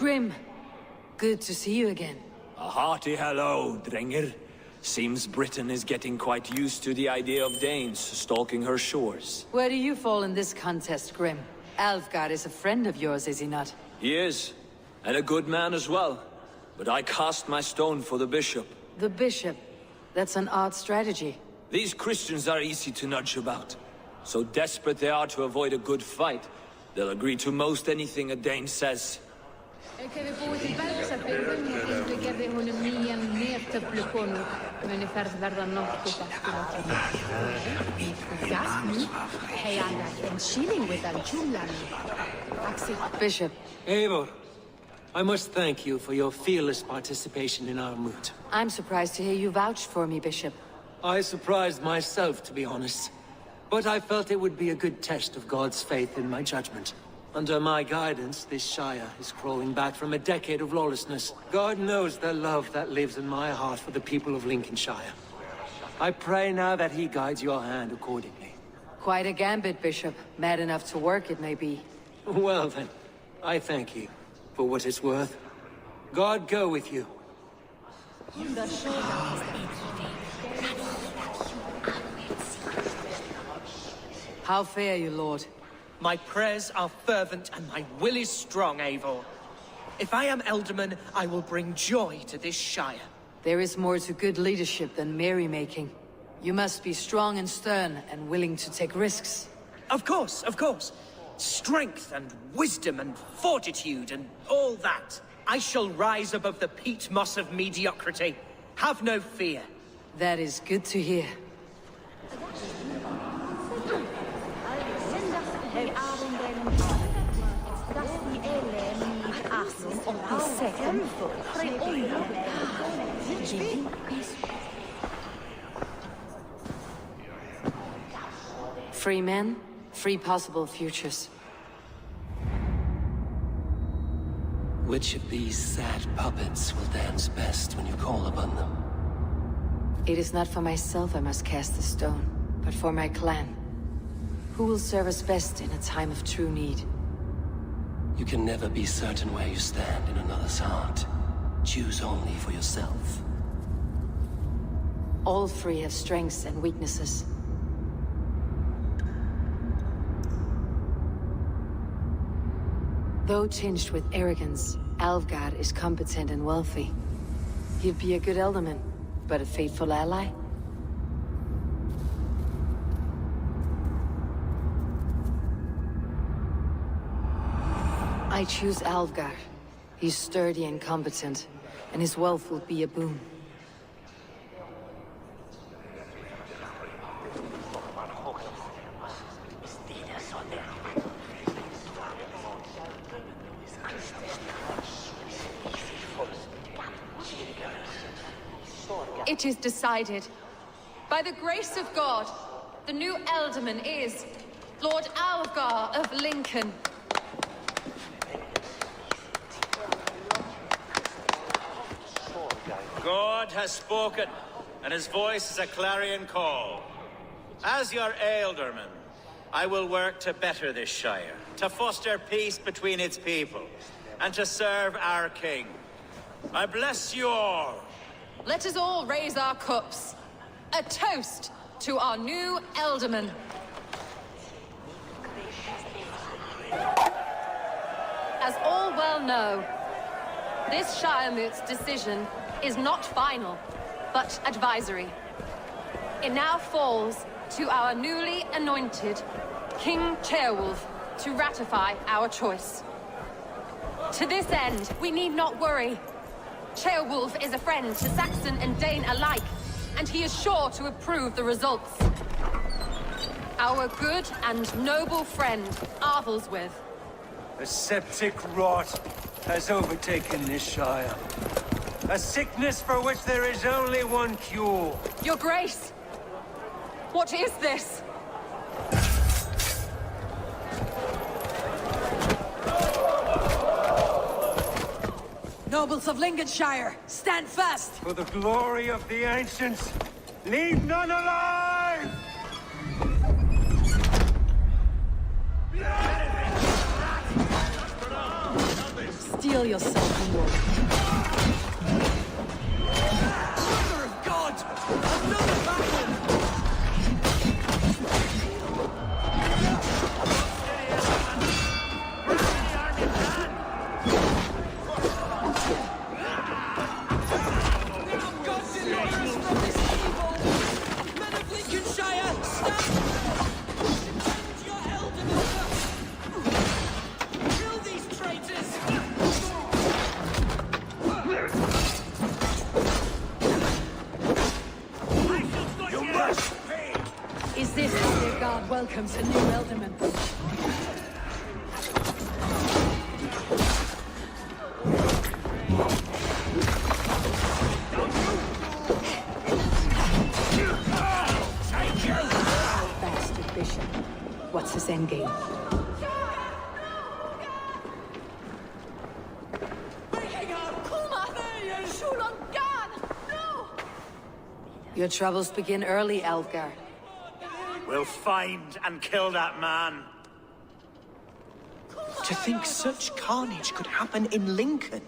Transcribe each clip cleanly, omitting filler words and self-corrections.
Grim, good to see you again. A hearty hello, Drenger. Seems Britain is getting quite used to the idea of Danes stalking her shores. Where do you fall in this contest, Grim? Alfgard is a friend of yours, is he not? He is, and a good man as well. But I cast my stone for the bishop. The bishop? That's an odd strategy. These Christians are easy to nudge about. So desperate they are to avoid a good fight, they'll agree to most anything a Dane says. Bishop. Eivor, I must thank you for your fearless participation in our moot. I'm surprised to hear you vouch for me, Bishop. I surprised myself, to be honest. But I felt it would be a good test of God's faith in my judgment. Under my guidance, this Shire is crawling back from a decade of lawlessness. God knows the love that lives in my heart for the people of Lincolnshire. I pray now that he guides your hand accordingly. Quite a gambit, Bishop. Mad enough to work, it may be. Well then, I thank you for what it's worth. God go with you. How fare you, Lord? My prayers are fervent and my will is strong, Eivor. If I am Elderman, I will bring joy to this Shire. There is more to good leadership than merrymaking. You must be strong and stern and willing to take risks. Of course, of course. Strength and wisdom and fortitude and all that. I shall rise above the peat moss of mediocrity. Have no fear. That is good to hear. Free men, free possible futures. Which of these sad puppets will dance best when you call upon them? It is not for myself I must cast the stone, but for my clan. Who will serve us best in a time of true need? You can never be certain where you stand in another's heart. Choose only for yourself. All three have strengths and weaknesses. Though tinged with arrogance, Alfgard is competent and wealthy. He'd be a good Elderman, but a faithful ally? I choose Alfgard. He's sturdy and competent, and his wealth will be a boon. It is decided. By the grace of God, the new Elderman is Lord Alfgar of Lincoln. God has spoken, and his voice is a clarion call. As your Ealdorman, I will work to better this Shire, to foster peace between its people, and to serve our king. I bless you all. Let us all raise our cups. A toast to our new Elderman. As all well know, this Shire Moot's decision is not final, but advisory. It now falls to our newly anointed King Ceolwulf to ratify our choice. To this end, we need not worry. Ceolwulf is a friend to Saxon and Dane alike, and he is sure to approve the results. Our good and noble friend, Arthelswith. A septic rot has overtaken this Shire. A sickness for which there is only one cure. Your Grace! What is this? Nobles of Lincolnshire, stand fast! For the glory of the ancients, leave none alive! Steel yourself, Lord. Mother of God! Another battle! God deliver us from this evil! Men of Lincolnshire, stand! Defend your elder mother! Kill these traitors! You must pay! Is this how their god welcomes a new Elderman? Bastard bishop. What's his endgame? Your troubles begin early, Elfgar. We'll find and kill that man. To think such carnage could happen in Lincoln.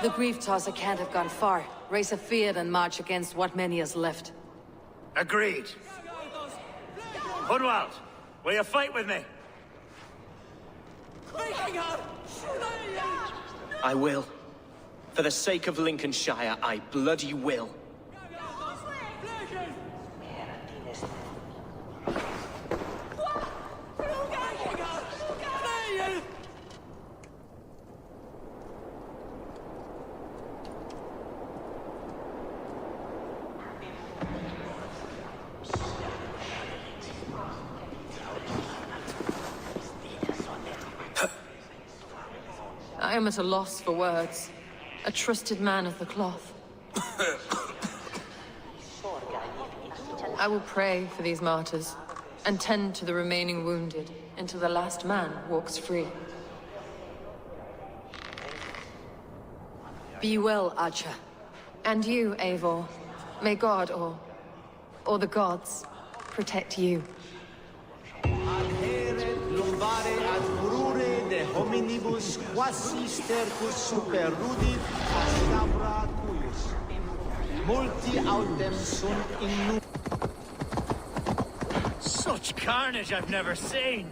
The grief tosser can't have gone far. Raise a field and march against what many is left. Agreed. Hunwald, will you fight with me? I will. For the sake of Lincolnshire, I bloody will. I am at a loss for words. A trusted man of the cloth. I will pray for these martyrs, and tend to the remaining wounded, until the last man walks free. Be well, Archer. And you, Eivor. May God, or the gods, protect you. Hominibus quasi stercus superrudit ascabra cuius. Multi autem sunt in Such carnage I've never seen.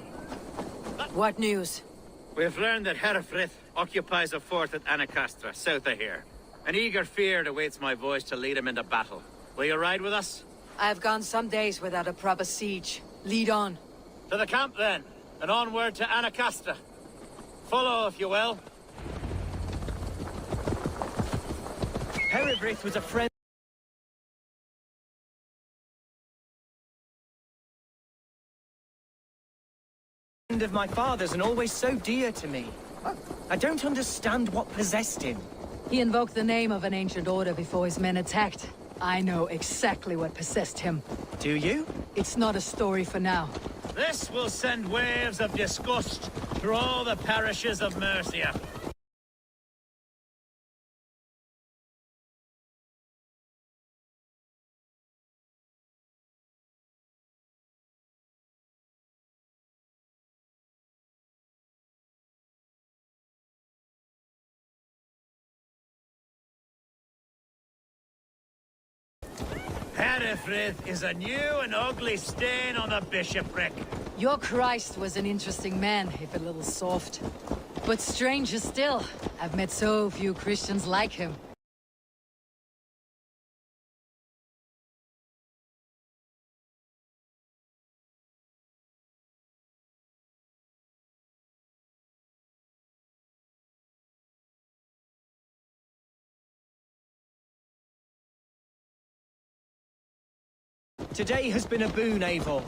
What news? We've learned that Herefrith occupies a fort at Anacastra, south of here. An eager fear awaits my voice to lead him into battle. Will you ride with us? I've gone some days without a proper siege. Lead on. To the camp then, and onward to Anacastra. Follow, if you will. Herefrith was a friend of my father's and always so dear to me. I don't understand what possessed him. He invoked the name of an ancient order before his men attacked. I know exactly what possessed him. Do you? It's not a story for now. This will send waves of disgust through all the parishes of Mercia. Herefrith is a new and ugly stain on the bishopric. Your Christ was an interesting man, if a little soft. But stranger still, I've met so few Christians like him. Today has been a boon, Eivor.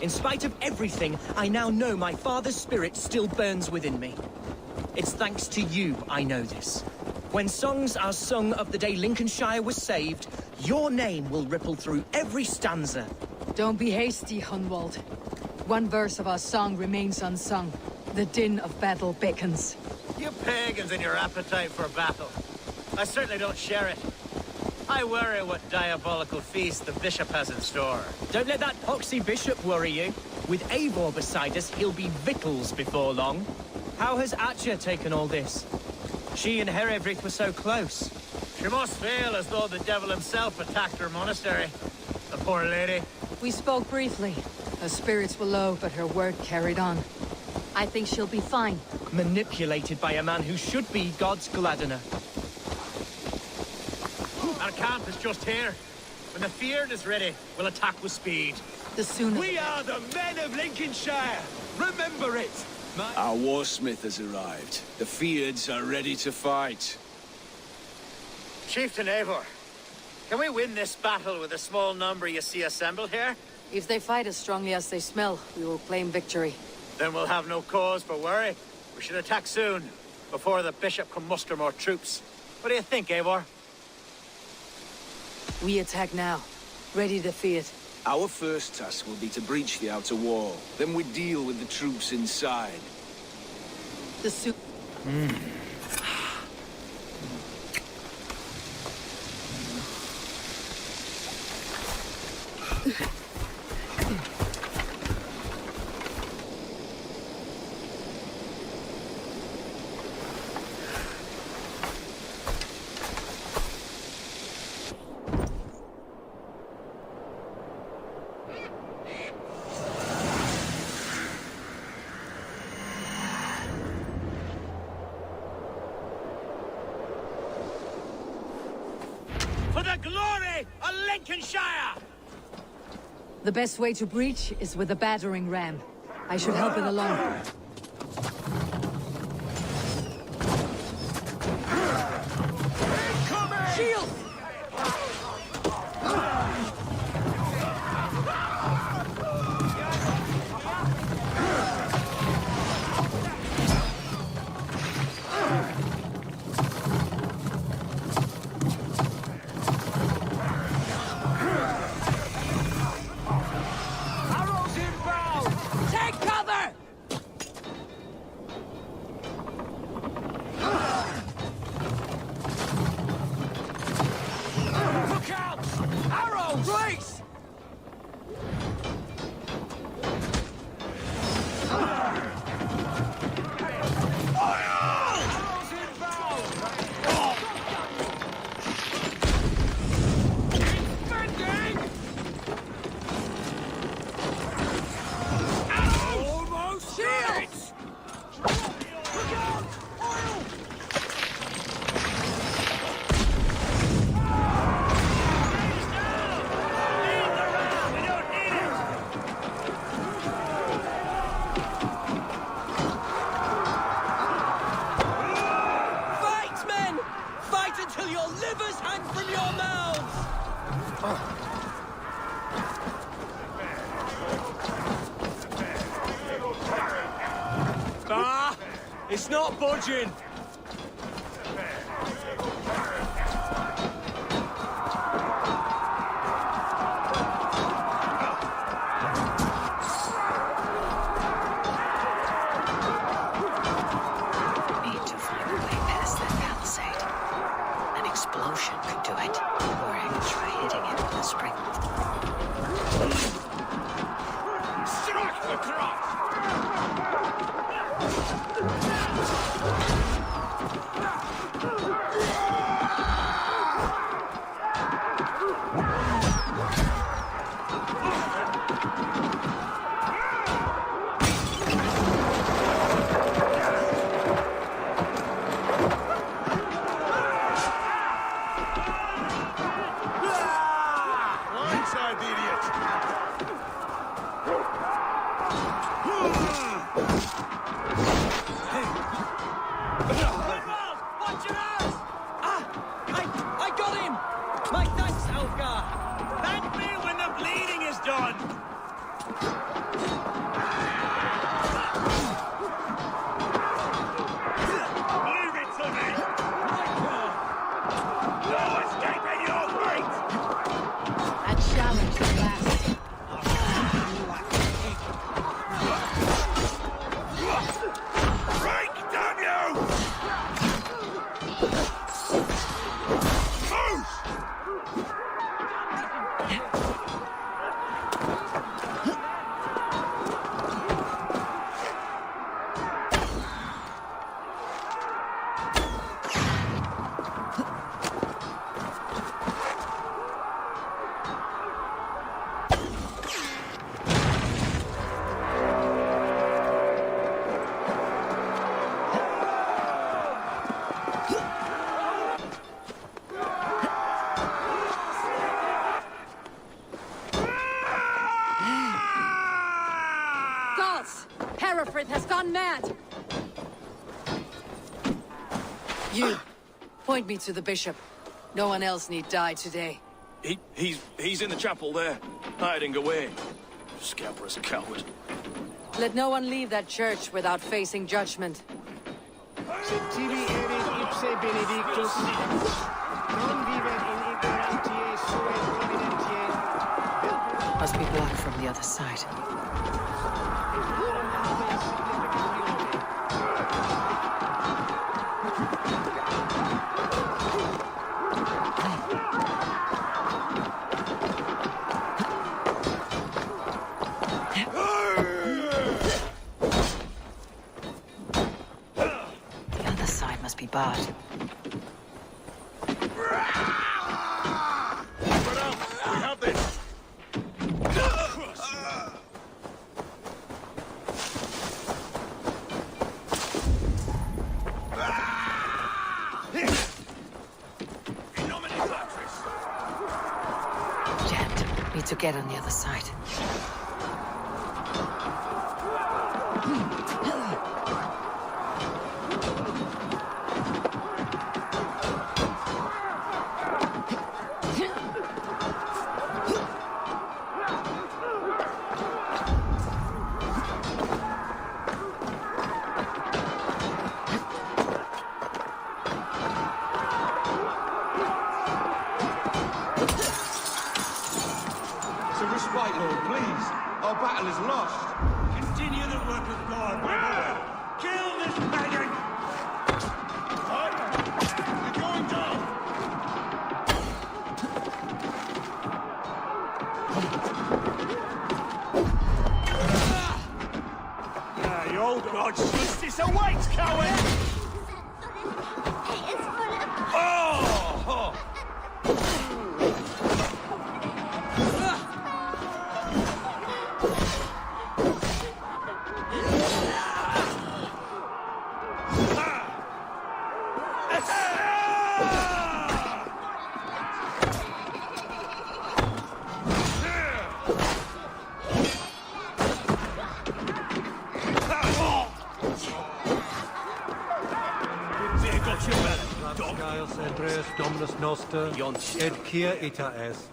In spite of everything, I now know my father's spirit still burns within me. It's thanks to you I know this. When songs are sung of the day Lincolnshire was saved, your name will ripple through every stanza. Don't be hasty, Hunwald. One verse of our song remains unsung. The din of battle beckons. You pagans and your appetite for battle. I certainly don't share it. I worry what diabolical feast the bishop has in store. Don't let that poxy bishop worry you. With Eivor beside us, he'll be victuals before long. How has Atcha taken all this? She and Herevrik were so close. She must feel as though the devil himself attacked her monastery. The poor lady. We spoke briefly. Her spirits were low, but her word carried on. I think she'll be fine. Manipulated by a man who should be God's Gladdener. Our camp is just here. When the Feared is ready, we'll attack with speed. The sooner... We are the men of Lincolnshire! Remember it! Our warsmith has arrived. The Feards are ready to fight. Chieftain Eivor, can we win this battle with the small number you see assembled here? If they fight as strongly as they smell, we will claim victory. Then we'll have no cause for worry. We should attack soon, before the bishop can muster more troops. What do you think, Eivor? We attack now. Ready to defeat. Our first task will be to breach the outer wall. Then we deal with the troops inside. The soup. For the glory of Lincolnshire! The best way to breach is with a battering ram. I should help it along. Shield! Take cover! Look out! Arrows! Race! Arrows inbound! Defending! Almost shields! Look out! Oil! Fight, men! Fight until your livers hang from your mouths! Ah! It's not budging! Need to find a way past that palisade. An explosion could do it. Or I could try hitting it with a spring. Strike the cross! Blindside the idiot! Watch your ass! I got him! My thanks, Alfgar! Thank me when the bleeding is done! Leave it to me! No escaping your fate! That challenge will last. Break, damn you! Move! You! Point me to the bishop. No one else need die today. He's in the chapel there, hiding away. Scabrous coward. Let no one leave that church without facing judgment. Sed tibi erit ipse benedictus, non vivet in ignorantiae suae providentiae. Must be blocked from the other side. The other side must be barred. We have this! Jammed. Need to get on the other side. So respite, Lord, please. Our battle is lost. Continue the work of God, my boy. Kill this pagan! We're going down! The old God's justice awaits, coward! Oh! Gaius Andreas Dominus Noster, et quia ita est.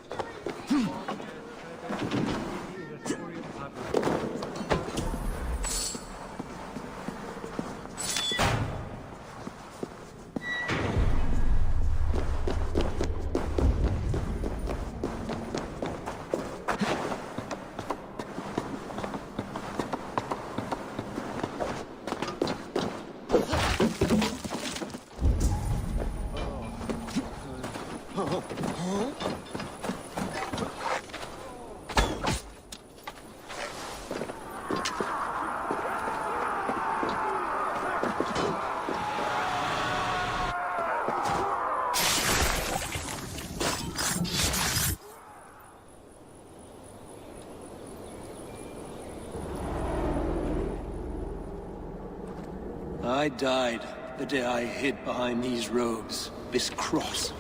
I died the day I hid behind these robes, this cross.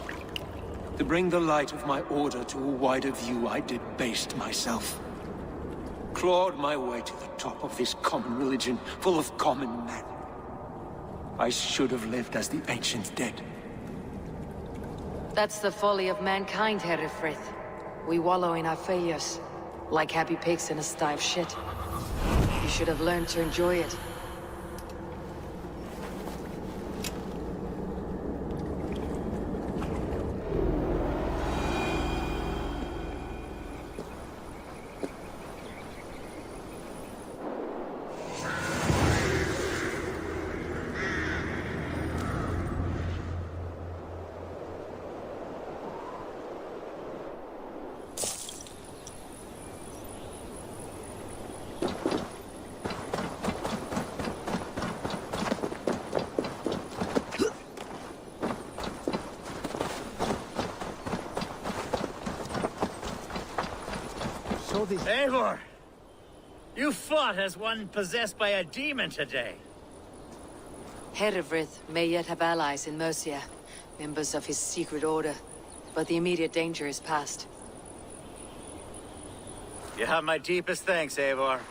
To bring the light of my order to a wider view, I debased myself. Clawed my way to the top of this common religion, full of common men. I should have lived as the ancient dead. That's the folly of mankind, Herefrith. We wallow in our failures, like happy pigs in a sty of shit. You should have learned to enjoy it. Eivor! You fought as one possessed by a demon today. Herefrith may yet have allies in Mercia, members of his secret order, but the immediate danger is past. You have my deepest thanks, Eivor.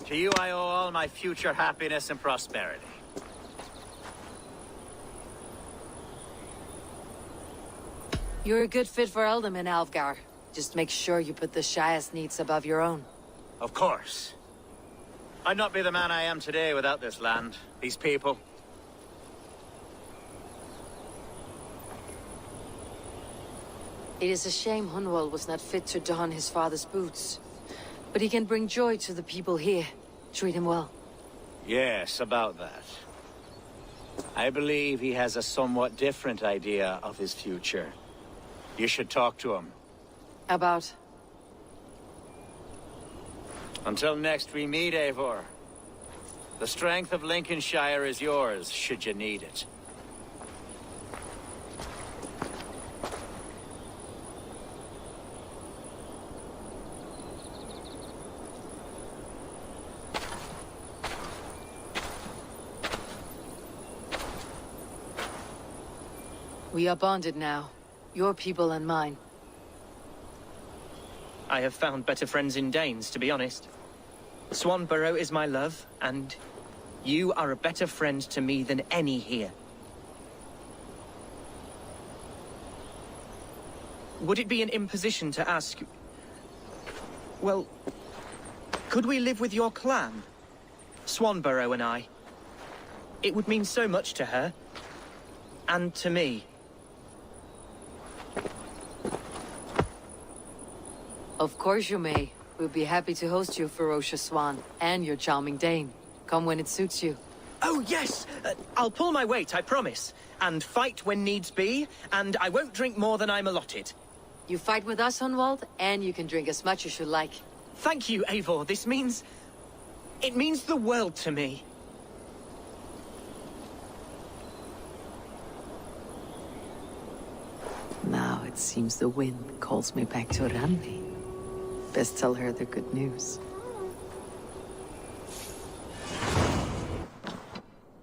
To you I owe all my future happiness and prosperity. You're a good fit for Ealdorman, Alfgar. Just make sure you put the Shire's needs above your own. Of course. I'd not be the man I am today without this land, these people. It is a shame Hunwald was not fit to don his father's boots. But he can bring joy to the people here. Treat him well. Yes, about that. I believe he has a somewhat different idea of his future. You should talk to him. About? Until next we meet, Eivor. The strength of Lincolnshire is yours, should you need it. We are bonded now. Your people and mine. I have found better friends in Danes, to be honest. Swanborough is my love, and you are a better friend to me than any here. Would it be an imposition to ask... Well, could we live with your clan? Swanborough and I. It would mean so much to her. And to me. Of course you may. We'll be happy to host you, ferocious Swan, and your charming Dane. Come when it suits you. Oh, yes! I'll pull my weight, I promise. And fight when needs be, and I won't drink more than I'm allotted. You fight with us, Hunwald, and you can drink as much as you like. Thank you, Eivor. This means... it means the world to me. Now it seems the wind calls me back to Randi. Best tell her the good news.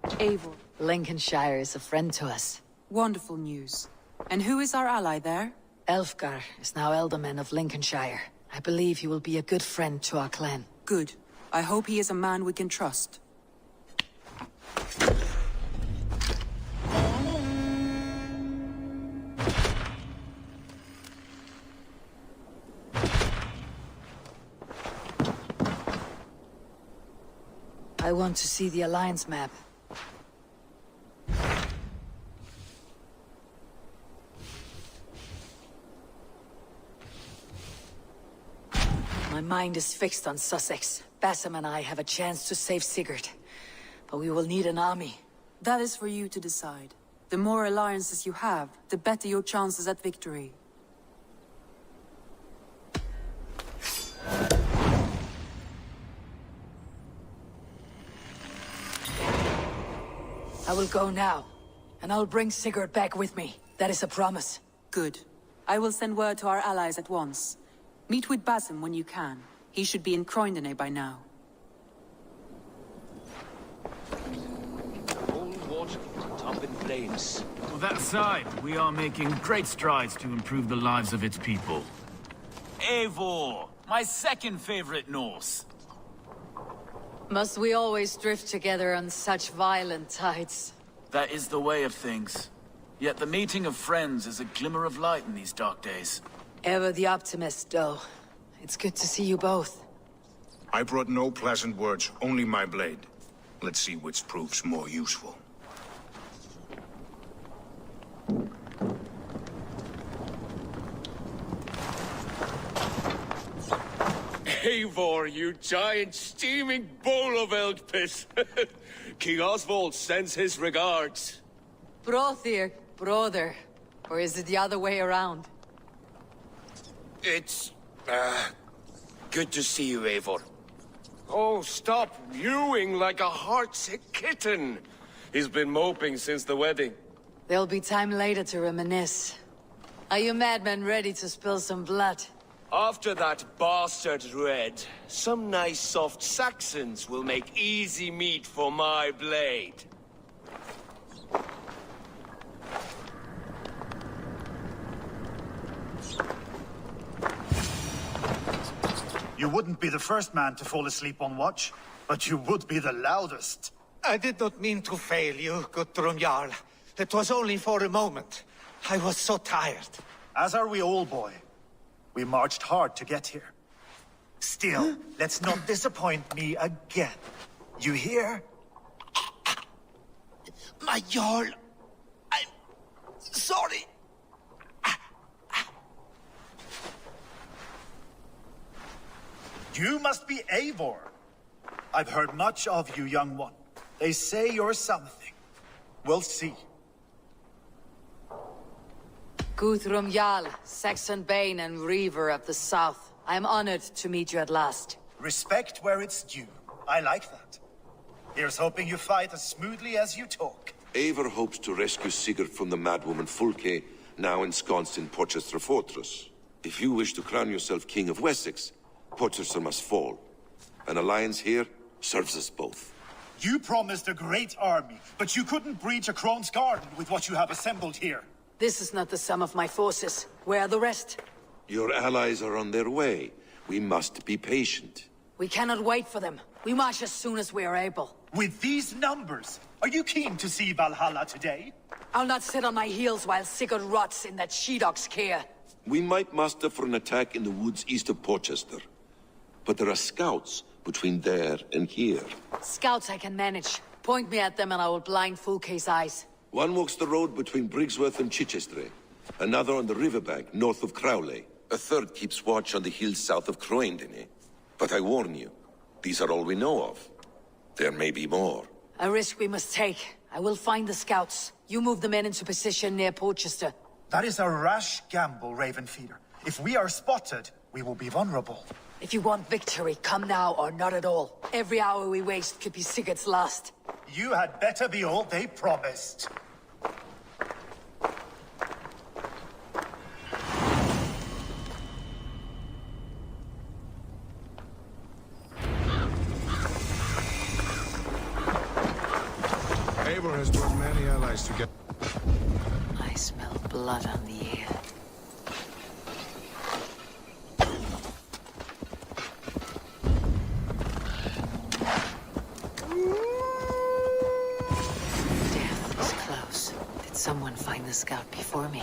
Eivor. Lincolnshire is a friend to us. Wonderful news. And who is our ally there? Elfgar is now Ealdorman of Lincolnshire. I believe he will be a good friend to our clan. Good. I hope he is a man we can trust. I want to see the Alliance map. My mind is fixed on Sussex. Bassam and I have a chance to save Sigurd. But we will need an army. That is for you to decide. The more alliances you have, the better your chances at victory. I will go now, and I'll bring Sigurd back with me. That is a promise. Good. I will send word to our allies at once. Meet with Basim when you can. He should be in Croydon by now. Old water up in flames. On that side, we are making great strides to improve the lives of its people. Eivor, my second favorite Norse. Must we always drift together on such violent tides? That is the way of things. Yet the meeting of friends is a glimmer of light in these dark days. Ever the optimist, though. It's good to see you both. I brought no pleasant words, only my blade. Let's see which proves more useful. Eivor, you giant steaming bowl of elk piss. King Oswald sends his regards. Brothir, brother. Or is it the other way around? It's, good to see you, Eivor. Oh, stop mewing like a heartsick kitten. He's been moping since the wedding. There'll be time later to reminisce. Are you madmen ready to spill some blood? After that bastard Red, some nice soft Saxons will make easy meat for my blade. You wouldn't be the first man to fall asleep on watch, but you would be the loudest. I did not mean to fail you, Guthrum Jarl. It was only for a moment. I was so tired. As are we all, boy. We marched hard to get here. Still, let's not disappoint me again. You hear? My Jarl, I'm sorry. You must be Eivor. I've heard much of you, young one. They say you're something. We'll see. Guthrum Jarl, Saxon Bane and Reaver of the South. I am honored to meet you at last. Respect where it's due. I like that. Here's hoping you fight as smoothly as you talk. Eivor hopes to rescue Sigurd from the madwoman Fulke, now ensconced in Porchester Fortress. If you wish to crown yourself King of Wessex, Porchester must fall. An alliance here serves us both. You promised a great army, but you couldn't breach a Krone's garden with what you have assembled here. This is not the sum of my forces. Where are the rest? Your allies are on their way. We must be patient. We cannot wait for them. We march as soon as we are able. With these numbers, are you keen to see Valhalla today? I'll not sit on my heels while Sigurd rots in that she-dog's care. We might muster for an attack in the woods east of Porchester. But there are scouts between there and here. Scouts I can manage. Point me at them and I will blind Fulke's eyes. One walks the road between Briggsworth and Chichester. Another on the riverbank north of Crowley. A third keeps watch on the hills south of Croendene. But I warn you, these are all we know of. There may be more. A risk we must take. I will find the scouts. You move the men into position near Porchester. That is a rash gamble, Ravenfeeder. If we are spotted, we will be vulnerable. If you want victory, come now or not at all. Every hour we waste could be Sigurd's last. You had better be all they promised. Eivor has brought many allies together. I smell blood on the air. Death was close. Did someone find the scout before me?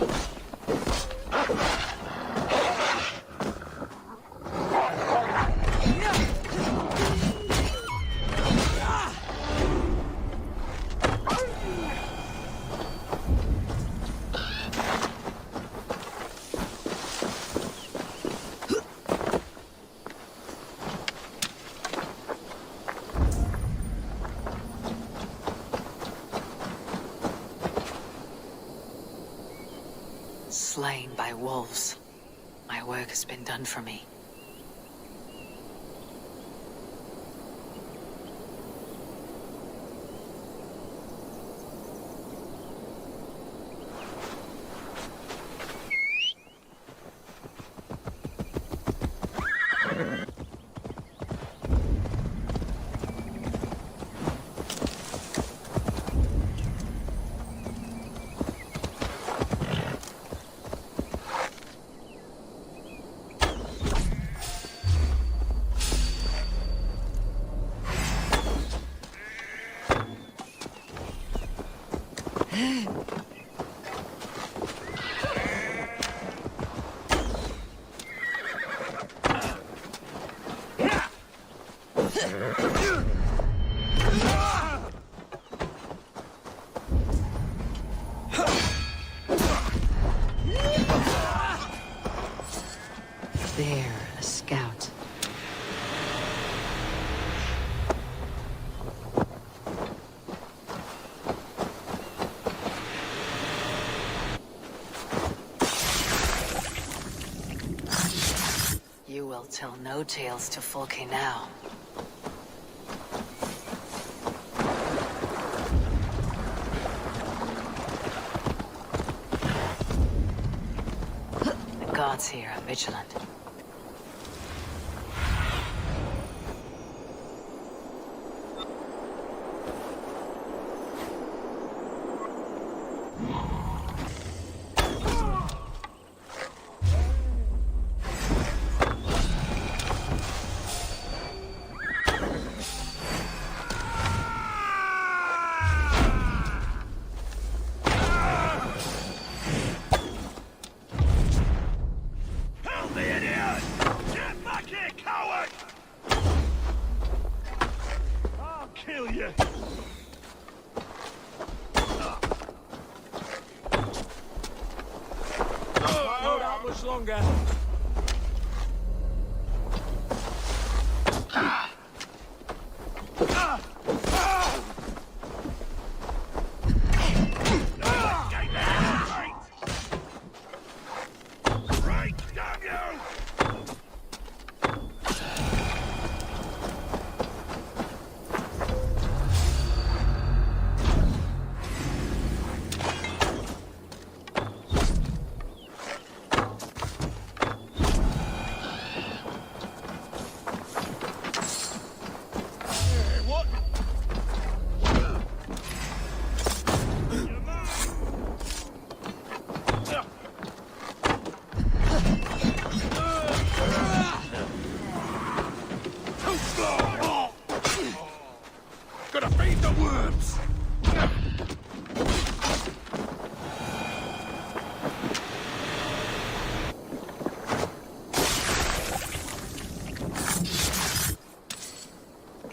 Slain by wolves. My work has been done for me. There, a scout. You will tell no tales to Fulke now. The gods here are vigilant. much longer. Gotta feed the worms!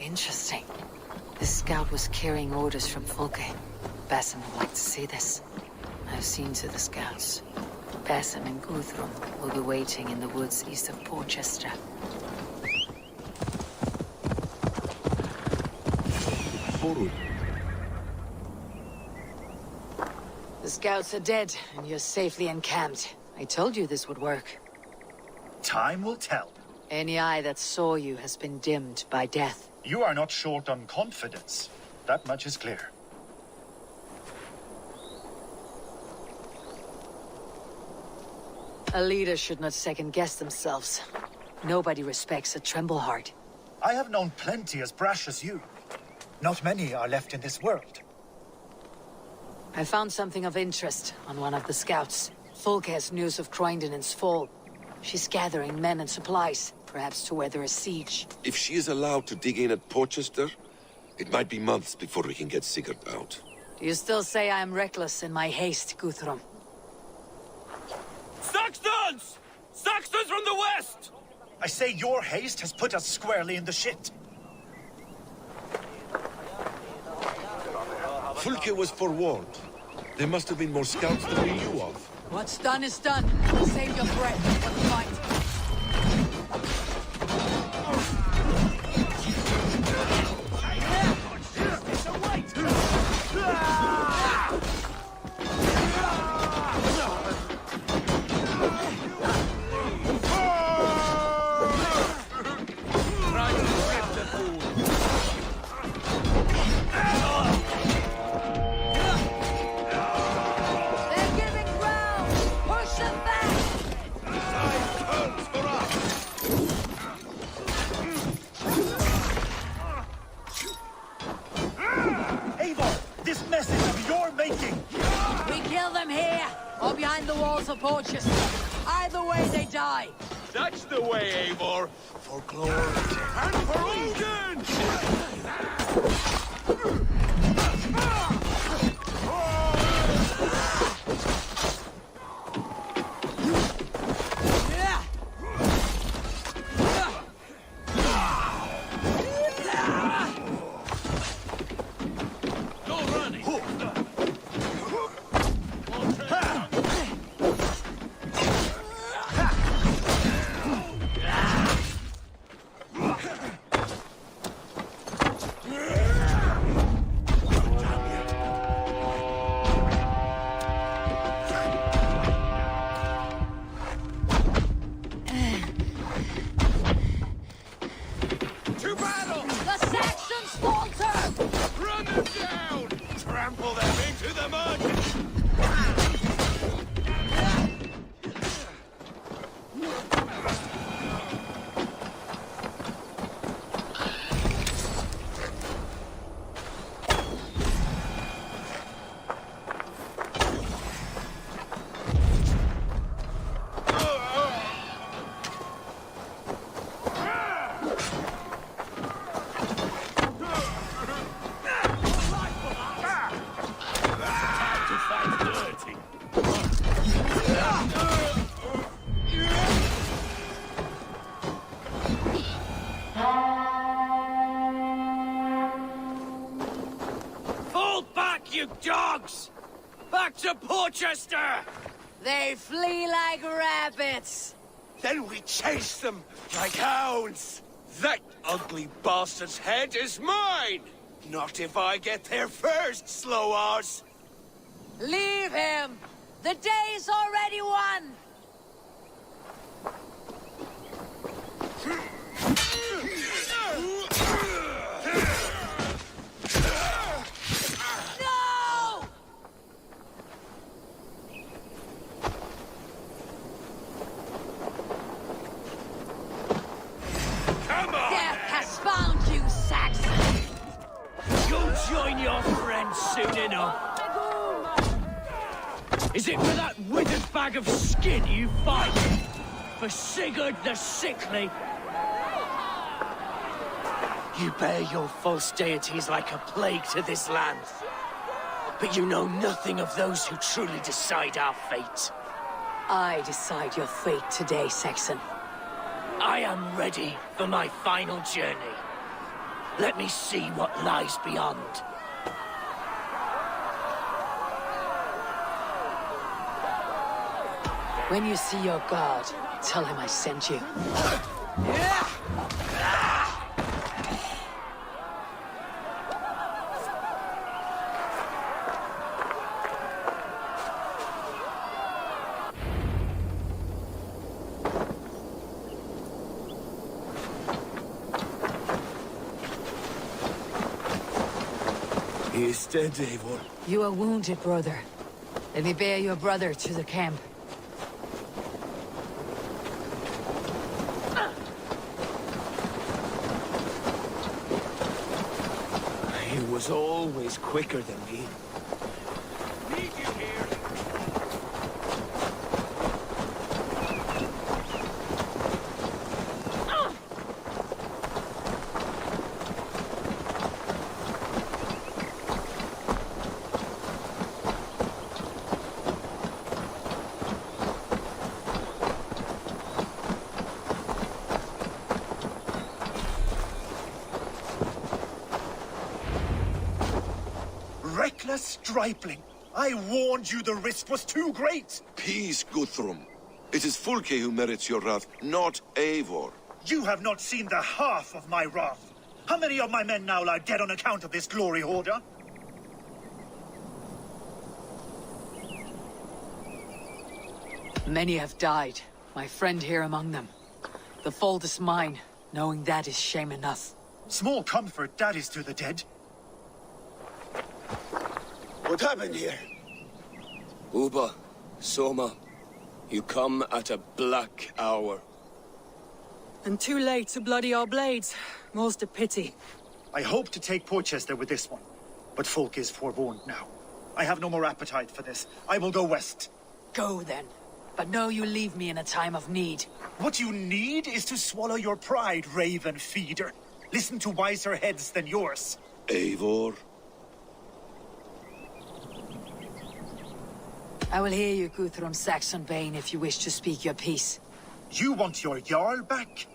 Interesting. This scout was carrying orders from Folke. Basim would like to see this. I've seen to the scouts. Basim and Guthrum will be waiting in the woods east of Porchester. Forward. The scouts are dead, and you're safely encamped. I told you this would work. Time will tell. Any eye that saw you has been dimmed by death. You are not short on confidence. That much is clear. A leader should not second-guess themselves. Nobody respects a trembleheart. I have known plenty as brash as you. Not many are left in this world. I found something of interest on one of the scouts. Folke has news of Croydon's fall. She's gathering men and supplies, perhaps to weather a siege. If she is allowed to dig in at Porchester, it might be months before we can get Sigurd out. Do you still say I am reckless in my haste, Guthrum? Saxons! Saxons from the west! I say your haste has put us squarely in the shit. Fulke was forewarned. There must have been more scouts than we knew of. What's done is done. Save your breath for the fight. of Porchester. Either way, they die. That's the way, Eivor. For glory and for Odin! Fall back, you dogs! Back to Porchester! They flee like rabbits. Then we chase them like hounds. That ugly bastard's head is mine! Not if I get there first, slow arse! Leave him! The day's already won! No! Come on! Death has found you, Saxon! You'll join your friends soon enough. Is it for that withered bag of skin you fight? For Sigurd the Sickly? You bear your false deities like a plague to this land. But you know nothing of those who truly decide our fate. I decide your fate today, Saxon. I am ready for my final journey. Let me see what lies beyond. When you see your god, tell him I sent you. He is dead, Eivor. You are wounded, brother. Let me bear your brother to the camp. He was always quicker than me. Reckless stripling! I warned you the risk was too great! Peace, Guthrum. It is Fulke who merits your wrath, not Eivor. You have not seen the half of my wrath. How many of my men now lie dead on account of this glory hoarder? Many have died, my friend here among them. The fault is mine, knowing that is shame enough. Small comfort that is to the dead. What happened here? Uba, Soma, you come at a black hour. And too late to bloody our blades. Most a pity. I hope to take Porchester with this one, but folk is forewarned now. I have no more appetite for this. I will go west. Go then, but know you leave me in a time of need. What you need is to swallow your pride, raven feeder. Listen to wiser heads than yours. Eivor? I will hear you, Guthrum Saxon-Bane, if you wish to speak your piece. You want your Jarl back?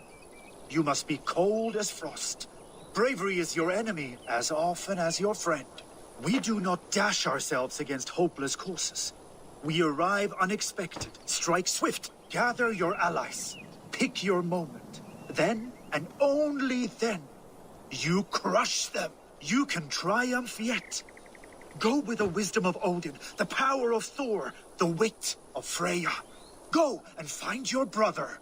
You must be cold as frost. Bravery is your enemy as often as your friend. We do not dash ourselves against hopeless courses. We arrive unexpected, strike swift, gather your allies. Pick your moment. Then, and only then, you crush them. You can triumph yet. Go with the wisdom of Odin, the power of Thor, the wit of Freya. Go and find your brother.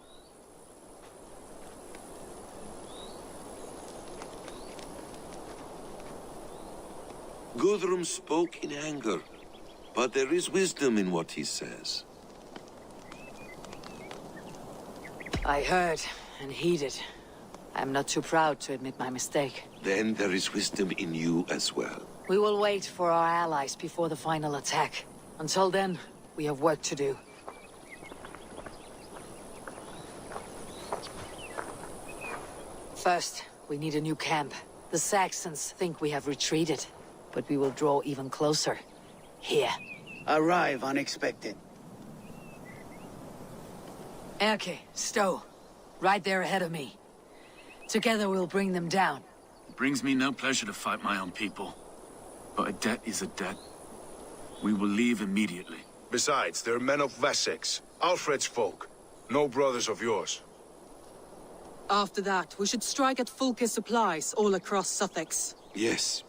Guthrum spoke in anger, but there is wisdom in what he says. I heard and heeded. I'm not too proud to admit my mistake. Then there is wisdom in you as well. We will wait for our allies before the final attack. Until then, we have work to do. First, we need a new camp. The Saxons think we have retreated, but we will draw even closer. Here. Arrive unexpected. Erke, Stowe. Right there ahead of me. Together we'll bring them down. It brings me no pleasure to fight my own people. But a debt is a debt. We will leave immediately. Besides, they're men of Wessex, Alfred's folk. No brothers of yours. After that, we should strike at Fulke's supplies all across Sussex. Yes.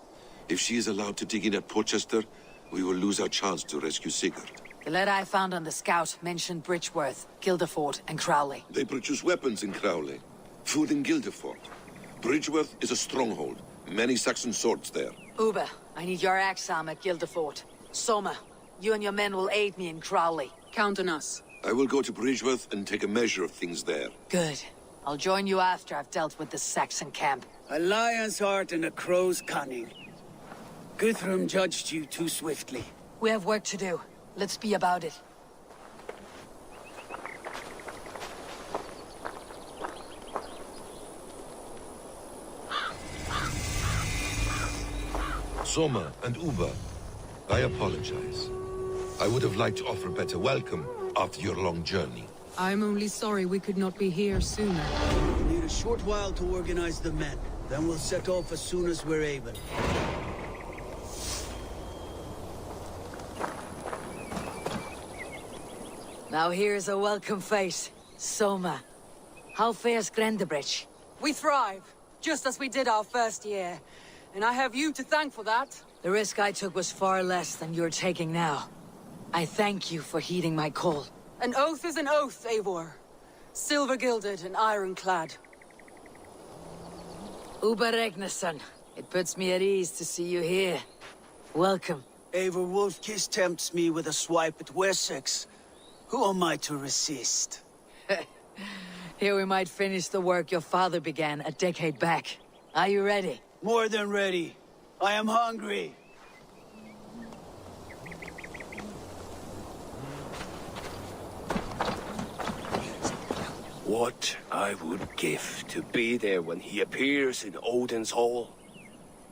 If she is allowed to dig in at Portchester, we will lose our chance to rescue Sigurd. The letter I found on the scout mentioned Bridgeworth, Guilderford, and Crowley. They produce weapons in Crowley. Food in Guilderford. Bridgeworth is a stronghold. Many Saxon swords there. Uber, I need your axe arm at Guilderford. Soma, you and your men will aid me in Crowley. Count on us. I will go to Bridgeworth and take a measure of things there. Good. I'll join you after I've dealt with the Saxon camp. A lion's heart and a crow's cunning. Guthrum judged you too swiftly. We have work to do. Let's be about it. Soma and Uber, I apologize. I would have liked to offer a better welcome after your long journey. I'm only sorry we could not be here sooner. We need a short while to organize the men. Then we'll set off as soon as we're able. Now here's a welcome face. Soma. How fares Grendebridge? We thrive, just as we did our first year. And I have you to thank for that. The risk I took was far less than you're taking now. I thank you for heeding my call. An oath is an oath, Eivor. Silver-gilded and ironclad. Uber Regnason. It puts me at ease to see you here. Welcome. Eivor Wolfkiss tempts me with a swipe at Wessex. Who am I to resist? Here we might finish the work your father began a decade back. Are you ready? More than ready. I am hungry. What I would give to be there when he appears in Odin's Hall.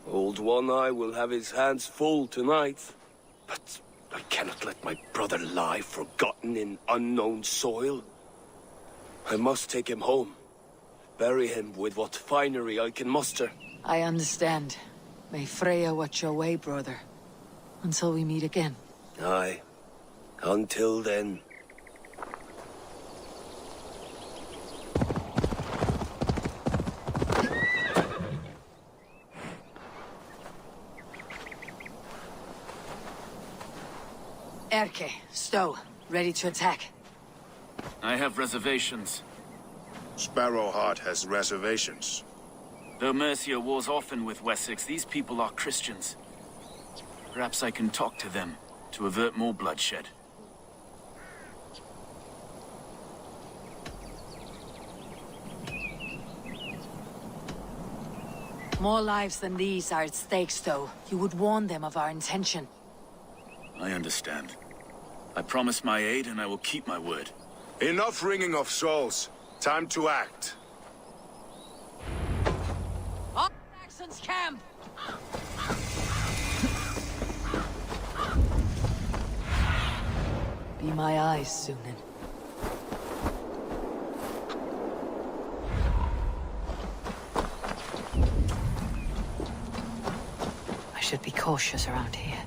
Old One Eye will have his hands full tonight. But I cannot let my brother lie forgotten in unknown soil. I must take him home. Bury him with what finery I can muster. I understand. May Freya watch your way, brother. Until we meet again. Aye. Until then. Erke, Stowe, ready to attack. I have reservations. Sparrowheart has reservations. Though Mercia wars often with Wessex, these people are Christians. Perhaps I can talk to them to avert more bloodshed. More lives than these are at stake, Stowe. You would warn them of our intention. I understand. I promise my aid and I will keep my word. Enough wringing of souls. Time to act. Up Saxon's camp! Be my eyes, Sunan. I should be cautious around here.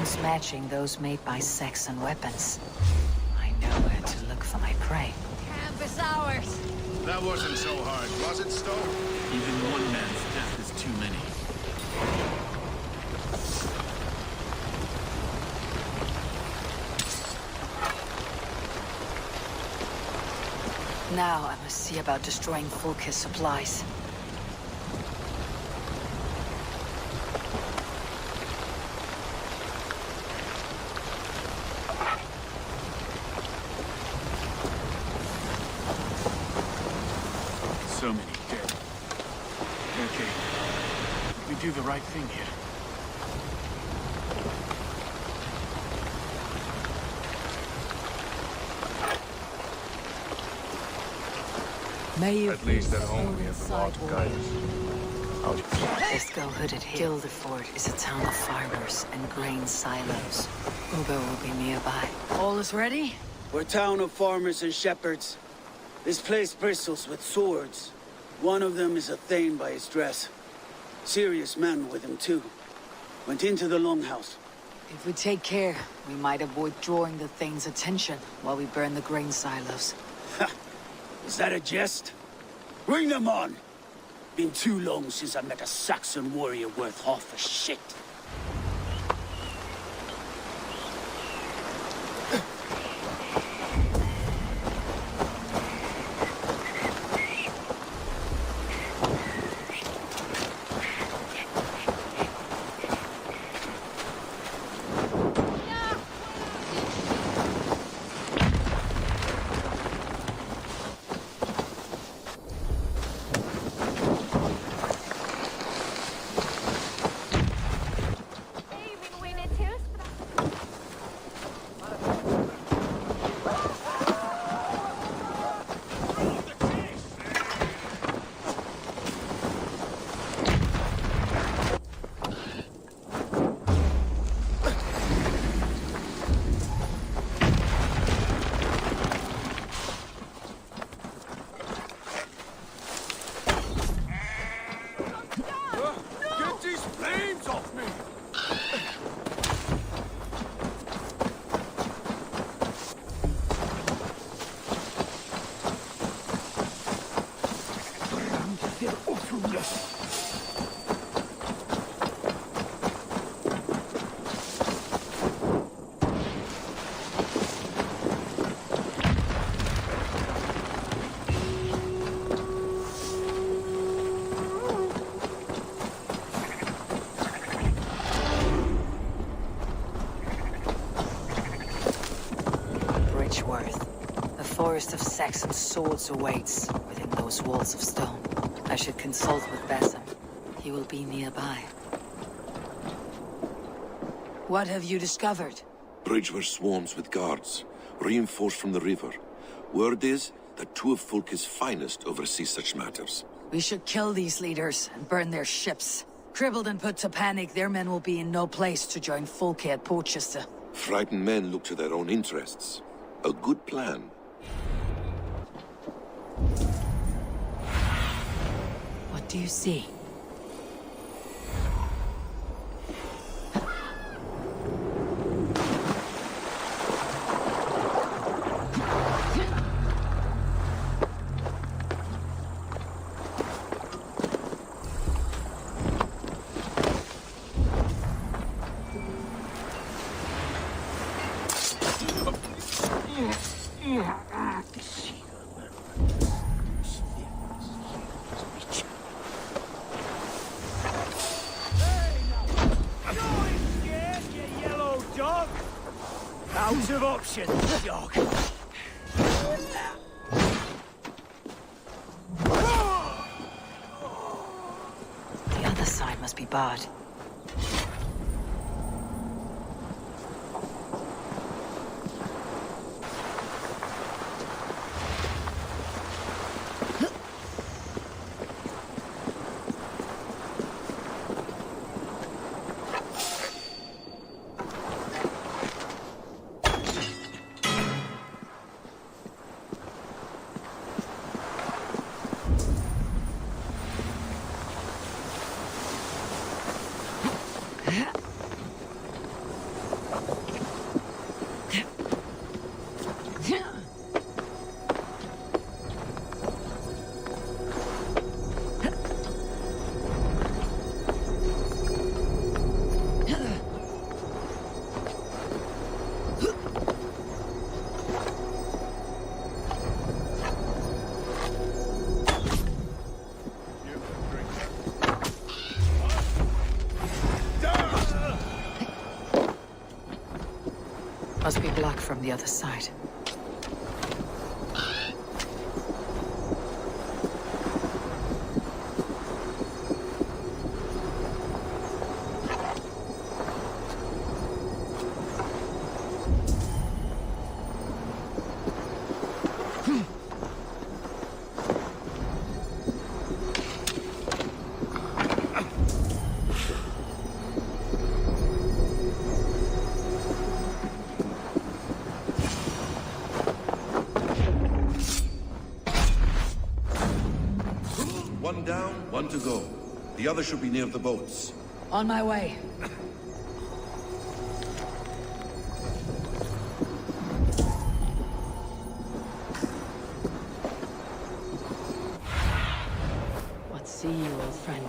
stones matching those made by Saxon weapons. I know where to look for my prey. Camp is ours. That wasn't so hard, was it, Stowe? Even one man's death is too many. Now I must see about destroying Fulke's supplies. So many dead. Okay. We do the right thing here. May you At least at home we have the law to guide us. This hooded hill. Guildford is a town of farmers and grain silos. Uber will be nearby. All is ready? We're a town of farmers and shepherds. This place bristles with swords. One of them is a Thane by his dress. Serious man with him, too. Went into the longhouse. If we take care, we might avoid drawing the Thane's attention while we burn the grain silos. Ha! Is that a jest? Bring them on! Been too long since I met a Saxon warrior worth half a shit. A forest of Saxon swords awaits within those walls of stone. I should consult with Basim. He will be nearby. What have you discovered? Bridgeworth swarms with guards, reinforced from the river. Word is that two of Fulke's finest oversee such matters. We should kill these leaders and burn their ships. Crippled and put to panic, their men will be in no place to join Fulke at Portchester. Frightened men look to their own interests. A good plan. What do you see? Out of options, dog. The other side must be barred. block from the other side. One down, one to go. The other should be near the boats. On my way. What see you, old friend?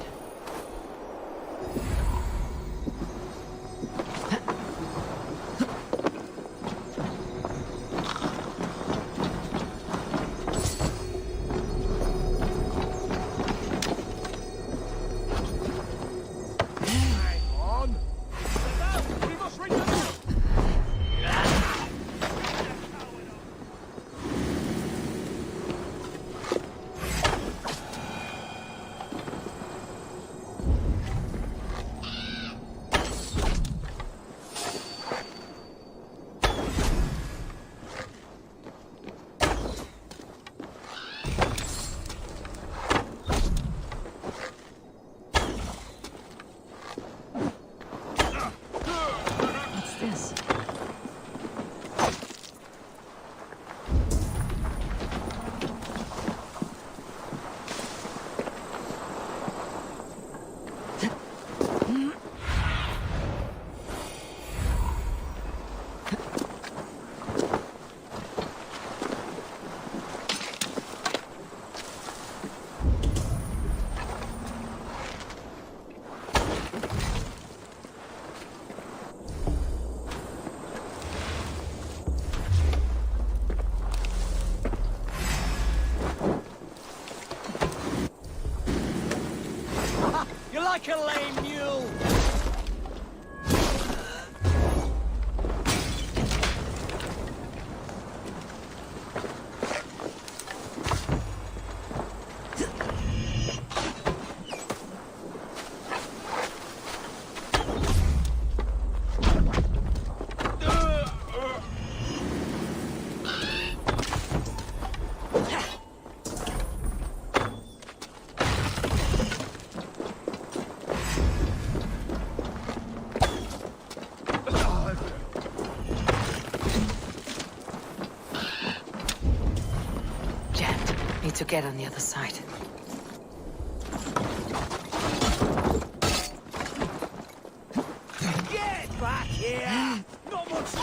You're like a lame mule! Need to get on the other side. Get back here! Not much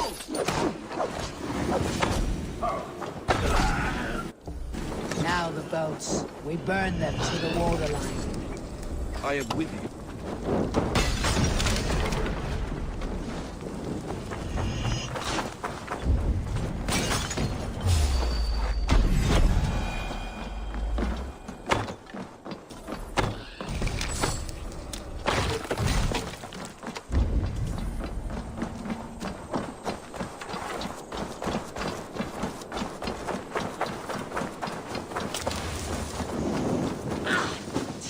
Now the boats. We burn them to the waterline. I am with you.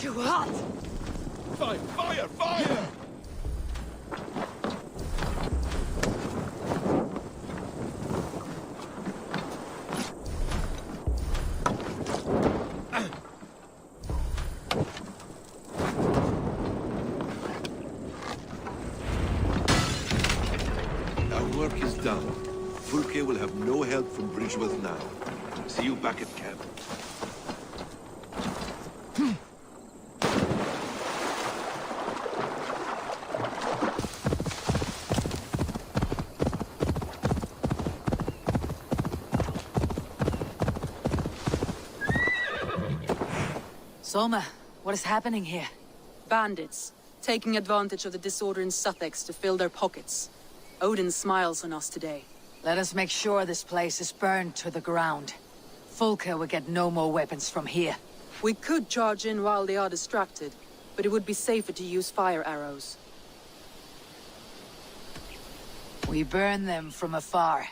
Too hot! Fire! Fire! Fire! Our work is done. Fulke will have no help from Bridgeworth now. See you back at camp. Soma, what is happening here? Bandits, taking advantage of the disorder in Sussex to fill their pockets. Odin smiles on us today. Let us make sure this place is burned to the ground. Fulke will get no more weapons from here. We could charge in while they are distracted, but it would be safer to use fire arrows. We burn them from afar.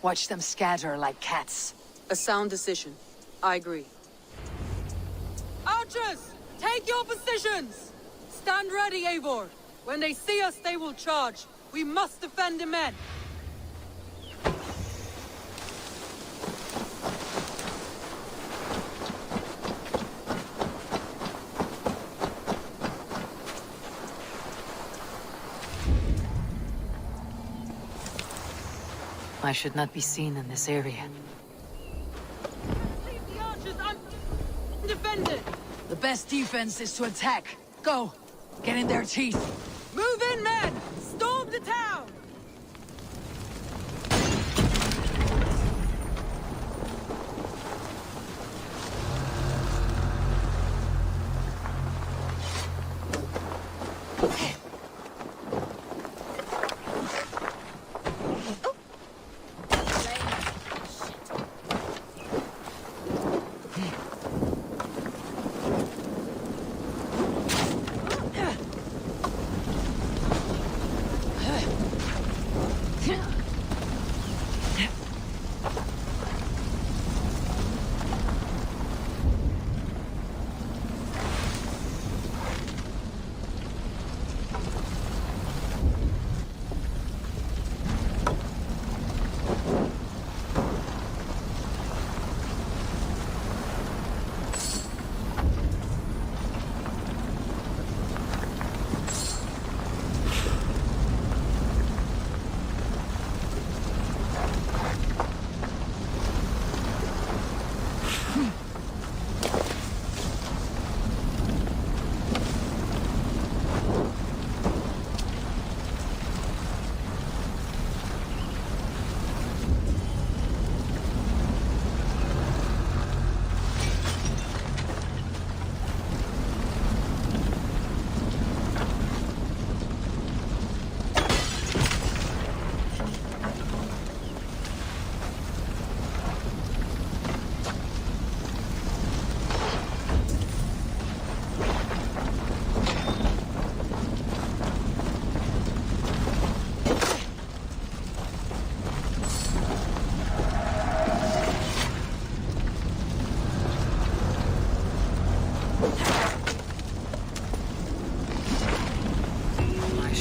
Watch them scatter like cats. A sound decision. I agree. Archers! Take your positions! Stand ready, Eivor. When they see us, they will charge. We must defend the men. I should not be seen in this area. Leave the archers undefended! The best defense is to attack. Go! Get in their teeth! Move in, men! Storm the town!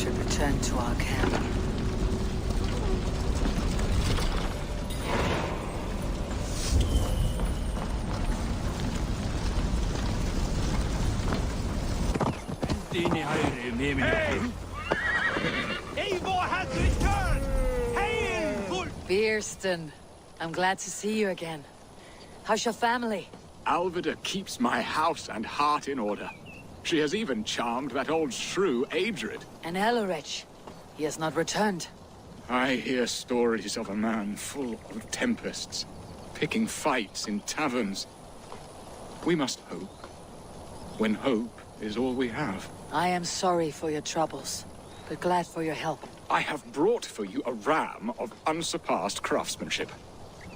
Return to our camp. Hey! Eivor has returned! Hail! Beerston, I'm glad to see you again. How's your family? Alvida keeps my house and heart in order. She has even charmed that old shrew, Adrid. And Elorich, he has not returned. I hear stories of a man full of tempests, picking fights in taverns. We must hope, when hope is all we have. I am sorry for your troubles, but glad for your help. I have brought for you a ram of unsurpassed craftsmanship.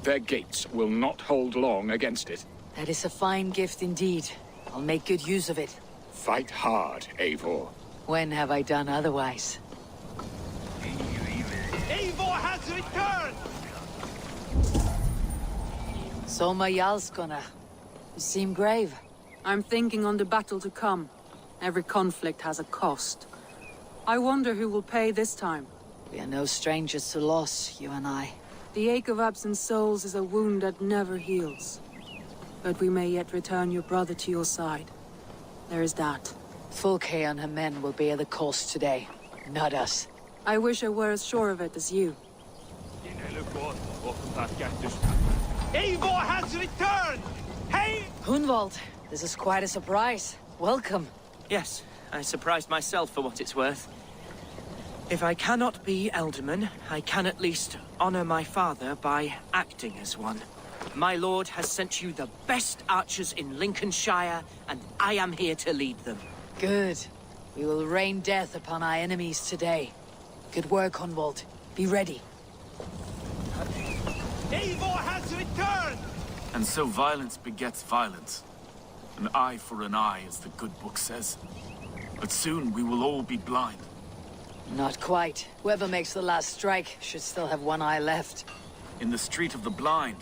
Their gates will not hold long against it. That is a fine gift indeed. I'll make good use of it. Fight hard, Eivor. When have I done otherwise? Eivor has returned! Soma Jarlskona. You seem grave. I'm thinking on the battle to come. Every conflict has a cost. I wonder who will pay this time. We are no strangers to loss, you and I. The ache of absent souls is a wound that never heals. But we may yet return your brother to your side. There is that. Fulke and her men will bear the cost today, not us. I wish I were as sure of it as you. Eivor has returned! Hey! Hunwald, this is quite a surprise. Welcome. Yes, I surprised myself for what it's worth. If I cannot be Elderman, I can at least honor my father by acting as one. My lord has sent you the best archers in Lincolnshire, and I am here to lead them. Good. We will rain death upon our enemies today. Good work, Hunwald. Be ready. Eivor has returned! And so violence begets violence. An eye for an eye, as the good book says. But soon we will all be blind. Not quite. Whoever makes the last strike should still have one eye left. In the Street of the Blind,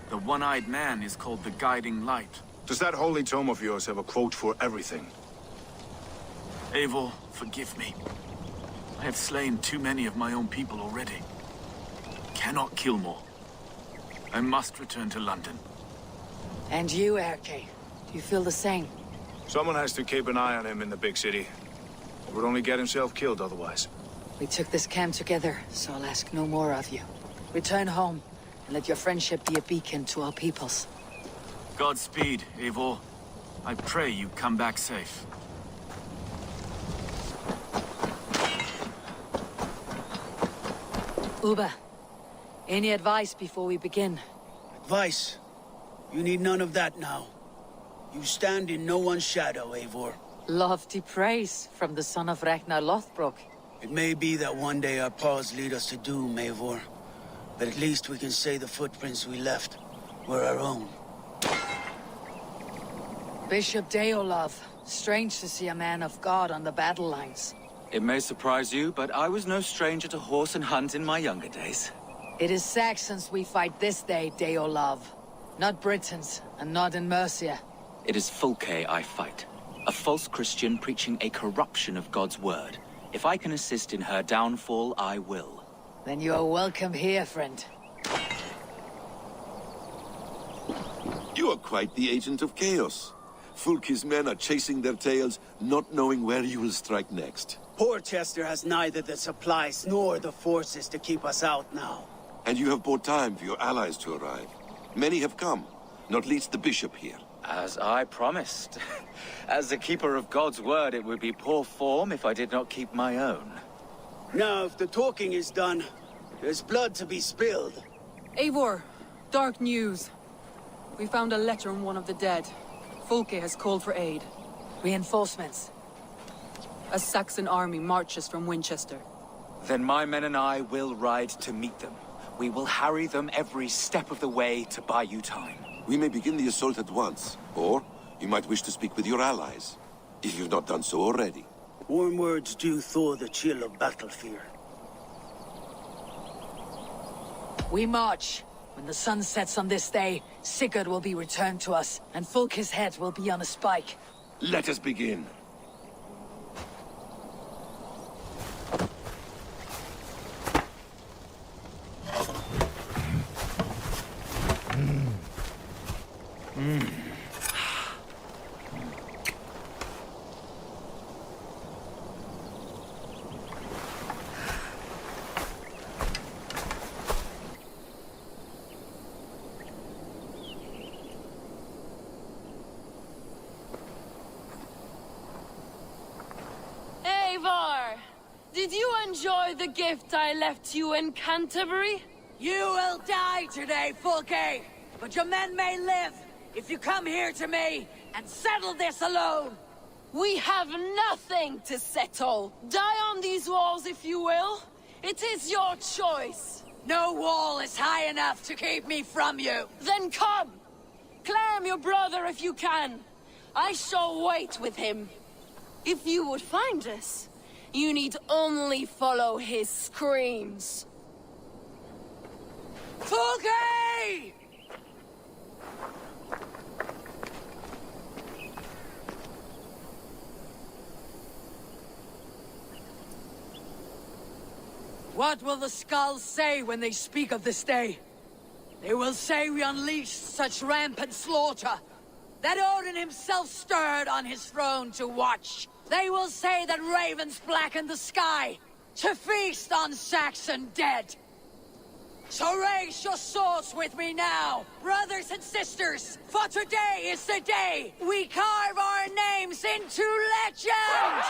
the one-eyed man is called the Guiding Light. Does that holy tome of yours have a quote for everything? Eivor, forgive me. I have slain too many of my own people already. Cannot kill more. I must return to London. And you, Erke, do you feel the same? Someone has to keep an eye on him in the big city. He would only get himself killed otherwise. We took this camp together, so I'll ask no more of you. Return home, and let your friendship be a beacon to all peoples. Godspeed, Eivor. I pray you come back safe. Uba, any advice before we begin? Advice? You need none of that now. You stand in no one's shadow, Eivor. Lofty praise from the son of Ragnar Lothbrok. It may be that one day our paths lead us to doom, Eivor. But at least we can say the footprints we left were our own. Bishop Deolov. Strange to see a man of God on the battle lines. It may surprise you, but I was no stranger to horse and hunt in my younger days. It is Saxons we fight this day, Deolov. Not Britons, and not in Mercia. It is Fulke I fight. A false Christian preaching a corruption of God's word. If I can assist in her downfall, I will. Then you are welcome here, friend. You are quite the agent of chaos. Fulke's men are chasing their tails, not knowing where you will strike next. Porchester has neither the supplies nor the forces to keep us out now. And you have bought time for your allies to arrive. Many have come, not least the bishop here. As I promised. As the keeper of God's word, it would be poor form if I did not keep my own. Now, if the talking is done, there's blood to be spilled. Eivor, dark news. We found a letter from one of the dead. Fulke has called for aid. Reinforcements. A Saxon army marches from Winchester. Then my men and I will ride to meet them. We will harry them every step of the way to buy you time. We may begin the assault at once, or you might wish to speak with your allies, if you've not done so already. Warm words do thaw the chill of battle fear. We march. When the sun sets on this day, Sigurd will be returned to us, and Fulke's head will be on a spike. Let us begin. Eivor! Did you enjoy the gift I left you in Canterbury? You will die today, Fulke! But your men may live if you come here to me and settle this alone! We have nothing to settle. Die on these walls if you will. It is your choice. No wall is high enough to keep me from you. Then come! Claim your brother if you can. I shall wait with him. If you would find us, you need only follow his screams. Fulke! What will the skulls say when they speak of this day? They will say we unleashed such rampant slaughter, that Odin himself stirred on his throne to watch. They will say that ravens blackened the sky, to feast on Saxon dead. So raise your swords with me now, brothers and sisters, for today is the day we carve our names into legend!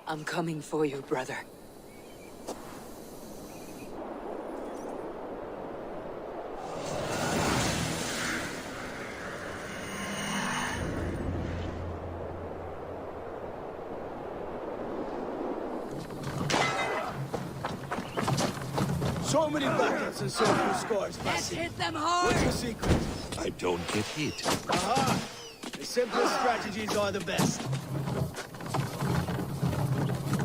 I'm coming for you, brother. So many battles and so few scores, Let's Bassi. hit them hard! What's your secret? I don't get hit. Aha! The simplest strategies are the best.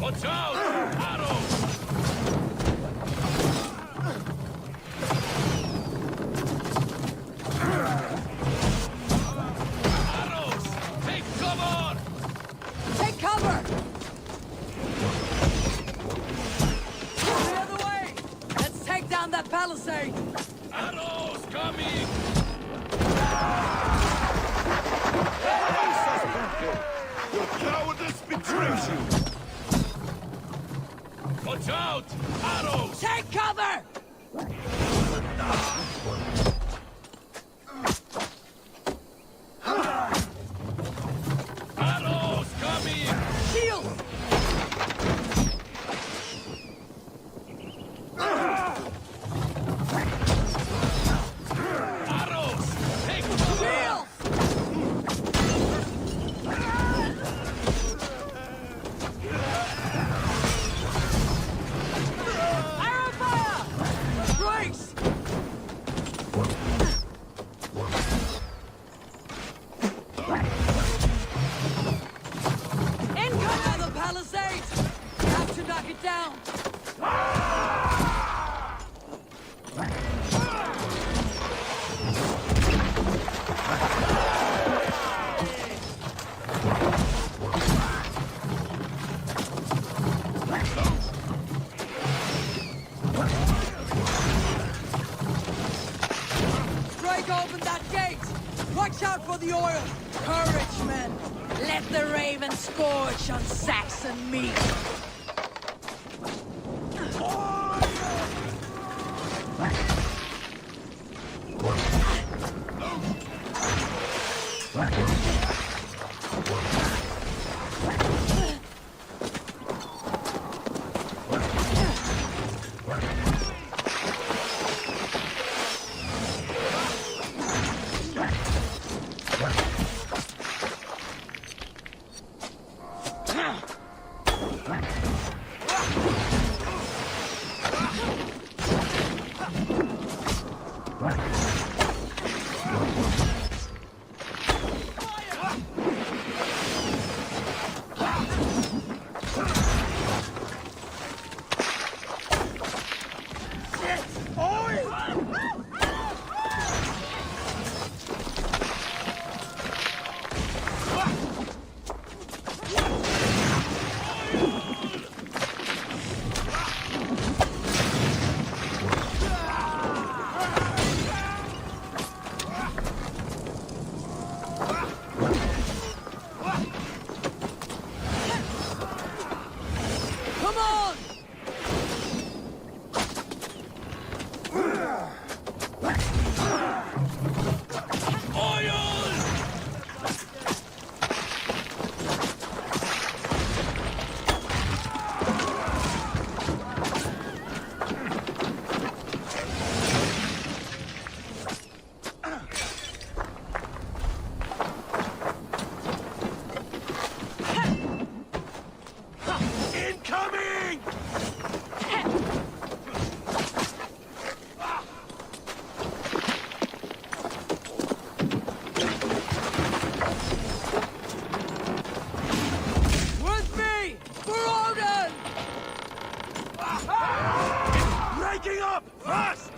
Watch out! Arrows! Arrows! Take cover! Take cover! The other way! Let's take down that palisade! Arrows coming! Your cowardice betrays you! Watch out! Arrows! Take cover! Arrows coming! Shield! Arrows! Take cover! Shield! Arrow fire! Brace! Incoming on the palisade! Have to knock it down! Break open that gate! Watch out for the oil! Courage, men! Let the raven scorch on Saxon meat! Come on! Incoming! With me! For Odin! Breaking up! Fast!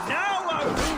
Now, Odin!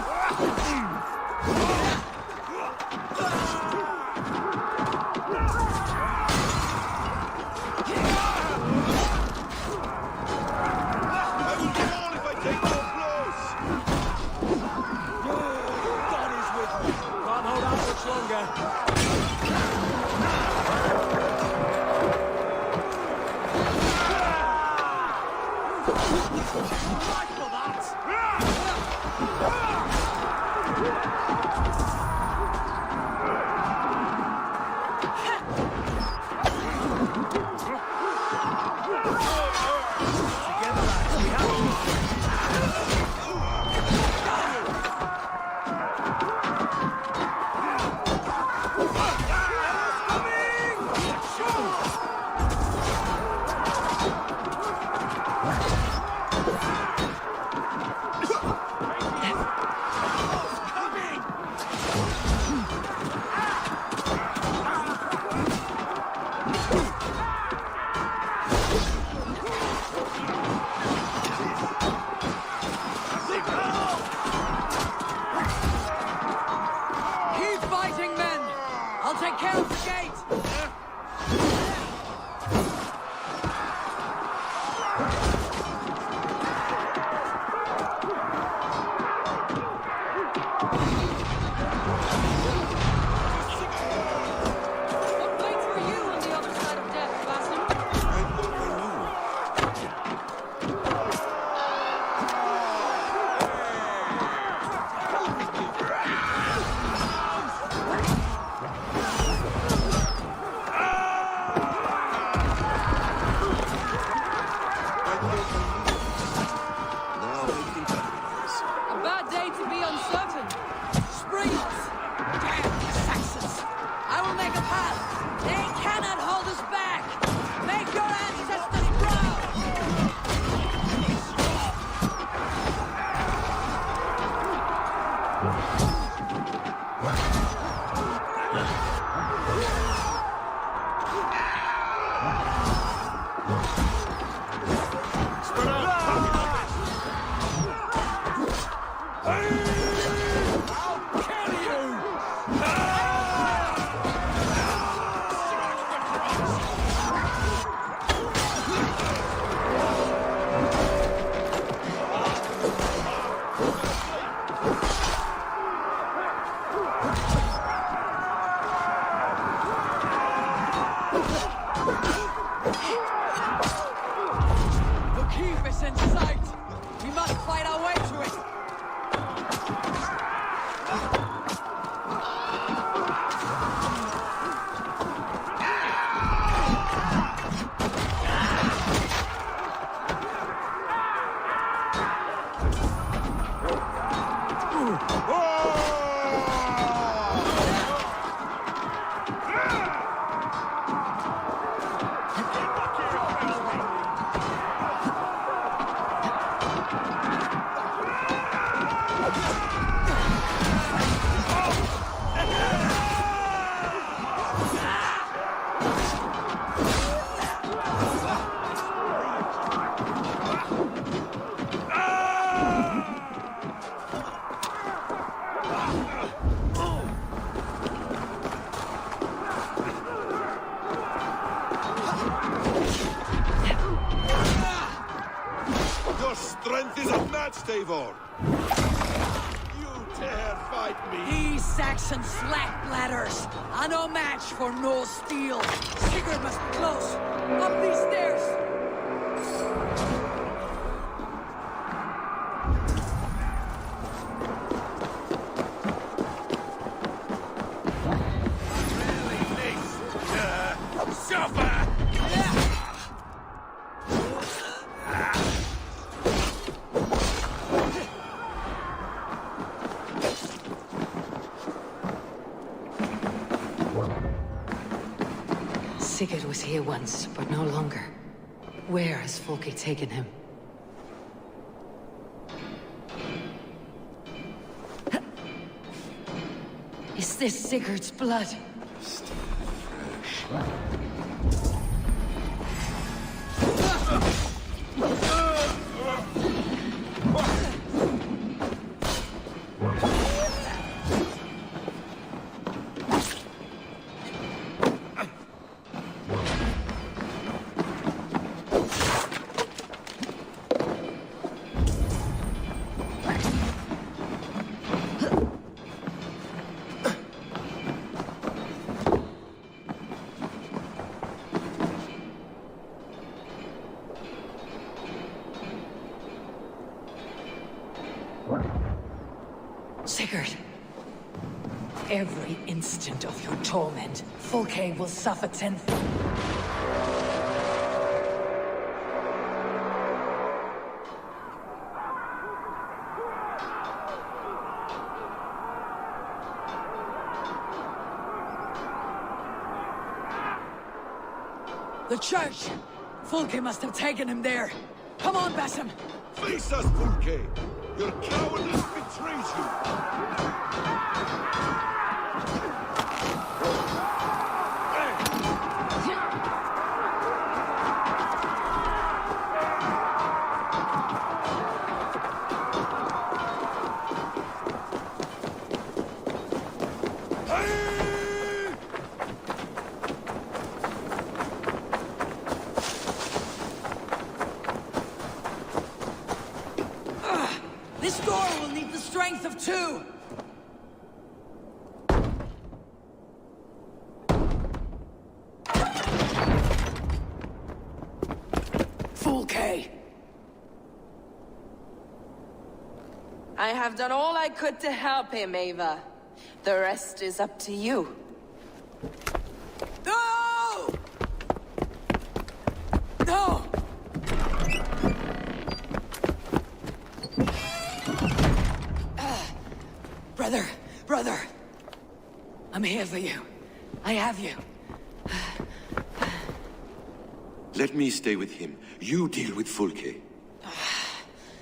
Stavor. You dare fight me? These Saxon slack-bladders are no match for no steel. Sigurd must be close. Up these stairs! Sigurd was here once, but no longer. Where has Folke taken him? Is this Sigurd's blood? Sigurd, every instant of your torment, Folke will suffer tenfold. The church! Folke must have taken him there. Come on, Basim! Face us, Folke! Your cowardice betrays you! This door will need the strength of two! Folke! I have done all I could to help him, Ava. The rest is up to you. No! No! Brother! I'm here for you. I have you. Let me stay with him. You deal with Folke.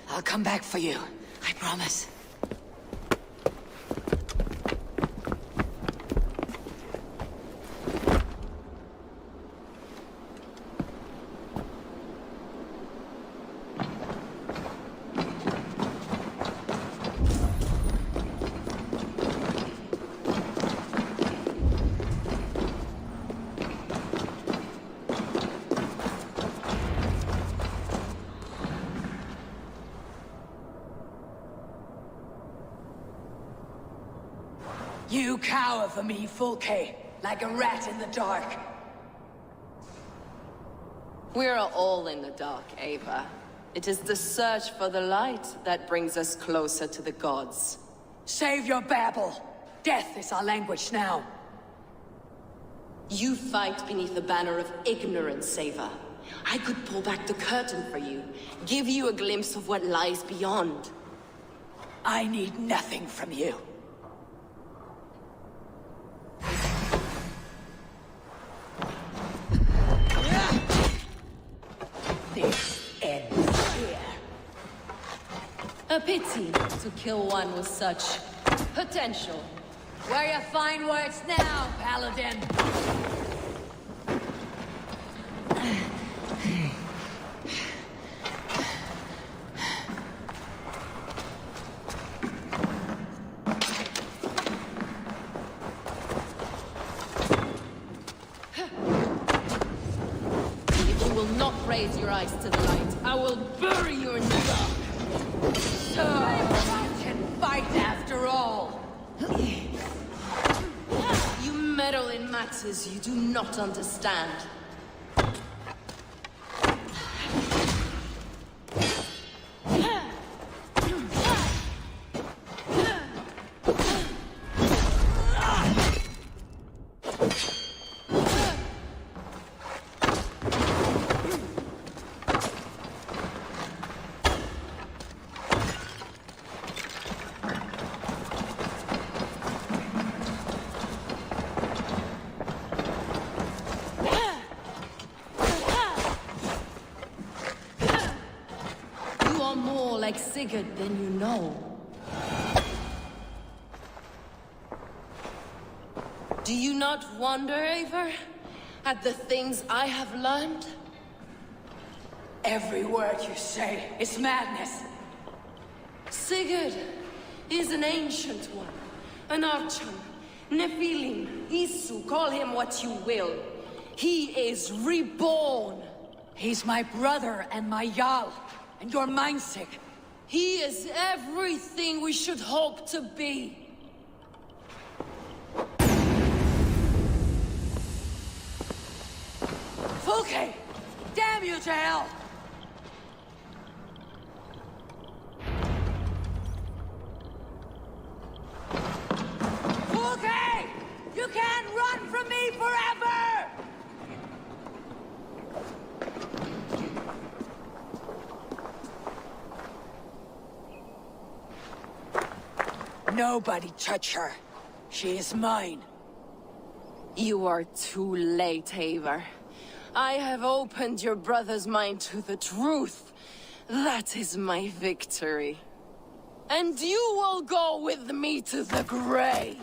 I'll come back for you. I promise. You cower for me, Folke, like a rat in the dark. We're all in the dark, Ava. It is the search for the light that brings us closer to the gods. Save your babble. Death is our language now. You fight beneath the banner of ignorance, Ava. I could pull back the curtain for you, give you a glimpse of what lies beyond. I need nothing from you. This ends here. A pity to kill one with such potential. Where you find words now, Paladin? If you will not raise your eyes to the light, I will bury you in the dark. matters you do not understand. Like Sigurd than you know. Do you not wonder, Eivor, at the things I have learned? Every word you say is madness. Sigurd is an ancient one, an archon, Nephilim, Isu, call him what you will. He is reborn. He's my brother and my Jarl, and you're mindsick. He is everything we should hope to be. Fulke! Damn you to hell! Fulke! You can't run from me forever! Nobody touch her. She is mine. You are too late, Eivor. I have opened your brother's mind to the truth. That is my victory. And you will go with me to the grave.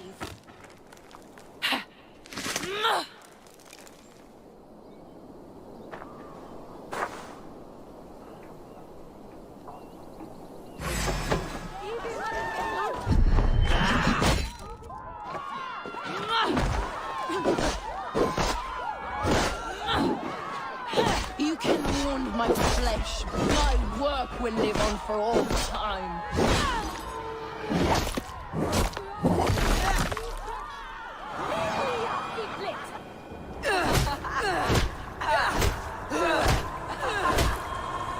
You can wound my flesh, but my work will live on for all time.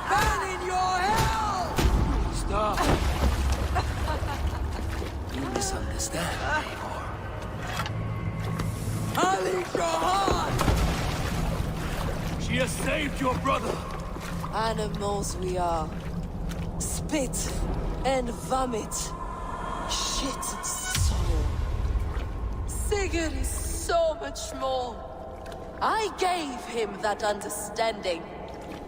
Burn in your hell! Stop! You misunderstand, Eivor. I'll eat your heart! She has saved your brother! Animals we are. Spit and vomit. Shit and soul. Sigurd is so much more. I gave him that understanding.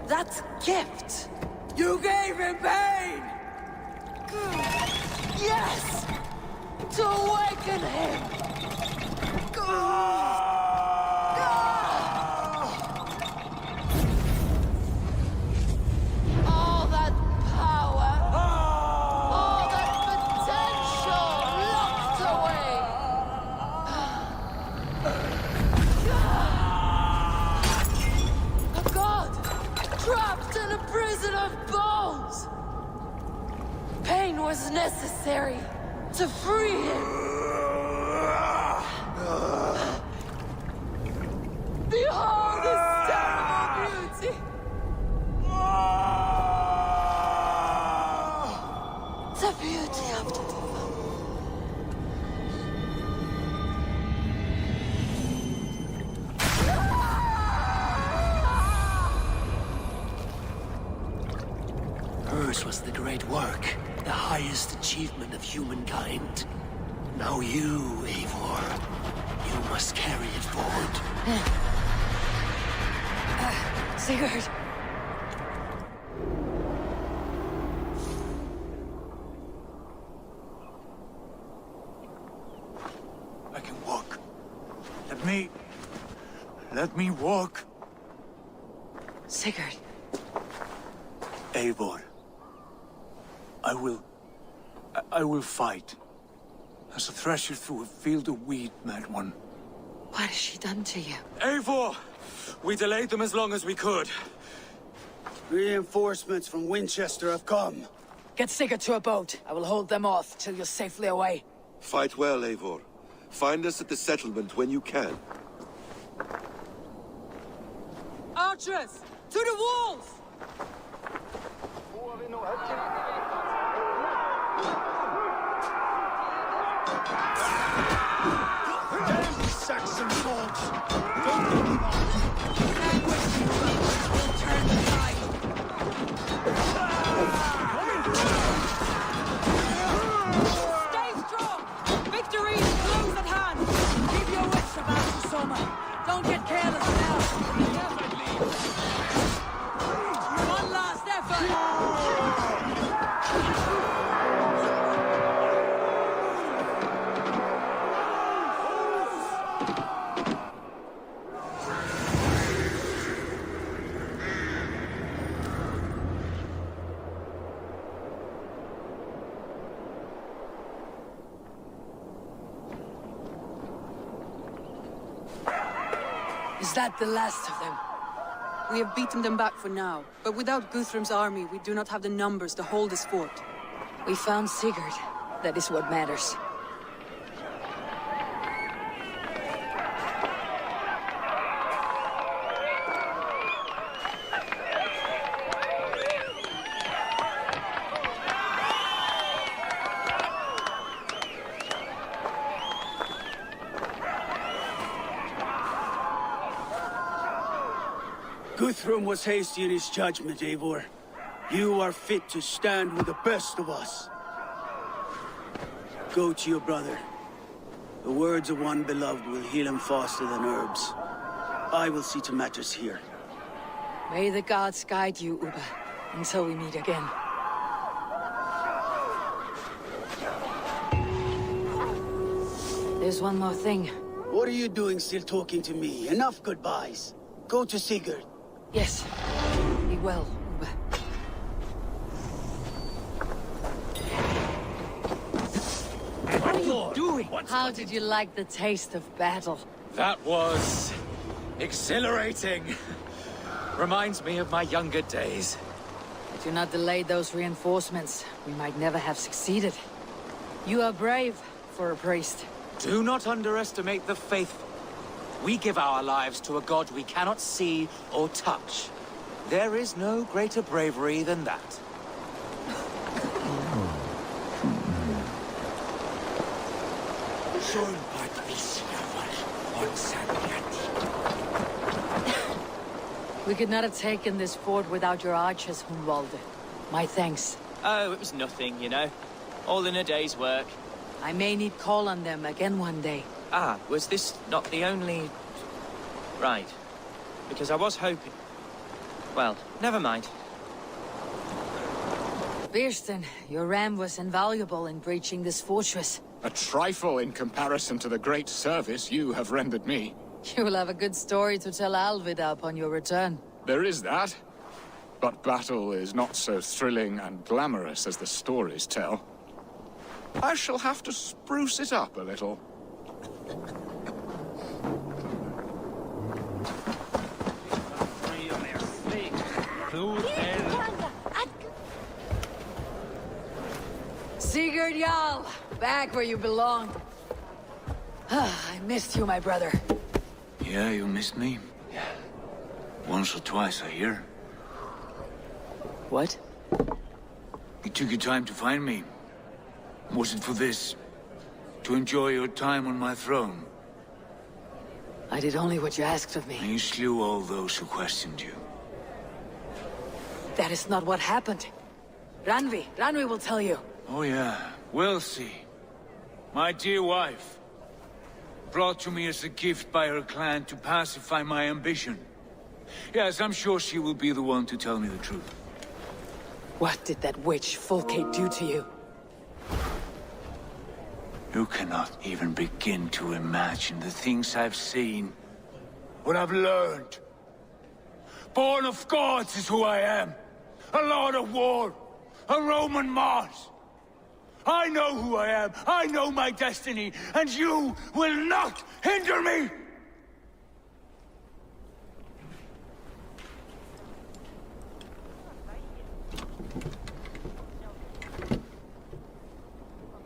That gift. You gave him pain! Yes! To awaken him! All that power, all that potential locked away. A god trapped in a prison of bones. Pain was necessary to free him. Behold this terrible beauty! The beauty of the divine. Hers was the great work, the highest achievement of humankind. Now you, Eivor, you must carry it forward. Sigurd! I can walk. Let me walk. Sigurd. Eivor. I will fight. As a thresher through a field of wheat, mad one. What has she done to you? Eivor! We delayed them as long as we could. Reinforcements from Winchester have come. Get Sigurd to a boat. I will hold them off till you're safely away. Fight well, Eivor. Find us at the settlement when you can. Archers! To the walls! Damn these Saxon dogs! Don't get them on! Stand with me, we'll turn the tide! Stay strong! Victory is close at hand! Keep your wits about you, Soma. Don't get careless now. One last effort! Is that the last of them? We have beaten them back for now, but without Guthrum's army, we do not have the numbers to hold this fort. We found Sigurd. That is what matters. Guthrum was hasty in his judgment, Eivor. You are fit to stand with the best of us. Go to your brother. The words of one beloved will heal him faster than herbs. I will see to matters here. May the gods guide you, Uba, until we meet again. There's one more thing. What are you doing still talking to me? Enough goodbyes. Go to Sigurd. Yes. Be well, Uba. What are you doing? How did you like the taste of battle? That was exhilarating. Reminds me of my younger days. Had you not delayed those reinforcements, we might never have succeeded. You are brave for a priest. Do not underestimate the faithful. We give our lives to a god we cannot see or touch. There is no greater bravery than that. We could not have taken this fort without your archers, Hunwalde. My thanks. Oh, it was nothing, you know. All in a day's work. I may need call on them again one day. Ah, was this not the only... Right. Because I was hoping... Well, never mind. Birsten, your ram was invaluable in breaching this fortress. A trifle in comparison to the great service you have rendered me. You will have a good story to tell Alvida upon your return. There is that. But battle is not so thrilling and glamorous as the stories tell. I shall have to spruce it up a little. Sigurd Jarl, back where you belong. I missed you, my brother. Yeah, you missed me. Once or twice, I hear. What? You took your time to find me. Was it for this? To enjoy your time on my throne? I did only what you asked of me. And you slew all those who questioned you. That is not what happened. Ranvi will tell you. Oh yeah, we'll see. My dear wife, brought to me as a gift by her clan to pacify my ambition. Yes, I'm sure she will be the one to tell me the truth. What did that witch Fulke do to you? You cannot even begin to imagine the things I've seen. What I've learned. Born of gods is who I am. A lord of war. A Roman Mars. I know who I am. I know my destiny. And you will not hinder me!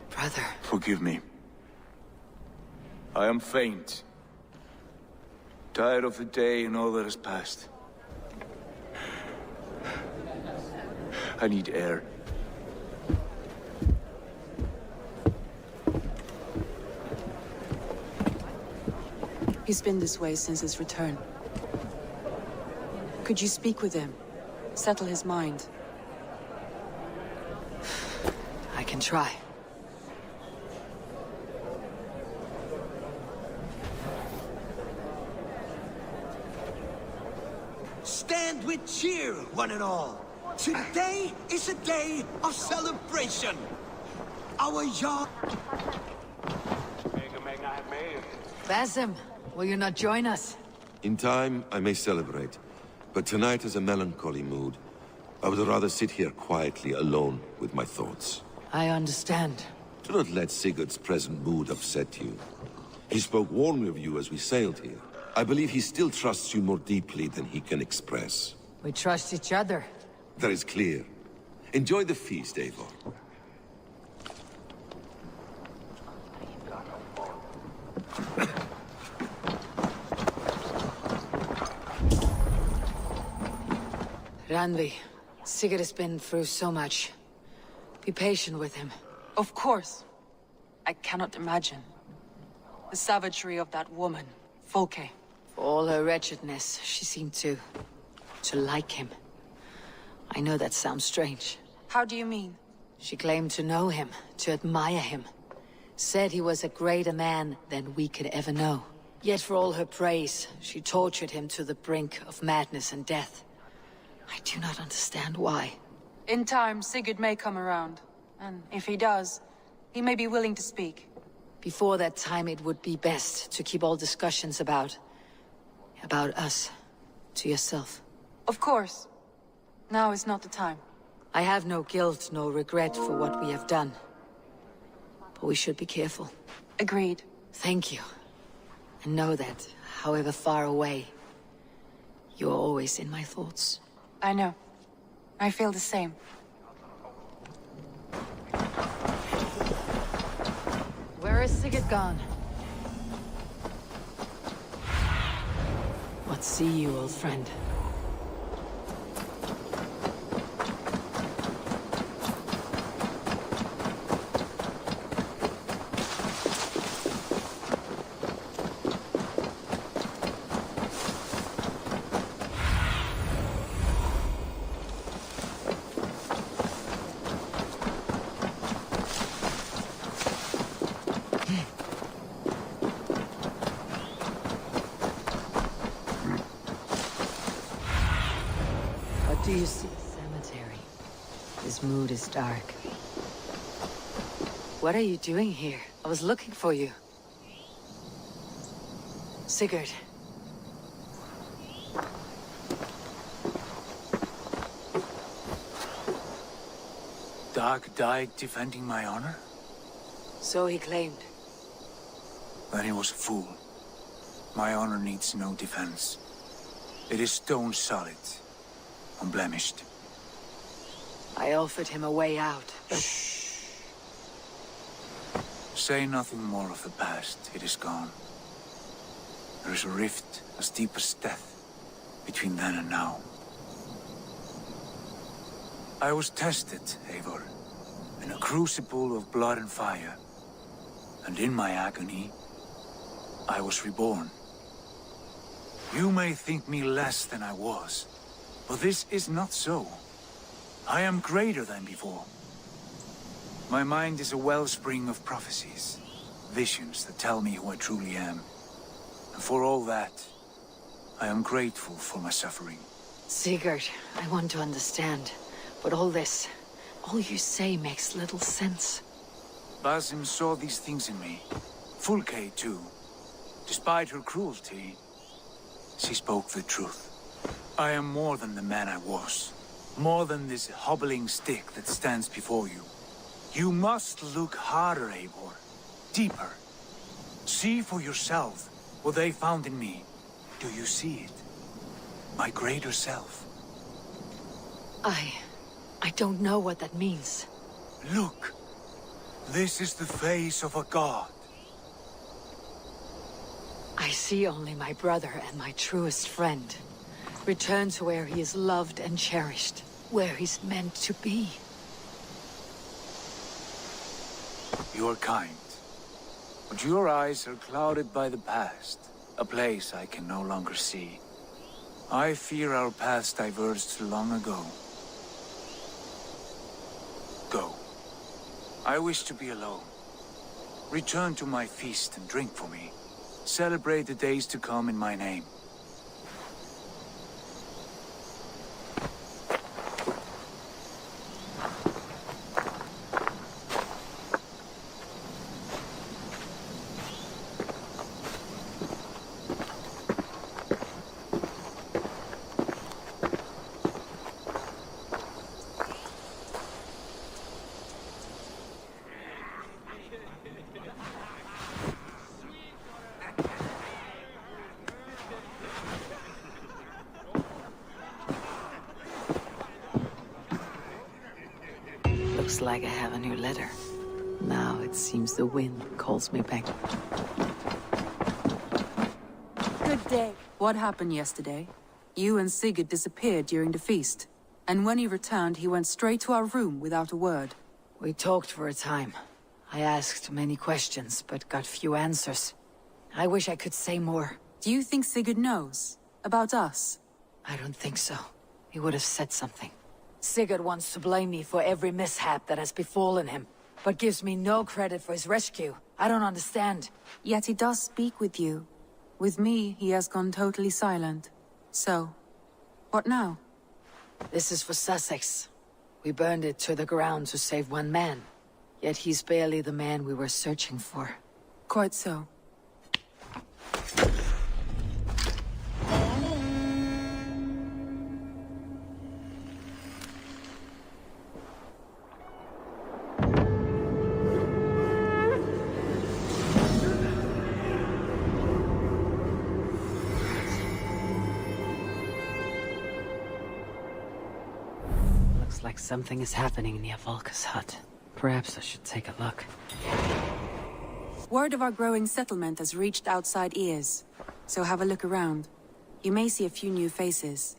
Brother. Forgive me. I am faint. Tired of the day and all that has passed. I need air. He's been this way since his return. Could you speak with him? Settle his mind? I can try. Stand with cheer, one and all. Today is a day of celebration. Our young... Basim, will you not join us? In time, I may celebrate. But tonight is a melancholy mood. I would rather sit here quietly, alone, with my thoughts. I understand. Do not let Sigurd's present mood upset you. He spoke warmly of you as we sailed here. I believe he still trusts you more deeply than he can express. We trust each other. That is clear. Enjoy the feast, Eivor. Randvi, Sigurd has been through so much. Be patient with him. Of course. I cannot imagine. The savagery of that woman, Folke. For all her wretchedness, she seemed to like him. I know that sounds strange. How do you mean? She claimed to know him, to admire him. Said he was a greater man than we could ever know. Yet for all her praise, she tortured him to the brink of madness and death. I do not understand why. In time, Sigurd may come around. And if he does, he may be willing to speak. Before that time, it would be best to keep all discussions about us to yourself. Of course. Now is not the time. I have no guilt, no regret for what we have done. But we should be careful. Agreed. Thank you. And know that, however far away, you are always in my thoughts. I know. I feel the same. Where is Sigurd gone? What see you, old friend? Do you see the cemetery? His mood is dark. What are you doing here? I was looking for you. Sigurd. Dag died defending my honor? So he claimed. Then he was a fool. My honor needs no defense. It is stone solid. Unblemished. I offered him a way out, but... Shh. Say nothing more of the past. It is gone. There is a rift as deep as death between then and now. I was tested, Eivor, in a crucible of blood and fire. And in my agony, I was reborn. You may think me less than I was. But this is not so. I am greater than before. My mind is a wellspring of prophecies, visions that tell me who I truly am. And for all that, I am grateful for my suffering. Sigurd, I want to understand. But all this, all you say makes little sense. Basim saw these things in me. Fulke, too. Despite her cruelty, she spoke the truth. I am more than the man I was. More than this hobbling stick that stands before you. You must look harder, Eivor. Deeper. See for yourself what they found in me. Do you see it? My greater self. I don't know what that means. Look. This is the face of a god. I see only my brother and my truest friend. Return to where he is loved and cherished. Where he's meant to be. You're kind. But your eyes are clouded by the past. A place I can no longer see. I fear our paths diverged long ago. Go. I wish to be alone. Return to my feast and drink for me. Celebrate the days to come in my name. Looks like I have a new letter. Now it seems the wind calls me back. Good day. What happened yesterday? You and Sigurd disappeared during the feast. And when he returned, he went straight to our room without a word. We talked for a time. I asked many questions, but got few answers. I wish I could say more. Do you think Sigurd knows? About us? I don't think so. He would have said something. Sigurd wants to blame me for every mishap that has befallen him, but gives me no credit for his rescue. I don't understand. Yet he does speak with you. With me, he has gone totally silent. So, what now? This is for Sussex. We burned it to the ground to save one man. Yet he's barely the man we were searching for. Quite so. Like something is happening near Volka's hut. Perhaps I should take a look. Word of our growing settlement has reached outside ears, so have a look around. You may see a few new faces.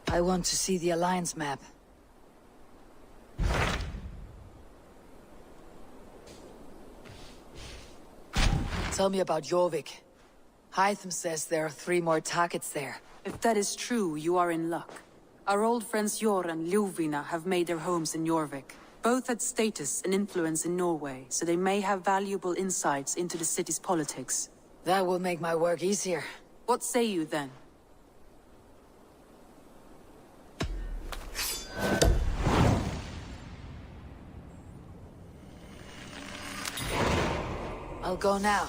I want to see the Alliance map. Tell me about Jorvik. Hytham says there are 3 more targets there. If that is true, you are in luck. Our old friends Jor and Ljuvina have made their homes in Jorvik. Both had status and influence in Norway, so they may have valuable insights into the city's politics. That will make my work easier. What say you then? I'll go now.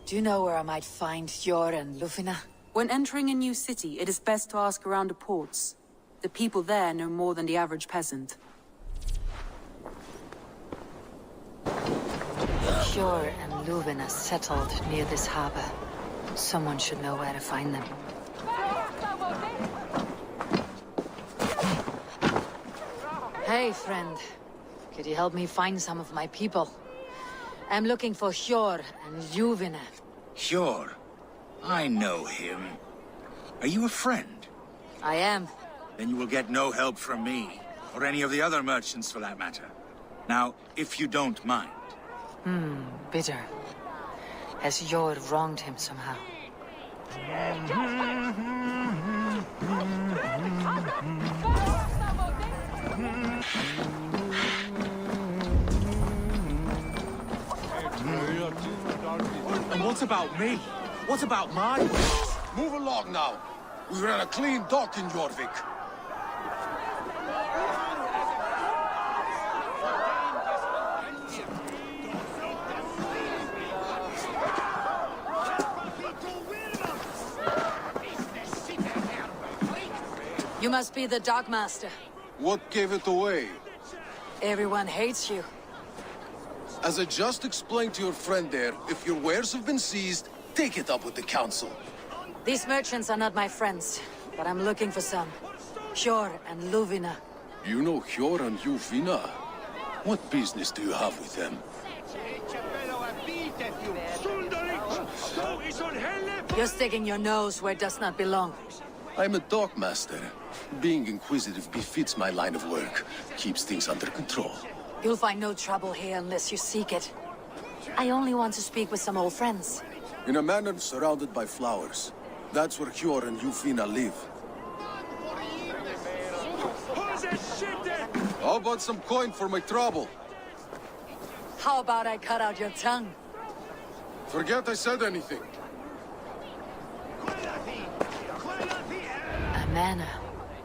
Do you know where I might find Jor and Ljuvina? When entering a new city, it is best to ask around the ports. The people there know more than the average peasant. Jor and Ljuvina settled near this harbor. Someone should know where to find them. Hey, friend. Could you help me find some of my people? I'm looking for Jor and Ljuvina. Sure. I know him. Are you a friend? I am. Then you will get no help from me, or any of the other merchants for that matter. Now, if you don't mind. Bitter. Has Jor wronged him somehow? And what about me? What about my ways? Move along now. We ran a clean dock in Jorvik. You must be the Dockmaster. What gave it away? Everyone hates you. As I just explained to your friend there, if your wares have been seized, take it up with the council. These merchants are not my friends, but I'm looking for some. Jor and Ljuvina. You know Hjor and Ljuvina? What business do you have with them? You're sticking your nose where it does not belong. I'm a dockmaster. Being inquisitive befits my line of work. Keeps things under control. You'll find no trouble here unless you seek it. I only want to speak with some old friends. In a manor surrounded by flowers. That's where Hjor and Ljufina live. How about some coin for my trouble? How about I cut out your tongue? Forget I said anything. Amana,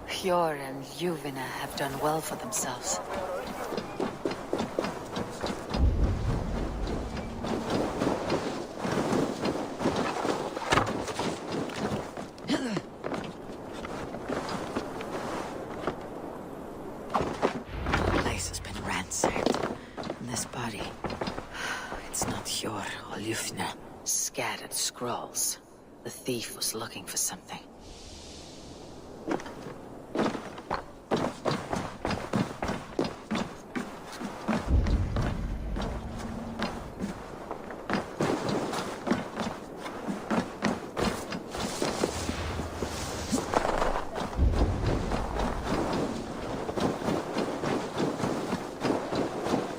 Hjor and Ljufina have done well for themselves. The place has been ransacked. And this body, it's not Hjor or Ljufina. Scattered scrolls. The thief was looking for something.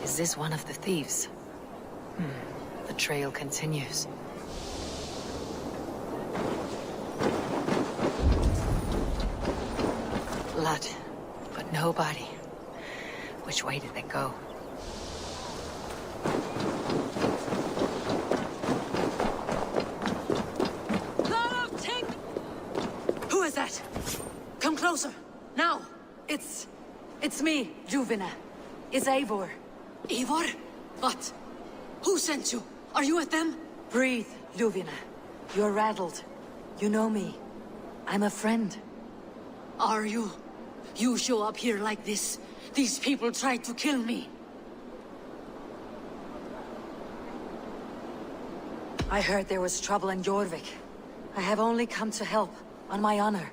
Is this one of the thieves? The trail continues. Blood, but no body. Which way did they go? Who is that? Come closer, now! It's me, Ljufina. It's Eivor. Eivor? What? Who sent you? Are you with them? Breathe, Ljufina. You're rattled. You know me. I'm a friend. Are you? You show up here like this. These people tried to kill me. I heard there was trouble in Jorvik. I have only come to help, on my honor.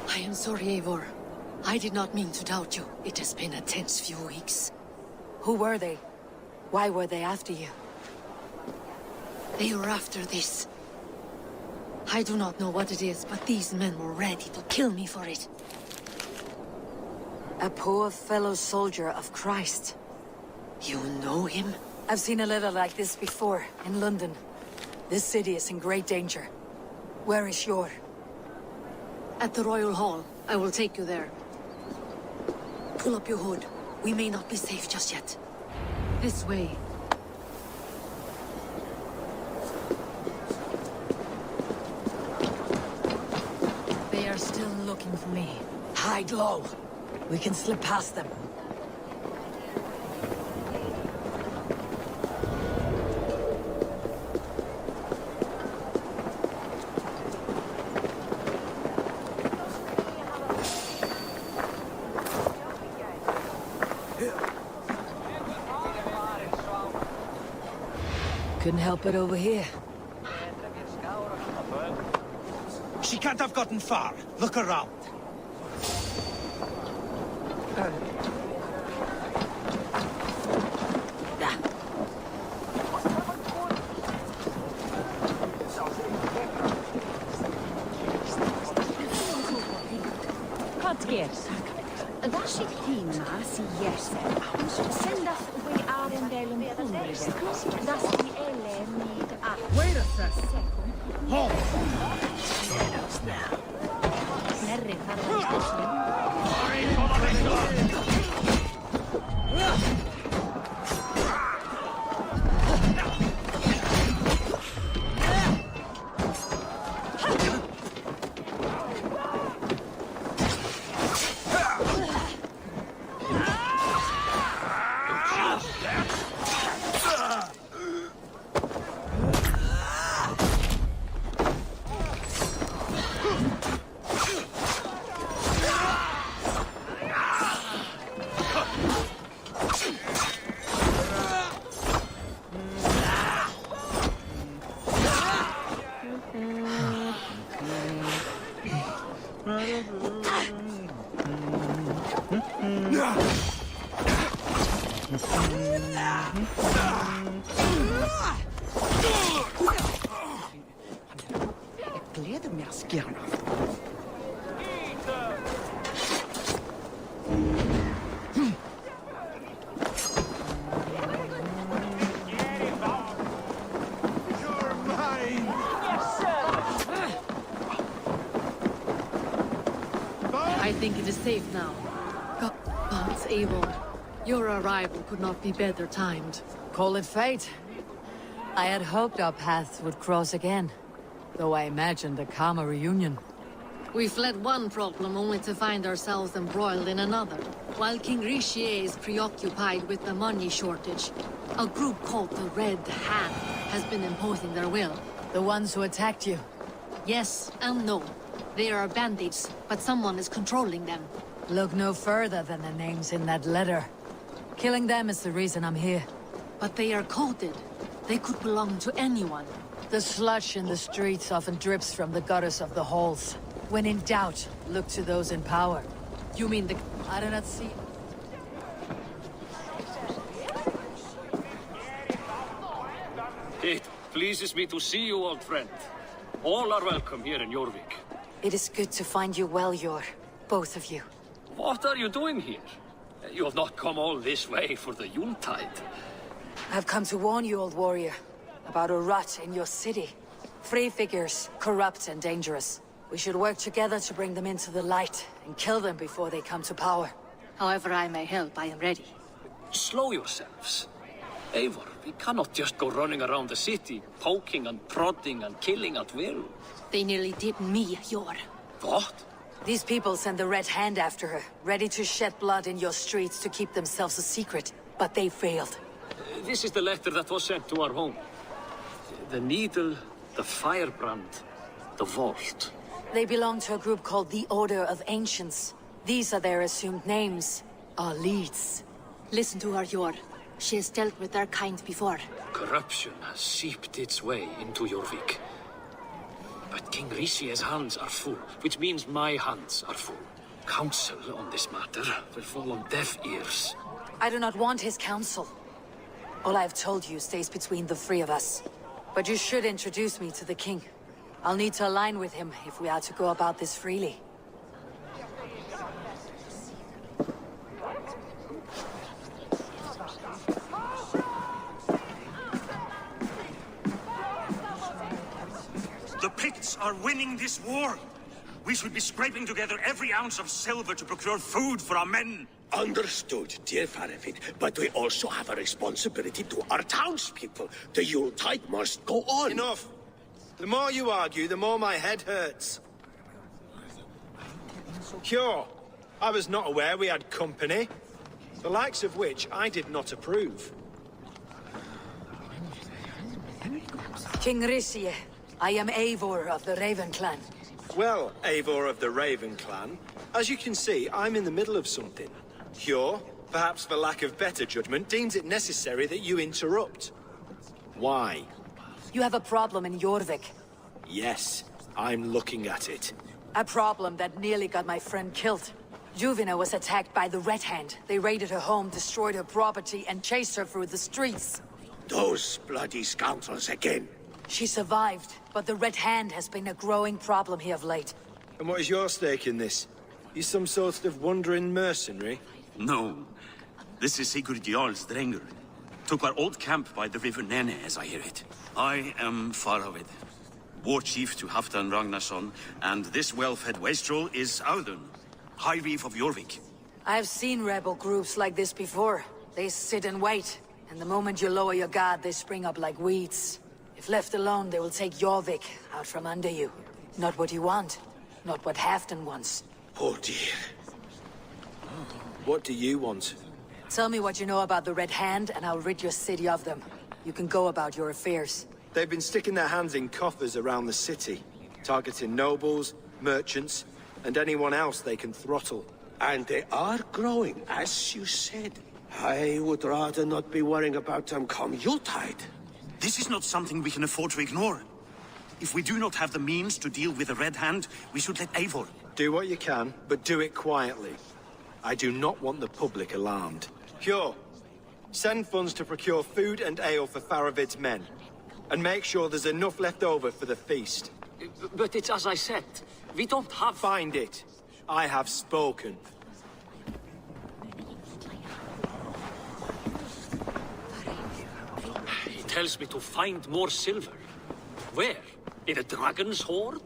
I am sorry, Eivor. I did not mean to doubt you. It has been a tense few weeks. Who were they? Why were they after you? They were after this. I do not know what it is, but these men were ready to kill me for it. A poor fellow soldier of Christ. You know him? I've seen a letter like this before, in London. This city is in great danger. Where is Hjor? At the Royal Hall. I will take you there. Pull up your hood. We may not be safe just yet. This way. They are still looking for me. Hide low. We can slip past them. Couldn't help it over here. She can't have gotten far. Look around. Kodgers. Varsitt tima si jesse. Sendas we arendelum hundrede. Das vi elle need a... Wait a second. Hold. Shadows now. Snerri Jeg glæder mig at skære dig. I think it is safe now. Gods, Eivor. Your arrival could not be better timed. Call it fate. I had hoped our paths would cross again, though I imagined a calmer reunion. We fled one problem only to find ourselves embroiled in another. While King Richier is preoccupied with the money shortage, a group called the Red Hand has been imposing their will. The ones who attacked you? Yes and no. They are bandits, but someone is controlling them. Look no further than the names in that letter. Killing them is the reason I'm here. But they are coded. They could belong to anyone. The sludge in the streets often drips from the gutters of the halls. When in doubt, look to those in power. You mean the... I do not see... It pleases me to see you, old friend. All are welcome here in Jorvik. It is good to find you well, Yor. Both of you. What are you doing here? You have not come all this way for the Yuletide. I've come to warn you, old warrior, about a rot in your city. Free figures, corrupt and dangerous. We should work together to bring them into the light and kill them before they come to power. However I may help, I am ready. Slow yourselves. Eivor, we cannot just go running around the city, poking and prodding and killing at will. They nearly did me, Yor. What? These people send the Red Hand after her, ready to shed blood in your streets to keep themselves a secret. But they failed. This is the letter that was sent to our home. The needle, the firebrand, the vault. They belong to a group called the Order of Ancients. These are their assumed names. Our leads. Listen to her, Yor. She has dealt with their kind before. Corruption has seeped its way into Jorvik. But King Richier's hands are full, which means my hands are full. Counsel on this matter will fall on deaf ears. I do not want his counsel. All I've told you stays between the three of us. But you should introduce me to the king. I'll need to align with him if we are to go about this freely. The Picts are winning this war. We should be scraping together every ounce of silver to procure food for our men. Understood, dear Faravit, but we also have a responsibility to our townspeople. The Yuletide must go on. Enough! The more you argue, the more my head hurts. Sure, I was not aware we had company, the likes of which I did not approve. King Richier, I am Eivor of the Raven Clan. Well, Eivor of the Raven Clan, as you can see, I'm in the middle of something. Hjor, perhaps for lack of better judgment, deems it necessary that you interrupt. Why? You have a problem in Jorvik. Yes, I'm looking at it. A problem that nearly got my friend killed. Juvina was attacked by the Red Hand. They raided her home, destroyed her property, and chased her through the streets. Those bloody scoundrels again. She survived, but the Red Hand has been a growing problem here of late. And what is your stake in this? You some sort of wandering mercenary? No. This is Sigurd Jarl's Drenger. Took our old camp by the river Nene, as I hear it. I am Faravid, war chief to Halfdan Ragnarsson, and this well-fed wastrel is Audun, High Reef of Jorvik. I have seen rebel groups like this before. They sit and wait, and the moment you lower your guard, they spring up like weeds. If left alone, they will take Jorvik out from under you. Not what you want, not what Halfdan wants. Oh dear. What do you want? Tell me what you know about the Red Hand, and I'll rid your city of them. You can go about your affairs. They've been sticking their hands in coffers around the city, targeting nobles, merchants, and anyone else they can throttle. And they are growing, as you said. I would rather not be worrying about them come Yuletide. This is not something we can afford to ignore. If we do not have the means to deal with the Red Hand, we should let Eivor. Do what you can, but do it quietly. I do not want the public alarmed. Hjor, Send funds to procure food and ale for Faravid's men. And make sure there's enough left over for the feast. But it's as I said. We don't have... Find it. I have spoken. He tells me to find more silver. Where? In a dragon's hoard?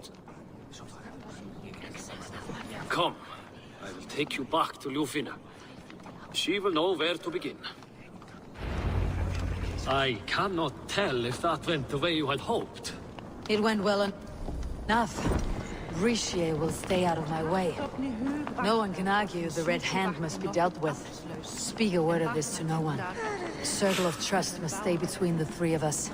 Come. I will take you back to Ljufina. She will know where to begin. I cannot tell if that went the way you had hoped. It went well enough. Richier will stay out of my way. No one can argue the Red Hand must be dealt with. Speak a word of this to no one. Circle of trust must stay between the three of us.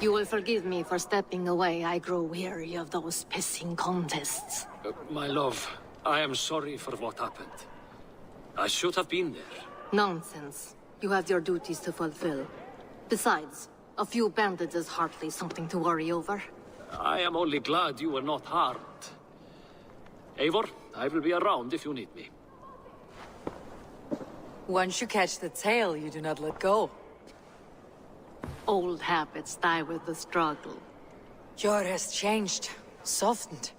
You will forgive me for stepping away. I grow weary of those pissing contests. My love, I am sorry for what happened. I should have been there. Nonsense. You have your duties to fulfill. Besides, a few bandits is hardly something to worry over. I am only glad you were not harmed. Eivor, I will be around if you need me. Once you catch the tail, you do not let go. Old habits die with the struggle. Jor has changed. Softened.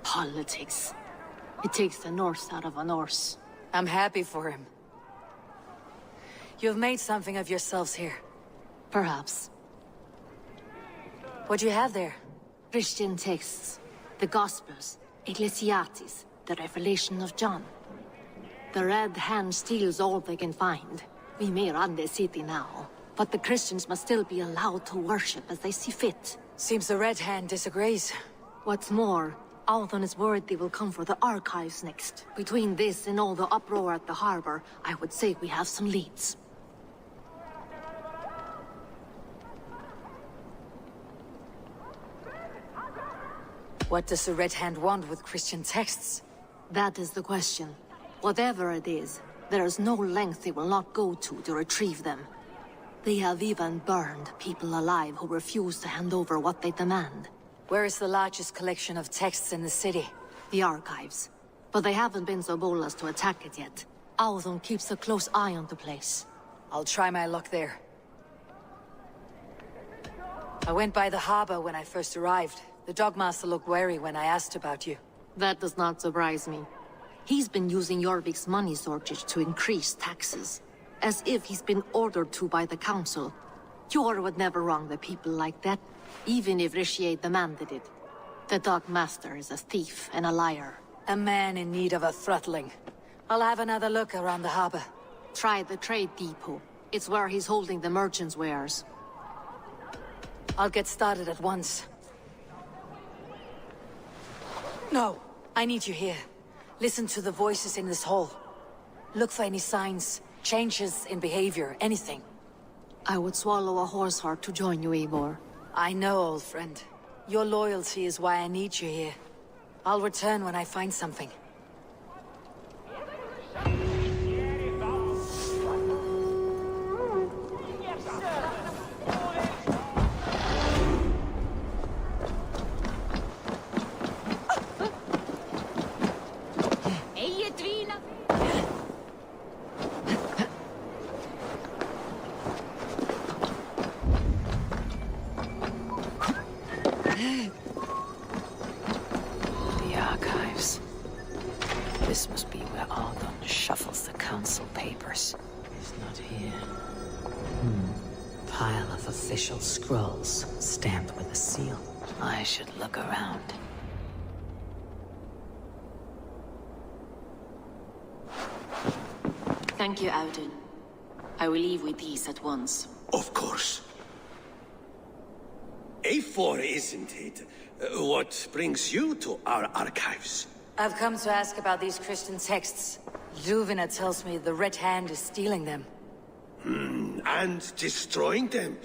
Politics. It takes the Norse out of a Norse. I'm happy for him. You've made something of yourselves here. Perhaps. What do you have there? Christian texts. The Gospels. Ecclesiastes. The Revelation of John. The Red Hand steals all they can find. We may run the city now, but the Christians must still be allowed to worship as they see fit. Seems the Red Hand disagrees. What's more, Althon is worried they will come for the archives next. Between this and all the uproar at the harbor, I would say we have some leads. What does the Red Hand want with Christian texts? That is the question. Whatever it is, there is no length they will not go to retrieve them. They have even burned people alive who refuse to hand over what they demand. Where is the largest collection of texts in the city? The archives. But they haven't been so bold as to attack it yet. Althon keeps a close eye on the place. I'll try my luck there. I went by the harbor when I first arrived. The Dogmaster looked wary when I asked about you. That does not surprise me. He's been using Jorvik's money shortage to increase taxes. As if he's been ordered to by the council. Jor would never wrong the people like that, even if Richier demanded it. The Dogmaster is a thief and a liar. A man in need of a throttling. I'll have another look around the harbor. Try the trade depot. It's where he's holding the merchants' wares. I'll get started at once. No, I need you here. Listen to the voices in this hall. Look for any signs, changes in behavior, anything. I would swallow a horse heart to join you, Eivor. I know, old friend. Your loyalty is why I need you here. I'll return when I find something. The archives. This must be where Althon shuffles the council papers. He's not here. Pile of official scrolls, stamped with a seal. I should look around. Thank you, Audun. I will leave with these at once. Of course. A4, isn't it? What brings you to our archives? I've come to ask about these Christian texts. Ljuvina tells me the Red Hand is stealing them. And destroying them.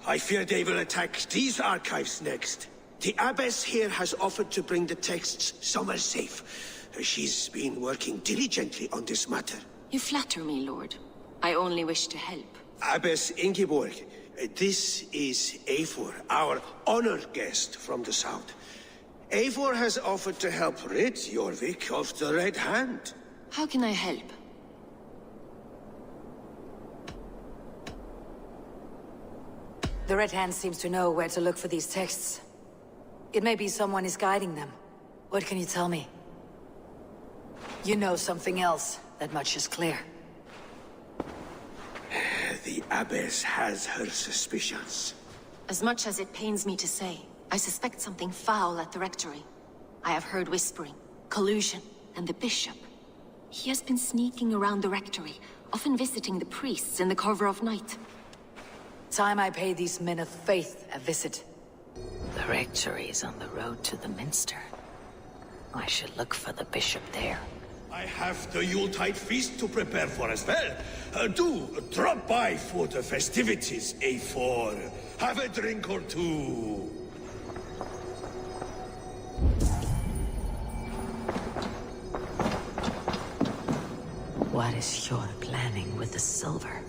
I fear they will attack these archives next. The Abbess here has offered to bring the texts somewhere safe. She's been working diligently on this matter. You flatter me, Lord. I only wish to help. Abbess Ingeborg, This is Eivor, our honored guest from the south. Eivor has offered to help rid Jorvik of the Red Hand. How can I help? The Red Hand seems to know where to look for these texts. It may be someone is guiding them. What can you tell me? You know something else. That much is clear. The Abbess has her suspicions. As much as it pains me to say, I suspect something foul at the Rectory. I have heard whispering, collusion, and the Bishop. He has been sneaking around the Rectory, often visiting the priests in the cover of night. Time I pay these men of faith a visit. The Rectory is on the road to the Minster. I should look for the Bishop there. I have the Yuletide feast to prepare for as well. Do drop by for the festivities, Eivor. Have a drink or two. What is your planning with the silver?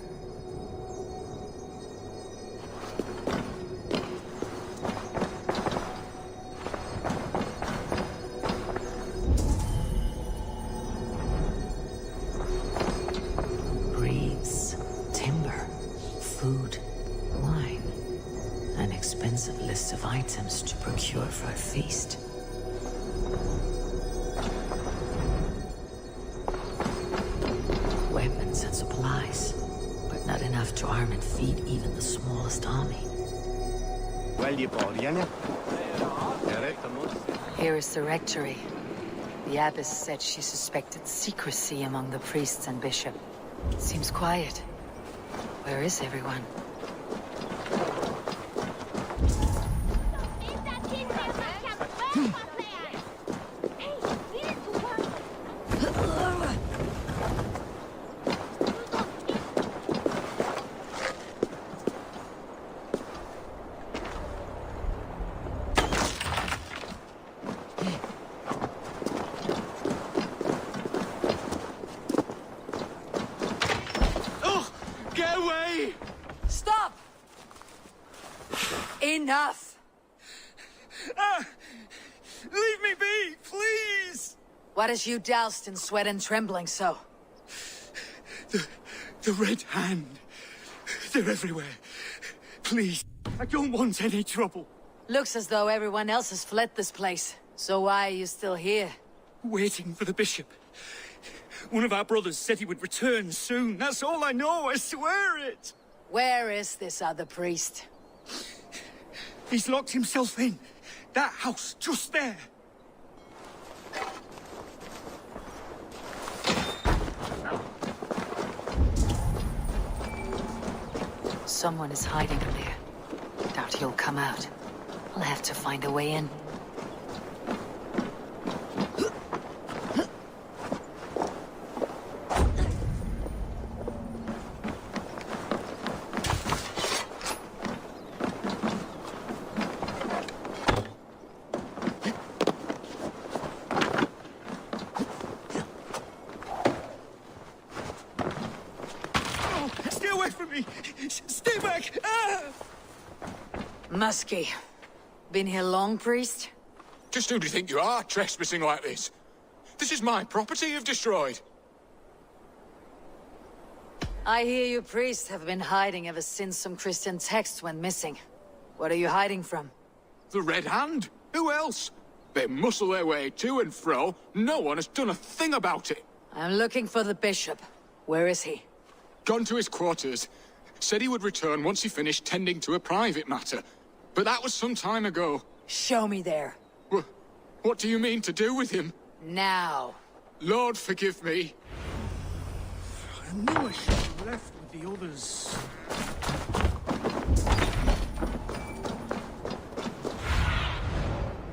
Reeds, timber, food, wine. An expensive list of items to procure for a feast. Weapons and supplies, but not enough to arm and feed even the smallest army. Here is the Rectory. The Abbess said she suspected secrecy among the priests and bishop. Seems quiet. Where is everyone? Enough! Leave me be, please! What has you doused in sweat and trembling so? The Red Hand. They're everywhere. Please, I don't want any trouble. Looks as though everyone else has fled this place. So why are you still here? Waiting for the Bishop. One of our brothers said he would return soon. That's all I know, I swear it! Where is this other priest? He's locked himself in. That house, just there. Someone is hiding in there. Doubt he'll come out. I'll have to find a way in. Stay back! Ah! Muskie. Been here long, priest? Just who do you think you are, trespassing like this? This is my property you've destroyed. I hear you priests have been hiding ever since some Christian texts went missing. What are you hiding from? The Red Hand? Who else? They muscle their way to and fro. No one has done a thing about it. I'm looking for the Bishop. Where is he? Gone to his quarters. Said he would return once he finished tending to a private matter. But that was some time ago. Show me there. What do you mean to do with him? Now. Lord, forgive me. I knew I should have left with the others.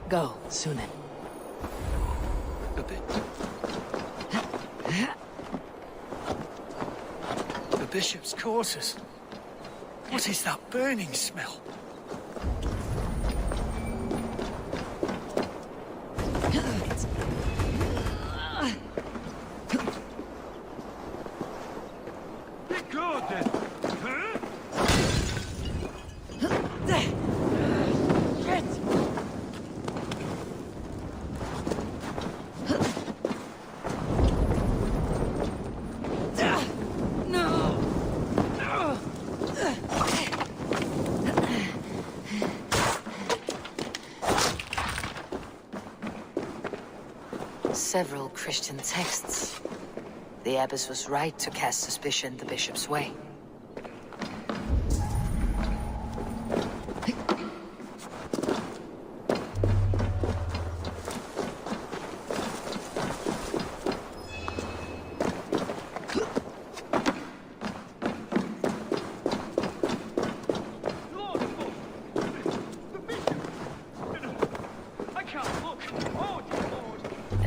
Go, Sunan. A bit. The Bishop's quarters. What is that burning smell? several Christian texts. The abbess was right to cast suspicion the bishop's way.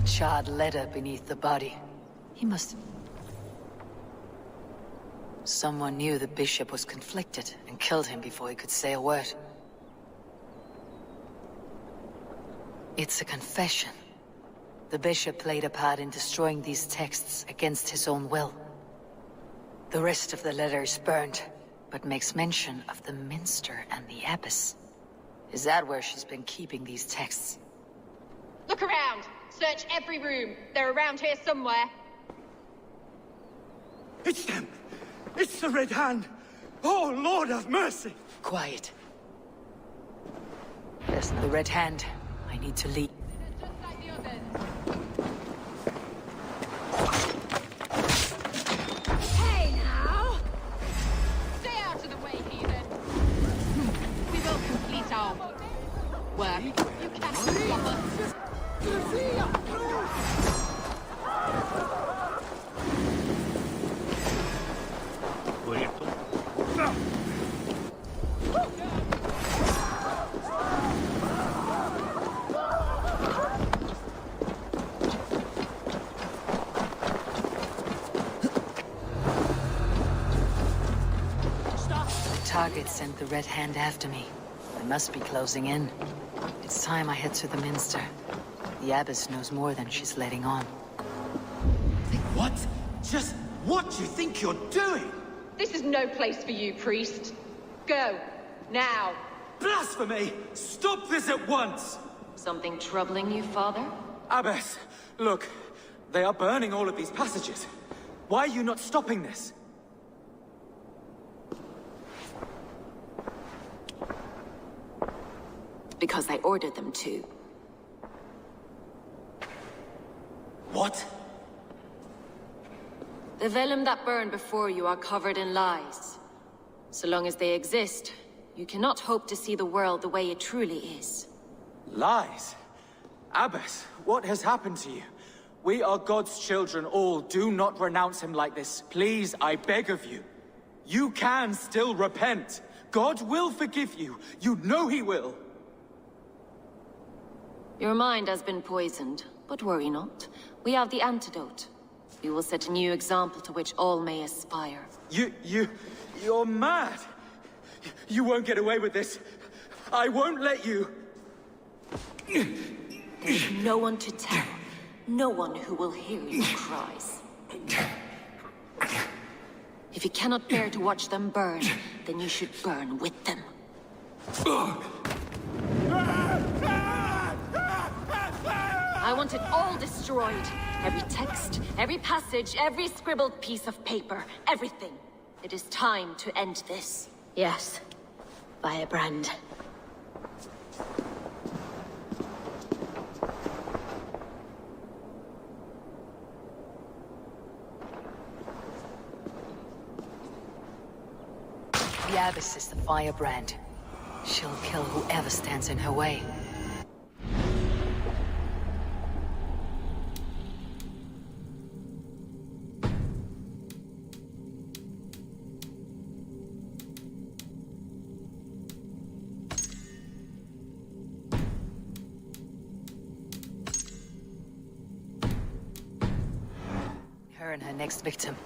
Charred letter beneath the body. He must... Someone knew the bishop was conflicted and killed him before he could say a word. It's a confession. The bishop played a part in destroying these texts against his own will. The rest of the letter is burned, but makes mention of the minster and the abbess. Is that where she's been keeping these texts? Look around! Search every room. They're around here somewhere. It's them! It's the Red Hand! Oh, Lord have mercy! Quiet. There's the Red Hand. I need to leave. Hey, now! Stay out of the way, heathen! We will complete our work. You cannot stop us. The target sent the Red Hand after me. They must be closing in. It's time I head to the minster. The abbess knows more than she's letting on. What? Just what do you think you're doing? This is no place for you, priest. Go. Now. Blasphemy! Stop this at once! Something troubling you, father? Abbess, look. They are burning all of these passages. Why are you not stopping this? Because I ordered them to. What? The vellum that burned before you are covered in lies. So long as they exist, you cannot hope to see the world the way it truly is. Lies? Abbess, what has happened to you? We are God's children all. Do not renounce him like this. Please, I beg of you. You can still repent. God will forgive you. You know he will. Your mind has been poisoned, but worry not. We have the antidote. We will set a new example to which all may aspire. You're mad! You won't get away with this. I won't let you! There's no one to tell. No one who will hear your cries. If you cannot bear to watch them burn, then you should burn with them. I want it all destroyed. Every text, every passage, every scribbled piece of paper, everything. It is time to end this. Yes, Firebrand. The abbess is the Firebrand. She'll kill whoever stands in her way. Her and her next victim.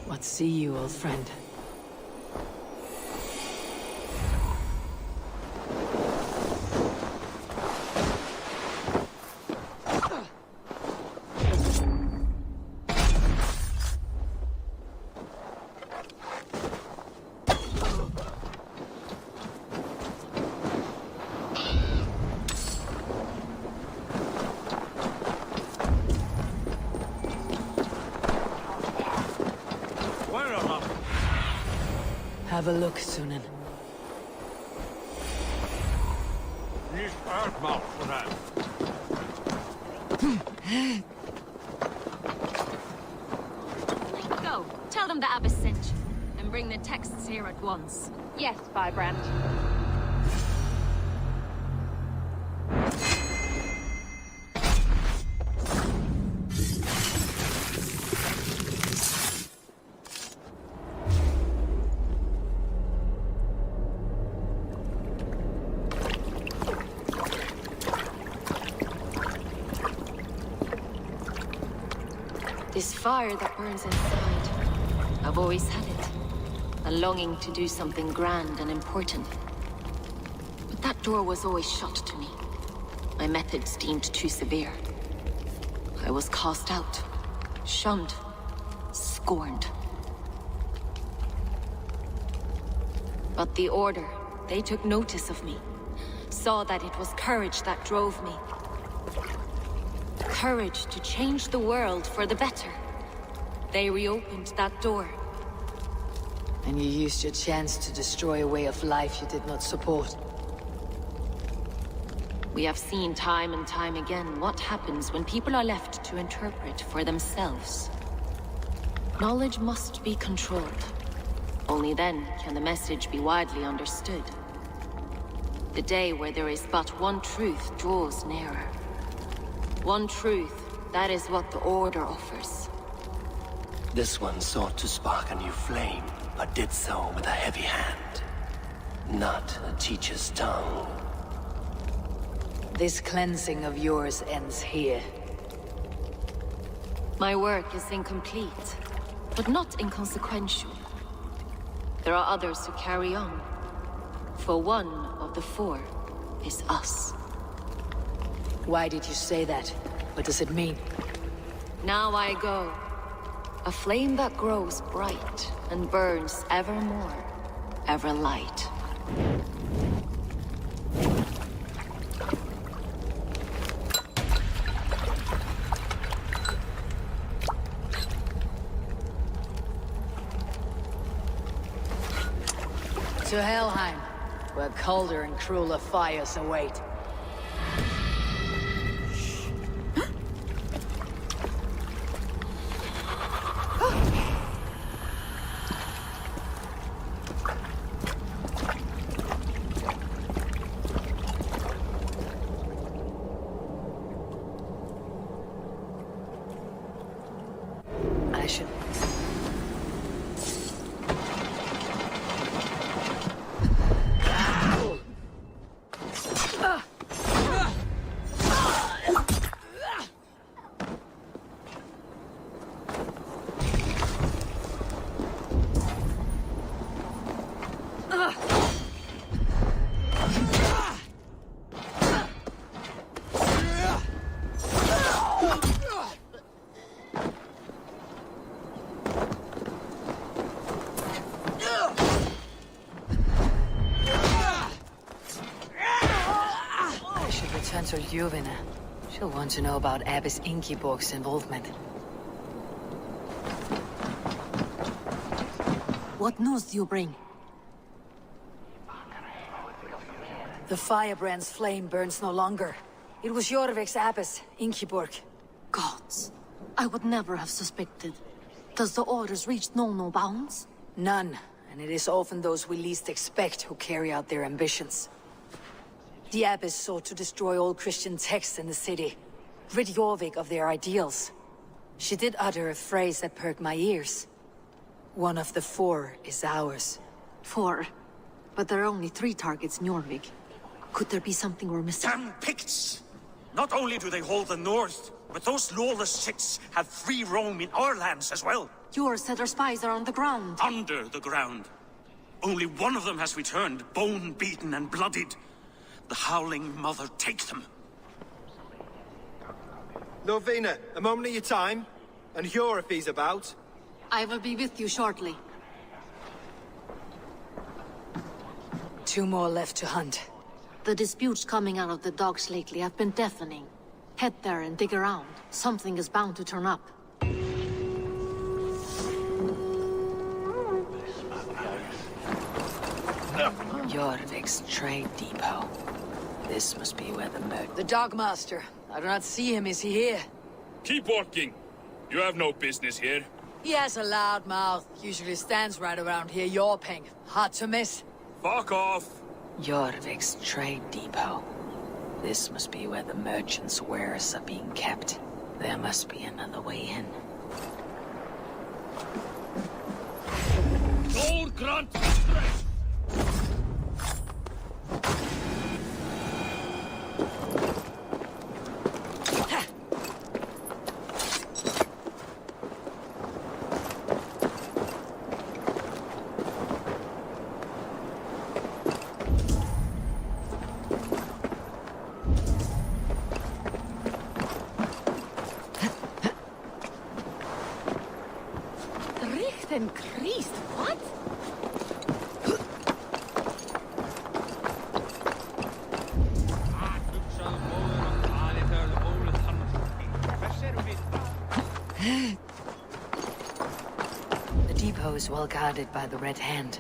What see you, old friend? Have a look, Sunan. Go. Tell them the Abbess sent you. And bring the texts here at once. Yes, Firebrand. This fire that burns inside, I've always had it. A longing to do something grand and important. But that door was always shut to me. My methods deemed too severe. I was cast out, shunned, scorned. But the Order, they took notice of me. Saw that it was courage that drove me. Courage to change the world for the better. They reopened that door. And you used your chance to destroy a way of life you did not support. We have seen time and time again what happens when people are left to interpret for themselves. Knowledge must be controlled. Only then can the message be widely understood. The day where there is but one truth draws nearer. One truth, that is what the Order offers. This one sought to spark a new flame, but did so with a heavy hand. Not a teacher's tongue. This cleansing of yours ends here. My work is incomplete, but not inconsequential. There are others who carry on. For one of the four is us. Why did you say that? What does it mean? Now I go. A flame that grows bright and burns ever more, ever light. To Helheim, where colder and crueler fires await. I should... To Juvina. She'll want to know about Abbess Ingeborg's involvement. What news do you bring? The firebrand's flame burns no longer. It was Jorvik's Abbess, Ingeborg. Gods, I would never have suspected. Does the Order's reach know no bounds? None, and it is often those we least expect who carry out their ambitions. The Abbess sought to destroy all Christian texts in the city, rid Jorvik of their ideals. She did utter a phrase that perked my ears. One of the 4 is ours. 4? But there are only 3 targets in Jorvik. Could there be something we're missing? Damn Picts! Not only do they hold the north, but those lawless shits have free roam in our lands as well. Yours said our spies are on the ground. Under the ground. Only one of them has returned, bone-beaten and bloodied. The Howling Mother take them. Lovina, a moment of your time. And Hjor if he's about. I will be with you shortly. 2 more left to hunt. The disputes coming out of the docks lately have been deafening. Head there and dig around. Something is bound to turn up. Jorvik's trade depot. This must be where The Dogmaster. I do not see him. Is he here? Keep walking. You have no business here. He has a loud mouth. Usually stands right around here yawping. Hard to miss. Fuck off. Jorvik's trade depot. This must be where the merchants' wares are being kept. There must be another way in. Lord grant Richten Christ, what? The depot is well guarded by the Red Hand.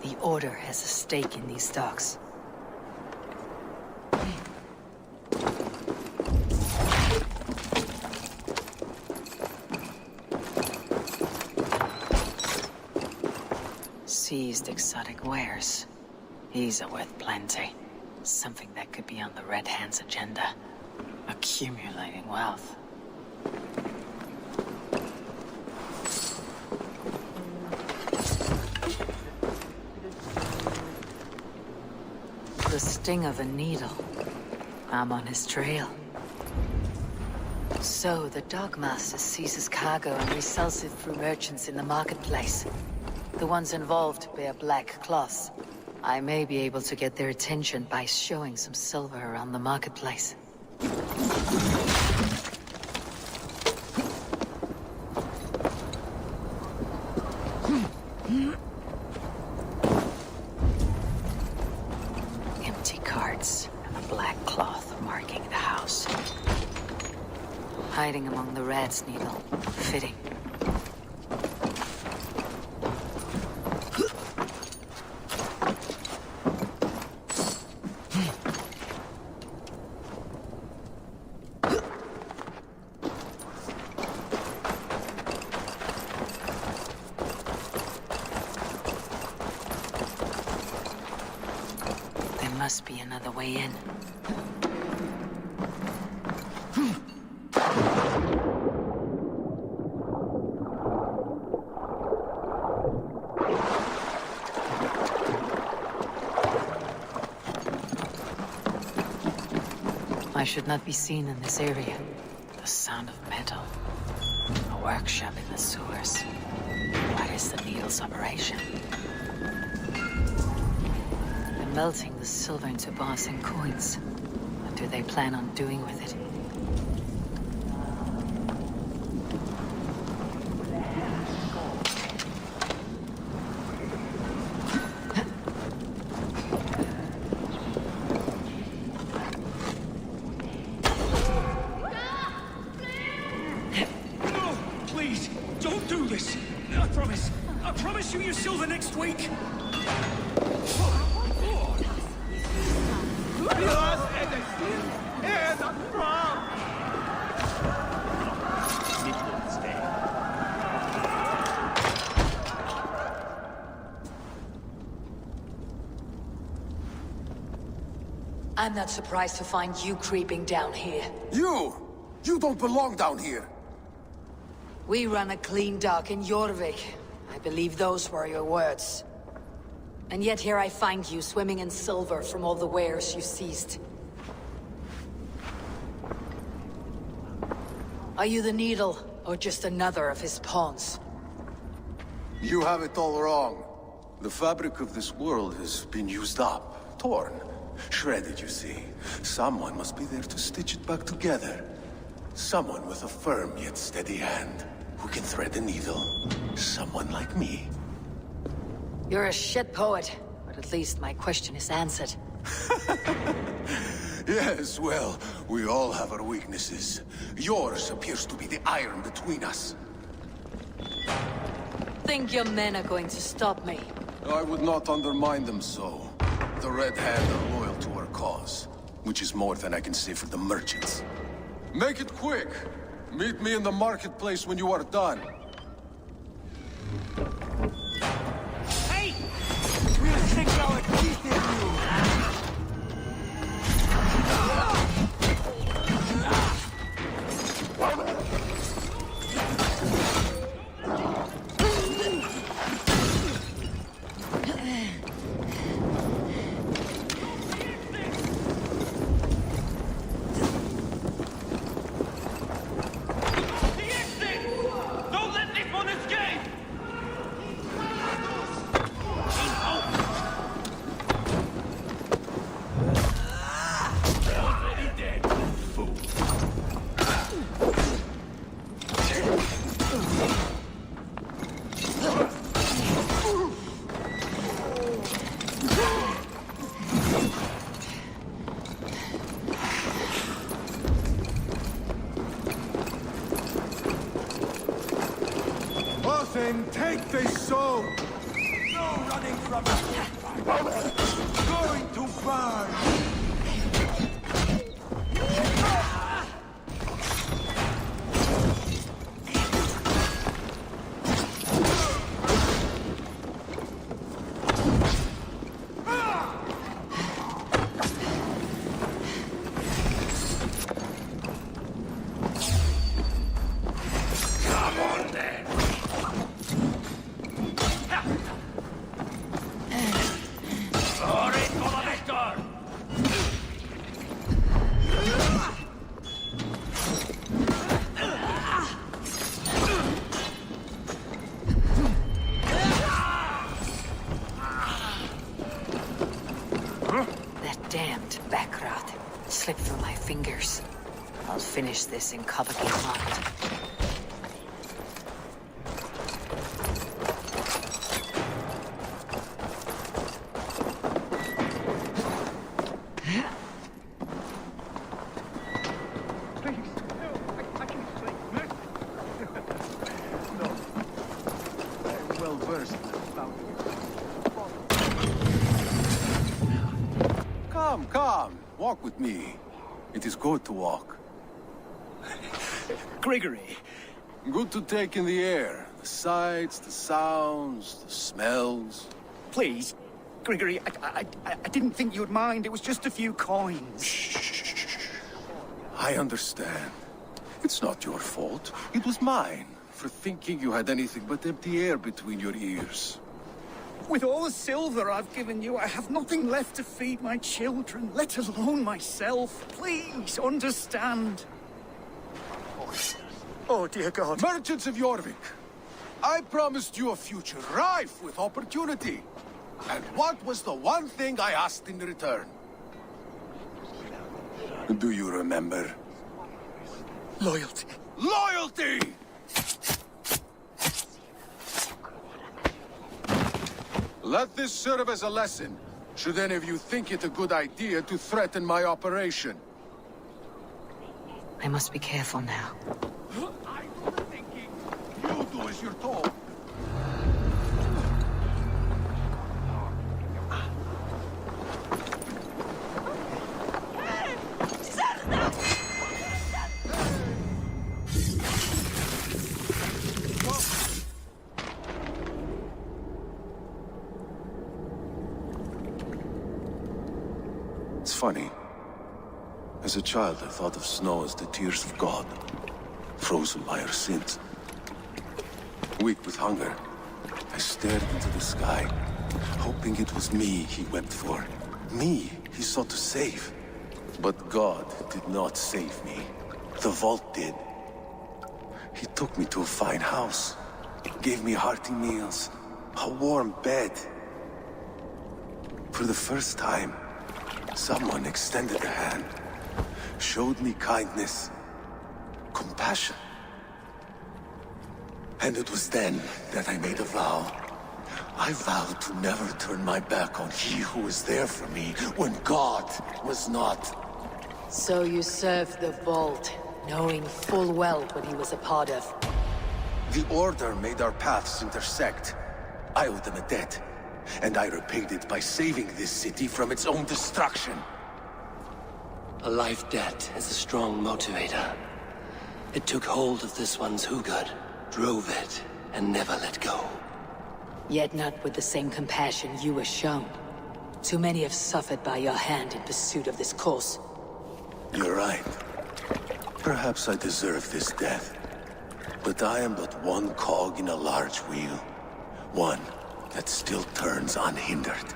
The Order has a stake in these docks. Seized exotic wares. These are worth plenty. Something that could be on the Red Hand's agenda. Accumulating wealth. The sting of a needle. I'm on his trail. So, the Dogmaster seizes cargo and resells it through merchants in the marketplace. The ones involved bear black cloths. I may be able to get their attention by showing some silver around the marketplace. Empty carts and a black cloth marking the house. Hiding among the rat's needle. Fitting. Must be another way in. I should not be seen in this area. The sound of metal. A workshop in the sewers. What is the needle's operation? Melting the silver into bars and coins. What do they plan on doing with it? No! Please, don't do this! I promise you your silver next week! I'm not surprised to find you creeping down here. You! You don't belong down here! We run a clean dock in Jorvik. I believe those were your words. And yet here I find you swimming in silver from all the wares you seized. Are you the Needle, or just another of his pawns? You have it all wrong. The fabric of this world has been used up, torn, shredded, you see. Someone must be there to stitch it back together. Someone with a firm yet steady hand, who can thread the needle. Someone like me. You're a shit poet, but at least my question is answered. Yes, well, we all have our weaknesses. Yours appears to be the iron between us. Think your men are going to stop me? I would not undermine them so. The Red Hand are loyal to our cause, which is more than I can say for the merchants. Make it quick! Meet me in the marketplace when you are done. Hey! We'll sink our teeth in you! Then take this soul! No running from it! Going to burn! Slipped through my fingers. I'll finish this in Kavaki Market. Come, walk with me. It is good to walk. Gregory. Good to take in the air. The sights, the sounds, the smells. Please, Gregory, I didn't think you'd mind. It was just a few coins. Shh. I understand. It's not your fault. It was mine, for thinking you had anything but empty air between your ears. With all the silver I've given you, I have nothing left to feed my children, let alone myself. Please, understand. Oh, dear God. Merchants of Jorvik, I promised you a future rife with opportunity. And what was the one thing I asked in return? Do you remember? Loyalty. Loyalty! Let this serve as a lesson, should any of you think it a good idea to threaten my operation. I must be careful now. I'm thinking. You do as you're told. It's funny. As a child, I thought of snow as the tears of God, frozen by our sins. Weak with hunger, I stared into the sky, hoping it was me he wept for. Me he sought to save. But God did not save me. The vault did. He took me to a fine house, gave me hearty meals, a warm bed. For the first time, someone extended a hand, showed me kindness, compassion. And it was then that I made a vow. I vowed to never turn my back on he who was there for me when God was not. So you served the Vault, knowing full well what he was a part of. The Order made our paths intersect. I owed them a debt, and I repaid it by saving this city from its own destruction. A life debt is a strong motivator. It took hold of this one's Hugad, drove it, and never let go. Yet not with the same compassion you were shown. Too many have suffered by your hand in pursuit of this cause. You're right. Perhaps I deserve this death. But I am but one cog in a large wheel. One that still turns unhindered.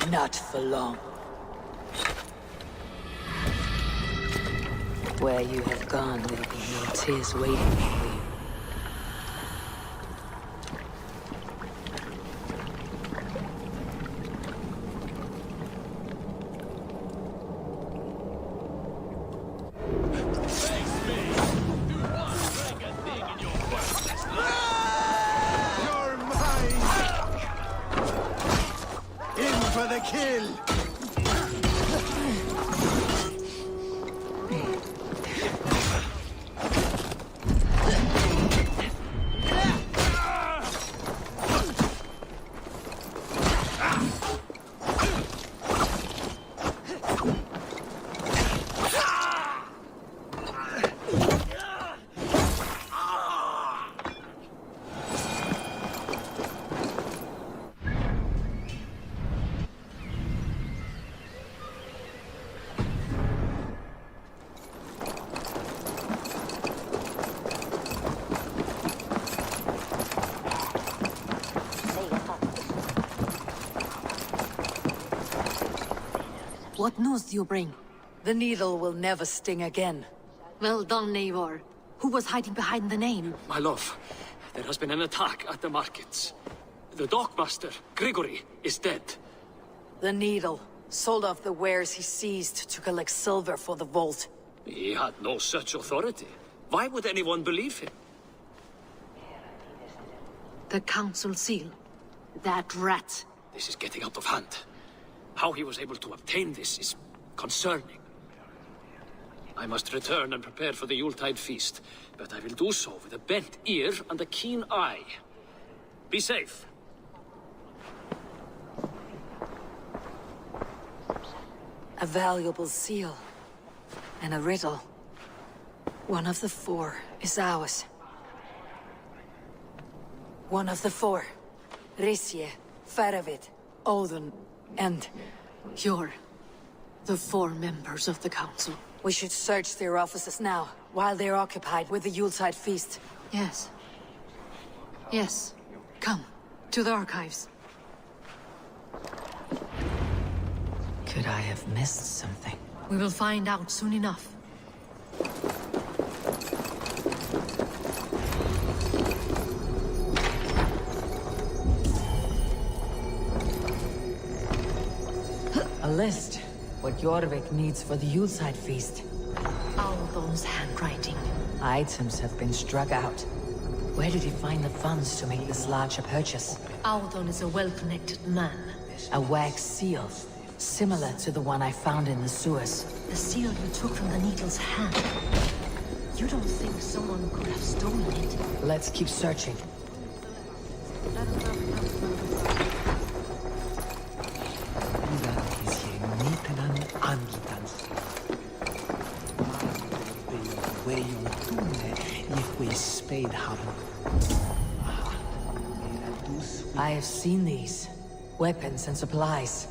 Not for long. Where you have gone, there'll be no tears waiting for you. For the kill! What news do you bring? The needle will never sting again. Well done, Eivor. Who was hiding behind the name? My love, there has been an attack at the markets. The dockmaster, Grigory, is dead. The needle sold off the wares he seized to collect silver for the vault. He had no such authority. Why would anyone believe him? The council seal. That rat. This is getting out of hand. How he was able to obtain this is concerning. I must return and prepare for the Yuletide feast, but I will do so with a bent ear and a keen eye. Be safe. A valuable seal. And a riddle. One of the four is ours. One of the four. Risje, Faravid, Odin, and... You're the four members of the council. We should search their offices now, while they're occupied with the Yuletide feast. Yes. Yes. Come, to the archives. Could I have missed something? We will find out soon enough. A list. What Jorvik needs for the Yuletide feast. Aldon's handwriting. Items have been struck out. Where did he find the funds to make this larger purchase? Aldon is a well-connected man. A wax seal, similar to the one I found in the sewers. The seal you took from the needle's hand. You don't think someone could have stolen it? Let's keep searching. I have seen these. Weapons and supplies.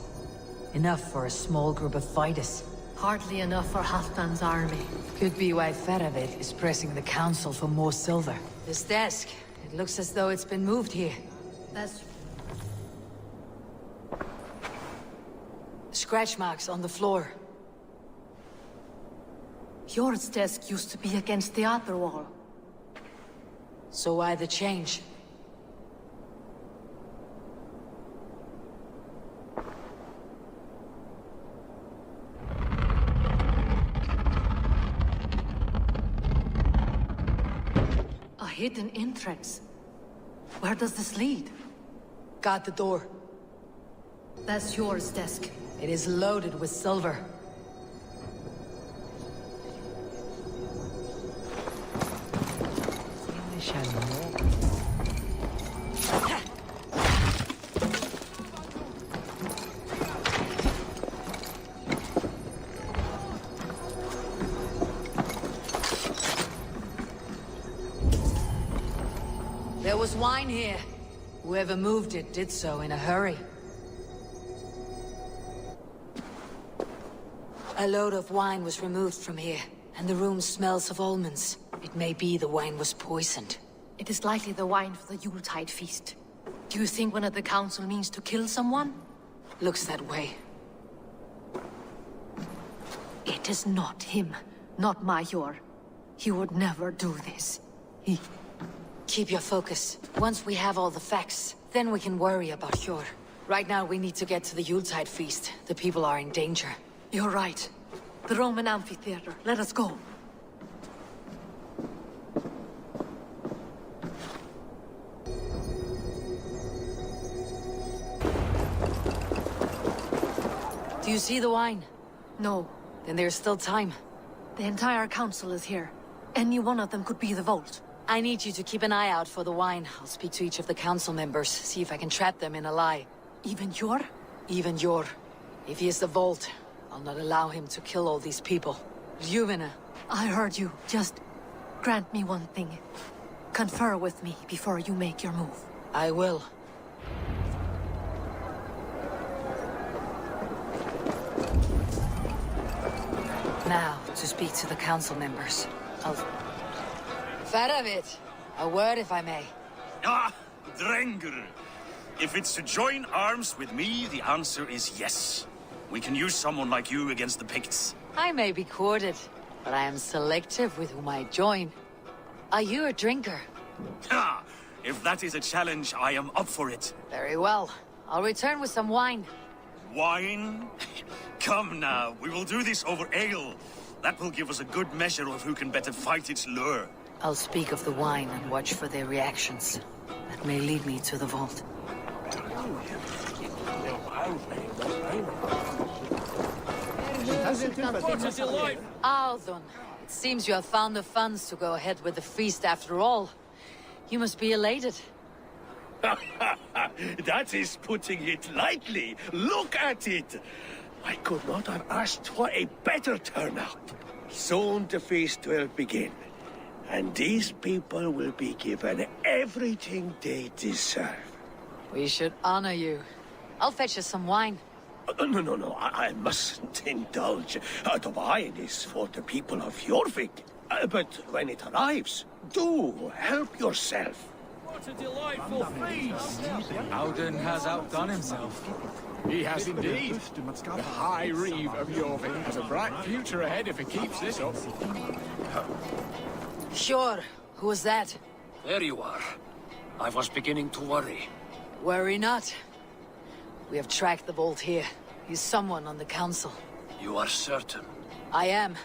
Enough for a small group of fighters. Hardly enough for Halfdan's army. Could be why Faravid is pressing the council for more silver. This desk, it looks as though it's been moved here. That's... Scratch marks on the floor. Fjord's desk used to be against the other wall. So why the change? A hidden entrance. Where does this lead? Guard the door. That's Fjord's desk. It is loaded with silver. There was wine here. Whoever moved it did so in a hurry. A load of wine was removed from here, and the room smells of almonds. It may be the wine was poisoned. It is likely the wine for the Yuletide feast. Do you think one of the council means to kill someone? Looks that way. It is not him, not Major. He would never do this. Keep your focus. Once we have all the facts, then we can worry about Hjor. Right now we need to get to the Yuletide feast. The people are in danger. You're right. The Roman amphitheater. Let us go. Do you see the wine? No. Then there's still time. The entire council is here. Any one of them could be the vault. I need you to keep an eye out for the wine. I'll speak to each of the council members, see if I can trap them in a lie. Even Hjor? Even Hjor. If he is the vault, I'll not allow him to kill all these people. Ljuvina. I heard you. Just grant me one thing. Confer with me before you make your move. I will. Now, to speak to the council members. Faravid, a word if I may. Ah, Drengr. If it's to join arms with me, the answer is yes. We can use someone like you against the Picts. I may be courted, but I am selective with whom I join. Are you a drinker? Ha! If that is a challenge, I am up for it. Very well. I'll return with some wine. Wine? Come now, we will do this over ale. That will give us a good measure of who can better fight its lure. I'll speak of the wine and watch for their reactions. That may lead me to the vault. Aldon, it seems you have found the funds to go ahead with the feast after all. You must be elated. That is putting it lightly. Look at it! I could not have asked for a better turnout. Soon the feast will begin. And these people will be given everything they deserve. We should honor you. I'll fetch us some wine. No, I mustn't indulge. The wine is for the people of Jorvik. But when it arrives, do help yourself. What a delightful feast! Auden has outdone himself. He has indeed. The High Reeve of Jorvik has a bright future ahead if he keeps this up. Sure. Who was that? There you are. I was beginning to worry. Worry not. We have tracked the vault here. He's someone on the council. You are certain? I am.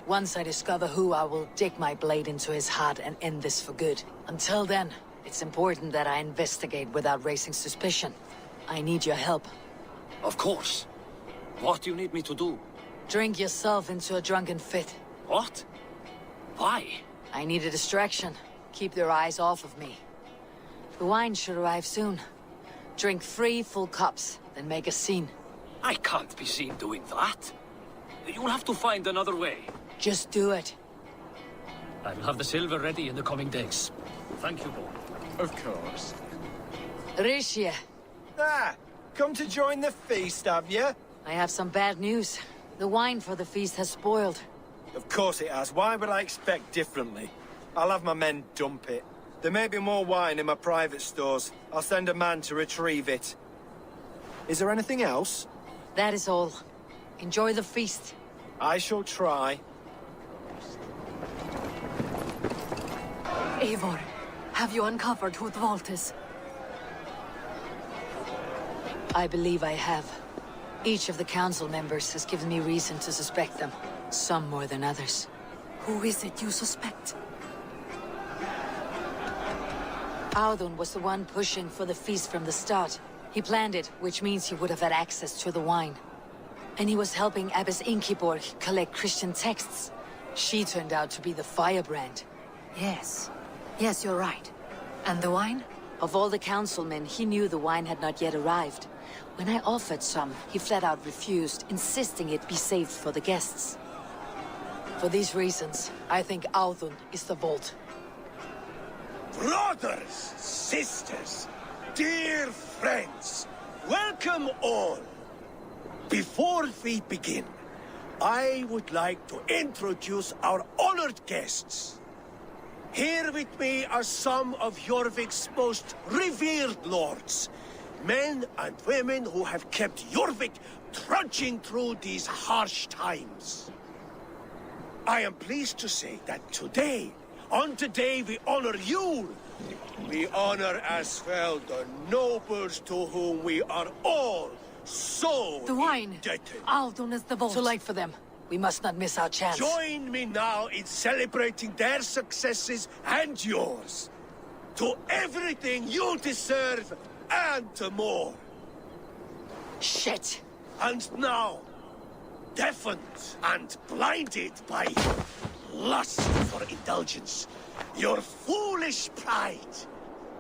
Once I discover who, I will dig my blade into his heart and end this for good. Until then, it's important that I investigate without raising suspicion. I need your help. Of course. What do you need me to do? Drink yourself into a drunken fit. What? Why? I need a distraction. Keep their eyes off of me. The wine should arrive soon. Drink 3 full cups, then make a scene. I can't be seen doing that. You'll have to find another way. Just do it. I will have the silver ready in the coming days. Thank you, both. Of course. Rishia. Ah, come to join the feast, have you? I have some bad news. The wine for the feast has spoiled. Of course it has. Why would I expect differently? I'll have my men dump it. There may be more wine in my private stores. I'll send a man to retrieve it. Is there anything else? That is all. Enjoy the feast. I shall try. Eivor, have you uncovered who the vault is? I believe I have. Each of the council members has given me reason to suspect them. Some more than others. Who is it you suspect? Audun was the one pushing for the feast from the start. He planned it, which means he would have had access to the wine. And he was helping Abbess Ingeborg collect Christian texts. She turned out to be the firebrand. Yes. Yes, you're right. And the wine? Of all the councilmen, he knew the wine had not yet arrived. When I offered some, he flat out refused, insisting it be saved for the guests. For these reasons, I think Audun is the vault. Brothers, sisters, dear friends, welcome all. Before we begin, I would like to introduce our honored guests. Here with me are some of Jorvik's most revered lords. Men and women who have kept Jorvik trudging through these harsh times. I am pleased to say that today, on today we honor you. We honor as well the nobles to whom we are all so the wine. indebted. Audun is the vault. Too late for them. We must not miss our chance. Join me now in celebrating their successes and yours. To everything you deserve and more. Shit. And now, deafened and blinded by lust for indulgence, your foolish pride,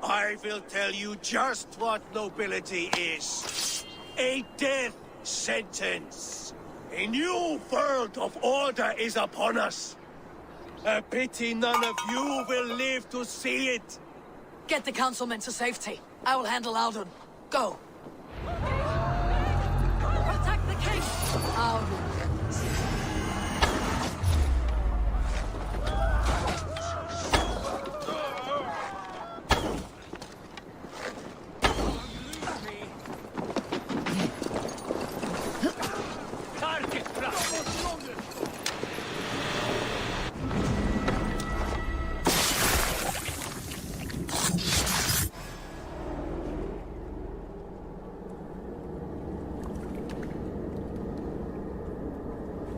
I will tell you just what nobility is. A death sentence. A new world of order is upon us. A pity none of you will live to see it. Get the councilmen to safety. I will handle Audun. Go. Protect the king! Audun.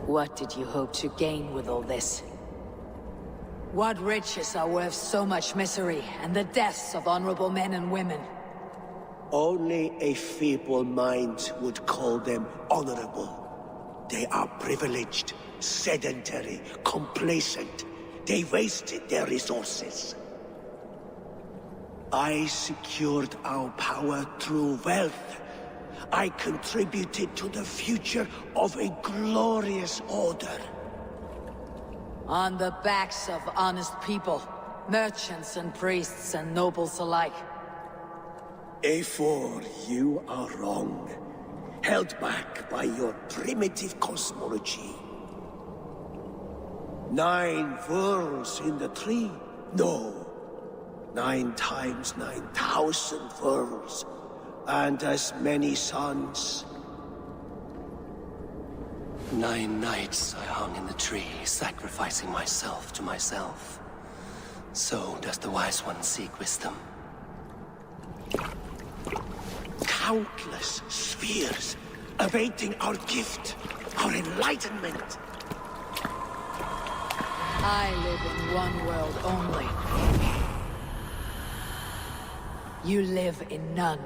What did you hope to gain with all this? What riches are worth so much misery and the deaths of honorable men and women? Only a feeble mind would call them honorable. They are privileged, sedentary, complacent. They wasted their resources. I secured our power through wealth. I contributed to the future of a glorious order. On the backs of honest people, merchants and priests and nobles alike. Eivor, you are wrong. Held back by your primitive cosmology. 9 worlds in the tree? No. 9 times 9,000 worlds. And as many suns. 9 nights I hung in the tree, sacrificing myself to myself. So does the Wise One seek wisdom. Countless spheres, awaiting our gift, our enlightenment. I live in one world only. You live in none.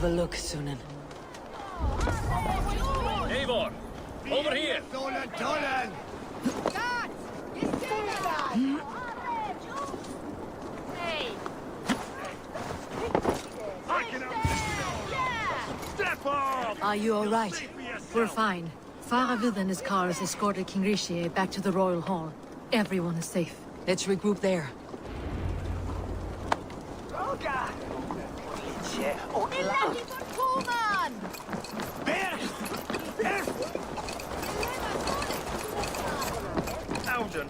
have a look, Sunan. Eivor! Over here! Step off! Are you all right? We're fine. Faravid and his cars escorted King Rishi back to the Royal Hall. Everyone is safe. Let's regroup there. Alden,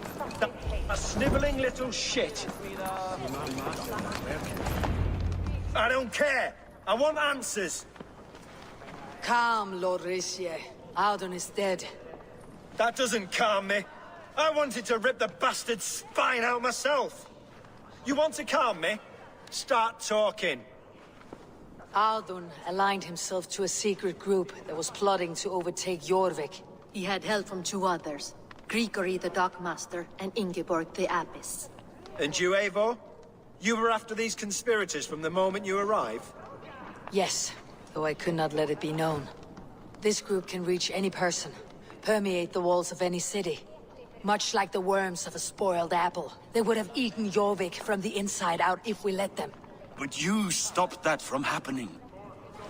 a snivelling little shit. I don't care. I want answers. Calm, Lord Rishi. Audun is dead. That doesn't calm me. I wanted to rip the bastard's spine out myself. You want to calm me? Start talking. Audun aligned himself to a secret group that was plotting to overtake Jorvik. He had help from two others. Grigory the Dockmaster and Ingeborg the Abbess. And you, Eivor? You were after these conspirators from the moment you arrived? Yes, though I could not let it be known. This group can reach any person, permeate the walls of any city. Much like the worms of a spoiled apple, they would have eaten Jorvik from the inside out if we let them. But you stopped that from happening.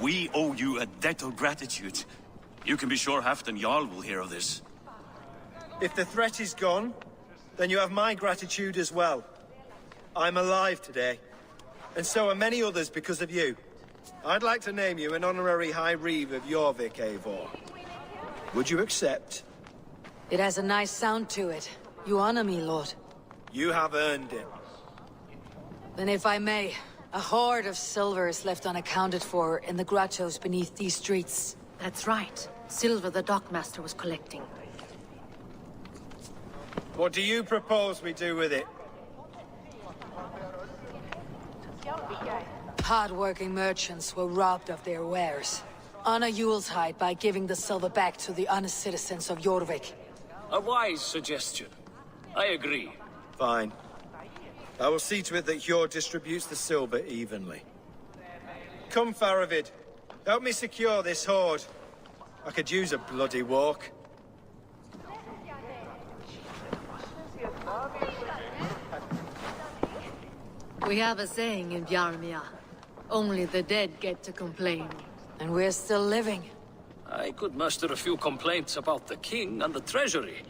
We owe you a debt of gratitude. You can be sure Halfdan Jarl will hear of this. If the threat is gone, then you have my gratitude as well. I'm alive today, and so are many others because of you. I'd like to name you an honorary High Reeve of Jorvik, Eivor. Would you accept? It has a nice sound to it. You honor me, Lord. You have earned it. Then if I may, a hoard of silver is left unaccounted for in the grottos beneath these streets. That's right. Silver the Dockmaster was collecting. What do you propose we do with it? Hard-working merchants were robbed of their wares. Honor Yuletide by giving the silver back to the honest citizens of Jorvik. A wise suggestion. I agree. Fine. I will see to it that Hjord distributes the silver evenly. Come, Faravid. Help me secure this hoard. I could use a bloody walk. We have a saying in Bjarmia. Only the dead get to complain. And we're still living. I could muster a few complaints about the king and the treasury,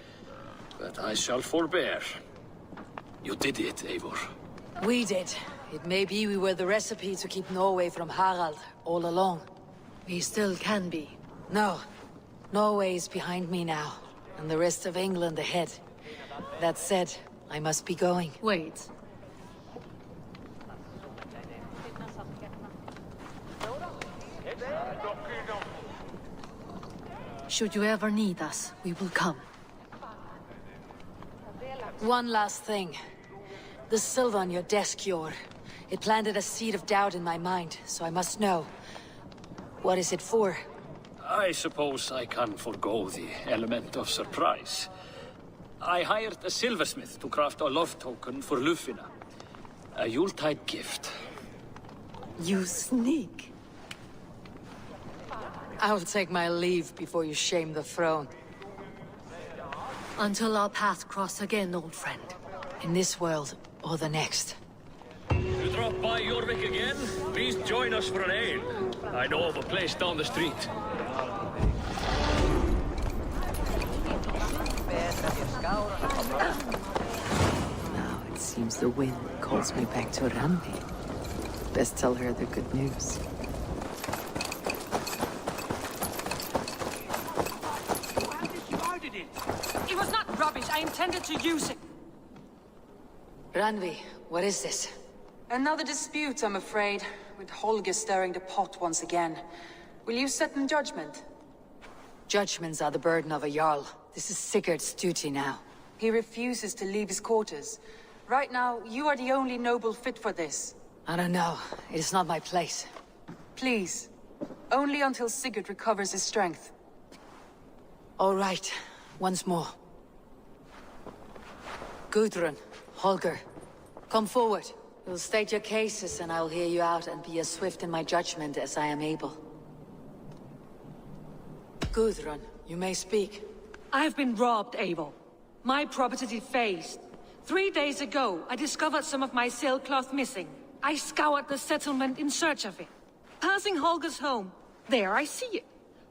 but I shall forbear. You did it, Eivor. We did. It may be we were the recipe to keep Norway from Harald all along. We still can be. No. Norway is behind me now, and the rest of England ahead. That said, I must be going. Wait. Should you ever need us, we will come. One last thing. The silver on your desk, Hjord. It planted a seed of doubt in my mind, so I must know. What is it for? I suppose I can forgo the element of surprise. I hired a silversmith to craft a love token for Lufina. A Yuletide gift. You sneak. I'll take my leave before you shame the throne. Until our paths cross again, old friend. In this world, or the next. You drop by Jorvik again? Please join us for an ale. I know of a place down the street. Now it seems the wind calls me back to Randi. Best tell her the good news. It was not rubbish. I intended to use it. Randvi, what is this? Another dispute, I'm afraid, with Holger stirring the pot once again. Will you set in judgment? Judgments are the burden of a Jarl. This is Sigurd's duty now. He refuses to leave his quarters. Right now, you are the only noble fit for this. I don't know. It is not my place. Please. Only until Sigurd recovers his strength. All right. Once more. Gudrun, Holger, come forward. You'll state your cases, and I'll hear you out and be as swift in my judgment as I am able. Gudrun, you may speak. I have been robbed, Eivor. My property defaced. 3 days ago, I discovered some of my sailcloth missing. I scoured the settlement in search of it. Passing Holger's home, there I see it.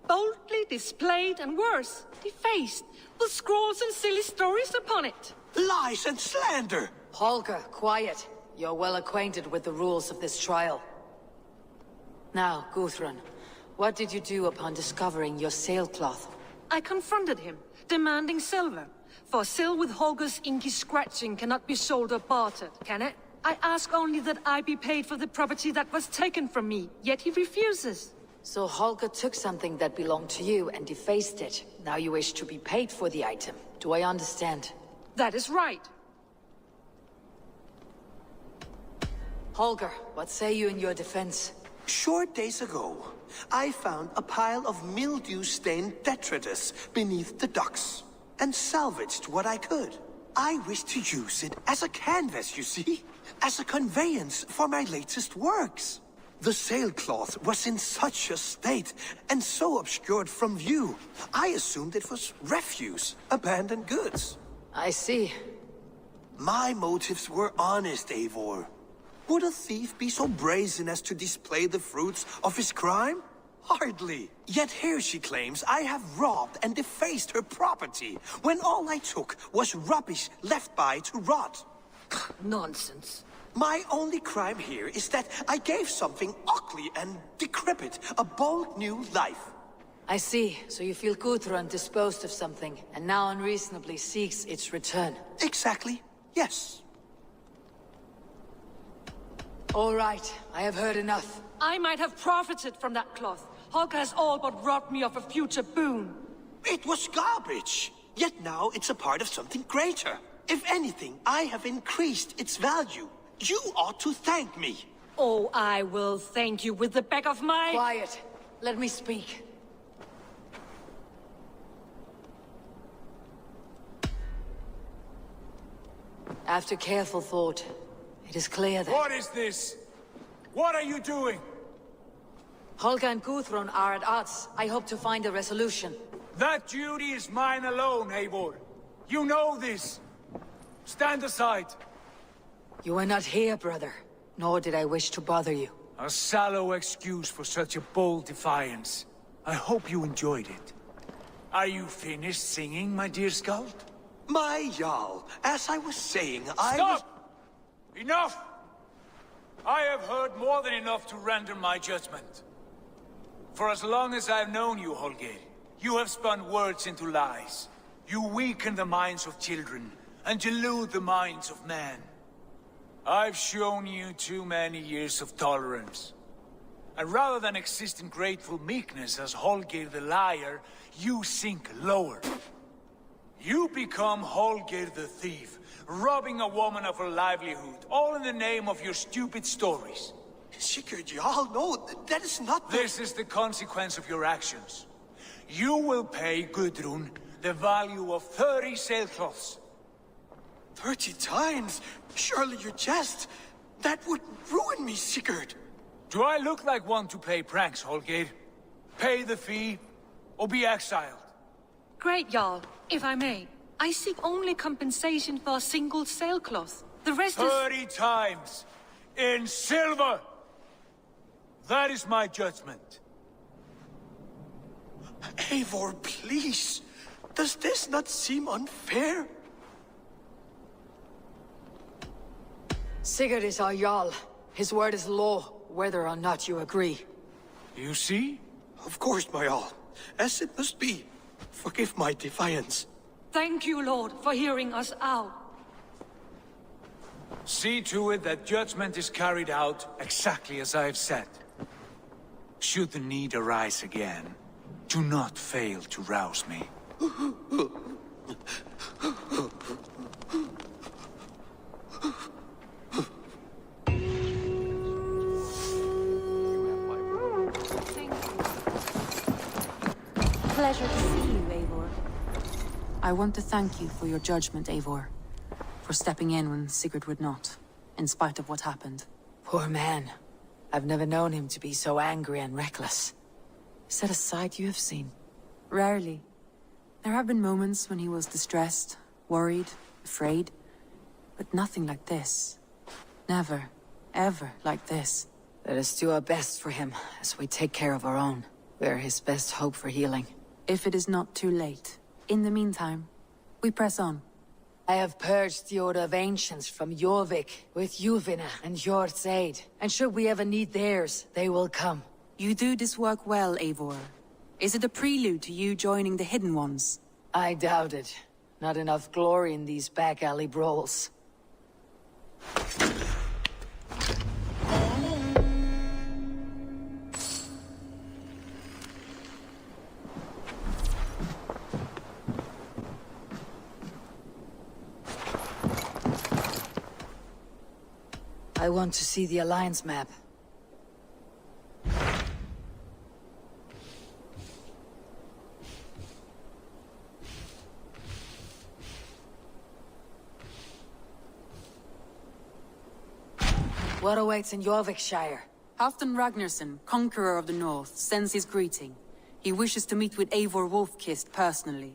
Boldly displayed and worse, defaced, with scrawls and silly stories upon it. Lies and slander! Holger, quiet. You're well acquainted with the rules of this trial. Now, Gudrun, what did you do upon discovering your sailcloth? I confronted him, demanding silver. For sil with Holger's inky scratching cannot be sold or bartered, can it? I ask only that I be paid for the property that was taken from me, yet he refuses. So Holger took something that belonged to you and defaced it. Now you wish to be paid for the item. Do I understand? That is right. Holger, what say you in your defense? Short days ago, I found a pile of mildew-stained detritus beneath the docks, and salvaged what I could. I wish to use it as a canvas, you see? As a conveyance for my latest works. The sailcloth was in such a state, and so obscured from view, I assumed it was refuse, abandoned goods. I see. My motives were honest, Eivor. Would a thief be so brazen as to display the fruits of his crime? Hardly. Yet here she claims I have robbed and defaced her property, when all I took was rubbish left by to rot. Nonsense. My only crime here is that I gave something ugly and decrepit a bold new life. I see. So you feel Gudrun disposed of something, and now unreasonably seeks its return. Exactly. Yes. All right. I have heard enough. I might have profited from that cloth. Holger has all but robbed me of a future boon. It was garbage. Yet now it's a part of something greater. If anything, I have increased its value. You ought to thank me. Oh, I will thank you with the back of my... Quiet. Let me speak. After careful thought, it is clear that... What is this? What are you doing? Holger and Gudrun are at odds. I hope to find a resolution. That duty is mine alone, Eivor. You know this. Stand aside. You were not here, brother. Nor did I wish to bother you. A sallow excuse for such a bold defiance. I hope you enjoyed it. Are you finished singing, my dear Skald? My Jarl, as I was saying, Stop! Enough! I have heard more than enough to render my judgment. For as long as I've known you, Holger, you have spun words into lies. You weaken the minds of children, and delude the minds of men. I've shown you too many years of tolerance. And rather than exist in grateful meekness as Holger the liar, you sink lower. You become Holger the thief, robbing a woman of her livelihood, all in the name of your stupid stories. Sigurd, Jarl, no, that is not the... This is the consequence of your actions. You will pay Gudrun the value of 30 sailcloths. 30 times? Surely you jest. That would ruin me, Sigurd. Do I look like one to play pranks, Holger? Pay the fee, or be exiled. Great, Jarl. If I may, I seek only compensation for a single sailcloth. The rest 30 times! In silver! That is my judgment. Eivor, please. Does this not seem unfair? Sigurd is our Jarl. His word is law, whether or not you agree. You see? Of course, my Jarl. As it must be. Forgive my defiance. Thank you, Lord, for hearing us out. See to it that judgment is carried out exactly as I have said. Should the need arise again, do not fail to rouse me. Pleasure to see you, Eivor. I want to thank you for your judgment, Eivor. For stepping in when Sigurd would not. in spite of what happened. Poor man. I've never known him to be so angry and reckless. Is that a side you have seen? Rarely. There have been moments when he was distressed, worried, afraid, but nothing like this. Never, ever like this. Let us do our best for him as we take care of our own. We are his best hope for healing. If it is not too late. In the meantime, we press on. I have purged the Order of Ancients from Jorvik with Juvina and Hjort's aid. And should we ever need theirs, they will come. You do this work well, Eivor. Is it a prelude to you joining the Hidden Ones? I doubt it. Not enough glory in these back alley brawls. I want to see the Alliance map. What awaits in Jorvikshire? Halfdan Ragnarsson, Conqueror of the North, sends his greeting. He wishes to meet with Eivor Wolfkist personally.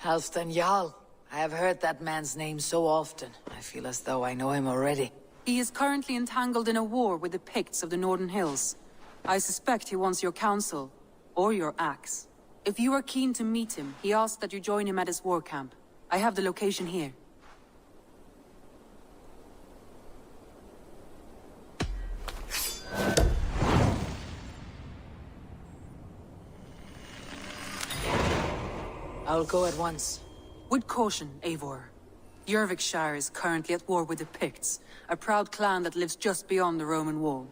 Halfdan Jarl. I have heard that man's name so often. I feel as though I know him already. He is currently entangled in a war with the Picts of the Northern Hills. I suspect he wants your counsel, or your axe. If you are keen to meet him, he asks that you join him at his war camp. I have the location here. I'll go at once. With caution, Eivor. Jorvikshire is currently at war with the Picts, a proud clan that lives just beyond the Roman wall.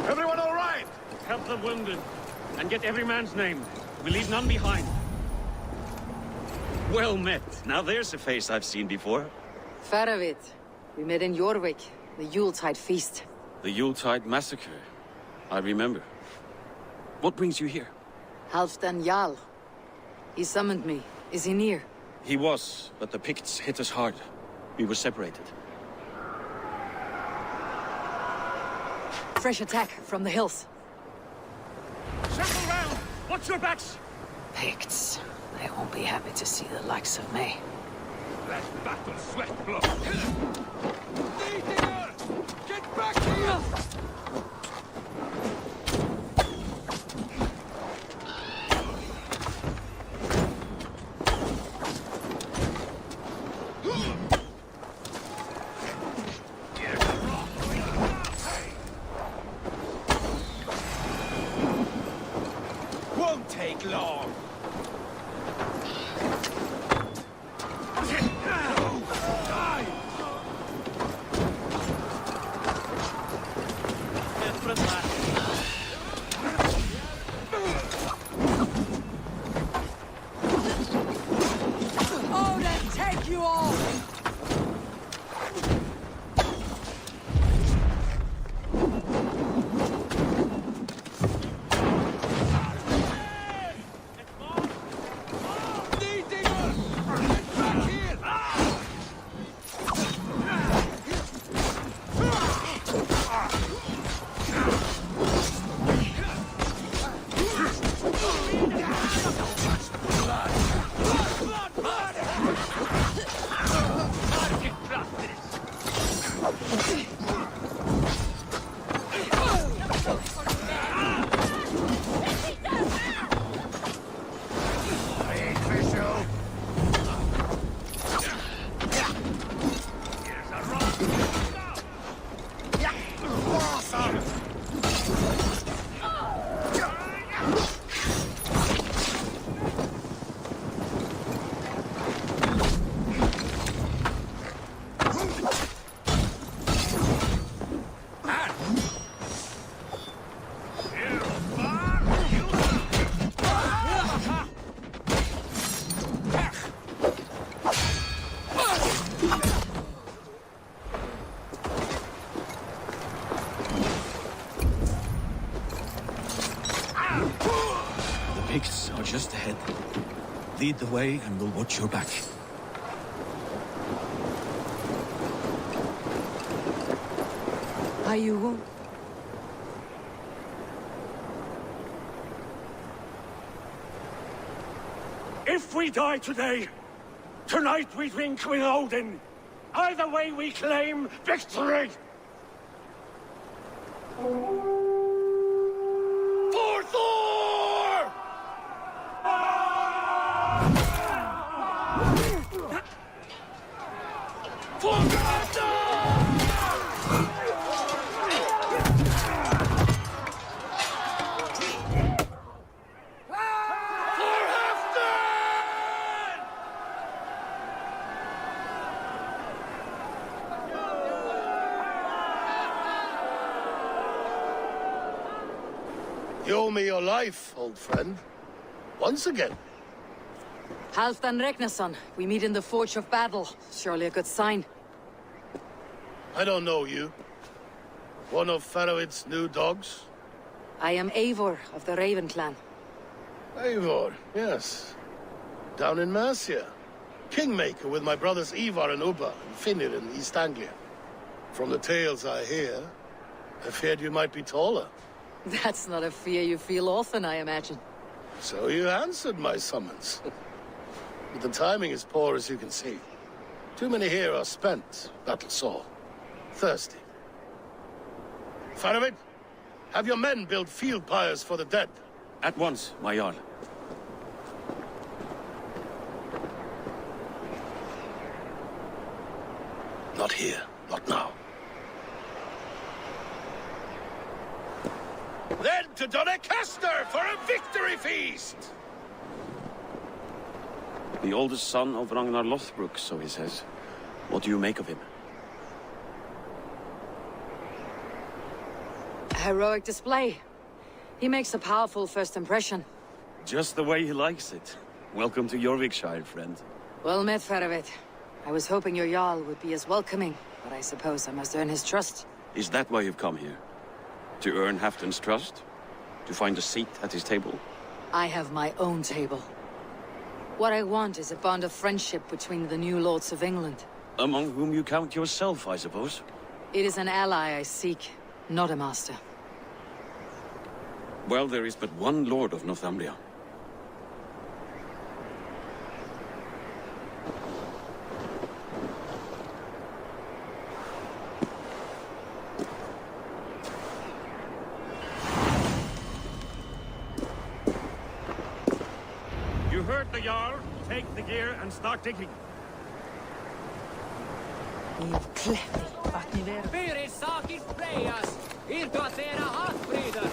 Everyone all right? Help the wounded, and get every man's name. We leave none behind. Well met. Now there's a face I've seen before. Faravit. We met in Jorvik, the Yuletide feast. The Yuletide massacre. I remember. What brings you here? Halfdan Jarl. He summoned me. Is he near? He was, but the Picts hit us hard. We were separated. Fresh attack from the hills. Circle round! Watch your backs! Picts. They won't be happy to see the likes of me. Let battle sweat blood! Get back here! Won't take long. lead the way, and we'll watch your back. Are you? If we die today, tonight we drink with Odin. Either way we claim victory! For Thor! For You owe me your life, old friend. Once again. Halfdan Ragnarsson, we meet in the Forge of Battle. Surely a good sign. I don't know you. One of Faroid's new dogs? I am Eivor of the Raven clan. Eivor, yes. Down in Mercia. Kingmaker with my brothers Ivar and Ubba and Finnir in East Anglia. From the tales I hear, I feared you might be taller. That's not a fear you feel often, I imagine. So you answered my summons. But the timing is poor, as you can see. Too many here are spent, battle sore, thirsty. Faroid, have your men build field pyres for the dead. At once, my Jarl. Not here, not now. Then to Doncaster for a victory feast! The oldest son of Ragnar Lothbrok, so he says. What do you make of him? A heroic display. He makes a powerful first impression. Just the way he likes it. Welcome to Jorvikshire, friend. Well met, Faroid. I was hoping your Jarl would be as welcoming, but I suppose I must earn his trust. Is that why you've come here? To earn Halfdan's trust? To find a seat at his table? I have my own table. What I want is a bond of friendship between the new lords of England. Among whom you count yourself, I suppose? It is an ally I seek, not a master. Well, there is but one lord of Northumbria. You heard the Jarl. Take the gear and start digging. Fyri sakir Freyjas, irtoa teidän Hallfríður.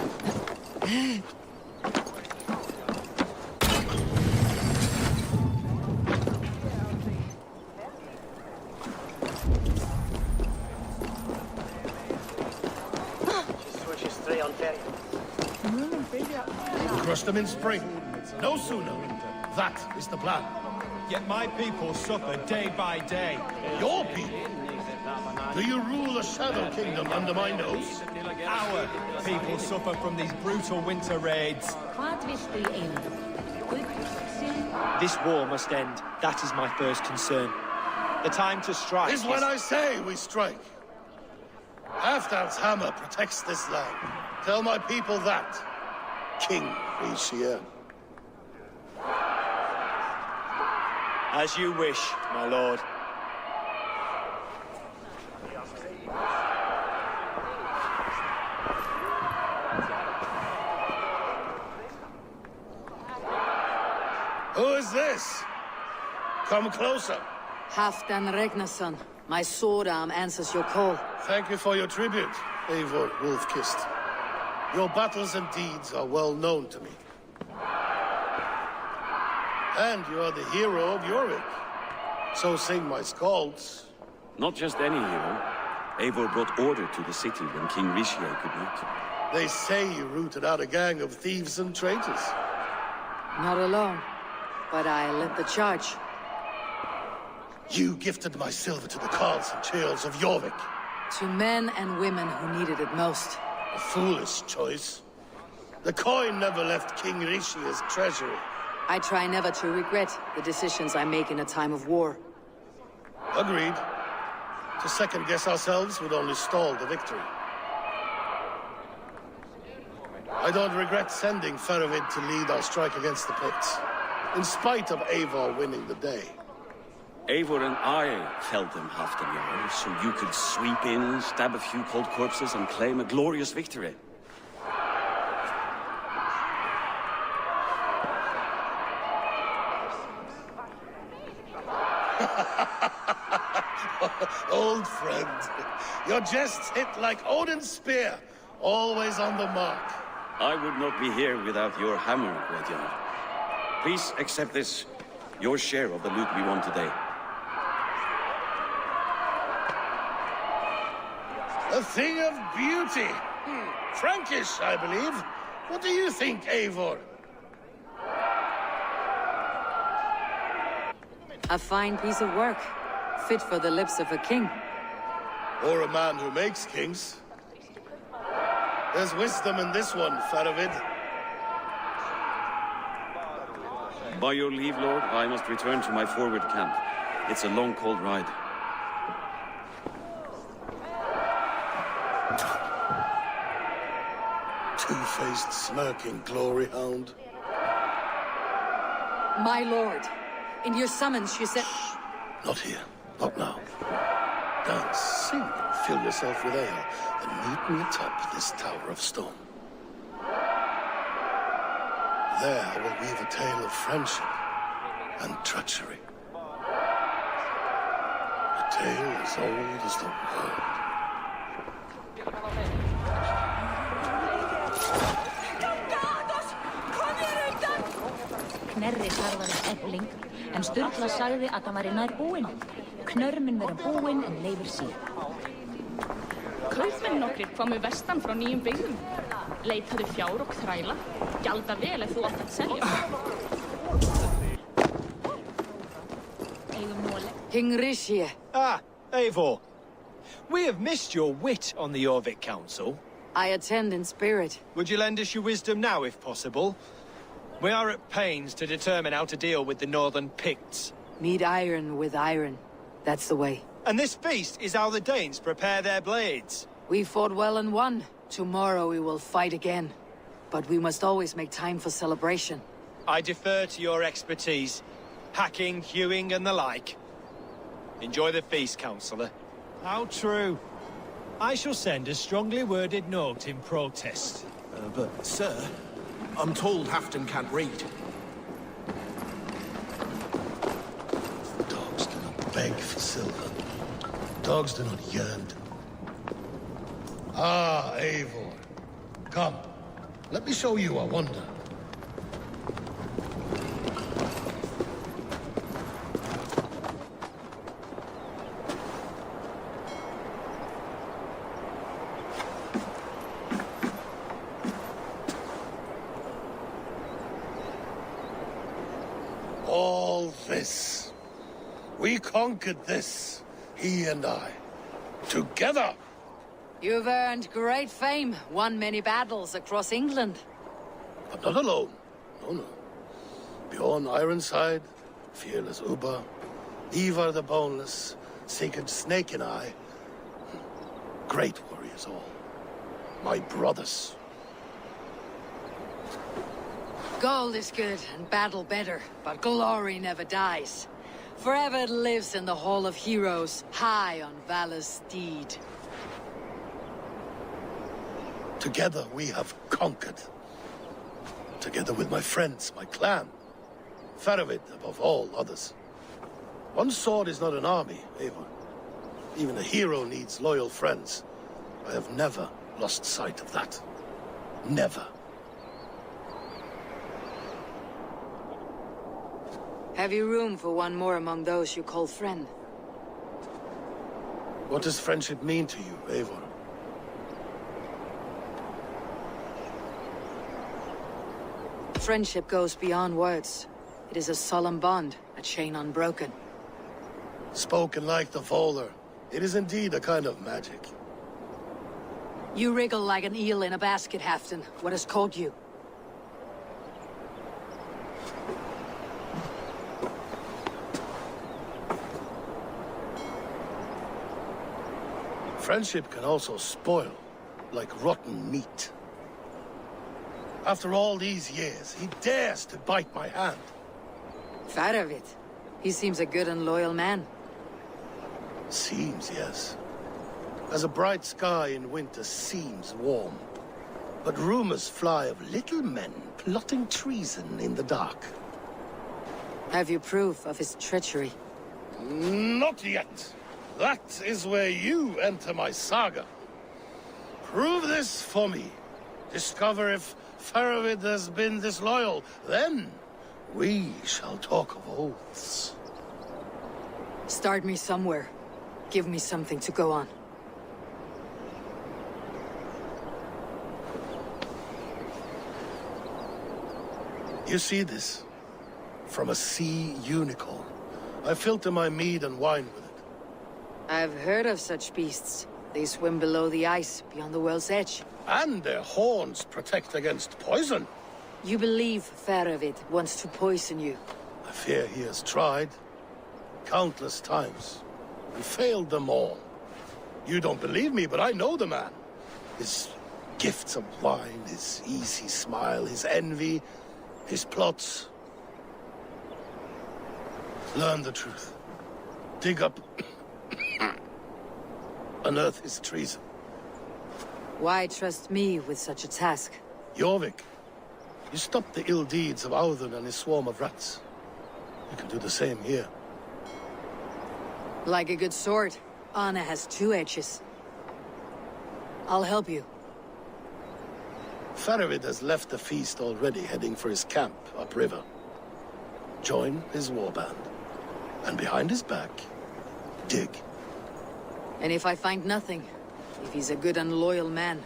Switches 3 on ferry. Crush them in spring. No sooner. That is the plan. Yet my people suffer day by day. Your people? Do you rule a shadow kingdom under my nose? Our people suffer from these brutal winter raids. This war must end. That is my first concern. The time to strike is when I say we strike. Halfdan's hammer protects this land. Tell my people that, King Rishia. As you wish, my lord. Who is this? Come closer. Halfdan Ragnarsson. My sword arm answers your call. Thank you for your tribute, Eivor Wolf-Kissed. Your battles and deeds are well known to me. And you are the hero of Jorvik. So sing my skalds. Not just any hero. Eivor brought order to the city when King Rishie could not. They say you rooted out a gang of thieves and traitors. Not alone, but I led the charge. You gifted my silver to the carls and churls of Jorvik. To men and women who needed it most. A foolish choice. The coin never left King Rishia's treasury. I try never to regret the decisions I make in a time of war. Agreed. To second-guess ourselves would only stall the victory. I don't regret sending Faravid to lead our strike against the Picts, in spite of Eivor winning the day. Eivor and I felled them half the year, so you could sweep in, stab a few cold corpses, and claim a glorious victory. Old friend, your jests hit like Odin's spear, always on the mark. I would not be here without your hammer, Graveyard. Please accept this, your share of the loot we won today. A thing of beauty. Frankish, I believe. What do you think, Eivor? A fine piece of work, fit for the lips of a king. Or a man who makes kings. There's wisdom in this one, Faravid. By your leave, Lord, I must return to my forward camp. It's a long, cold ride. Two-faced, smirking glory hound. My lord, in your summons you said... Not here. Not now. Dance, sing, fill yourself with ale, and meet me atop this tower of stone. There I will weave a tale of friendship and treachery. A tale as old as the world. Knerri sarðaði Efling, en Sturla sagði að það væri nær búinn. Knörmin vera búinn en Leifur síðan. Kaupmenn nokkrir komu vestan frá nýjum byggðum. Leitaðu fjár og þræla. Gjalda vel ef þú átt að selja. King Rishi. Ah, Eivor. We have missed your wit on the Jorvik Council. I attend in spirit. Would you lend us your wisdom now, if possible? We are at pains to determine how to deal with the Northern Picts. Meet iron with iron. That's the way. And this feast is how the Danes prepare their blades. We fought well and won. Tomorrow we will fight again. But we must always make time for celebration. I defer to your expertise. Hacking, hewing, and the like. Enjoy the feast, Councillor. How true. I shall send a strongly worded note in protest. But, sir, I'm told Halfdan can't read. Dogs do not beg for silver. Dogs do not yearn. Ah, Eivor. Come, let me show you a wonder. All this. We conquered this, he and I. Together! You've earned great fame, won many battles across England. But not alone. No, no. Bjorn Ironside, fearless Uber, Ivar the Boneless, Sigurd Snake and I. Great warriors all. My brothers. Gold is good and battle better, but glory never dies. Forever it lives in the Hall of Heroes, high on Valor's steed. Together we have conquered. Together with my friends, my clan. Faravid above all others. One sword is not an army, Eivor. Even a hero needs loyal friends. I have never lost sight of that. Never. Have you room for one more among those you call friend? What does friendship mean to you, Eivor? Friendship goes beyond words. It is a solemn bond, a chain unbroken. Spoken like the Volar, it is indeed a kind of magic. You wriggle like an eel in a basket, Halfdan. What has caught you? Friendship can also spoil, like rotten meat. After all these years, he dares to bite my hand. Faravit. He seems a good and loyal man. Seems, yes. As a bright sky in winter seems warm. But rumors fly of little men plotting treason in the dark. Have you proof of his treachery? Not yet. That is where you enter my saga. Prove this for me. Discover if Faravid has been disloyal. Then we shall talk of oaths. Start me somewhere. Give me something to go on. You see this? From a sea unicorn. I filter my mead and wine with it. I've heard of such beasts. They swim below the ice, beyond the world's edge. And their horns protect against poison. You believe Faravid wants to poison you? I fear he has tried. Countless times. And failed them all. You don't believe me, but I know the man. His gifts of wine, his easy smile, his envy, his plots. Learn the truth. Dig up... unearth his treason. Why trust me with such a task? Jorvik, you stopped the ill deeds of Audun and his swarm of rats. You can do the same here. Like a good sword, Anna has two edges. I'll help you. Faravid has left the feast already, heading for his camp upriver. Join his warband. And behind his back, dig. And if I find nothing, if he's a good and loyal man?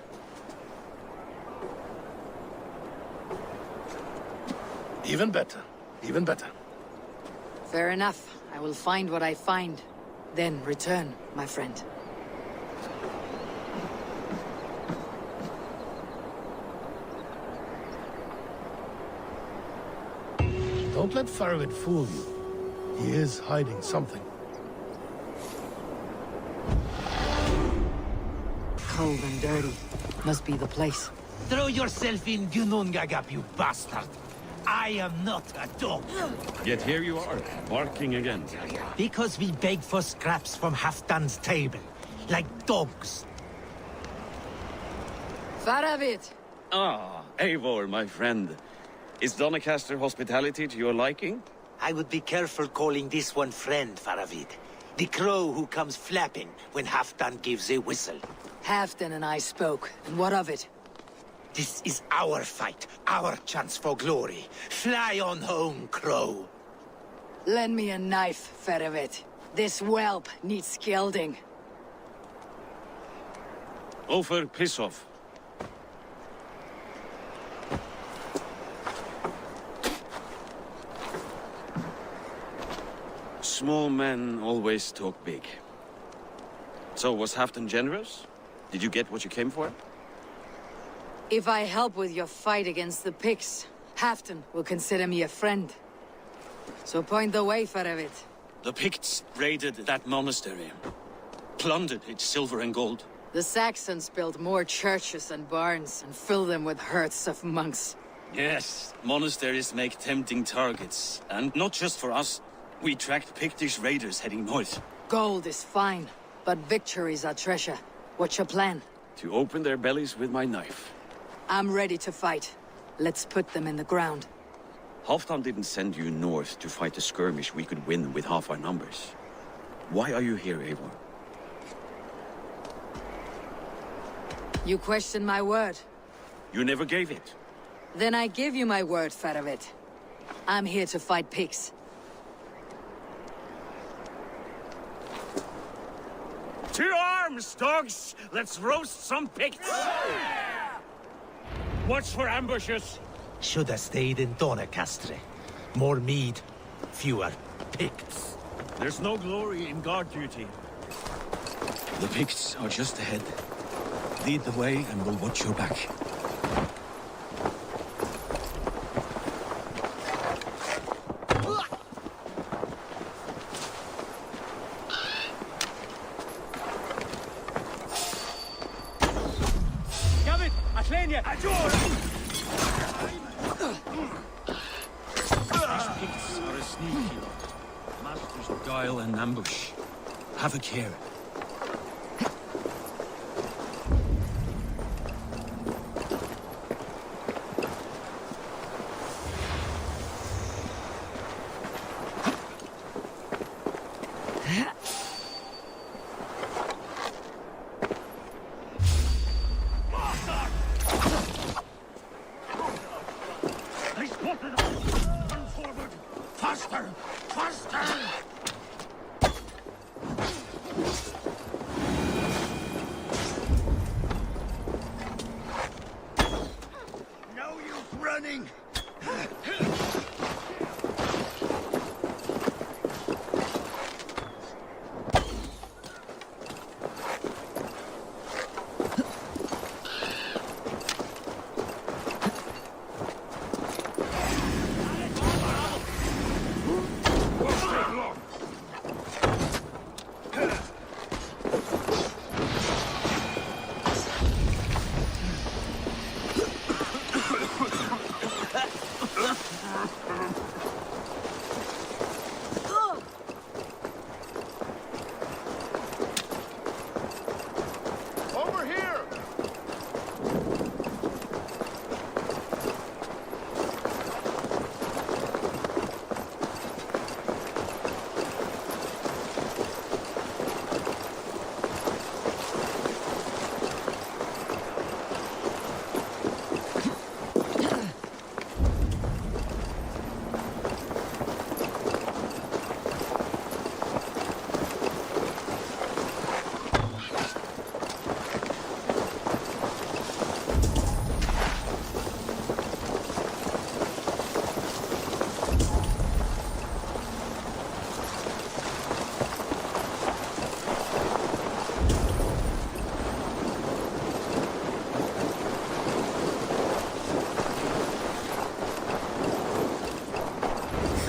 Even better. Even better. Fair enough. I will find what I find. Then return, my friend. Don't let Faravid fool you. He is hiding something. Cold and dirty. Must be the place. Throw yourself in Gunungagap, you bastard! I am not a dog! Yet here you are, barking again. Because we beg for scraps from Halfdan's table, like dogs. Faravid! Ah, Eivor, my friend. Is Doncaster hospitality to your liking? I would be careful calling this one friend, Faravid. The crow who comes flapping when Halfdan gives a whistle. Halfdan and I spoke, and what of it? This is our fight, our chance for glory. Fly on home, crow. Lend me a knife, Faravid. This whelp needs scalding. Over, piss off. Small men always talk big. So, was Halfdan generous? Did you get what you came for? If I help with your fight against the Picts, Halfdan will consider me a friend. So point the way, Faravid. The Picts raided that monastery. Plundered its silver and gold. The Saxons built more churches and barns, and filled them with herds of monks. Yes, monasteries make tempting targets. And not just for us. We tracked Pictish raiders heading north. Gold is fine, but victories are treasure. What's your plan? To open their bellies with my knife. I'm ready to fight. Let's put them in the ground. Halfdan didn't send you north to fight a skirmish we could win with half our numbers. Why are you here, Eivor? You question my word. You never gave it. Then I give you my word, Faravid. I'm here to fight pigs. To arms, dogs! Let's roast some Picts! Watch for ambushes! Should have stayed in Doncaster. More mead, fewer Picts. There's no glory in guard duty. The Picts are just ahead. Lead the way and we'll watch your back. seeing you! These Picts are a sneaky lot. Masters of guile and ambush. Have a care.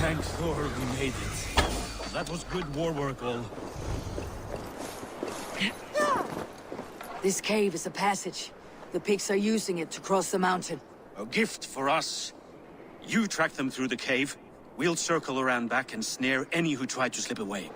Thank Thor we made it. That was good war work, all. This cave is a passage. The Picts are using it to cross the mountain. A gift for us. You track them through the cave. We'll circle around back and snare any who try to slip away.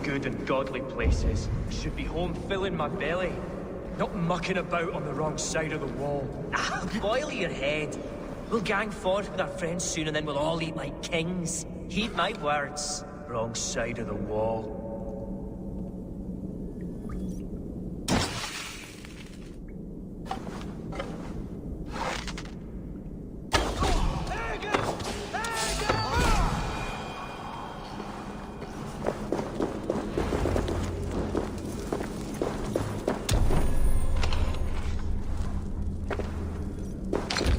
Good and godly places. Should be home filling my belly. Not mucking about on the wrong side of the wall. Boil your head. We'll gang forth with our friends soon, and then we'll all eat like kings. Heed my words. Wrong side of the wall.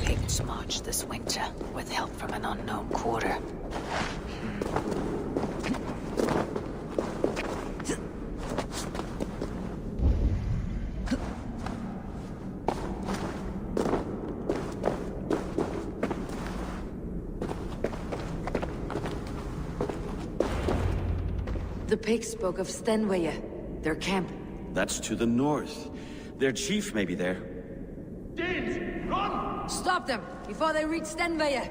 Picts marched this winter with help from an unknown quarter. The Picts spoke of Stenweye, their camp. That's to the north. Their chief may be there. Danes, run! Stop them before they reach Stenweye!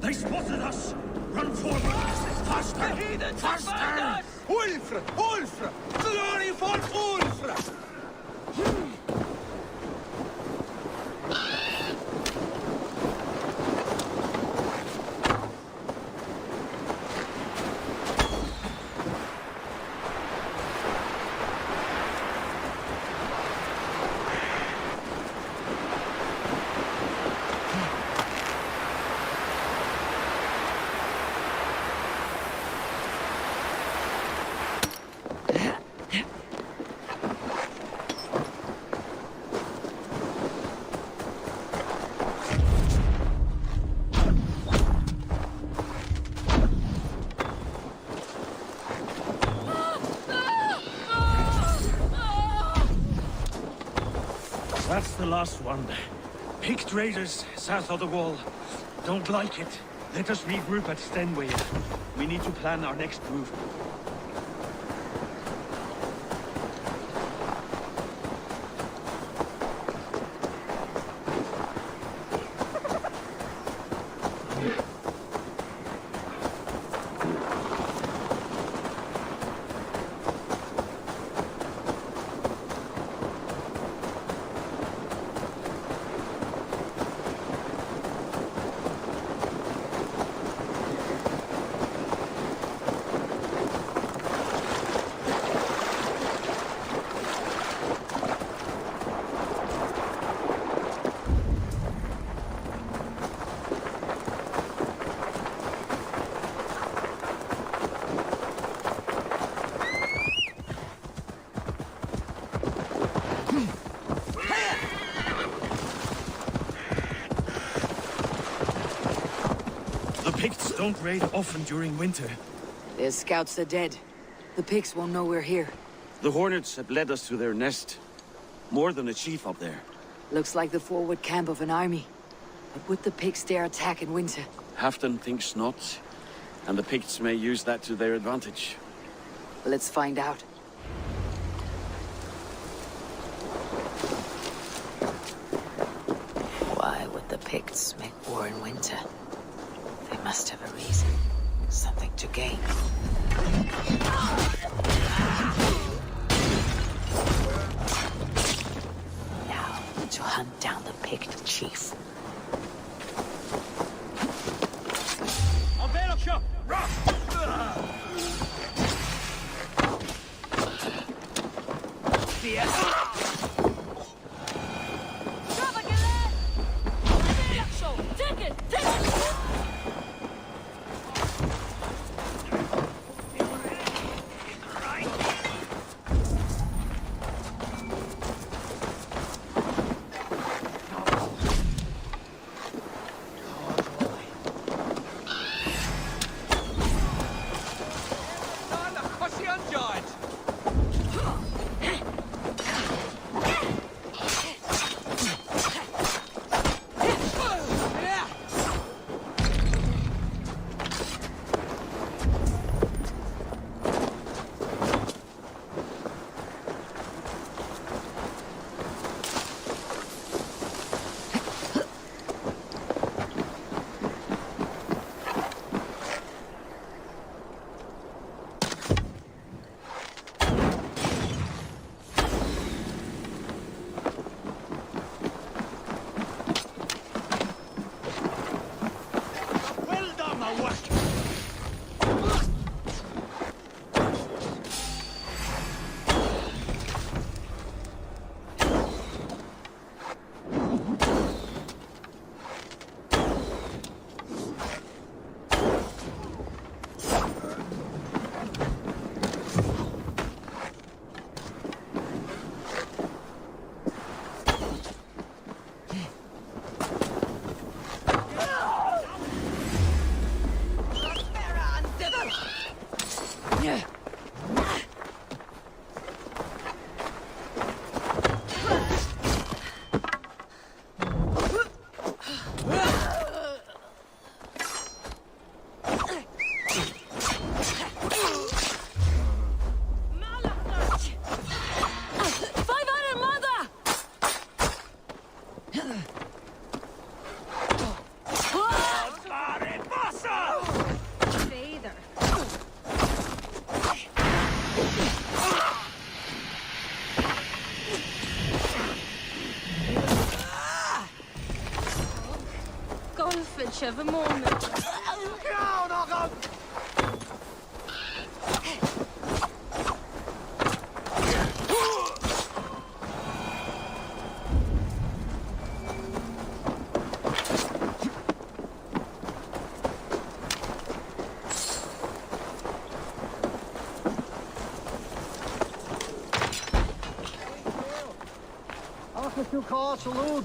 They spotted us! Run forward! Faster! The heathens have found us! Ulfra! Ulfra! Glory for Ulfra! That's the last one. Picked raiders south of the wall. Don't like it. Let us regroup at Stenway. We need to plan our next move. Picts don't raid often during winter. Their scouts are dead. The Picts won't know we're here. The Hornets have led us to their nest. More than a chief up there. Looks like the forward camp of an army. But would the Picts dare attack in winter? Halfdan thinks not. And the Picts may use that to their advantage. Let's find out. Why would the Picts make war in winter? They must have a reason. Something to gain. Now, to hunt down the Pict chief. Watch every moment. Ach, du klar, salute.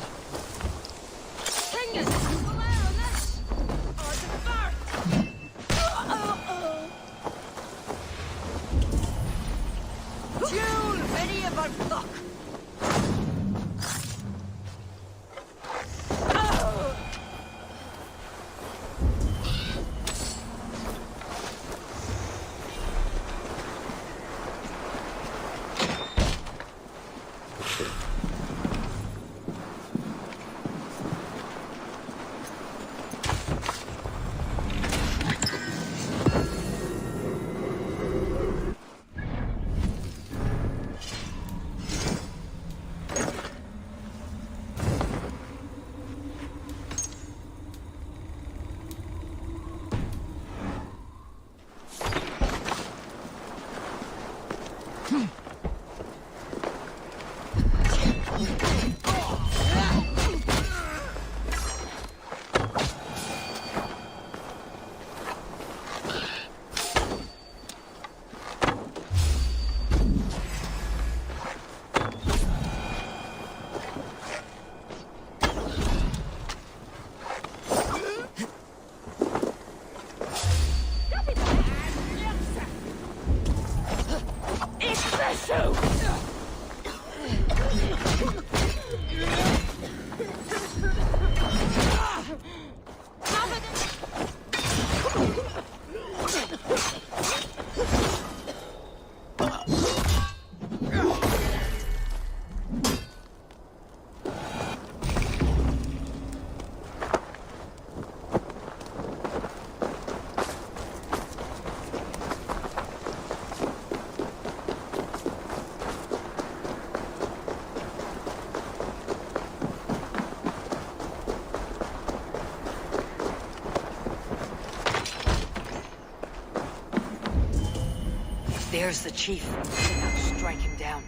There's the chief. Now strike him down.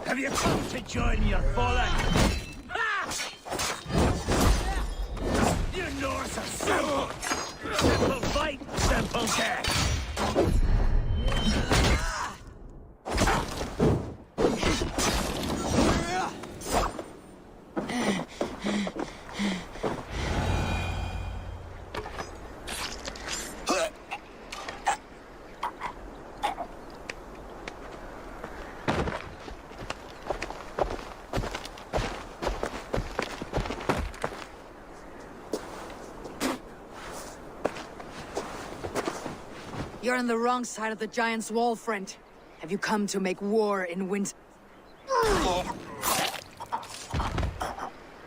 Have you come to join your fallen? You Norse are simple. Simple fight, simple death. You're on the wrong side of the Giant's wall, friend. Have you come to make war in winter?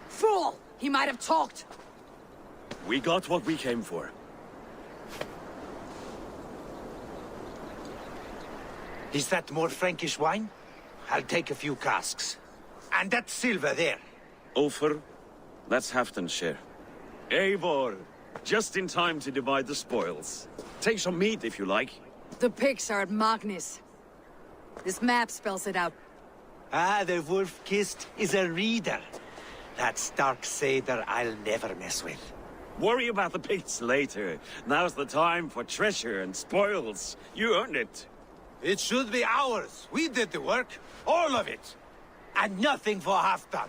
Fool! He might have talked! We got what we came for. Is that more Frankish wine? I'll take a few casks. And that silver there. Ulfr, that's Halfdan's share. Eivor, just in time to divide the spoils. Take some meat if you like. The pigs are at Magnus. This map spells it out. Ah, the wolf-kissed is a reader. That stark satyr I'll never mess with. Worry about the pigs later. Now's the time for treasure and spoils. You earned it. It should be ours. We did the work. All of it. And nothing for Halfdan.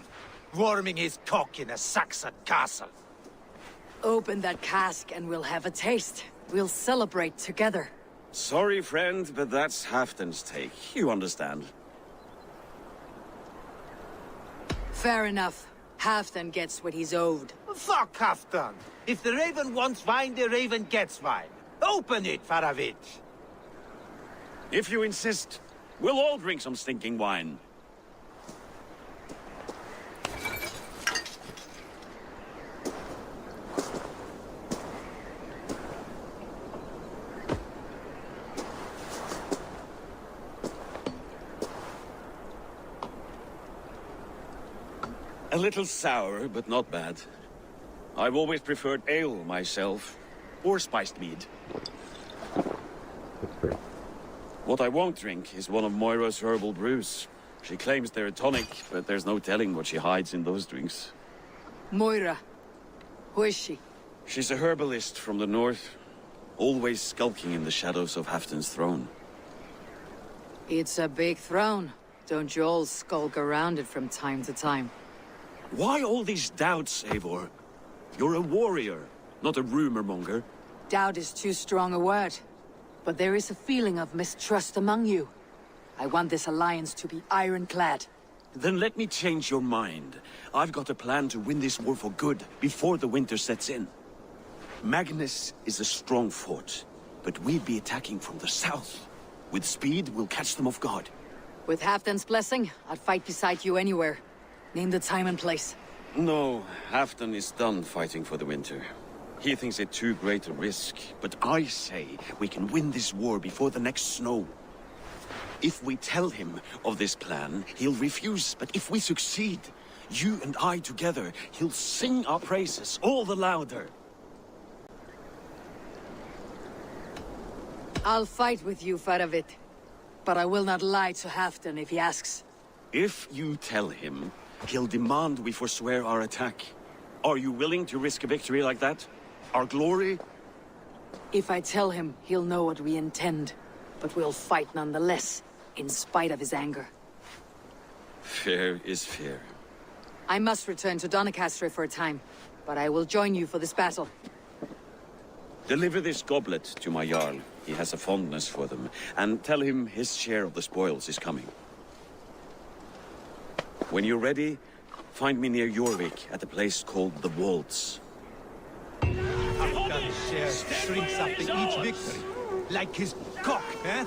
Warming his cock in a Saxon castle. Open that cask and we'll have a taste. We'll celebrate together. Sorry, friend, but that's Halfdan's take. You understand. Fair enough. Halfdan gets what he's owed. Fuck Halfdan. If the Raven wants wine, the Raven gets wine. Open it, Faravid. If you insist, we'll all drink some stinking wine. A little sour, but not bad. I've always preferred ale myself, or spiced mead. What I won't drink is one of Moira's herbal brews. She claims they're a tonic, but there's no telling what she hides in those drinks. Moira. Who is she? She's a herbalist from the north, always skulking in the shadows of Halfdan's throne. It's a big throne. Don't you all skulk around it from time to time? Why all these doubts, Eivor? You're a warrior, not a rumor monger. Doubt is too strong a word. But there is a feeling of mistrust among you. I want this alliance to be ironclad. Then let me change your mind. I've got a plan to win this war for good, before the winter sets in. Magnus is a strong fort, but we'd be attacking from the south. With speed, we'll catch them off guard. With Halfdan's blessing, I'd fight beside you anywhere. Name the time and place. No, Halfdan is done fighting for the winter. He thinks it too great a risk, but I say we can win this war before the next snow. If we tell him of this plan, he'll refuse, but if we succeed, you and I together, he'll sing our praises all the louder. I'll fight with you, Faravid. But I will not lie to Halfdan if he asks. If you tell him, he'll demand we forswear our attack. Are you willing to risk a victory like that? Our glory? If I tell him, he'll know what we intend. But we'll fight nonetheless, in spite of his anger. Fair is fair. I must return to Doncaster for a time, but I will join you for this battle. Deliver this goblet to my Jarl. He has a fondness for them. And tell him his share of the spoils is coming. When you're ready, find me near Jorvik at a place called the Waltz. Halfdan's share shrinks after each victory. Like his cock, eh?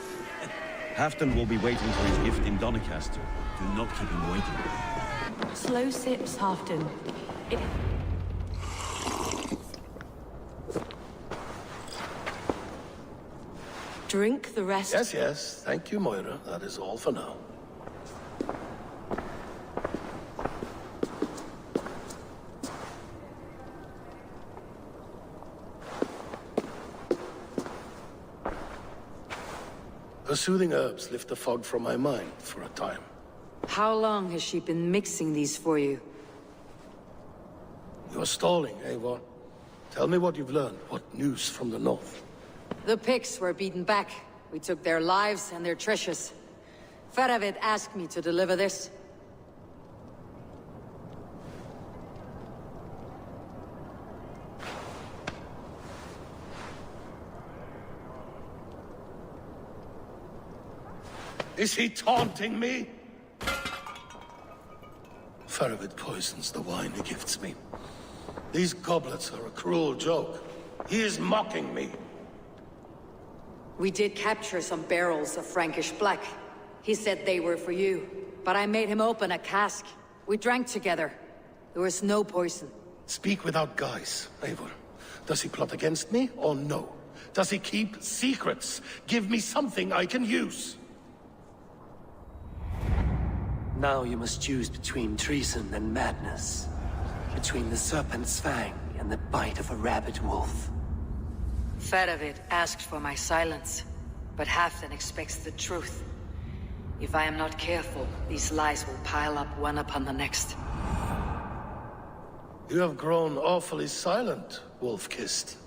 Halfdan will be waiting for his gift in Doncaster. Do not keep him waiting. Slow sips, Halfdan. Drink the rest. Yes, yes. Thank you, Moira. That is all for now. Her soothing herbs lift the fog from my mind for a time. How long has she been mixing these for you? You're stalling, Eivor. Tell me what you've learned. What news from the north? The Picts were beaten back. We took their lives and their treasures. Faravid asked me to deliver this. Is he taunting me? Faravid poisons the wine he gifts me. These goblets are a cruel joke. He is mocking me. We did capture some barrels of Frankish black. He said they were for you, but I made him open a cask. We drank together. There was no poison. Speak without guise, Eivor. Does he plot against me, or no? Does he keep secrets? Give me something I can use. Now you must choose between treason and madness. Between the serpent's fang and the bite of a rabid wolf. Faravid asked for my silence, but Halfdan expects the truth. If I am not careful, these lies will pile up one upon the next. You have grown awfully silent, wolf-kissed.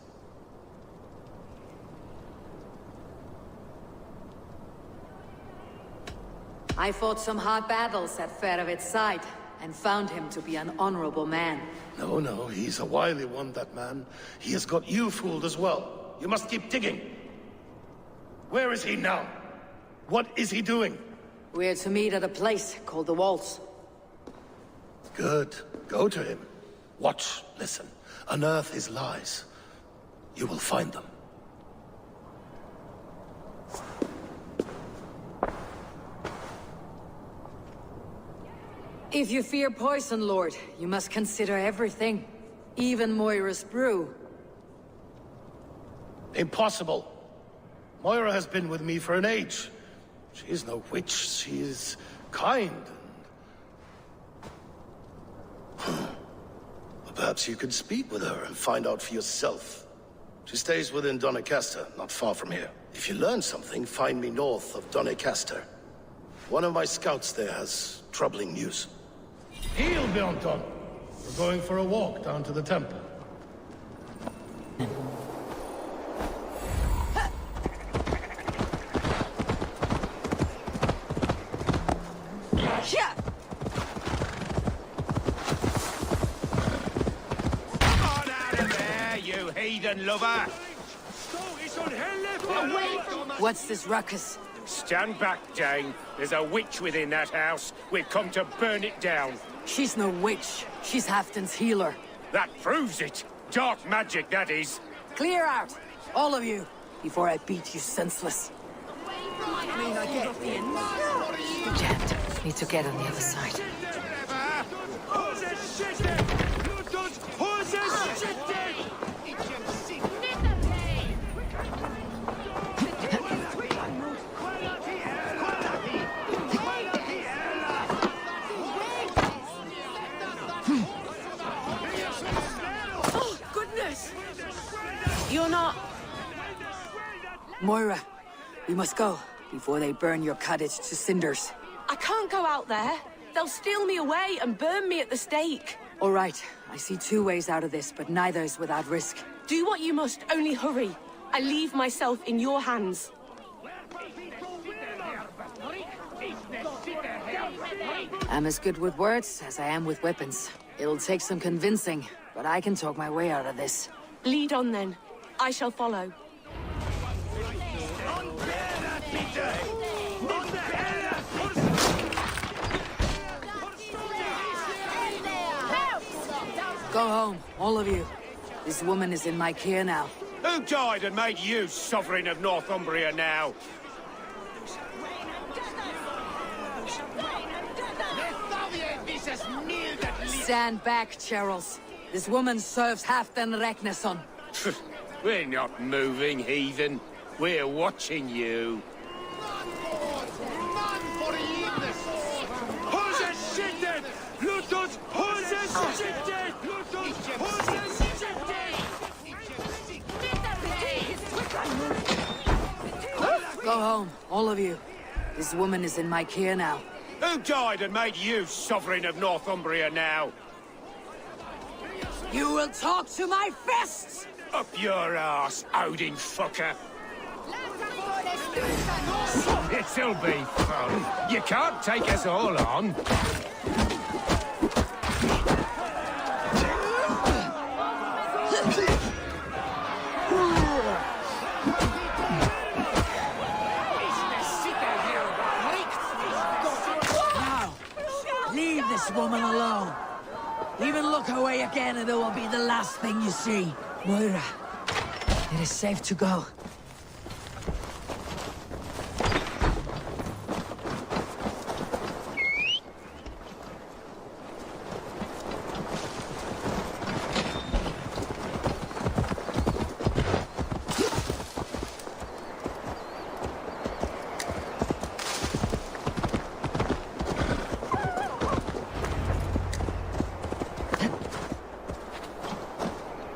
I fought some hard battles at Faravid's side, and found him to be an honorable man. No, no, he's a wily one, that man. He has got you fooled as well. You must keep digging. Where is he now? What is he doing? We're to meet at a place called the Waltz. Good. Go to him. Watch, listen. Unearth his lies. You will find them. If you fear poison, Lord, you must consider everything. Even Moira's brew. Impossible. Moira has been with me for an age. She is no witch. She is kind. Perhaps you could speak with her and find out for yourself. She stays within Doncaster, not far from here. If you learn something, find me north of Doncaster. One of my scouts there has troubling news. Heel, Bjornton. We're going for a walk down to the temple. Heathen lover! What's this ruckus? Stand back, Dane. There's a witch within that house. We've come to burn it down. She's no witch. She's Halfdan's healer. That proves it. Dark magic, that is. Clear out, all of you, before I beat you senseless. Jammed. Need to get on the other side. You're not... Moira, we must go before they burn your cottage to cinders. I can't go out there. They'll steal me away and burn me at the stake. All right, I see two ways out of this, but neither is without risk. Do what you must, only hurry. I leave myself in your hands. I'm as good with words as I am with weapons. It'll take some convincing, but I can talk my way out of this. Lead on then. I shall follow. Go home, all of you. This woman is in my care now. Who died and made you sovereign of Northumbria now? Stand back, Charles. This woman serves Halfdan Ragnarsson. We're not moving, heathen. We're watching you. Go home, all of you. This woman is in my care now. Who died and made you sovereign of Northumbria now? You will talk to my fists! Up your ass, Odin fucker! This'll be fun. You can't take us all on. Now, leave this woman alone. Even look away again and it will be the last thing you see. Moira, it is safe to go.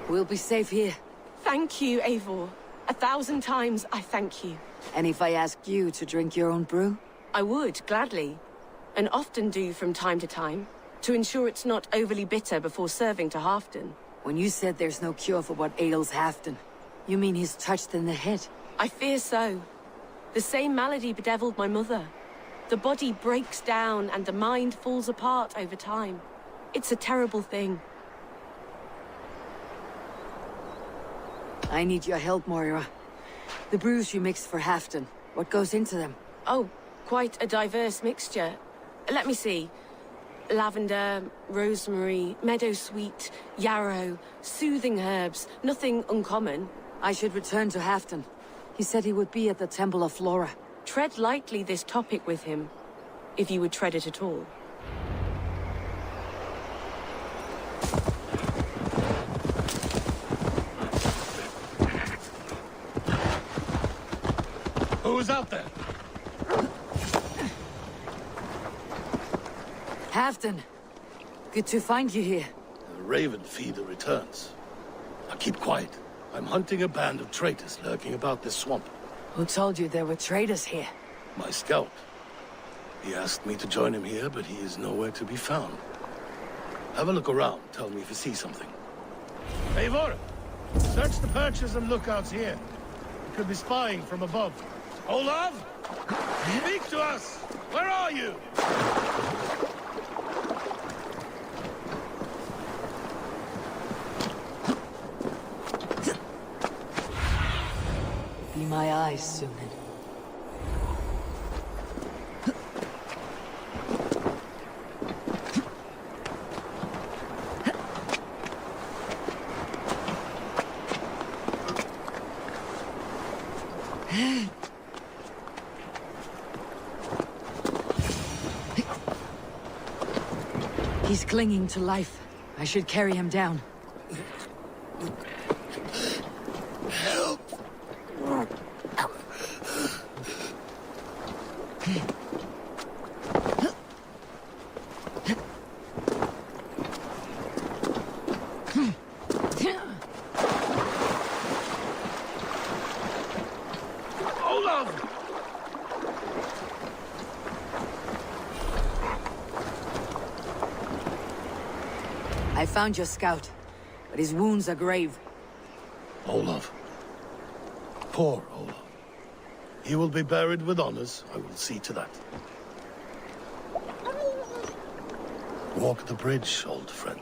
We'll be safe here. Thank you, Eivor. 1,000 times I thank you. And if I asked you to drink your own brew? I would, gladly. And often do from time to time, to ensure it's not overly bitter before serving to Halfdan. When you said there's no cure for what ails Halfdan, you mean he's touched in the head? I fear so. The same malady bedeviled my mother. The body breaks down and the mind falls apart over time. It's a terrible thing. I need your help, Moira. The brews you mixed for Halfdan, what goes into them? Oh, quite a diverse mixture. Let me see. Lavender, rosemary, meadowsweet, yarrow, soothing herbs, nothing uncommon. I should return to Halfdan. He said he would be at the Temple of Flora. Tread lightly this topic with him, if you would tread it at all. Who's out there? Halfdan, good to find you here. raven feeder returns. Now keep quiet. I'm hunting a band of traitors lurking about this swamp. Who told you there were traitors here? My scout. He asked me to join him here, but he is nowhere to be found. Have a look around. Tell me if you see something. Eivor, search the perches and lookouts here. We could be spying from above. Olav! Speak to us! Where are you? Be my eyes, Sunan. He's clinging to life. I should carry him down. Help! Olav! I found your scout, but his wounds are grave. Olav. Poor Olav. He will be buried with honors. I will see to that. Walk the bridge, old friend.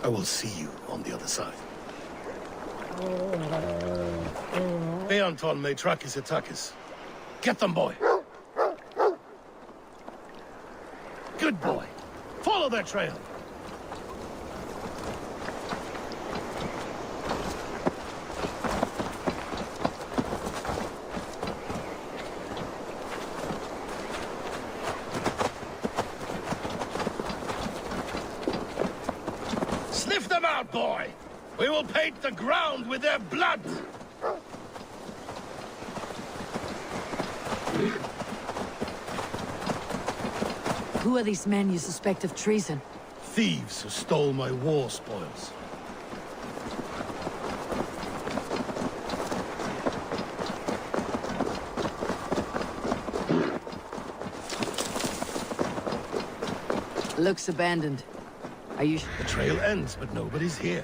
I will see you on the other side. Beanton may track his attackers. Get them, boy! Good boy. Follow their trail. Sniff them out, boy! We will paint the ground with their blood! Who are these men you suspect of treason? Thieves who stole my war spoils. Looks abandoned. Are you... The trail ends, but nobody's here.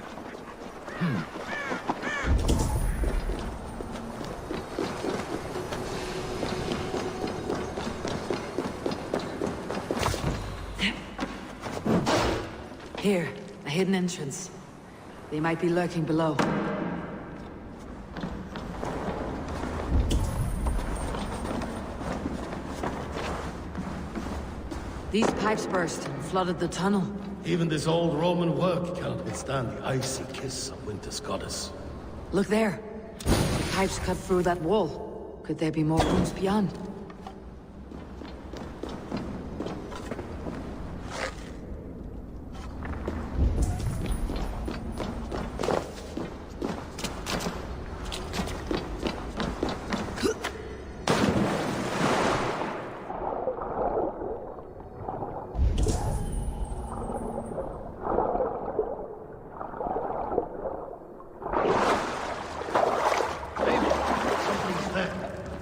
Here, a hidden entrance. They might be lurking below. These pipes burst and flooded the tunnel. Even this old Roman work cannot withstand the icy kiss of winter's goddess. Look there. The pipes cut through that wall. Could there be more rooms beyond?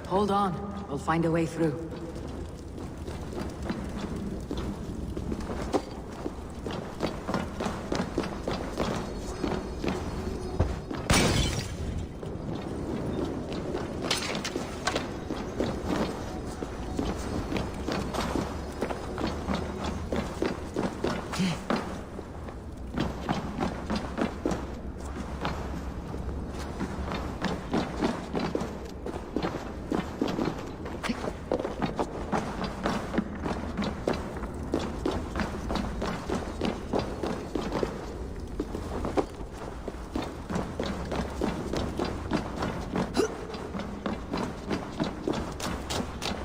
Hold on. We'll find a way through.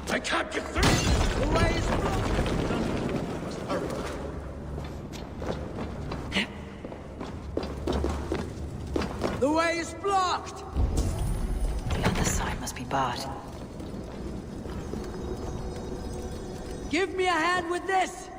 I can't get through! The way is blocked! Must hurry. The way is blocked! The other side must be barred. Give me a hand with this!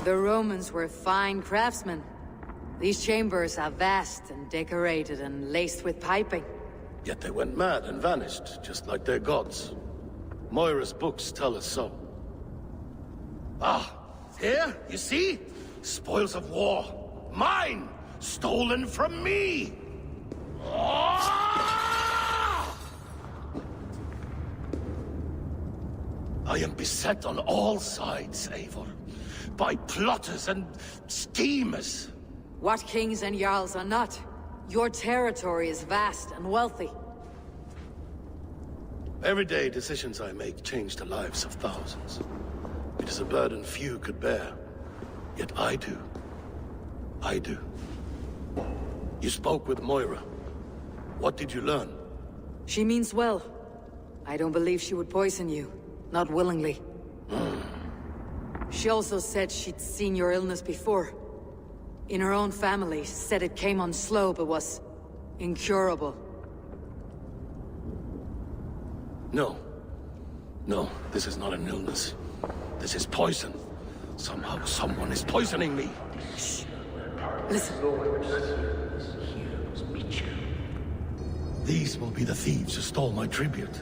The Romans were fine craftsmen. These chambers are vast and decorated and laced with piping. Yet they went mad and vanished, just like their gods. Moira's books tell us so. Ah, here, you see? Spoils of war. Mine! Stolen from me! Ah! I am beset on all sides, Eivor. By plotters and schemers. What kings and jarls are not? Your territory is vast and wealthy. Everyday decisions I make change the lives of thousands. It is a burden few could bear. Yet I do. I do. You spoke with Moira. What did you learn? She means well. I don't believe she would poison you. Not willingly. She also said she'd seen your illness before. In her own family, said it came on slow but was incurable. No. No, this is not an illness. This is poison. Somehow, someone is poisoning me. Shh. Listen. These will be the thieves who stole my tribute.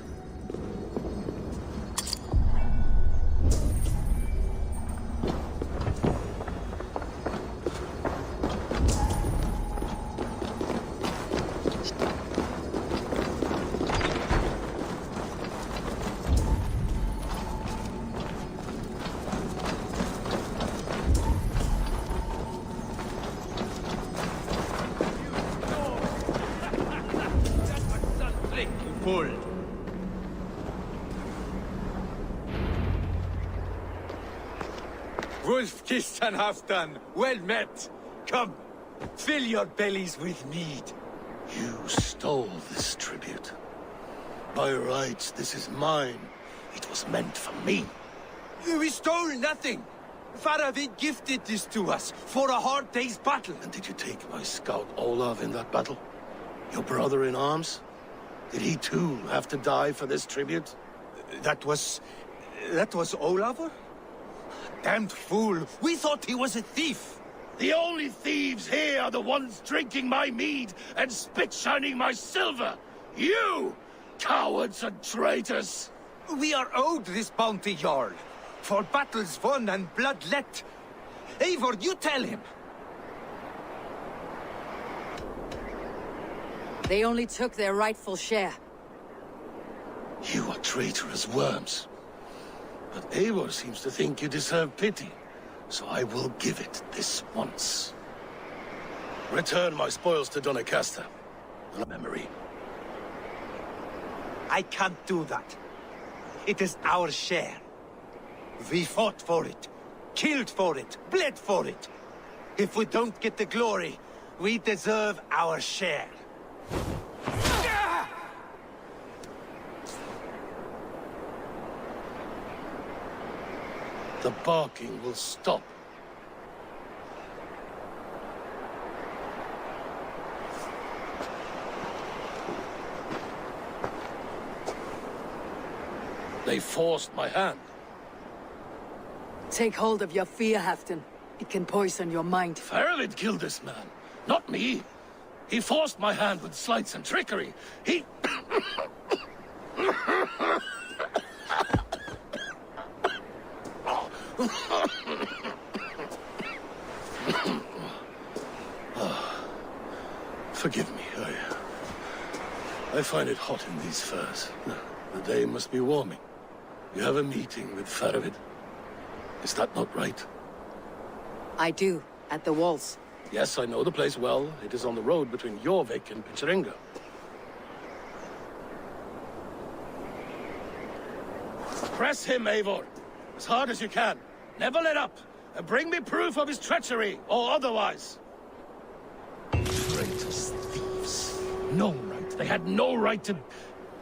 Wolf-kissed and Halfdan, well met. Come, fill your bellies with mead. You stole this tribute. By rights, this is mine. It was meant for me. We stole nothing. Faravid gifted this to us for a hard day's battle. And did you take my scout Olav in that battle? Your brother in arms? Did he too have to die for this tribute? That was Olafur? Damned fool! We thought he was a thief! The only thieves here are the ones drinking my mead and spit-shining my silver! You! Cowards and traitors! We are owed this bounty, Jarl. For battles won and blood let. Eivor, you tell him! They only took their rightful share. You are traitorous worms. But Eivor seems to think you deserve pity, so I will give it this once. Return my spoils to Doncaster. A memory. I can't do that. It is our share. We fought for it, killed for it, bled for it. If we don't get the glory, we deserve our share. The barking will stop. They forced my hand. Take hold of your fear, Halfdan. It can poison your mind. Faravid killed this man, not me. He forced my hand with sleights and trickery. He... Forgive me, I find it hot in these furs. The day must be warming. You have a meeting with Faravid. Is that not right? I do, at the walls. Yes, I know the place well. It is on the road between Jorvik and Picheringa. Press him, Eivor. As hard as you can. Never let up. And bring me proof of his treachery, or otherwise. Traitors, thieves. No right. They had no right to...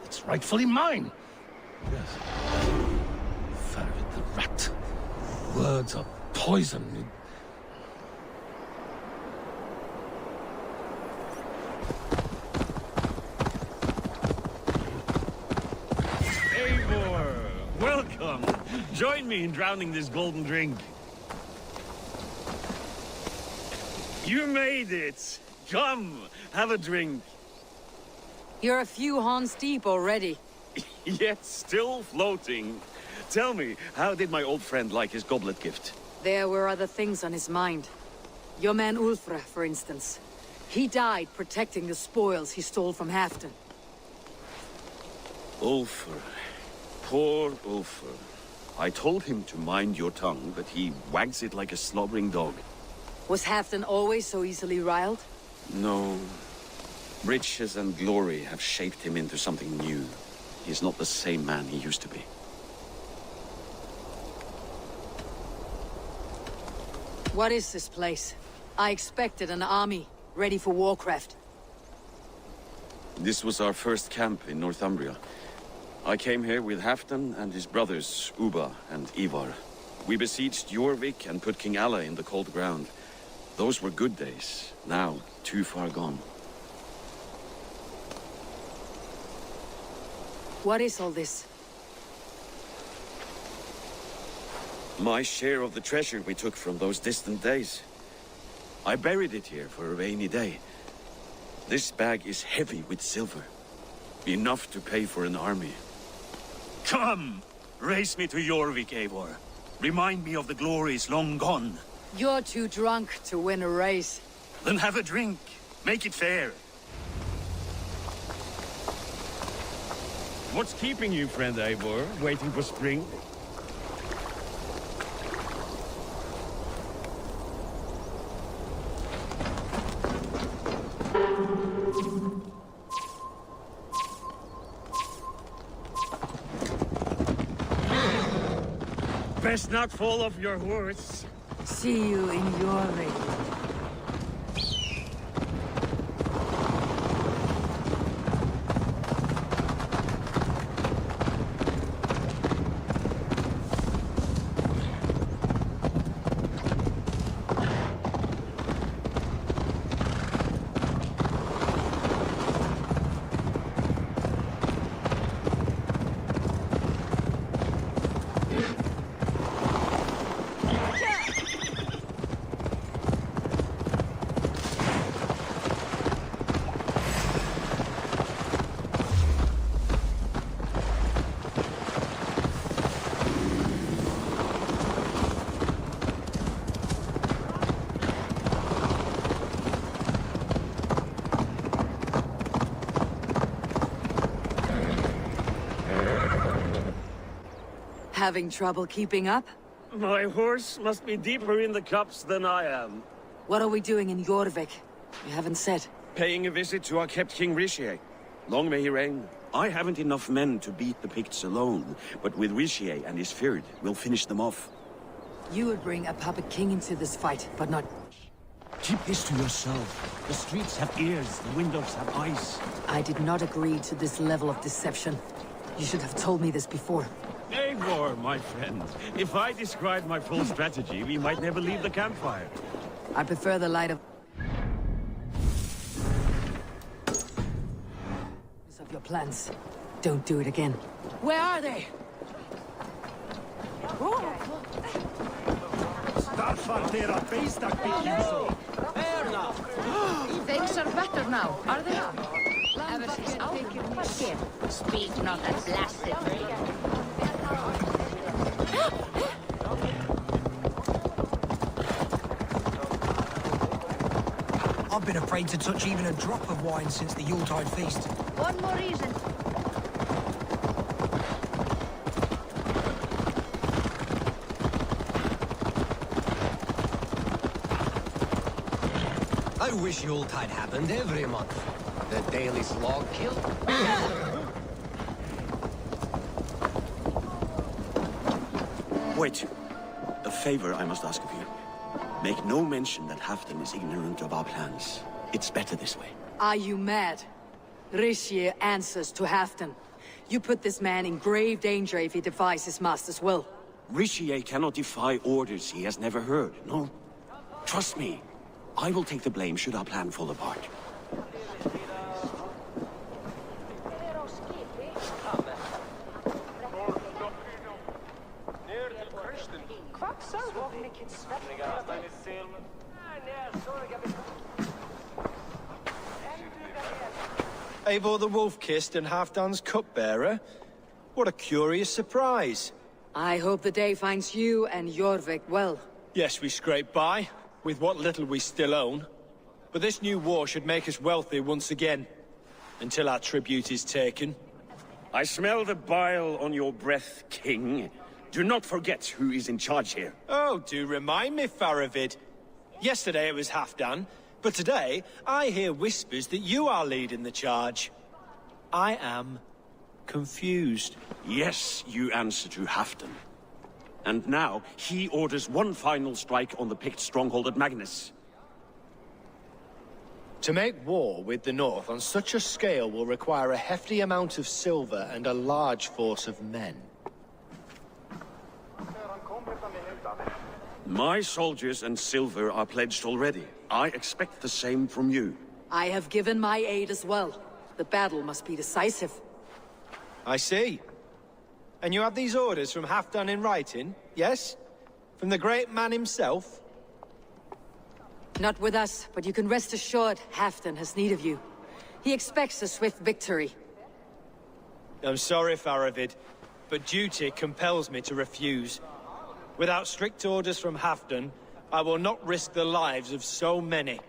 It's rightfully mine. Yes. Faravid the rat. Words are poison. Eivor, welcome. Join me in drowning this golden drink. You made it! Come, have a drink. You're a few horns deep already. Yet still floating. Tell me, how did my old friend like his goblet gift? There were other things on his mind. Your man Ulfre, for instance. He died protecting the spoils he stole from Halfdan. Ulfr. Poor Ulfr. I told him to mind your tongue, but he wags it like a slobbering dog. Was Halfdan always so easily riled? No. Riches and glory have shaped him into something new. He's not the same man he used to be. What is this place? I expected an army, ready for warcraft. This was our first camp in Northumbria. I came here with Halfdan and his brothers, Ubba and Ivar. We besieged Jorvik and put King Alla in the cold ground. Those were good days, now too far gone. What is all this? My share of the treasure we took from those distant days. I buried it here for a rainy day. This bag is heavy with silver. Enough to pay for an army. Come! Race me to Jorvik, Eivor. Remind me of the glories long gone. You're too drunk to win a race. Then have a drink. Make it fair. What's keeping you, friend Eivor? Waiting for spring? Best not fall off your horse. See you in Jorvik. Having trouble keeping up? My horse must be deeper in the cups than I am. What are we doing in Jorvik? You haven't said. Paying a visit to our kept King Rishi. Long may he reign. I haven't enough men to beat the Picts alone, but with Rishi and his Fyrd, we'll finish them off. You would bring a puppet king into this fight, but not... Keep this to yourself. The streets have ears, the windows have eyes. I did not agree to this level of deception. You should have told me this before. Eivor, my friend. If I described my full strategy, we might never leave the campfire. I prefer the light of your plans. Don't do it again. Where are they? Things are better now, are they not? Ever since Alfred was here, speak not that blasphemy. I've been afraid to touch even a drop of wine since the Yuletide feast. One more reason. I wish Yuletide happened every month. The daily slog kill. Wait. A favor I must ask of you. Make no mention that Halfdan is ignorant of our plans. It's better this way. Are you mad? Rishi answers to Halfdan. You put this man in grave danger if he defies his master's will. Rishi cannot defy orders he has never heard, no? Trust me. I will take the blame should our plan fall apart. Kvart så. Eivor the Wolf-Kissed and Halfdan's cupbearer? What a curious surprise. I hope the day finds you and Jorvik well. Yes, we scrape by, with what little we still own. But this new war should make us wealthy once again. Until our tribute is taken. I smell the bile on your breath, King. Do not forget who is in charge here. Oh, do remind me, Faravid. Yesterday it was Halfdan, but today I hear whispers that you are leading the charge. I am confused. Yes, you answer to Halfdan. And now, he orders one final strike on the Pict stronghold at Magnus. To make war with the North on such a scale will require a hefty amount of silver and a large force of men. My soldiers and silver are pledged already. I expect the same from you. I have given my aid as well. The battle must be decisive. I see. And you have these orders from Halfdan in writing, yes? From the great man himself? Not with us, but you can rest assured Halfdan has need of you. He expects a swift victory. I'm sorry, Faravid, but duty compels me to refuse. Without strict orders from Halfdan, I will not risk the lives of so many.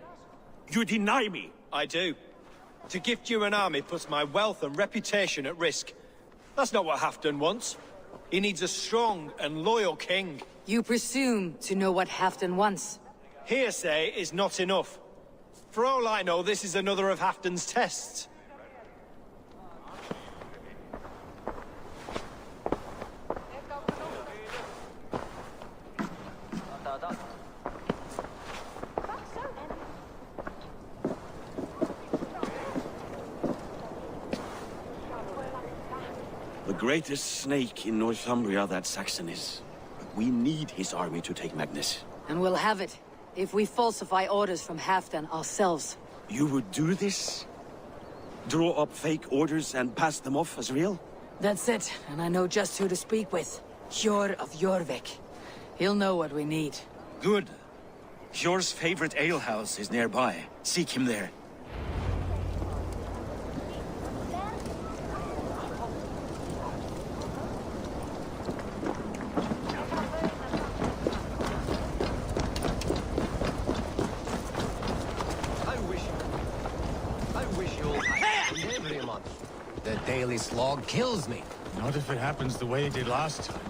You deny me? I do. To gift you an army puts my wealth and reputation at risk. That's not what Halfdan wants. He needs a strong and loyal king. You presume to know what Halfdan wants. Hearsay is not enough. For all I know, this is another of Halfdan's tests. The greatest snake in Northumbria that Saxon is. We need his army to take Magnus. And we'll have it, if we falsify orders from Halfdan ourselves. You would do this? Draw up fake orders and pass them off as real? That's it, and I know just who to speak with. Hjor of Jorvik. He'll know what we need. Good. Hjor's favorite alehouse is nearby. Seek him there. The daily slog kills me. Not if it happens the way it did last time.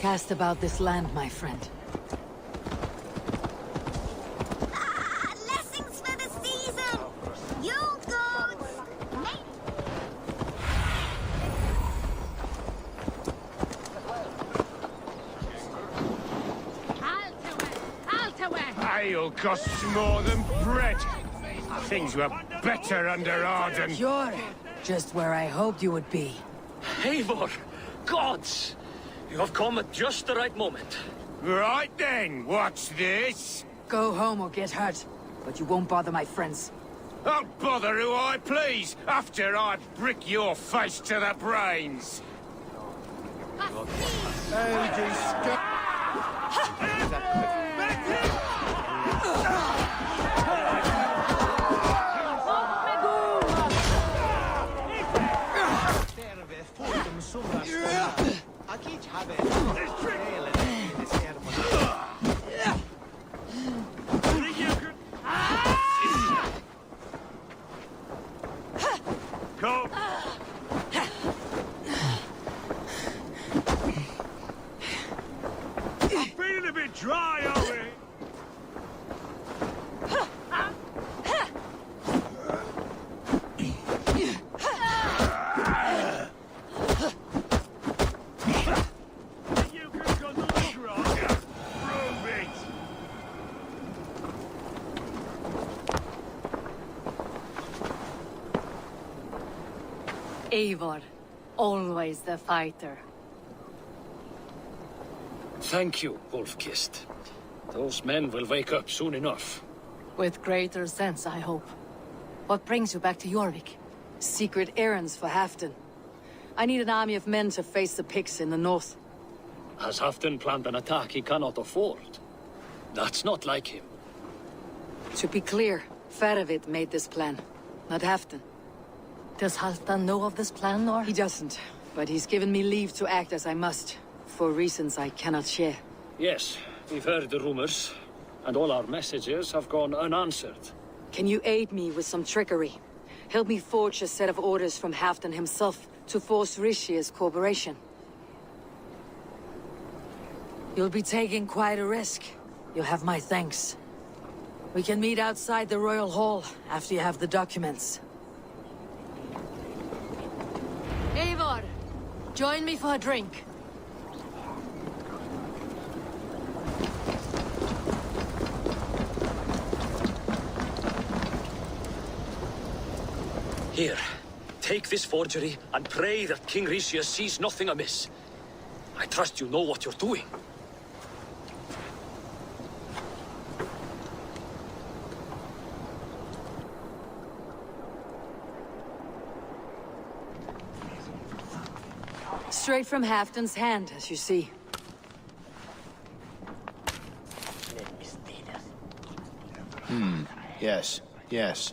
Cast about this land, my friend. Blessings for the season! You goats! Ale costs more than bread. Things were better under Arden. You're just where I hoped you would be. Eivor! Gods! You have come at just the right moment. Right then, what's this? Go home or get hurt, but you won't bother my friends. I'll bother who I please, after I brick your face to the brains. Go! I'm feeling a bit dry, are we? Eivor, always the fighter. Thank you, Wolf-Kissed. Those men will wake up soon enough. With greater sense, I hope. What brings you back to Jorvik? Secret errands for Halfdan. I need an army of men to face the Picts in the north. Has Halfdan planned an attack he cannot afford? That's not like him. To be clear, Faravid made this plan, not Halfdan. Does Halfdan know of this plan, or...? He doesn't, but he's given me leave to act as I must, for reasons I cannot share. Yes, we've heard the rumors, and all our messages have gone unanswered. Can you aid me with some trickery? Help me forge a set of orders from Halfdan himself to force Rishia's cooperation. You'll be taking quite a risk. You'll have my thanks. We can meet outside the Royal Hall after you have the documents. Eivor, join me for a drink. Here, take this forgery and pray that King Rishia sees nothing amiss. I trust you know what you're doing. Straight from Halfdan's hand, as you see. Yes, yes.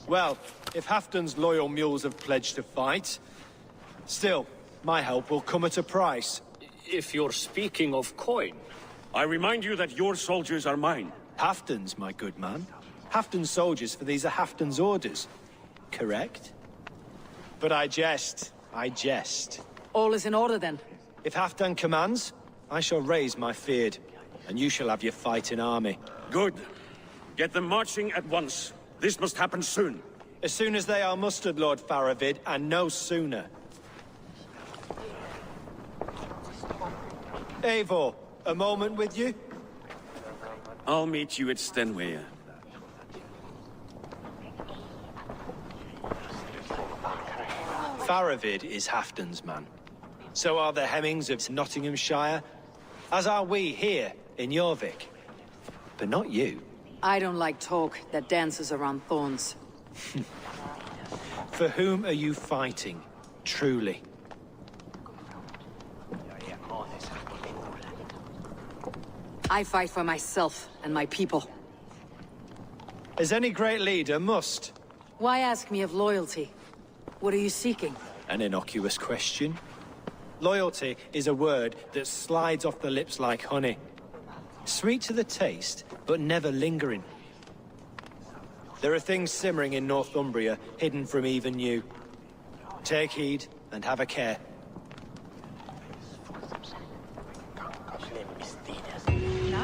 Well, if Halfdan's loyal mules have pledged to fight, still, my help will come at a price. If you're speaking of coin... I remind you that your soldiers are mine. Halfdan's, my good man. Halfdan's soldiers, for these are Halfdan's orders. Correct? But I jest. I jest. All is in order, then. If Halfdan commands, I shall raise my feared, and you shall have your fighting army. Good. Get them marching at once. This must happen soon. As soon as they are mustered, Lord Faravid, and no sooner. Eivor, a moment with you? I'll meet you at Stenway. Faravid is Halfdan's man. So are the Hemmings of Nottinghamshire, as are we here in Jorvik. But not you. I don't like talk that dances around thorns. For whom are you fighting, truly? I fight for myself and my people. As any great leader must. Why ask me of loyalty? What are you seeking? An innocuous question. Loyalty is a word that slides off the lips like honey. Sweet to the taste, but never lingering. There are things simmering in Northumbria, hidden from even you. Take heed, and have a care.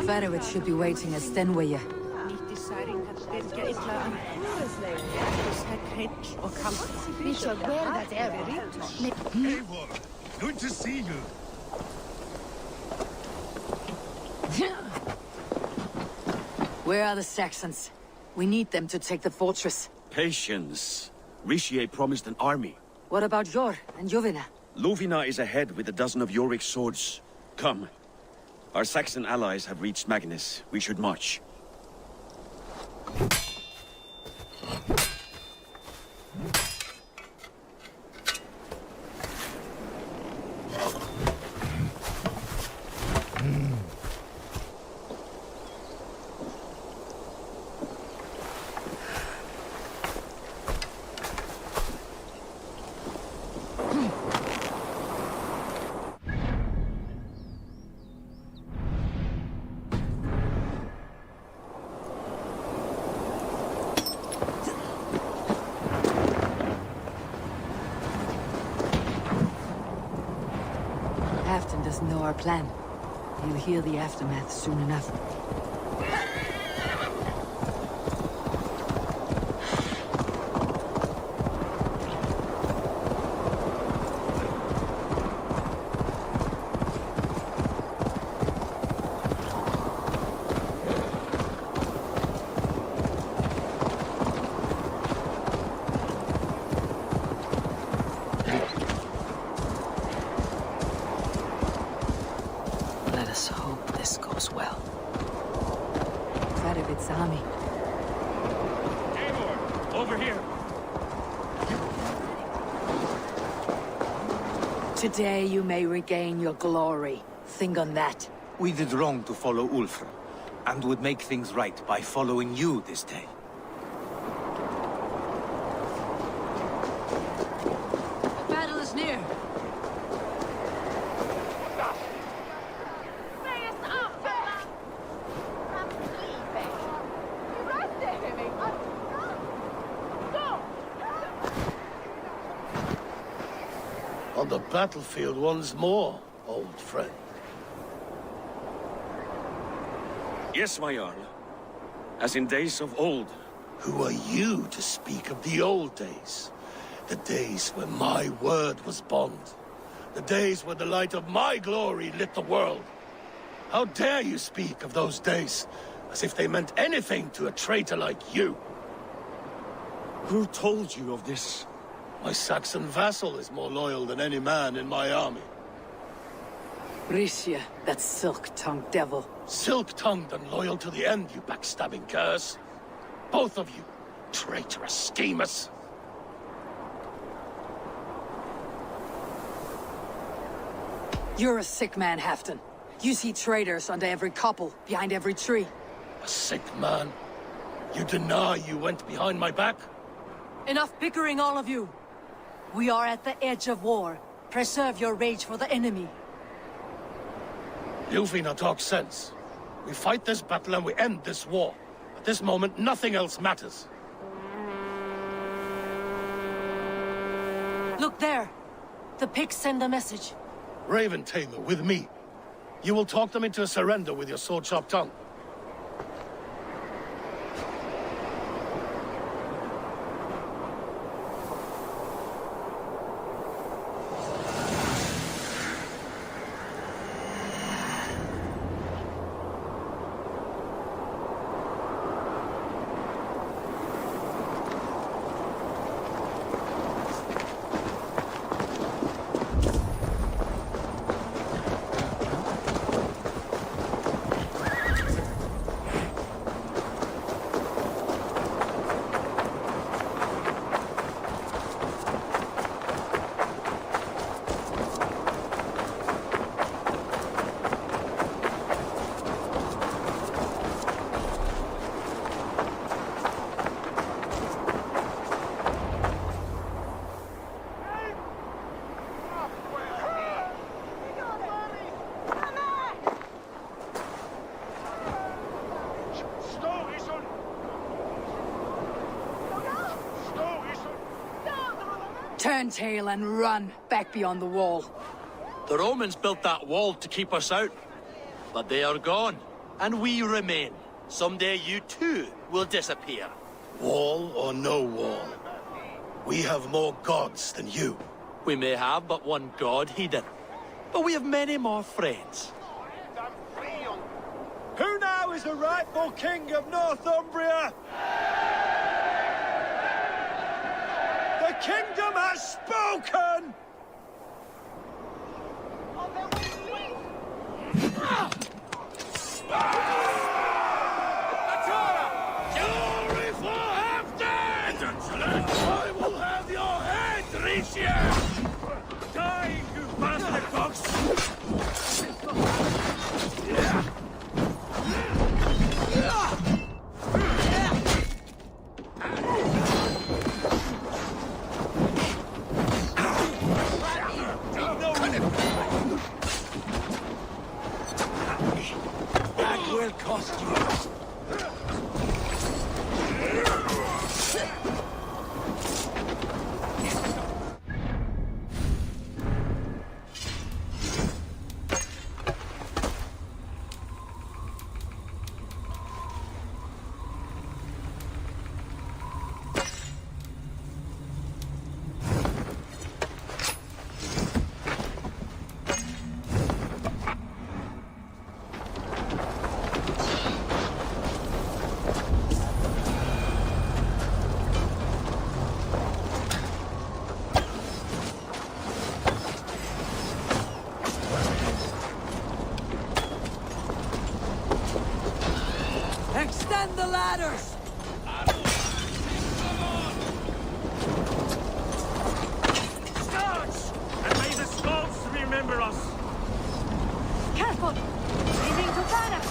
Faravid should be waiting at Stenway. Eivor, good to see you. Where are the Saxons? We need them to take the fortress. Patience. Rishi promised an army. What about Jor and Jovina? Lovina is ahead with a dozen of Yorik's swords. Come. Our Saxon allies have reached Magnus. We should march. Halfdan doesn't know our plan. He'll hear the aftermath soon enough. Let us hope this goes well. Faravid's army. Eivor, over here. Today you may regain your glory. Think on that. We did wrong to follow Ulfr. and would make things right by following you this day. The battle is near. On the battlefield once more, old friend. Yes, my Jarl. As in days of old. Who are you to speak of the old days? The days when my word was bond. The days when the light of my glory lit the world. How dare you speak of those days, as if they meant anything to a traitor like you? Who told you of this? My Saxon vassal is more loyal than any man in my army. Ricia, that silk-tongued devil. Silk-tongued and loyal to the end, you backstabbing curs. Both of you, traitorous schemers. You're a sick man, Halfdan. You see traitors under every couple, behind every tree. A sick man? You deny you went behind my back? Enough bickering, all of you. We are at the edge of war. Preserve your rage for the enemy. Ljufina talks sense. We fight this battle and we end this war. At this moment, nothing else matters. Look there. The pigs send a message. Raven Tamer, with me. You will talk them into a surrender with your sword-sharp tongue. Turn tail and run back beyond the wall. The Romans built that wall to keep us out. But they are gone, and we remain. Someday you too will disappear. Wall or no wall, we have more gods than you. We may have but one god, Hedon. But we have many more friends. Who now is the rightful king of Northumbria? The kingdom has spoken! Glory for Halfdan! I will have your head, Ricia! Die, you bastard fox! That will cost you. Extend the ladders! Starch! And may the Scots remember us! Careful! Aiming to panic!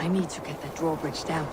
I need to get that drawbridge down.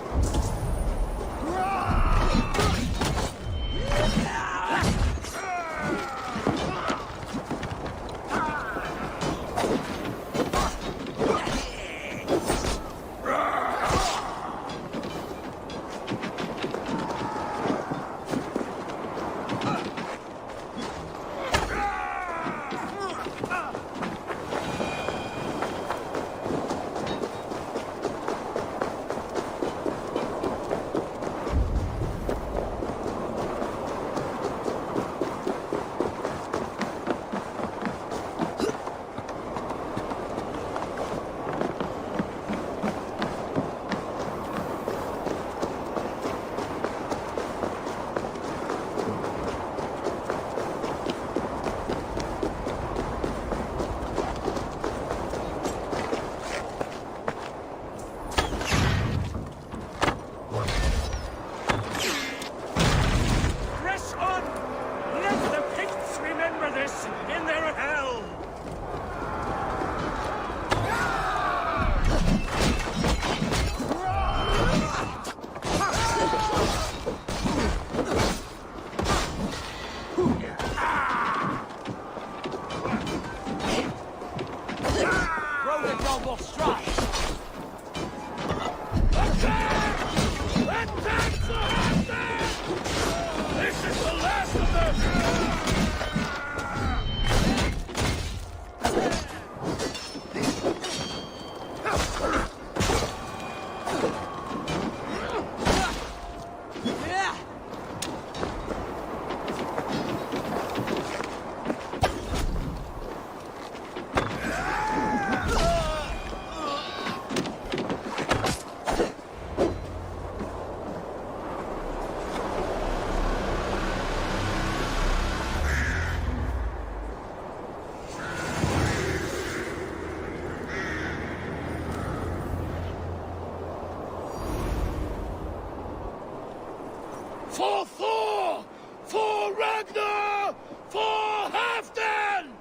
For Thor! For Ragnar! For Halfdan!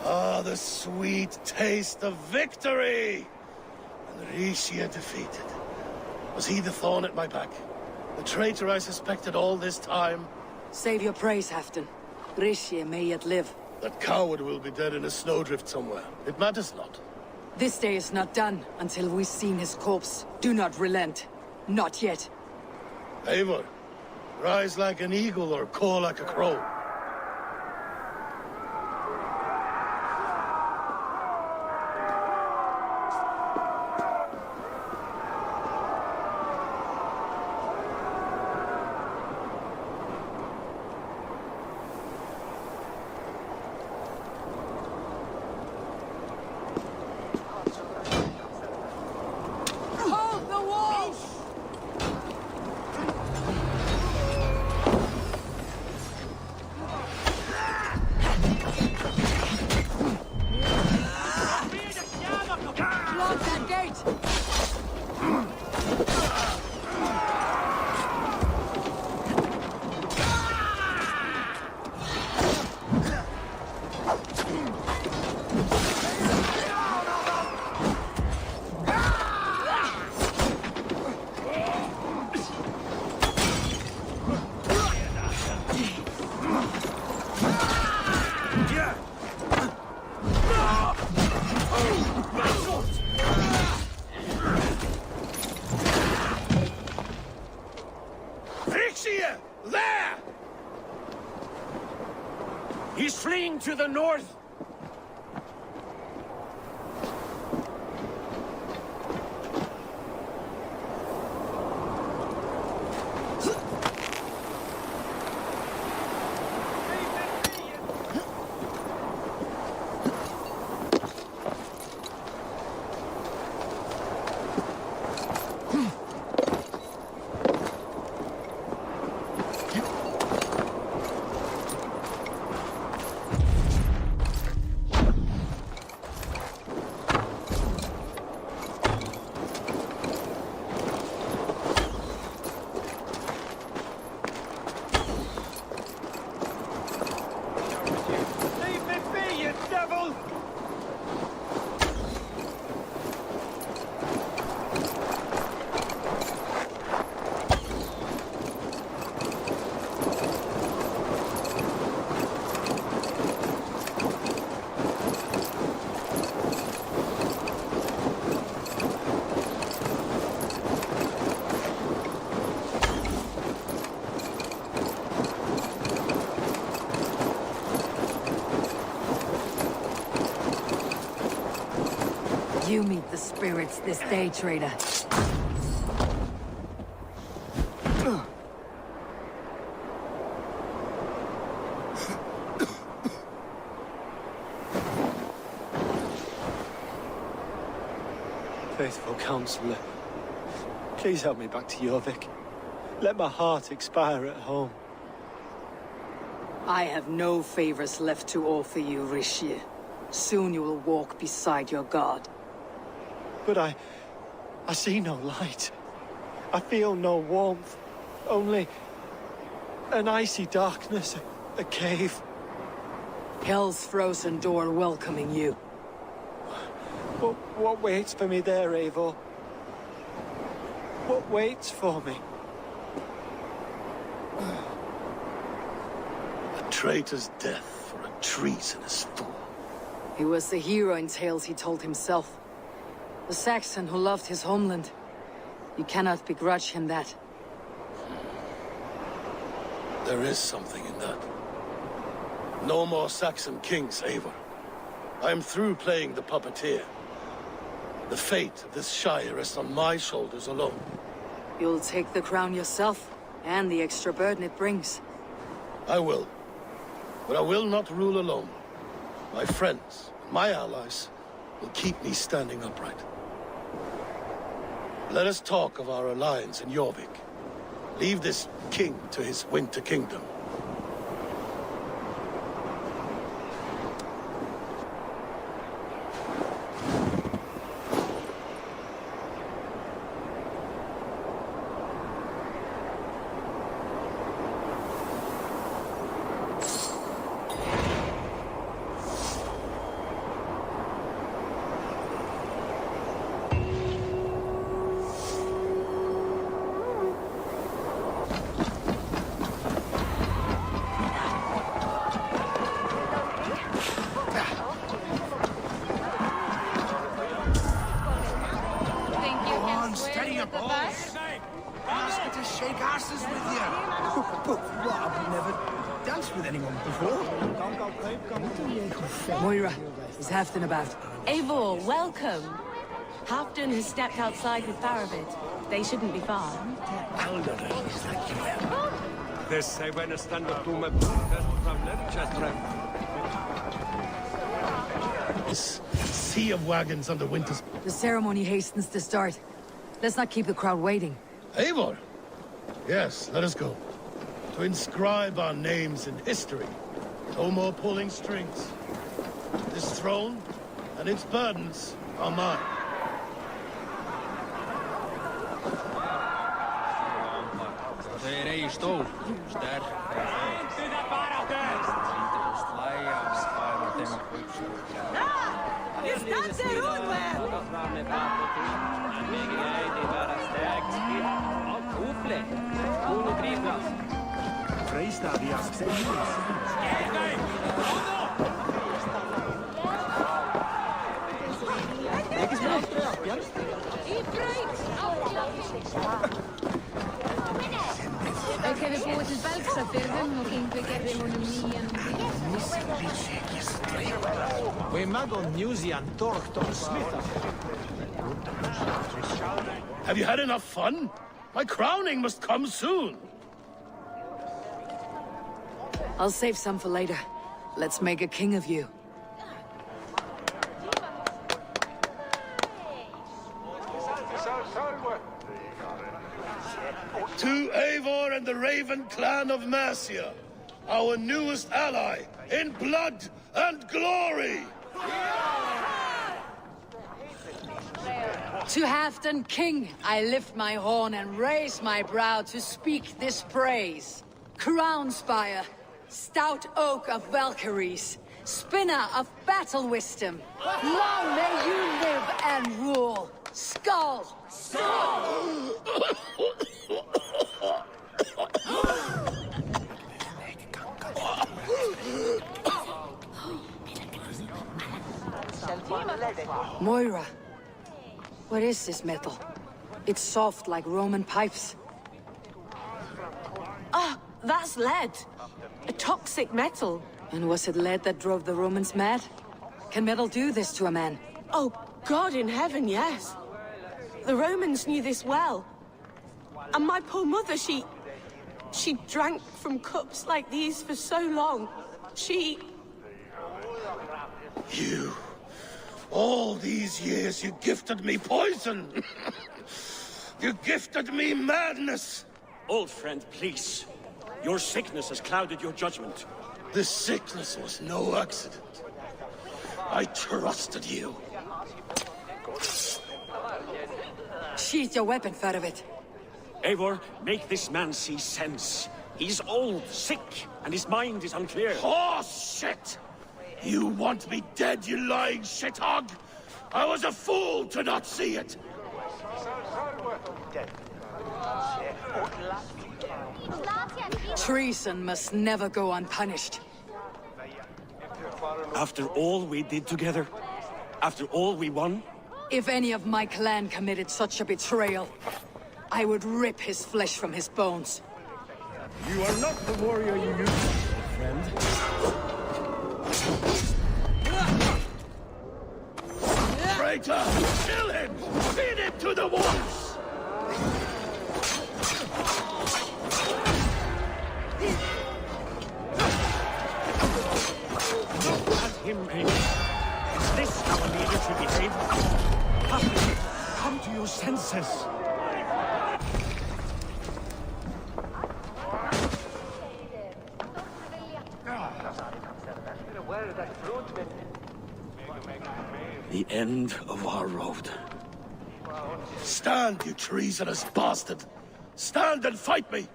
Ah, the sweet taste of victory! And Rishia defeated. Was he the thorn at my back? The traitor I suspected all this time? Save your praise, Halfdan. Rishi may yet live. That coward will be dead in a snowdrift somewhere. It matters not. This day is not done until we've seen his corpse. Do not relent. Not yet. Eivor, rise like an eagle or caw like a crow. Hold the wall! Block that gate! Vixia! There! He's fleeing to the north! Leave me be, you devil! You meet the spirits this day, traitor. Faithful counselor, please help me back to Jorvik. Let my heart expire at home. I have no favors left to offer you, Rishi. Soon you will walk beside your god. But I see no light. I feel no warmth. Only an icy darkness, a cave. Hell's frozen door welcoming you. What waits for me there, Eivor? What waits for me? A traitor's death for a treasonous fool. He was the hero in tales he told himself. The Saxon who loved his homeland. You cannot begrudge him that. There is something in that. No more Saxon kings, Eivor. I am through playing the puppeteer. The fate of this Shire rests on my shoulders alone. You'll take the crown yourself, and the extra burden it brings. I will. But I will not rule alone. My friends, my allies, will keep me standing upright. Let us talk of our alliance in Jorvik. Leave this king to his winter kingdom. with anyone before. Moira, is Halfdan about? Eivor, welcome. Halfdan has stepped outside with Faravid. They shouldn't be far. This sea of wagons under Winter's... The ceremony hastens to start. Let's not keep the crowd waiting. Eivor! Yes, let us go. To inscribe our names in history. No more pulling strings. This throne and its burdens are mine. Auk hefur búið til belgs af firðum og gengur gerði honum nýjan We magon Newsian Dorkton Smith. Have you had enough fun? My crowning must come soon. I'll save some for later. Let's make a king of you. To Eivor and the Raven clan of Mercia, our newest ally in blood and glory! To Halfdan King, I lift my horn and raise my brow to speak this praise. Crown spire, stout oak of Valkyries, spinner of battle wisdom. Long may you live and rule. Skull! Skull! Moira, what is this metal? It's soft like Roman pipes. Ah, that's lead. A toxic metal. And was it lead that drove the Romans mad? Can metal do this to a man? Oh, God in heaven, yes. The Romans knew this well. And my poor mother, she drank from cups like these for so long. You... All these years you gifted me poison! You gifted me madness! Old friend, please. Your sickness has clouded your judgment. This sickness was no accident. I trusted you. Sheath your weapon, Faravid. Eivor, make this man see sense. He's old, sick, and his mind is unclear. Horse shit! You want me dead, you lying shithog? I was a fool to not see it! Treason must never go unpunished. After all we did together? After all we won? If any of my clan committed such a betrayal, I would rip his flesh from his bones. You are not the warrior you used to be, friend. Traitor! Kill him! Feed him to the wolves! Look at him, Eivor. Is this how a leader should behave? Halfdan, come to your senses. The end of our road. Stand, you treasonous bastard! Stand and fight me!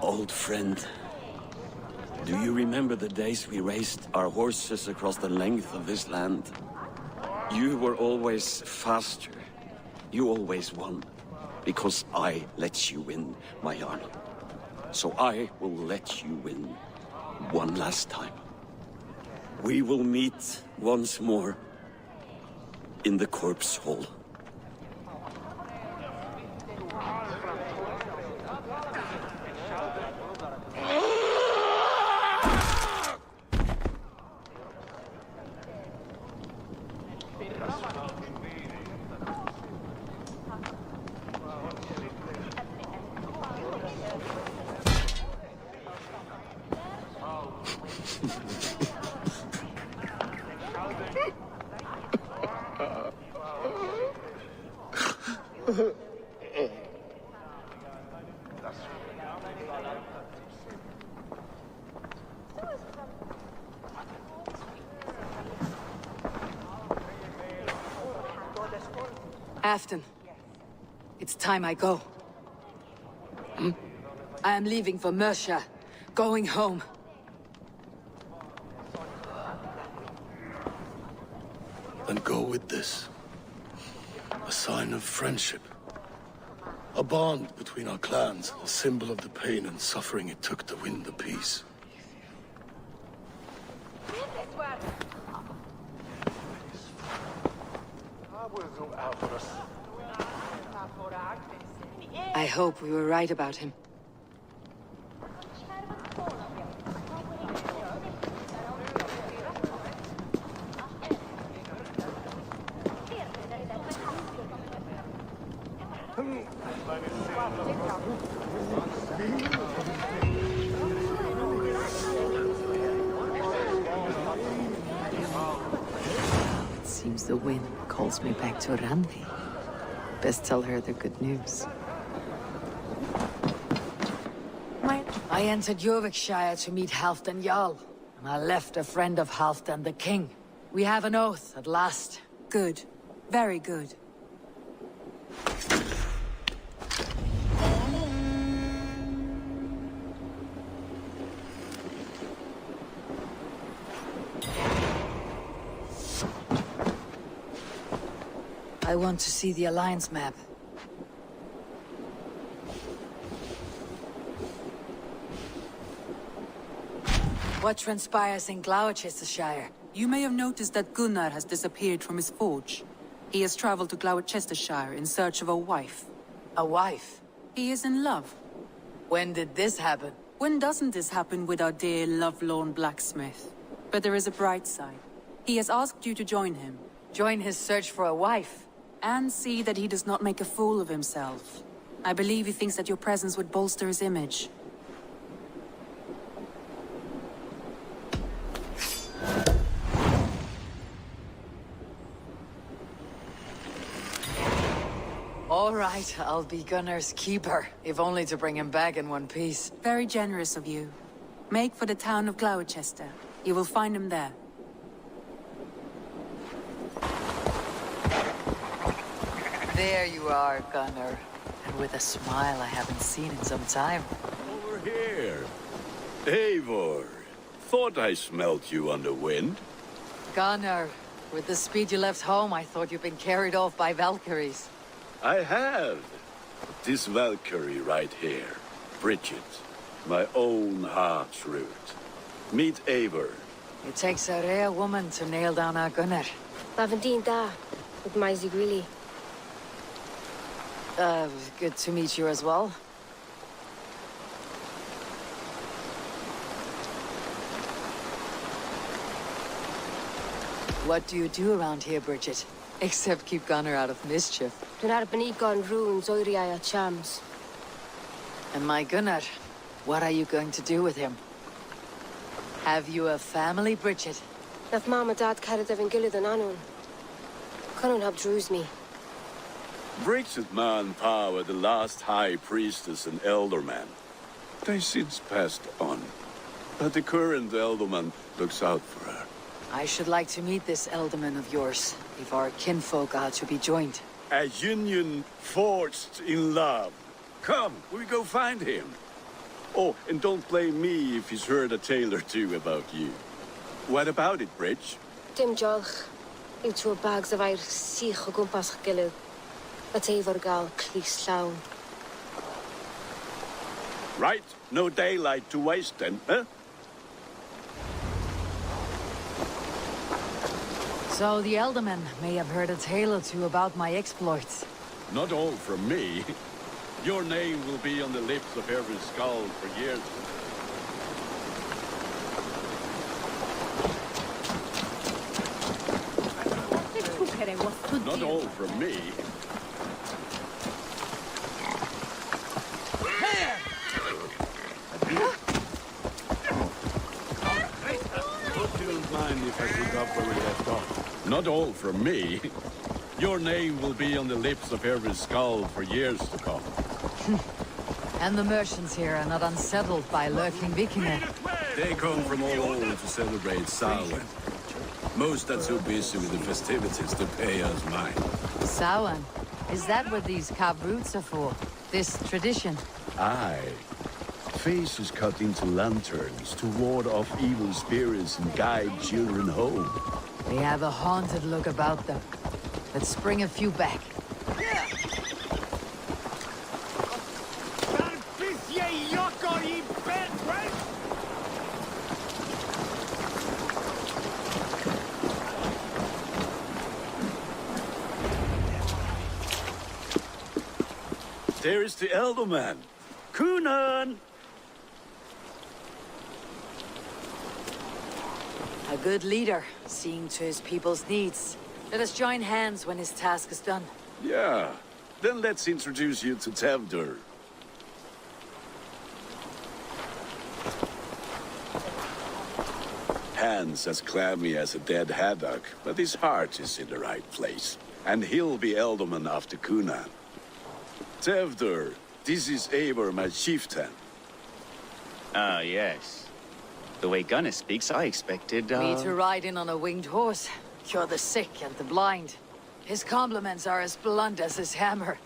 Old friend, do you remember the days we raced our horses across the length of this land? You were always faster. You always won. Because I let you win, my Jarl. So I will let you win one last time. We will meet once more in the corpse hall. Afton, it's time I go. I am leaving for Mercia, going home. Then go with this. A sign of friendship. A bond between our clans, a symbol of the pain and suffering it took to win the peace. I hope we were right about him. It seems the wind calls me back to Randi. Best tell her the good news. I entered Jorvikshire to meet Halfdan Jarl, and I left a friend of Halfdan the King. We have an oath at last. Good. Very good. I want to see the Alliance map. What transpires in Gloucestershire? You may have noticed that Gunnar has disappeared from his forge. He has traveled to Gloucestershire in search of a wife. A wife? He is in love. When did this happen? When doesn't this happen with our dear lovelorn blacksmith? But there is a bright side. He has asked you to join him. Join his search for a wife? And see that he does not make a fool of himself. I believe he thinks that your presence would bolster his image. All right, I'll be Gunnar's keeper, if only to bring him back in one piece. Very generous of you. Make for the town of Gloucester. You will find him there. There you are, Gunnar. And with a smile I haven't seen in some time. Over here. Eivor. Thought I smelt you on the wind. Gunnar, with the speed you left home, I thought you'd been carried off by Valkyries. I have. This Valkyrie right here. Bridget. My own heart's root. Meet Eivor. It takes a rare woman to nail down our Gunnar. Lavendine da, with my Zigrili. Good to meet you as well. What do you do around here, Bridget? Except keep Gunnar out of mischief. Dunarbanikon runes oiriaya chams. And my Gunnar, what are you going to do with him? Have you a family, Bridget? Nath mom and dad carried evan gilid an anun. Cannon have drews me. Bridget man power, the last high priestess and elderman. They since passed on. But the current elderman looks out for her. I should like to meet this elderman of yours, if our kinfolk are to be joined. A union forged in love. Come, we go find him. Oh, and don't blame me if he's heard a tale or two about you. What about it, Bridge? Dim jolch. Into bags of air sich o gwmpas gilid. A Eivor gal clis llawn. Right, no daylight to waste then, huh? So the Elderman may have heard a tale or two about my exploits. Not all from me. Your name will be on the lips of every skull for years. Not all from me. Hope you don't mind if I pick up where we left off. Not all from me. Your name will be on the lips of every skull for years to come. And the merchants here are not unsettled by lurking Vikinger. They come from all over to celebrate Samhain. Most are too busy with the festivities to pay us mind. Samhain? Is that what these carved roots are for? This tradition? Aye. Faces cut into lanterns to ward off evil spirits and guide children home. They have a haunted look about them. Let's bring a few back. There is the elder man. Cunan! A good leader, seeing to his people's needs. Let us join hands when his task is done. Yeah. Then let's introduce you to Tevdur. Hands as clammy as a dead haddock, but his heart is in the right place. And he'll be Elderman after Cunan. Tevdur, this is Eivor, my chieftain. Ah, yes. The way Gunnar speaks, I expected, Me to ride in on a winged horse, cure the sick and the blind. His compliments are as blunt as his hammer.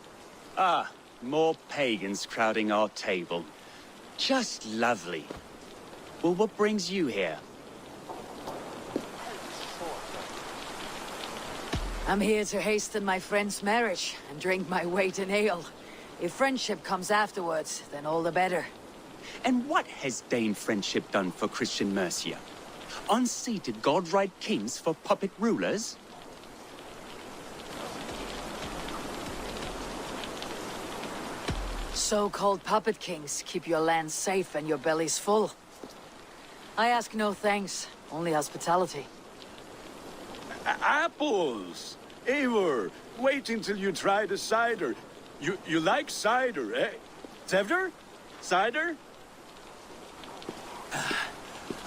Ah, more pagans crowding our table. Just lovely. Well, what brings you here? I'm here to hasten my friend's marriage and drink my weight in ale. If friendship comes afterwards, then all the better. And what has Dane friendship done for Christian Mercia? Unseated god-right kings for puppet rulers? So-called puppet kings keep your lands safe and your bellies full. I ask no thanks, only hospitality. Apples! Eivor, wait until you try the cider. You like cider, eh? Tevdur? Cider?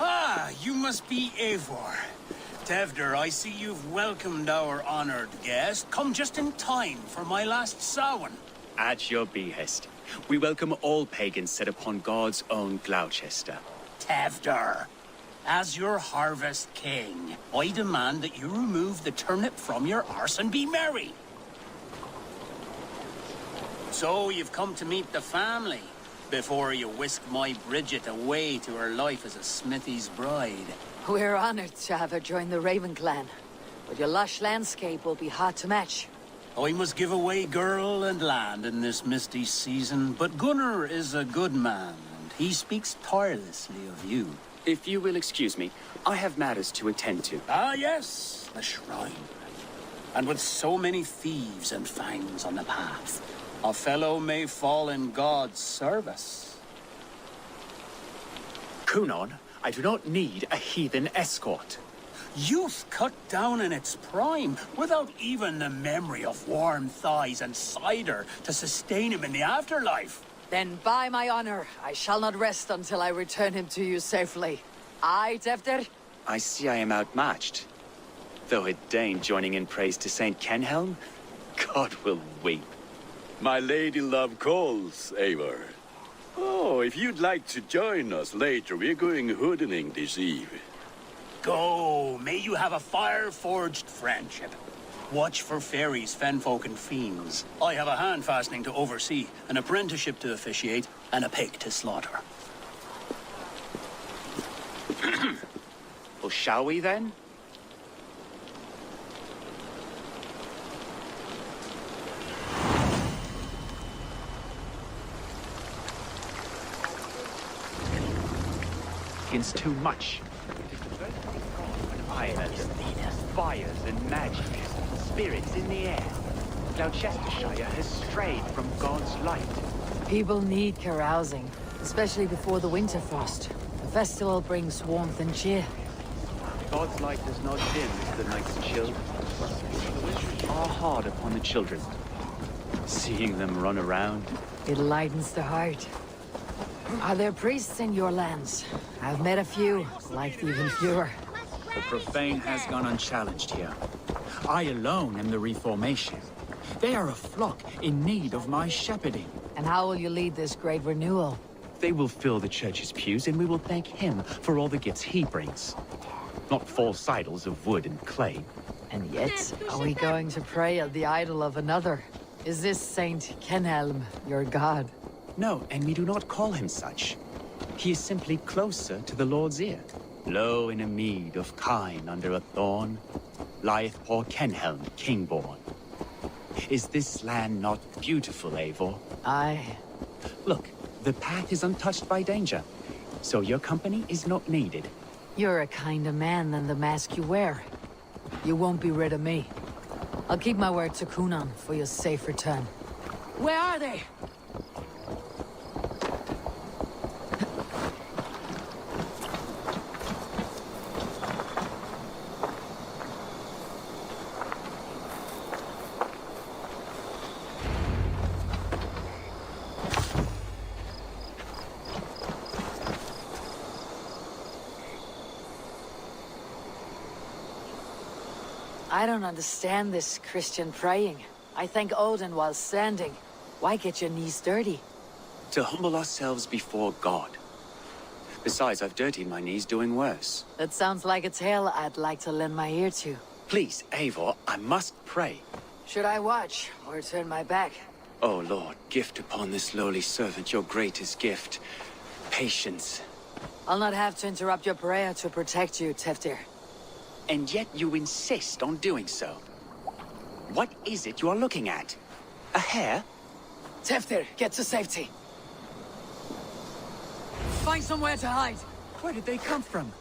Ah, you must be Eivor. Tevdur, I see you've welcomed our honored guest. Come just in time for my last Samhain. At your behest. We welcome all pagans set upon God's own Gloucester. Tevdur, as your harvest king, I demand that you remove the turnip from your arse and be merry. So you've come to meet the family, before you whisk my Bridget away to her life as a smithy's bride. We're honored to have her join the Raven clan, but your lush landscape will be hard to match. I must give away girl and land in this misty season, but Gunnar is a good man, and he speaks tirelessly of you. If you will excuse me, I have matters to attend to. Ah, yes, the shrine. And with so many thieves and fangs on the path, a fellow may fall in God's service. Cunan, I do not need a heathen escort. Youth cut down in its prime, without even the memory of warm thighs and cider to sustain him in the afterlife. Then by my honor, I shall not rest until I return him to you safely. Aye, Tevdur? I see I am outmatched. Though a Dane joining in praise to Saint Kenhelm, God will weep. My lady love calls, Eivor. Oh, if you'd like to join us later, we're going hoodening this eve. Go, may you have a fire-forged friendship. Watch for fairies, fenfolk, and fiends. I have a hand fastening to oversee, an apprenticeship to officiate, and a pig to slaughter. Well, shall we then? It's too much. Islands, fires and magic, spirits in the air. Gloucestershire has strayed from God's light. People need carousing, especially before the winter frost. The festival brings warmth and cheer. God's light does not dim as the night's chill. The winters are hard upon the children. Seeing them run around. It lightens the heart. Are there priests in your lands? I've met a few, liked even fewer. The profane has gone unchallenged here. I alone am the reformation. They are a flock in need of my shepherding. And how will you lead this great renewal? They will fill the church's pews, and we will thank him for all the gifts he brings. Not false idols of wood and clay. And yet, are we going to pray at the idol of another? Is this Saint Kenelm your god? No, and we do not call him such. He is simply closer to the Lord's ear. Low in a mead of kine under a thorn, lieth poor Kenhelm, king-born. Is this land not beautiful, Eivor? Aye. Look, the path is untouched by danger, so your company is not needed. You're a kinder man than the mask you wear. You won't be rid of me. I'll keep my word to Kunan for your safe return. Where are they? I don't understand this Christian praying. I thank Odin while standing. Why get your knees dirty? To humble ourselves before God. Besides, I've dirtied my knees doing worse. That sounds like a tale I'd like to lend my ear to. Please, Eivor, I must pray. Should I watch, or turn my back? Oh Lord, gift upon this lowly servant your greatest gift. Patience. I'll not have to interrupt your prayer to protect you, Teftir. And yet you insist on doing so. What is it you are looking at? A hare? Teftir, get to safety. Find somewhere to hide. Where did they come from?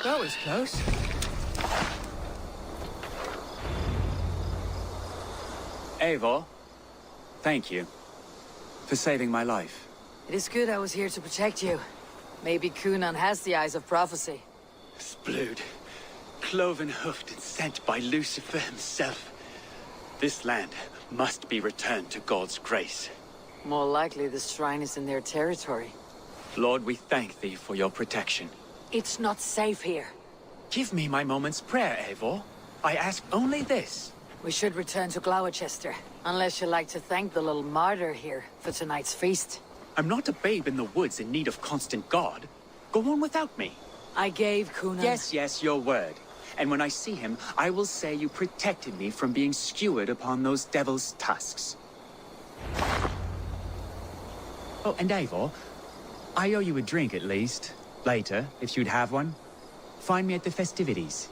That was close. Eivor, thank you for saving my life. It is good I was here to protect you. Maybe Kunan has the eyes of prophecy. Splood, cloven-hoofed and sent by Lucifer himself. This land must be returned to God's grace. More likely the shrine is in their territory. Lord, we thank thee for your protection. It's not safe here. Give me my moment's prayer, Eivor. I ask only this. We should return to Gloucester, unless you'd like to thank the little martyr here for tonight's feast. I'm not a babe in the woods in need of constant guard. Go on without me. I gave Kunan... Yes, your word. And when I see him, I will say you protected me from being skewered upon those devil's tusks. Oh, and Eivor, I owe you a drink at least. Later, if you'd have one. Find me at the festivities.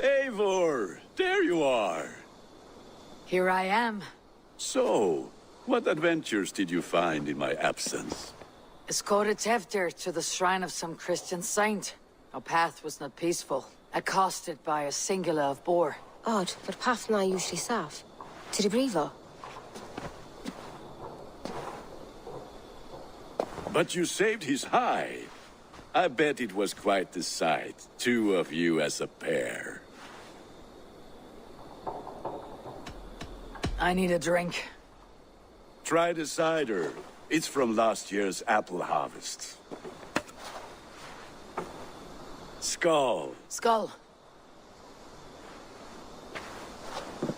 Eivor, there you are. Here I am. So, what adventures did you find in my absence? Escorted Teftir to the shrine of some Christian saint. Our path was not peaceful. Accosted by a singular of boar. Odd, but path na usually safe. To the Brevo. But you saved his hide. I bet it was quite the sight. Two of you as a pair. I need a drink. Try the cider. It's from last year's apple harvest. Skull. Skull.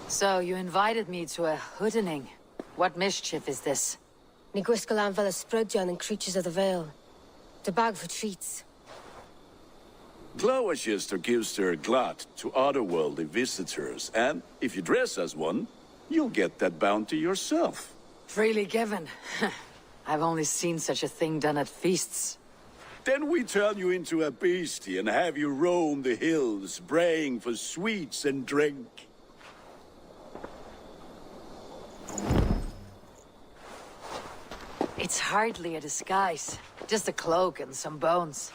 So, you invited me to a hoodening. What mischief is this? Ni gwisgalan fel ysbrydion and creatures of the Vale. The bag for treats. Gloucester gives their glut to otherworldly visitors, and if you dress as one, you'll get that bounty yourself. Freely given. I've only seen such a thing done at feasts. Then we turn you into a beastie and have you roam the hills, braying for sweets and drink. It's hardly a disguise. Just a cloak and some bones.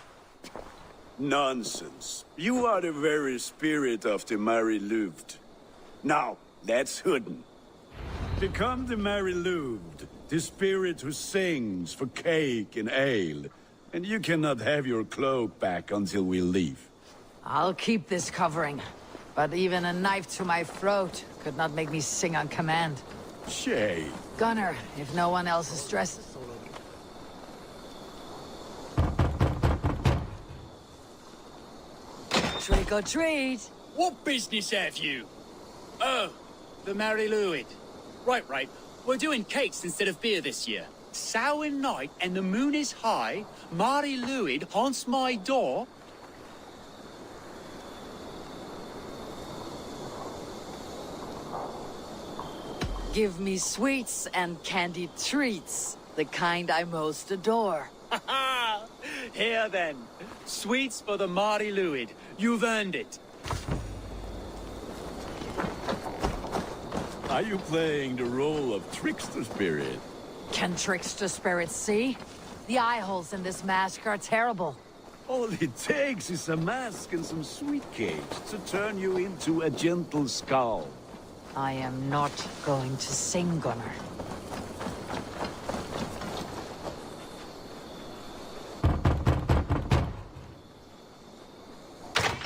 Nonsense. You are the very spirit of the Mary Louved. Now, that's Hooden. Become the Mary Louved, the spirit who sings for cake and ale. And you cannot have your cloak back until we leave. I'll keep this covering. But even a knife to my throat could not make me sing on command. Shay. Gunner, if no one else is dressed. Trick or treat! What business have you? Oh, the Mary Louid. Right. We're doing cakes instead of beer this year. Samhain night and the moon is high. Mary Louid haunts my door. Give me sweets and candied treats, the kind I most adore. Here then, sweets for the Mary Louid. You've earned it. Are you playing the role of trickster spirit? Can trickster spirits see? The eye holes in this mask are terrible. All it takes is a mask and some sweet cakes to turn you into a gentle skull. I am not going to sing, Gunner.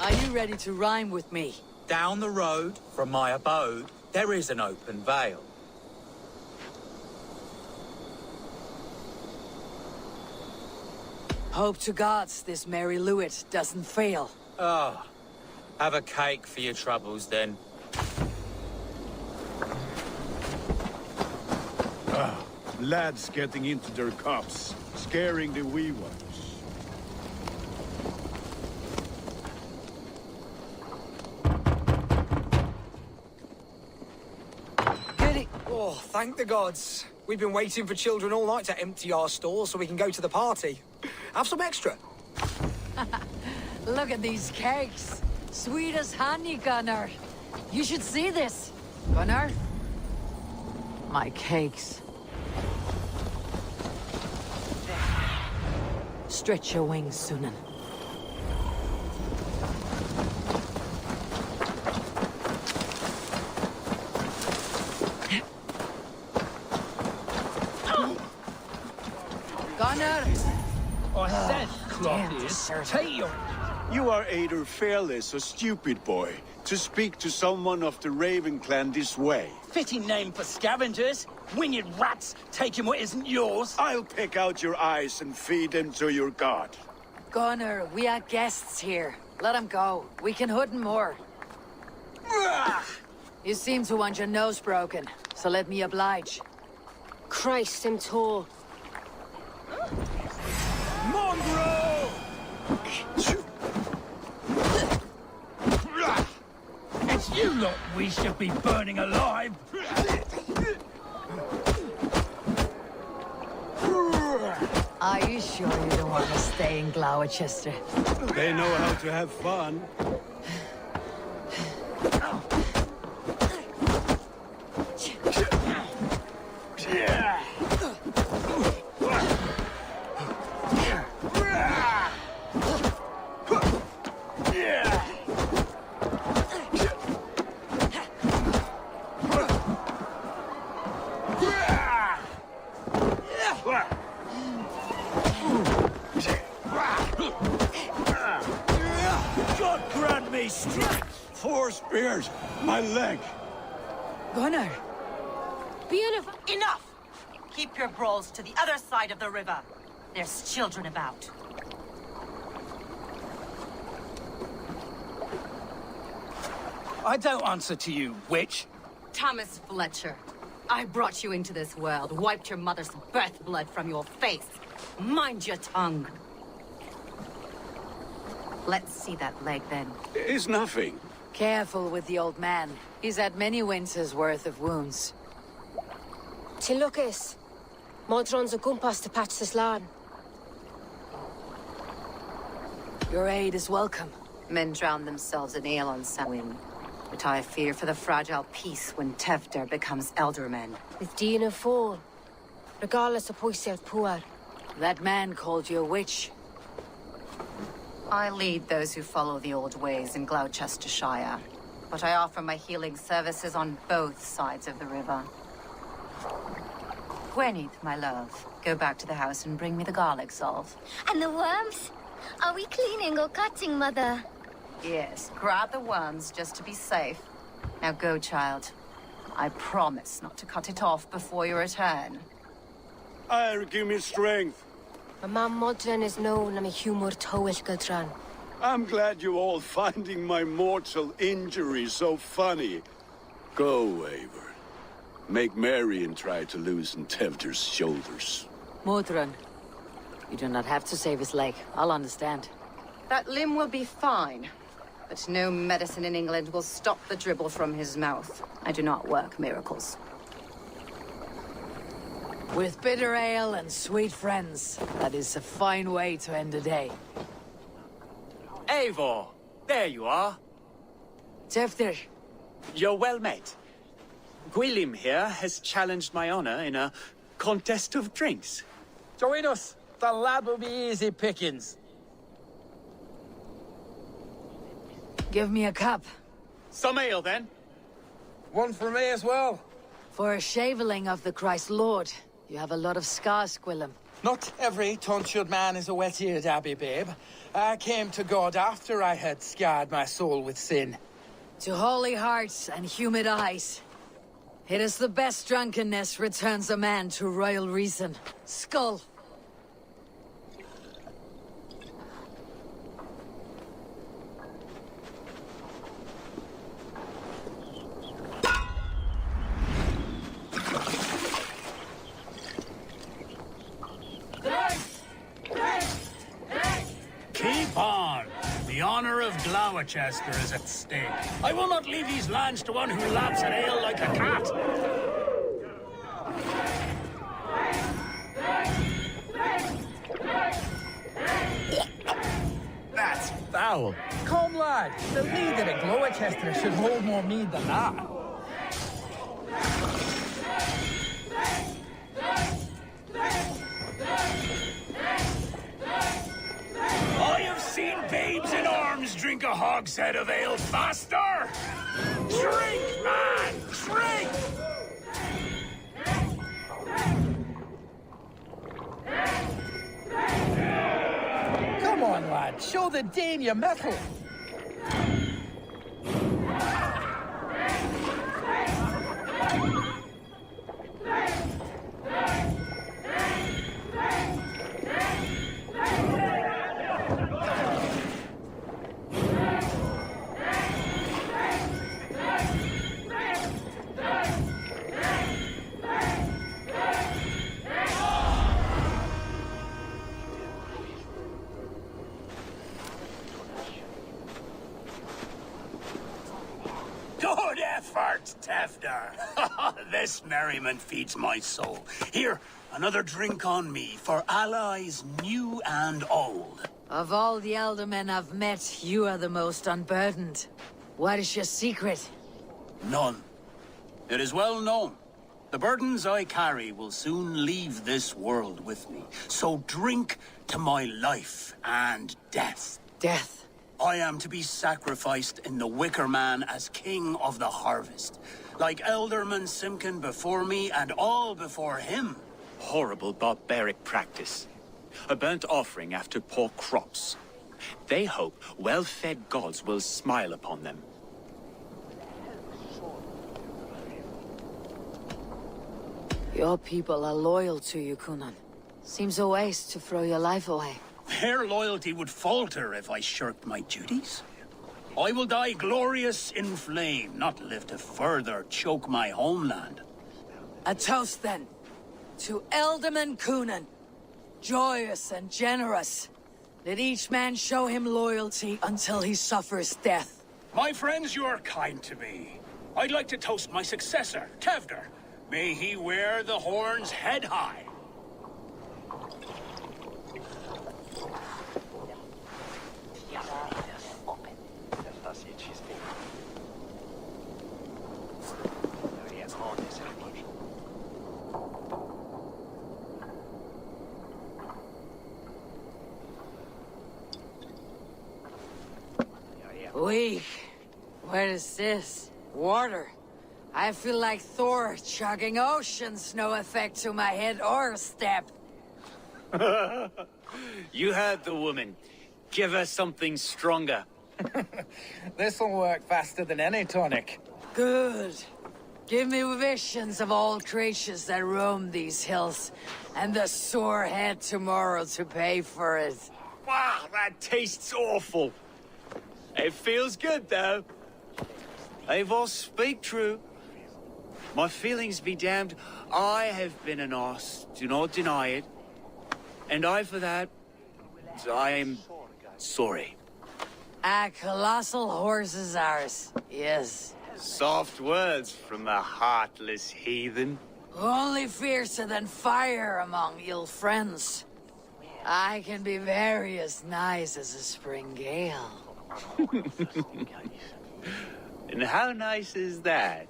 Are you ready to rhyme with me? Down the road from my abode, there is an open vale. Hope to gods this Mary Louid doesn't fail. Ah, have a cake for your troubles then. Lads getting into their cups, scaring the wee ones. Goody. Oh, thank the gods. We've been waiting for children all night to empty our stores so we can go to the party. Have some extra. Look at these cakes. Sweet as honey, Gunner. You should see this. Gunner? My cakes. Stretch your wings, Sunan. Gunner! I said, Claudius, you are either fearless or stupid, boy, to speak to someone of the Raven clan this way. Fitting name for scavengers. Winged rats taking what isn't yours. I'll pick out your eyes and feed them to your god. Gunner, we are guests here. Let him go. We can hood him more. You seem to want your nose broken, so let me oblige. Christ, I'm tall. Mongrel! It's you lot we should be burning alive. Are you sure you don't want to stay in Gloucester? They know how to have fun. God grant me strength. 4 spears, my leg. Gunner! Beautiful. Enough! Keep your brawls to the other side of the river. There's children about. I don't answer to you, witch. Thomas Fletcher, I brought you into this world, wiped your mother's birth blood from your face. Mind your tongue. Let's see that leg, then. It's nothing. Careful with the old man. He's had many winters' worth of wounds. Tilukis. Modron's a gumpas to patch this land. Your aid is welcome. Men drown themselves in ale on Samhain. But I fear for the fragile peace when Tevder becomes eldermen. With Dina fall. Regardless of Poisiel Puar. That man called you a witch. I lead those who follow the old ways in Gloucestershire, but I offer my healing services on both sides of the river. Gwyneth, my love, go back to the house and bring me the garlic salt. And the worms? Are we cleaning or cutting, Mother? Yes, grab the worms just to be safe. Now go, child. I promise not to cut it off before you return. Give me strength. My mam modern is known am humor tywyll gydran. I'm glad you're all finding my mortal injury so funny. Go, Eivor. Make Marion try to loosen Tevder's shoulders. Modron, you do not have to save his leg. I'll understand. That limb will be fine, but no medicine in England will stop the dribble from his mouth. I do not work miracles. With bitter ale and sweet friends, that is a fine way to end a day. Eivor, there you are. Tefter. You're well met. Gwilym here has challenged my honor in a contest of drinks. Join us. The lad will be easy pickings. Give me a cup. Some ale, then. One for me as well. For a shaveling of the Christ Lord, you have a lot of scars, Gwilym. Not every tonsured man is a wet-eared abbey, babe. I came to God after I had scarred my soul with sin. To holy hearts and humid eyes. It is the best drunkenness returns a man to royal reason. Skull. Keep on. The honor of Gloucester is at stake. I will not leave these lands to one who laps at ale like a cat. That's foul. Come, lad. The leader of Gloucester should hold more mead than that. I have seen babes in arms drink a hogshead of ale faster! Drink, man! Drink! Come on, lad. Show the dame your mettle. Good effort, Tefder. This merriment feeds my soul. Here, another drink on me for allies new and old. Of all the elder men I've met, you are the most unburdened. What is your secret? None. It is well known. The burdens I carry will soon leave this world with me. So drink to my life and death. Death? I am to be sacrificed in the Wicker Man as king of the harvest. Like Elderman Simkin before me and all before him. Horrible barbaric practice. A burnt offering after poor crops. They hope well-fed gods will smile upon them. Your people are loyal to you, Kunan. Seems a waste to throw your life away. Their loyalty would falter if I shirked my duties. I will die glorious in flame, not live to further choke my homeland. A toast, then. To Elderman Kunan. Joyous and generous. Let each man show him loyalty until he suffers death. My friends, you are kind to me. I'd like to toast my successor, Tevder. May he wear the horns head high. Weak. What is this? Water. I feel like Thor chugging oceans. No effect to my head or step. You heard the woman. Give her something stronger. This'll work faster than any tonic. Good. Give me visions of all creatures that roam these hills, and the sore head tomorrow to pay for it. Wow, that tastes awful. It feels good, though. Eivor, speak true. My feelings be damned. I have been an arse. Do not deny it. And I, for that, I am sorry. A colossal horse is ours. Yes. Soft words from a heartless heathen. Only fiercer than fire among ill friends. I can be very as nice as a spring gale. And how nice is that?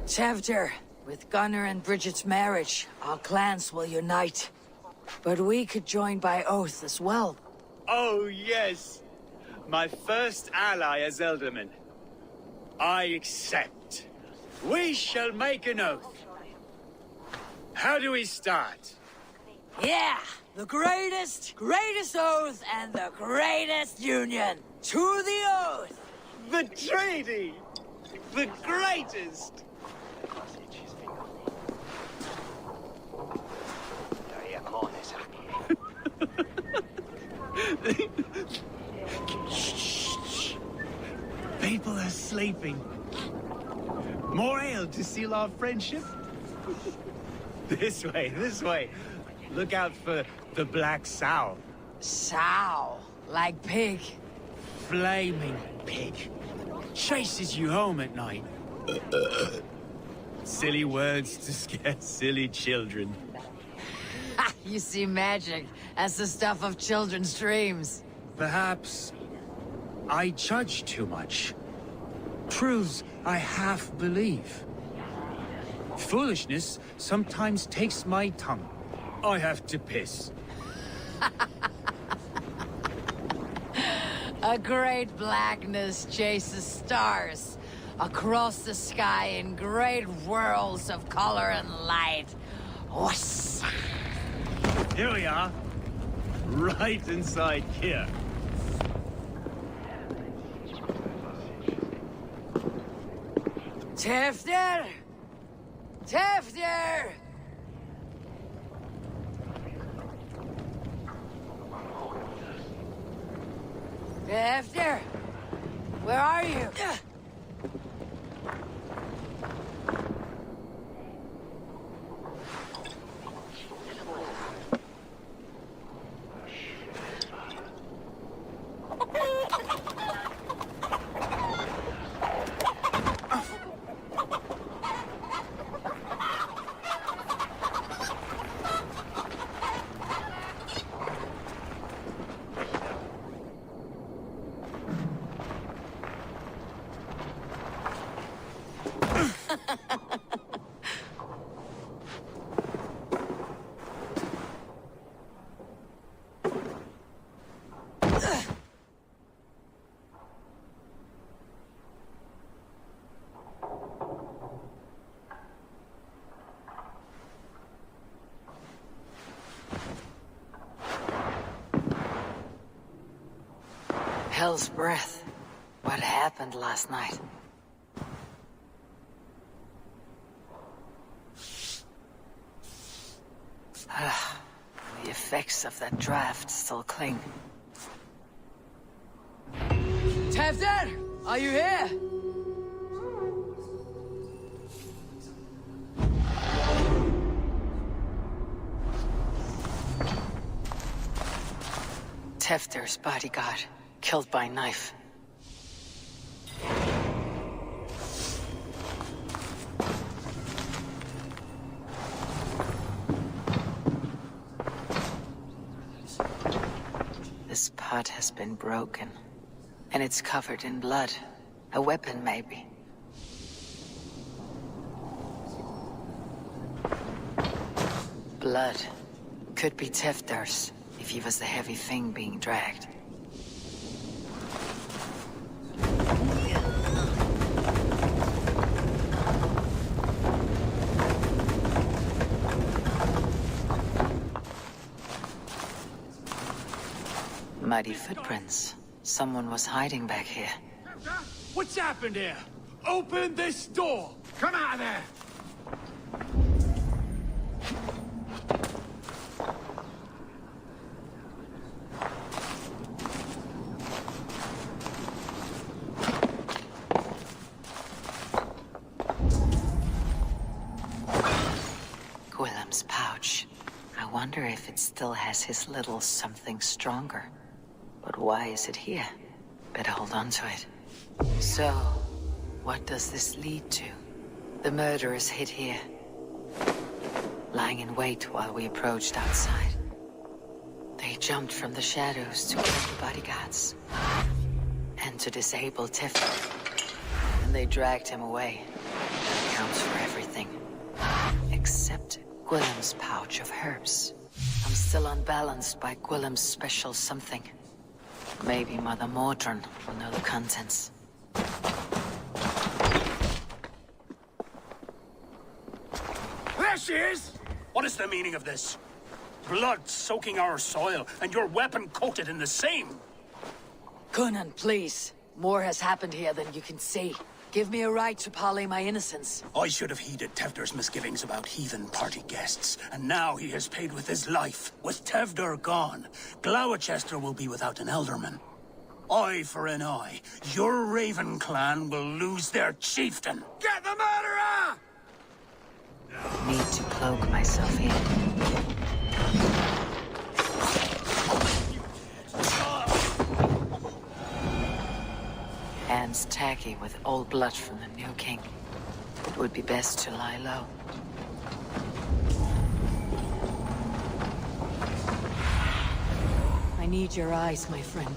Tevder, with Gunnar and Bridget's marriage, our clans will unite. But we could join by oath as well. Oh, yes. My first ally as Elderman. I accept. We shall make an oath. How do we start? Yeah! The greatest oath and the greatest union! To the oath! The treaty! The greatest! People are sleeping. More ale to seal our friendship? This way, this way. Look out for the black sow. Sow? Like pig? Flaming pig. Chases you home at night. Silly words to scare silly children. You see magic as the stuff of children's dreams. Perhaps I judge too much. Truths I half believe. Foolishness sometimes takes my tongue. I have to piss. A great blackness chases stars across the sky in great whirls of color and light. Whoosh. Here we are. Right inside here. Tefter! Tefter! Tefter! Where are you? Hell's breath. What happened last night? The effects of that draft still cling. Tefter! Are you here? Tefter's bodyguard, killed by knife. This pot has been broken, and it's covered in blood. A weapon, maybe. Blood. Could be Tefter's, if if he was the heavy thing being dragged. Muddy footprints. Someone was hiding back here. What's happened here? Open this door! Come out of there! Gwilym's pouch. I wonder if it still has his little something stronger. But why is it here? Better hold on to it. So, what does this lead to? The murderers hid here, lying in wait while we approached outside. They jumped from the shadows to kill the bodyguards and to disable Tifton. And they dragged him away. That counts for everything. Except Gwilym's pouch of herbs. I'm still unbalanced by Gwilym's special something. Maybe Mother Mordrin will know the contents. There she is! What is the meaning of this? Blood soaking our soil, and your weapon coated in the same! Conan, please. More has happened here than you can see. Give me a right to parley my innocence. I should have heeded Tevder's misgivings about heathen party guests, and now he has paid with his life. With Tevder gone, Gloucester will be without an elderman. Eye for an eye. Your Raven clan will lose their chieftain. Get the murderer! Need to cloak myself in. Hands tacky with old blood from the new king. It would be best to lie low. I need your eyes, my friend.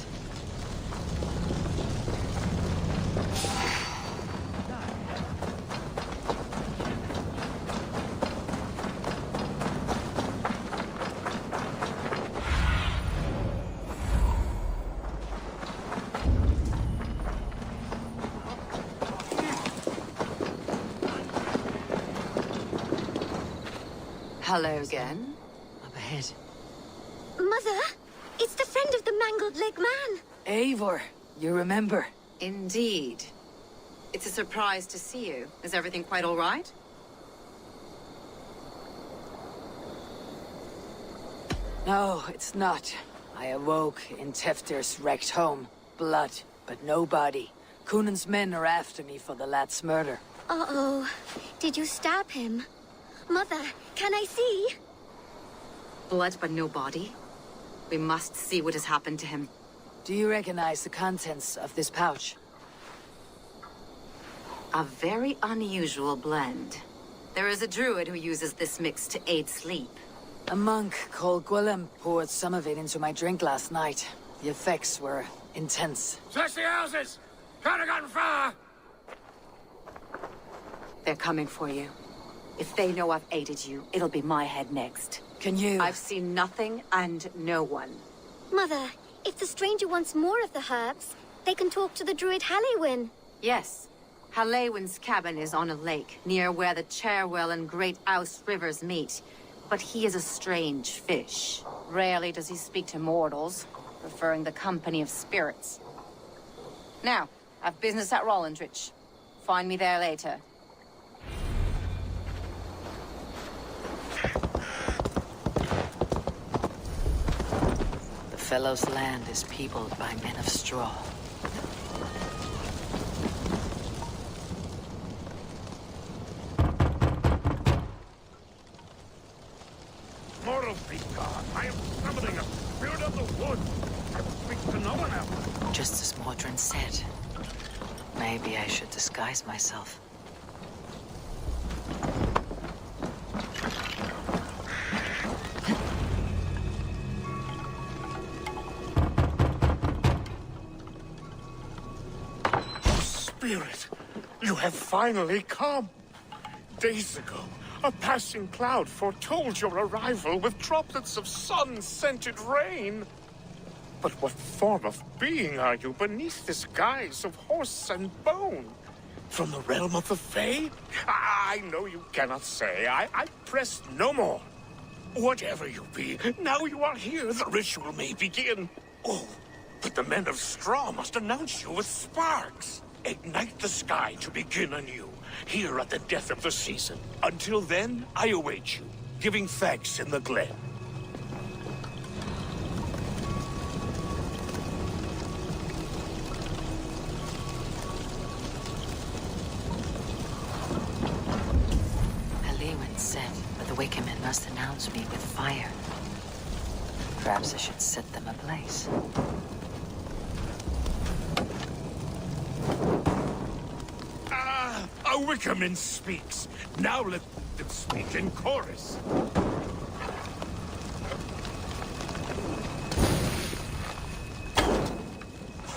Hello again. Up ahead. Mother, it's the friend of the mangled leg man. Eivor, you remember? Indeed. It's a surprise to see you. Is everything quite all right? No, it's not. I awoke in Tefter's wrecked home. Blood, but no body. Conan's men are after me for the lad's murder. Uh-oh. Did you stab him? Mother, can I see? Blood but no body? We must see what has happened to him. Do you recognize the contents of this pouch? A very unusual blend. There is a druid who uses this mix to aid sleep. A monk called Gwilym poured some of it into my drink last night. The effects were intense. Search the houses! Can't have gotten far! They're coming for you. If they know I've aided you, it'll be my head next. Can you? I've seen nothing and no one. Mother, if the stranger wants more of the herbs, they can talk to the druid Halewyn. Yes. Halewyn's cabin is on a lake, near where the Cherwell and Great Ouse rivers meet. But he is a strange fish. Rarely does he speak to mortals, preferring the company of spirits. Now, I've business at Rollendrich. Find me there later. The fellow's land is peopled by men of straw. Mortal be God, I am summoning a spirit of the wood. I will speak to no one else. Just as Mordrin said. Maybe I should disguise myself. Spirit, you have finally come. Days ago, A passing cloud foretold your arrival with droplets of sun-scented rain. But what form of being are you beneath this guise of horse and bone? From the realm of the Fae? I know you cannot say. I press no more. Whatever you be, now you are here, the ritual may begin. Oh, but the men of straw must announce you with sparks. Ignite the sky to begin anew, here at the death of the season. Until then, I await you, giving thanks in the glen. Alewin said that the Wickermen must announce me with fire. Perhaps I should set them ablaze. A Wickerman speaks. Now let them speak in chorus.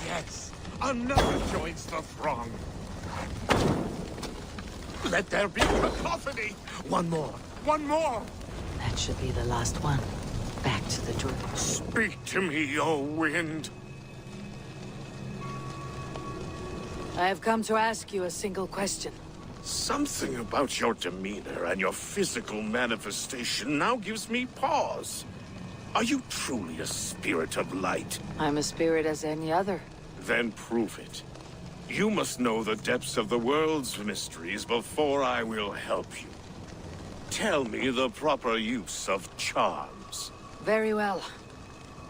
Yes, another joins the throng. Let there be cacophony. One more. One more. That should be the last one. Back to the door. Speak to me, O wind. I have come to ask you a single question. Something about your demeanor and your physical manifestation now gives me pause. Are you truly a spirit of light? I'm a spirit as any other. Then prove it. You must know the depths of the world's mysteries before I will help you. Tell me the proper use of charms. Very well.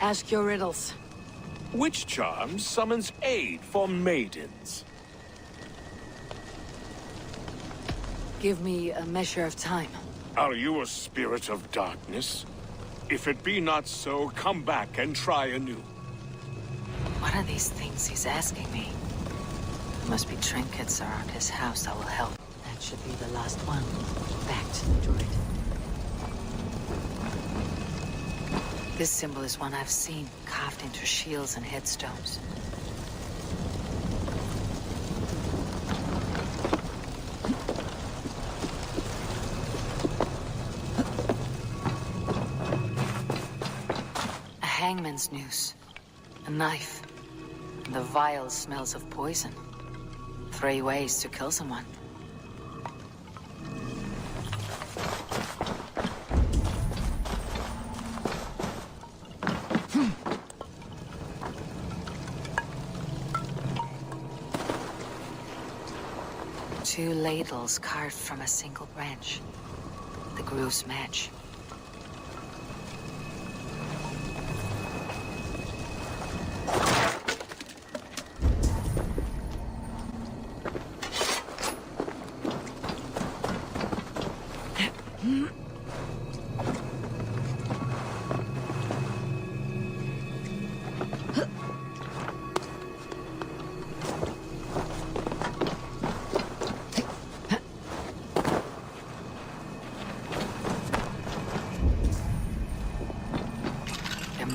Ask your riddles. Which charm summons aid for maidens? Give me a measure of time. Are you a spirit of darkness? If it be not so, come back and try anew. What are these things he's asking me? There must be trinkets around his house that will help. That should be the last one. Back to the druid. This symbol is one I've seen, carved into shields and headstones. A hangman's noose, a knife, and the vile smells of poison. 3 ways to kill someone. Two ladles carved from a single branch. The grooves match.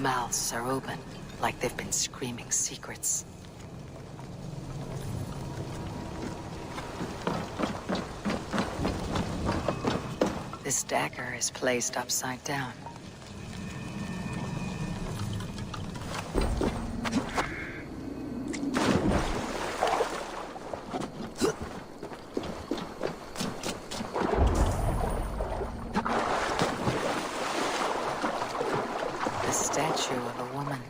Mouths are open, like they've been screaming secrets. This dagger is placed upside down.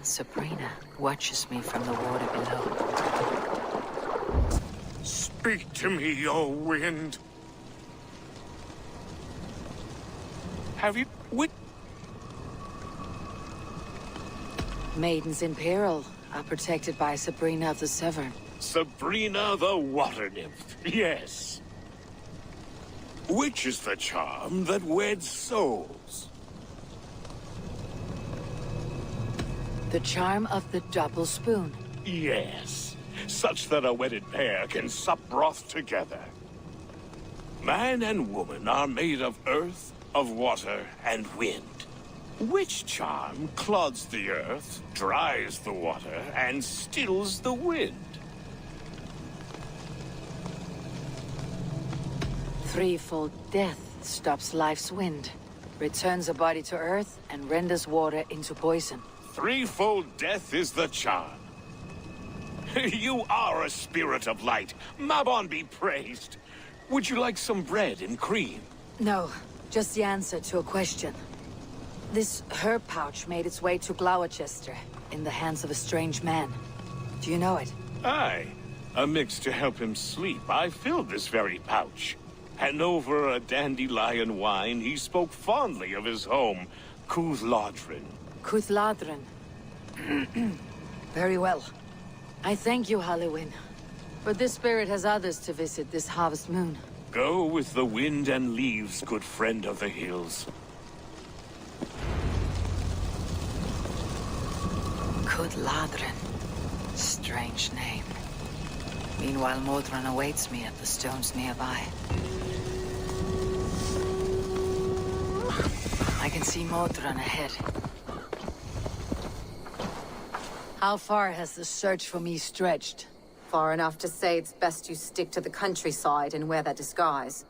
Sabrina watches me from the water below. Speak to me, O wind. Have you... Maidens in peril are protected by Sabrina of the Severn. Sabrina the water nymph, yes. Which is the charm that weds souls? The charm of the double spoon. Yes, such that a wedded pair can sup broth together. Man and woman are made of earth, of water, and wind. Which charm clods the earth, dries the water, and stills the wind? Threefold death stops life's wind, returns a body to earth, and renders water into poison. Threefold death is the charm. You are a spirit of light. Mabon be praised. Would you like some bread and cream? No, just the answer to a question. This herb pouch made its way to Gloucester, in the hands of a strange man. Do you know it? Aye. A mix to help him sleep. I filled this very pouch. And over a dandelion wine, he spoke fondly of his home, Cúthladrin. Cúthladrin. Very well. I thank you, Halliwyn. But this spirit has others to visit this harvest moon. Go with the wind and leaves, good friend of the hills. Cúthladrin. Strange name. Meanwhile, Modron awaits me at the stones nearby. I can see Modron ahead. How far has the search for me stretched? Far enough to say it's best you stick to the countryside and wear that disguise.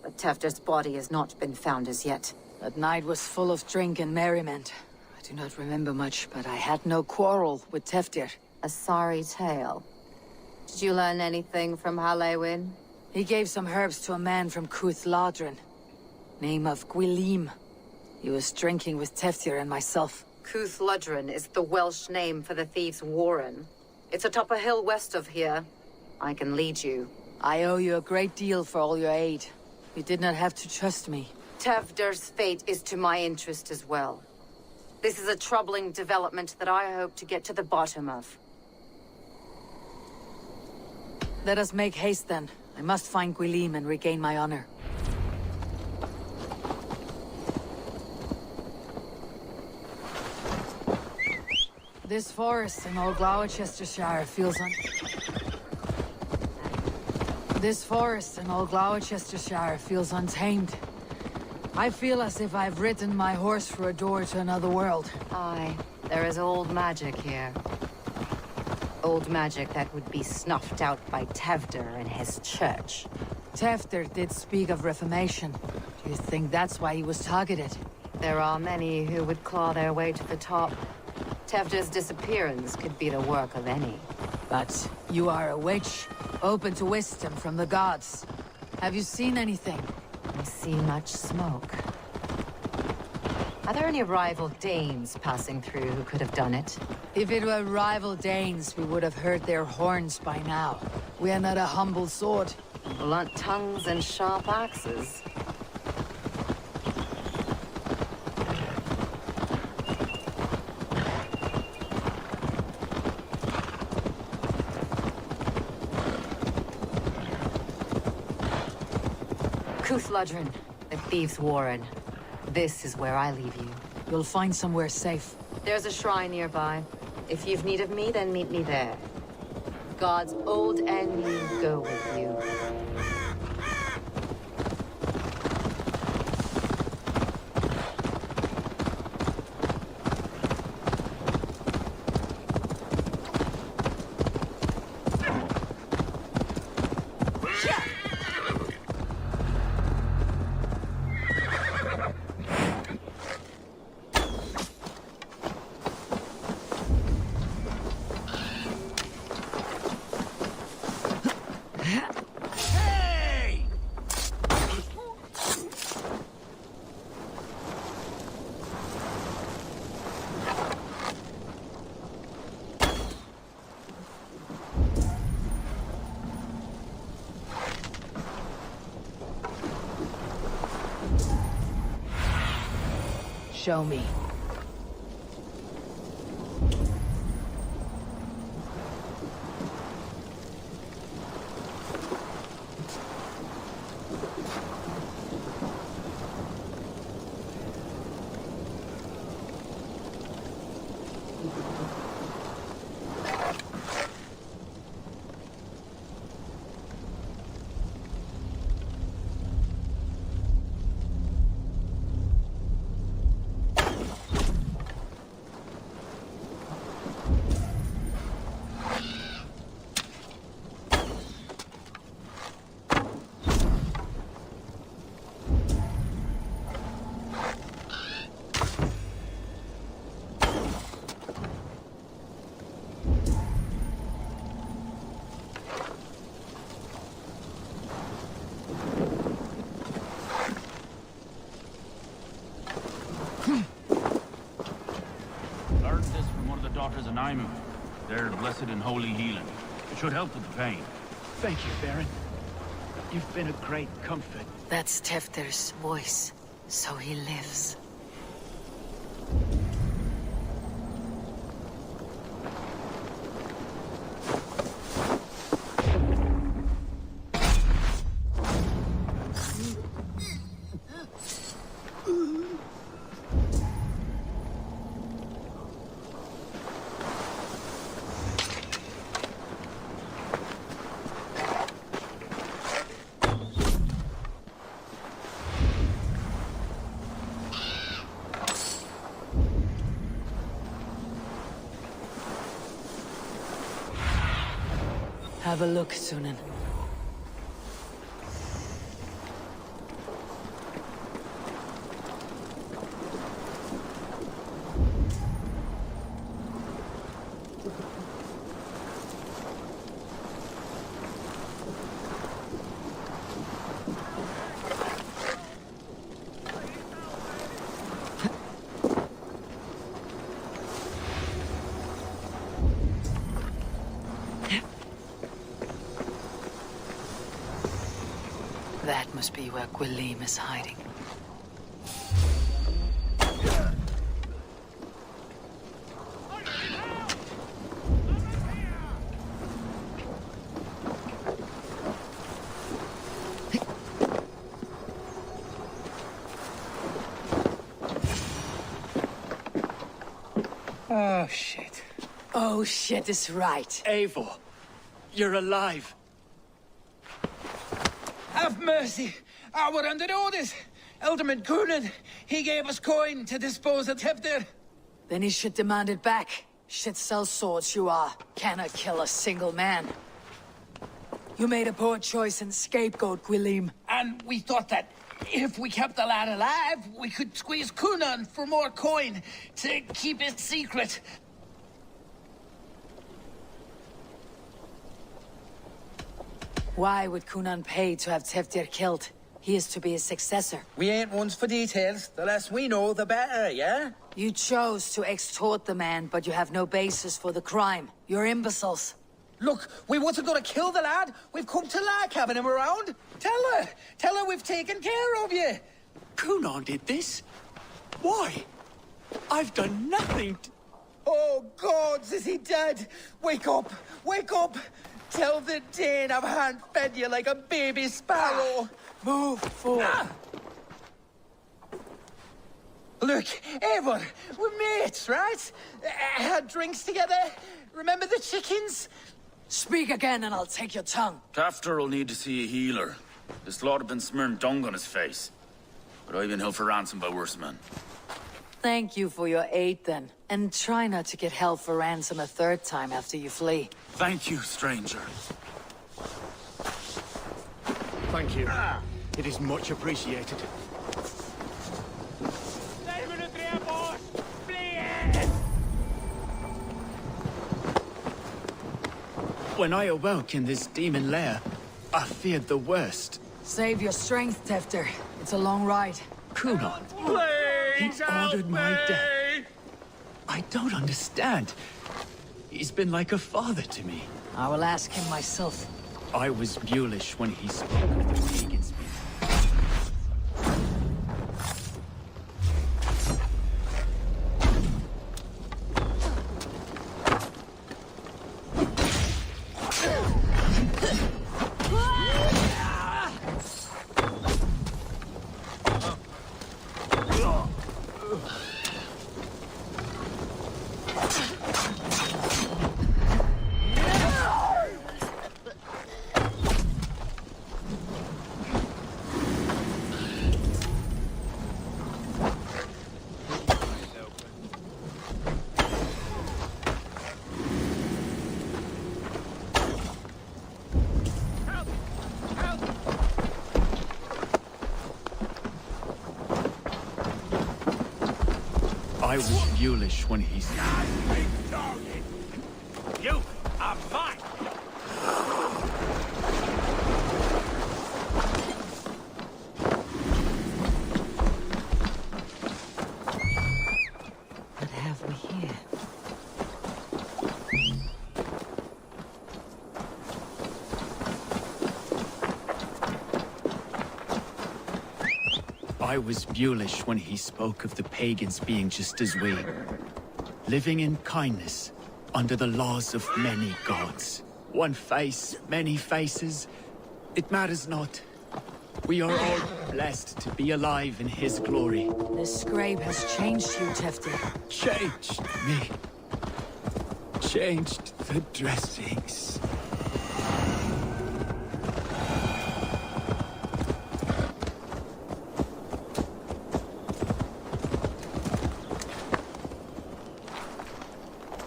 But Tefder's body has not been found as yet. That night was full of drink and merriment. I do not remember much, but I had no quarrel with Tefder. A sorry tale. Did you learn anything from Halliwyn? He gave some herbs to a man from Cúthladrin. Name of Gwilym. He was drinking with Tefder and myself. Cúthladrin is the Welsh name for the thieves' warren. It's atop a hill west of here. I can lead you. I owe you a great deal for all your aid. You did not have to trust me. Tefder's fate is to my interest as well. This is a troubling development that I hope to get to the bottom of. Let us make haste then. I must find Gwilym and regain my honor. This forest in all Gloucestershire feels untamed. I feel as if I've ridden my horse through a door to another world. Aye, there is old magic here. Old magic that would be snuffed out by Tefder and his church. Tefder did speak of reformation. Do you think that's why he was targeted? There are many who would claw their way to the top. Tefder's disappearance could be the work of any. But you are a witch, open to wisdom from the gods. Have you seen anything? I see much smoke. Are there any rival Danes passing through who could have done it? If it were rival Danes, we would have heard their horns by now. We are not a humble sword. Blunt tongues and sharp axes. Cúthladrin, the thieves' warren. This is where I leave you. You'll find somewhere safe. There's a shrine nearby. If you've need of me, then meet me there. God's old and new go with you. Show me. and Aimu. They're blessed and holy healing. It should help with the pain. Thank you, Baron. You've been a great comfort. That's Tefter's voice, so he lives. Have a look, Sunan. That must be where Gwilym is hiding. Oh, shit. Oh, shit is right. Eivor, you're alive. Have mercy! We're under orders! Alderman Coonan, he gave us coin to dispose of Tefter. Then he should demand it back. Shit sells swords you are. Cannot kill a single man. You made a poor choice and scapegoat, Gwilym. And we thought that if we kept the lad alive, we could squeeze Coonan for more coin to keep it secret. Why would Coonan pay to have Teftir killed? He is to be his successor. We ain't ones for details. The less we know, the better, yeah? You chose to extort the man, but you have no basis for the crime. You're imbeciles. Look, we wasn't gonna kill the lad. We've come to lie, having him around. Tell her we've taken care of you. Coonan did this? Why? I've done nothing to... Oh, gods, is he dead? Wake up! Wake up! Tell the Dane I've hand-fed you like a baby sparrow. Move forward. Look, Eivor, we're mates, right? Had drinks together. Remember the chickens? Speak again and I'll take your tongue. Tafter will need to see a healer. This lord have been smearing dung on his face. But I've been held for ransom by worse men. Thank you for your aid, then. And try not to get held for ransom a third time after you flee. Thank you, stranger. Thank you. It is much appreciated. When I awoke in this demon lair, I feared the worst. Save your strength, Tefter. It's a long ride. Coonan. He ordered my death. I don't understand. He's been like a father to me. I will ask him myself. I was Bulish when he spoke of the pagans. I was Bulish when he said... You are mine! What have we here? I was Bulish when he spoke of the pagans being just as we. Living in kindness, under the laws of many gods. One face, many faces. It matters not. We are all blessed to be alive in his glory. This scribe has changed you, Tefti. Changed me. Changed the dressings.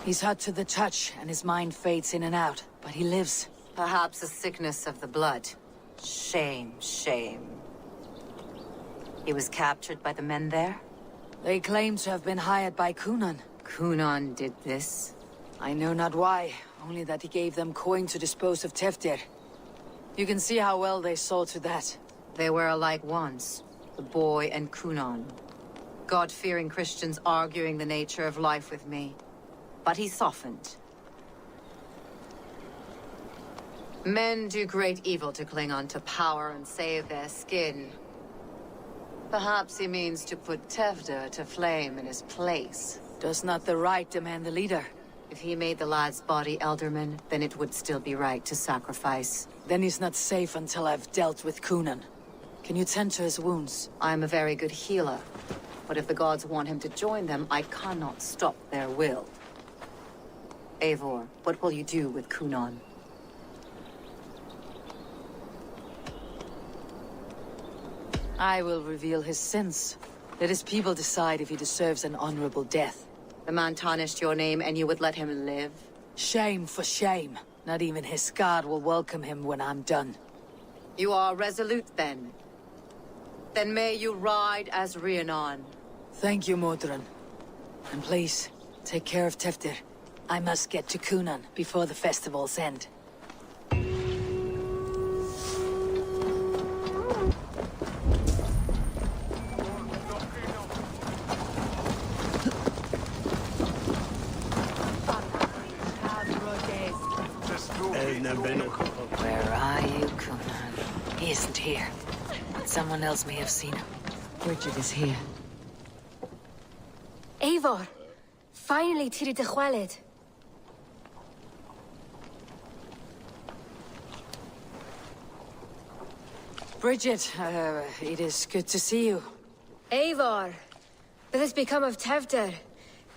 He's hurt to the touch, and his mind fades in and out. But he lives. Perhaps a sickness of the blood. Shame, shame. He was captured by the men there? They claim to have been hired by Kunan. Kunan did this? I know not why, only that he gave them coin to dispose of Teftir. You can see how well they saw to that. They were alike once, the boy and Kunan. God-fearing Christians arguing the nature of life with me. But he softened. Men do great evil to cling on to power and save their skin. Perhaps he means to put Teftir to flame in his place. Does not the right demand the leader? If he made the lad's body Elderman, then it would still be right to sacrifice. Then he's not safe until I've dealt with Kunan. Can you tend to his wounds? I'm a very good healer. But if the gods want him to join them, I cannot stop their will. Eivor, what will you do with Kunan? I will reveal his sins. Let his people decide if he deserves an honorable death. The man tarnished your name and you would let him live? Shame for shame. Not even his guard will welcome him when I'm done. You are resolute then. Then may you ride as Rhiannon. Thank you, Modron. And please, take care of Teftir. I must get to Kunan before the festivals end. Where are you, Kunan? He isn't here. But someone else may have seen him. Bridget is here. Eivor, finally tiri de chwaled. Bridget, it is good to see you. Eivor, what has become of Teftir?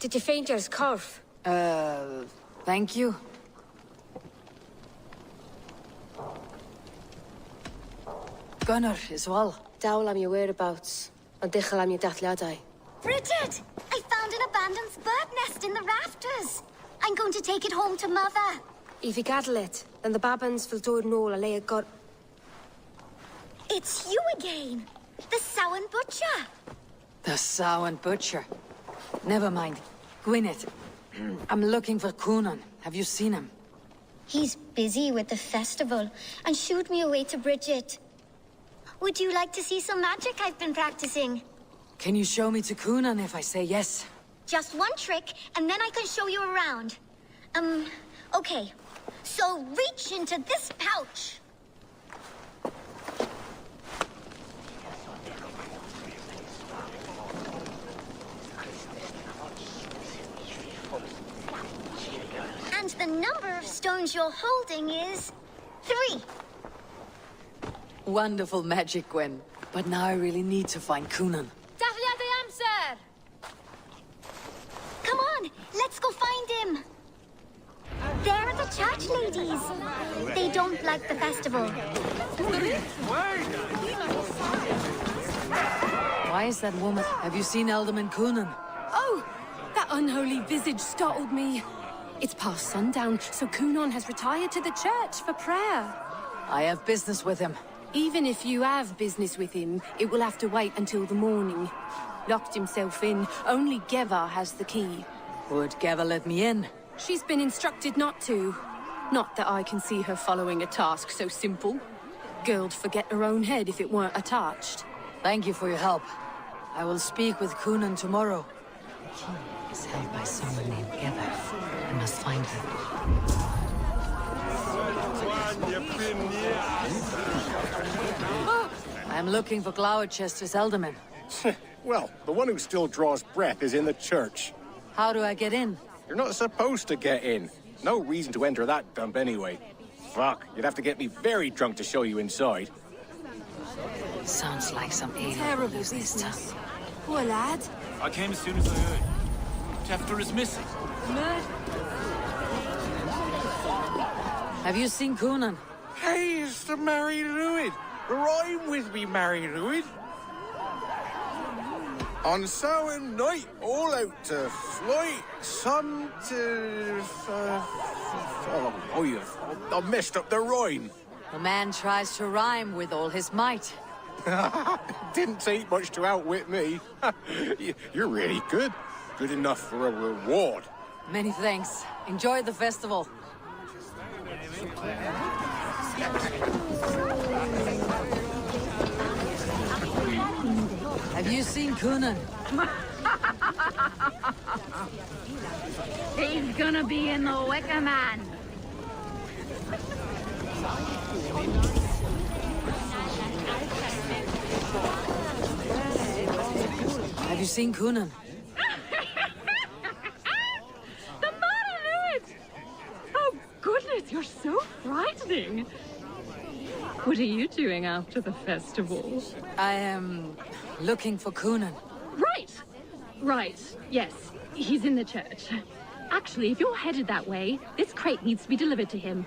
Did you faint your scarf? Thank you. Gunnar as well. Dawl am your whereabouts, and dichel am your dathliadai. Bridget! I found an abandoned bird nest in the rafters. I'm going to take it home to Mother. If you gaddle it, then the babans will do no a lay got. It's you again! The Sowan Butcher! The Sowan Butcher. Never mind. Gwyneth, I'm looking for Kunan. Have you seen him? He's busy with the festival and shooed me away to Bridget. Would you like to see some magic I've been practicing? Can you show me to Kunan if I say yes? Just one trick, and then I can show you around. Okay. So reach into this pouch. And the number of stones you're holding is 3. Wonderful magic, Gwen. But now I really need to find Kunan. Sir! Come on, let's go find him. There are the church ladies. They don't like the festival. Why is that woman? Have you seen Alderman Kunan? Oh, that unholy visage startled me. It's past sundown, so Kunan has retired to the church for prayer. I have business with him. Even if you have business with him, it will have to wait until the morning. Locked himself in. Only Geva has the key. Would Geva let me in? She's been instructed not to. Not that I can see her following a task so simple. Girl'd forget her own head if it weren't attached. Thank you for your help. I will speak with Kunan tomorrow. The key is held by someone named Geva. I must find her. Oh, I'm looking for Gloucester's alderman. Well, the one who still draws breath is in the church. How do I get in? You're not supposed to get in. No reason to enter that dump anyway. Fuck, you'd have to get me very drunk to show you inside. Sounds like some alien Terrible business. business. Poor lad. I came as soon as I heard. Tefter is missing. Have you seen Coonan? Hey, it's the Mary Lwyd. Rhyme with me, Mary Lwyd. On Samhain night, all out to flight, some to... I messed up the rhyme. The man tries to rhyme with all his might. Didn't take much to outwit me. You're really good. Good enough for a reward. Many thanks. Enjoy the festival. Have you seen Coonan? He's gonna be in the Wicker Man. Have you seen Coonan? The Mary Lwyd! Oh, goodness, you're so frightening. What are you doing after the festival? I am looking for Coonan. Right, yes. He's in the church. Actually, if you're headed that way, this crate needs to be delivered to him.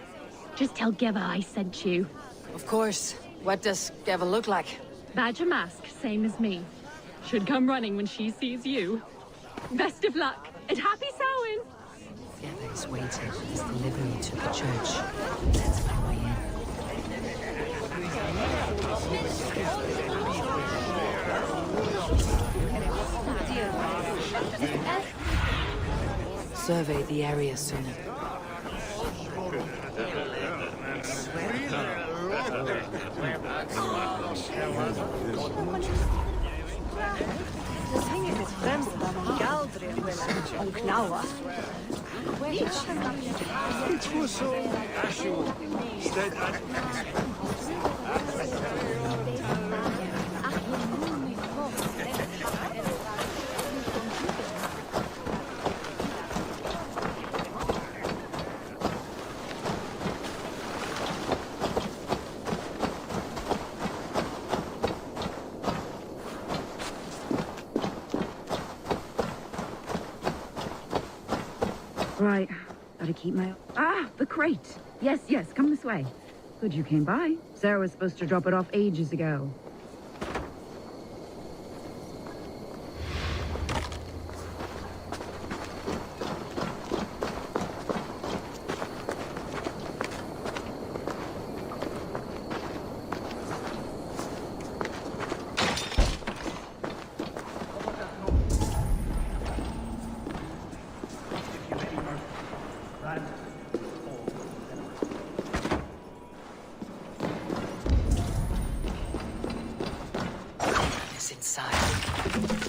Just tell Geva I sent you. Of course. What does Geva look like? Badger mask, same as me. Should come running when she sees you. Best of luck, and happy Samhain! Geva is waiting for his delivery to the church. That's my way in. Survey the area soon. Right, gotta keep my... Ah, the crate! Yes, come this way. Good you came by. Sarah was supposed to drop it off ages ago.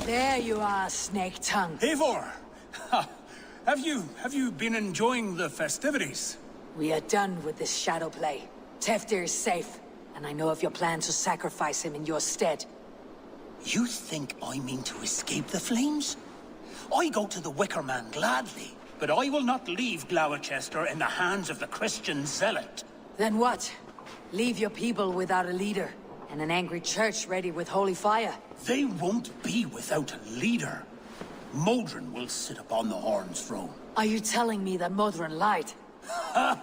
There you are, Snake Tongue. Eivor! Have you been enjoying the festivities? We are done with this shadow play. Tefter is safe, and I know of your plan to sacrifice him in your stead. You think I mean to escape the flames? I go to the Wicker Man gladly, but I will not leave Gloucester in the hands of the Christian zealot. Then what? Leave your people without a leader, and an angry church ready with holy fire. They won't be without a leader. Modron will sit upon the Horn's throne. Are you telling me that Modron lied? Ha!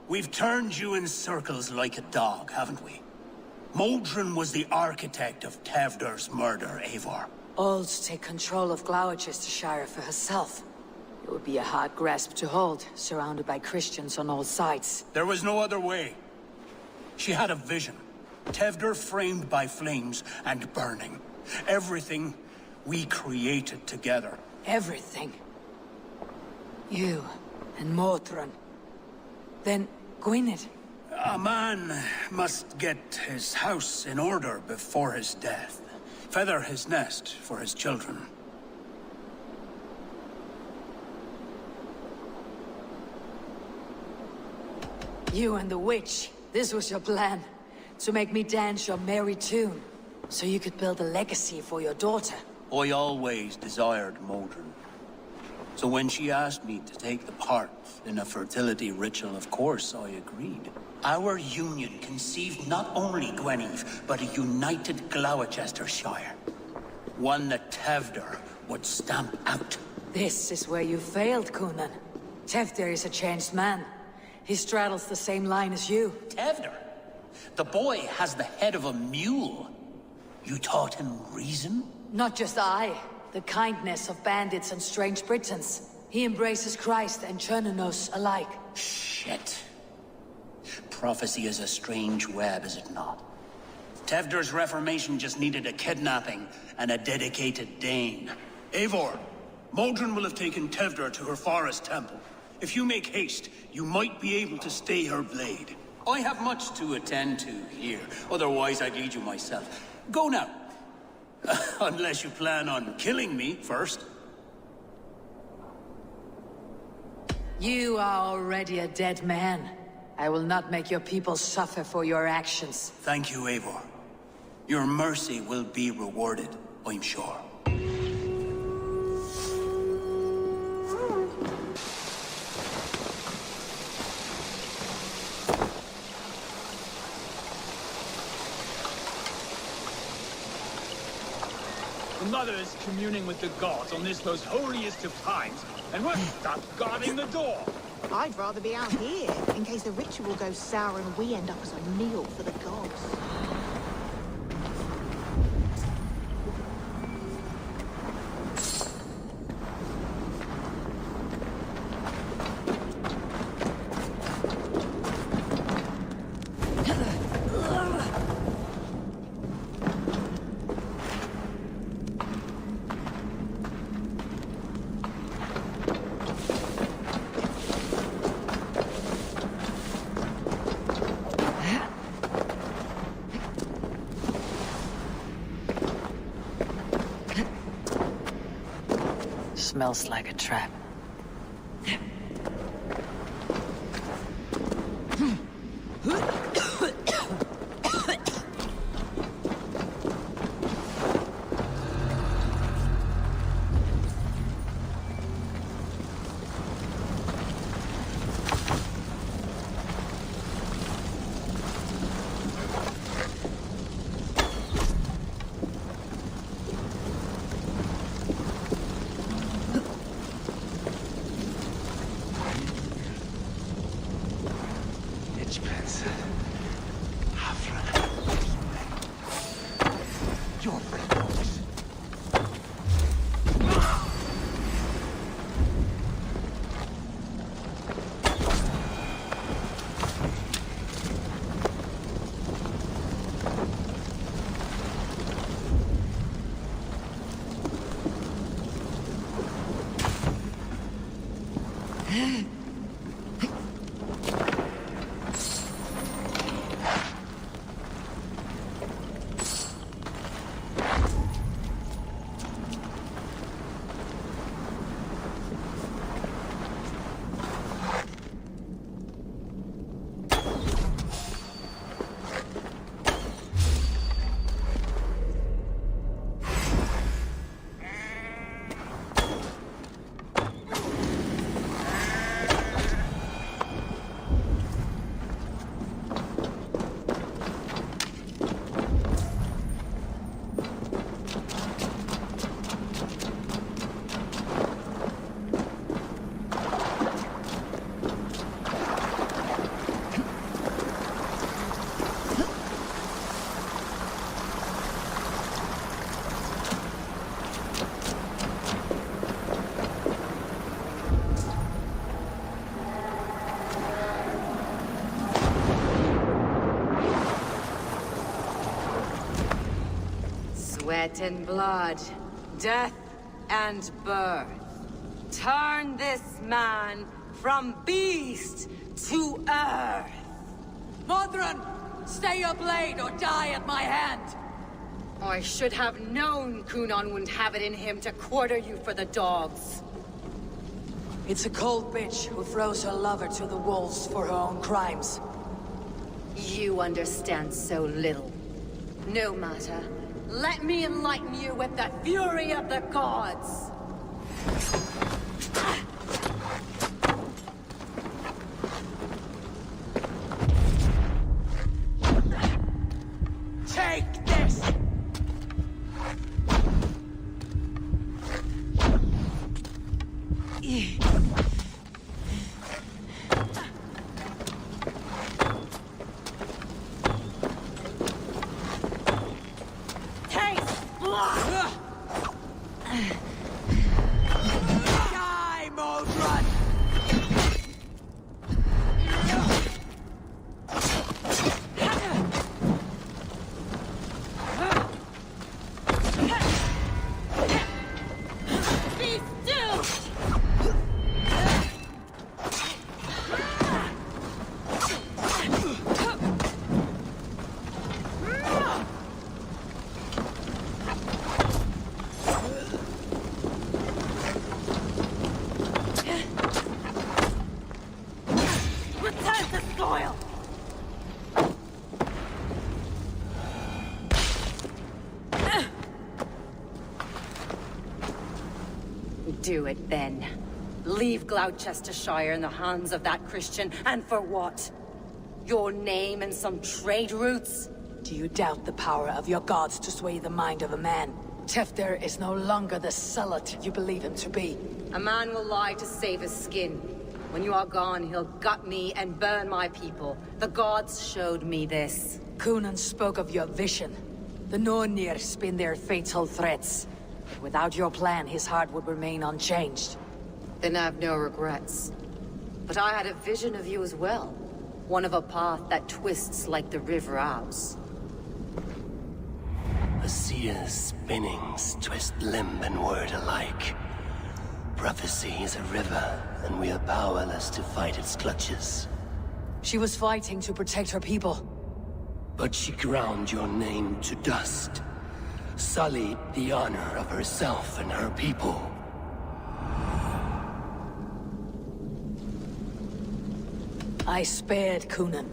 We've turned you in circles like a dog, haven't we? Modron was the architect of Tevder's murder, Eivor. All to take control of Gloucestershire for herself. It would be a hard grasp to hold, surrounded by Christians on all sides. There was no other way. She had a vision. Tevder framed by flames and burning. Everything we created together. Everything? You and Modron. Then Gwynedd. A man must get his house in order before his death. Feather his nest for his children. You and the witch. This was your plan. To make me dance your merry tune, so you could build a legacy for your daughter. I always desired Modron. So when she asked me to take the part in a fertility ritual, of course I agreed. Our union conceived not only Gweneve, but a united Gloucestershire. One that Tevder would stamp out. This is where you failed, Coonan. Tevder is a changed man. He straddles the same line as you. Tevder? The boy has the head of a mule. You taught him reason? Not just I. The kindness of bandits and strange Britons. He embraces Christ and Chernonos alike. Shit. Prophecy is a strange web, is it not? Tevder's reformation just needed a kidnapping and a dedicated Dane. Eivor, Modron will have taken Tevder to her forest temple. If you make haste, you might be able to stay her blade. I have much to attend to here. Otherwise, I'd lead you myself. Go now. Unless you plan on killing me first. You are already a dead man. I will not make your people suffer for your actions. Thank you, Eivor. Your mercy will be rewarded, I'm sure. The mother is communing with the gods on this most holiest of times, and we're stuck guarding the door. I'd rather be out here, in case the ritual goes sour and we end up as a meal for the gods. Smells like a trap. Sweat and blood, death and birth. Turn this man from beast to earth. Modron, stay your blade or die at my hand. I should have known Coonan wouldn't have it in him to quarter you for the dogs. It's a cold bitch who throws her lover to the wolves for her own crimes. You understand so little. No matter. Let me enlighten you with the fury of the gods! Take this! Taste blood! Die, Modron! Be still! Return to soil! Do it then. Leave Gloucestershire in the hands of that Christian, and for what? Your name and some trade routes? Do you doubt the power of your gods to sway the mind of a man? Tefter is no longer the zealot you believe him to be. A man will lie to save his skin. When you are gone, he'll gut me and burn my people. The gods showed me this. Cunan spoke of your vision. The Nornir spin their fatal threats. But without your plan, his heart would remain unchanged. Then I have no regrets. But I had a vision of you as well. One of a path that twists like the river Ouse. A seer's spinnings twist limb and word alike. Prophecy is a river, and we are powerless to fight its clutches. She was fighting to protect her people. But she ground your name to dust. Sullied the honor of herself and her people. I spared Cunan.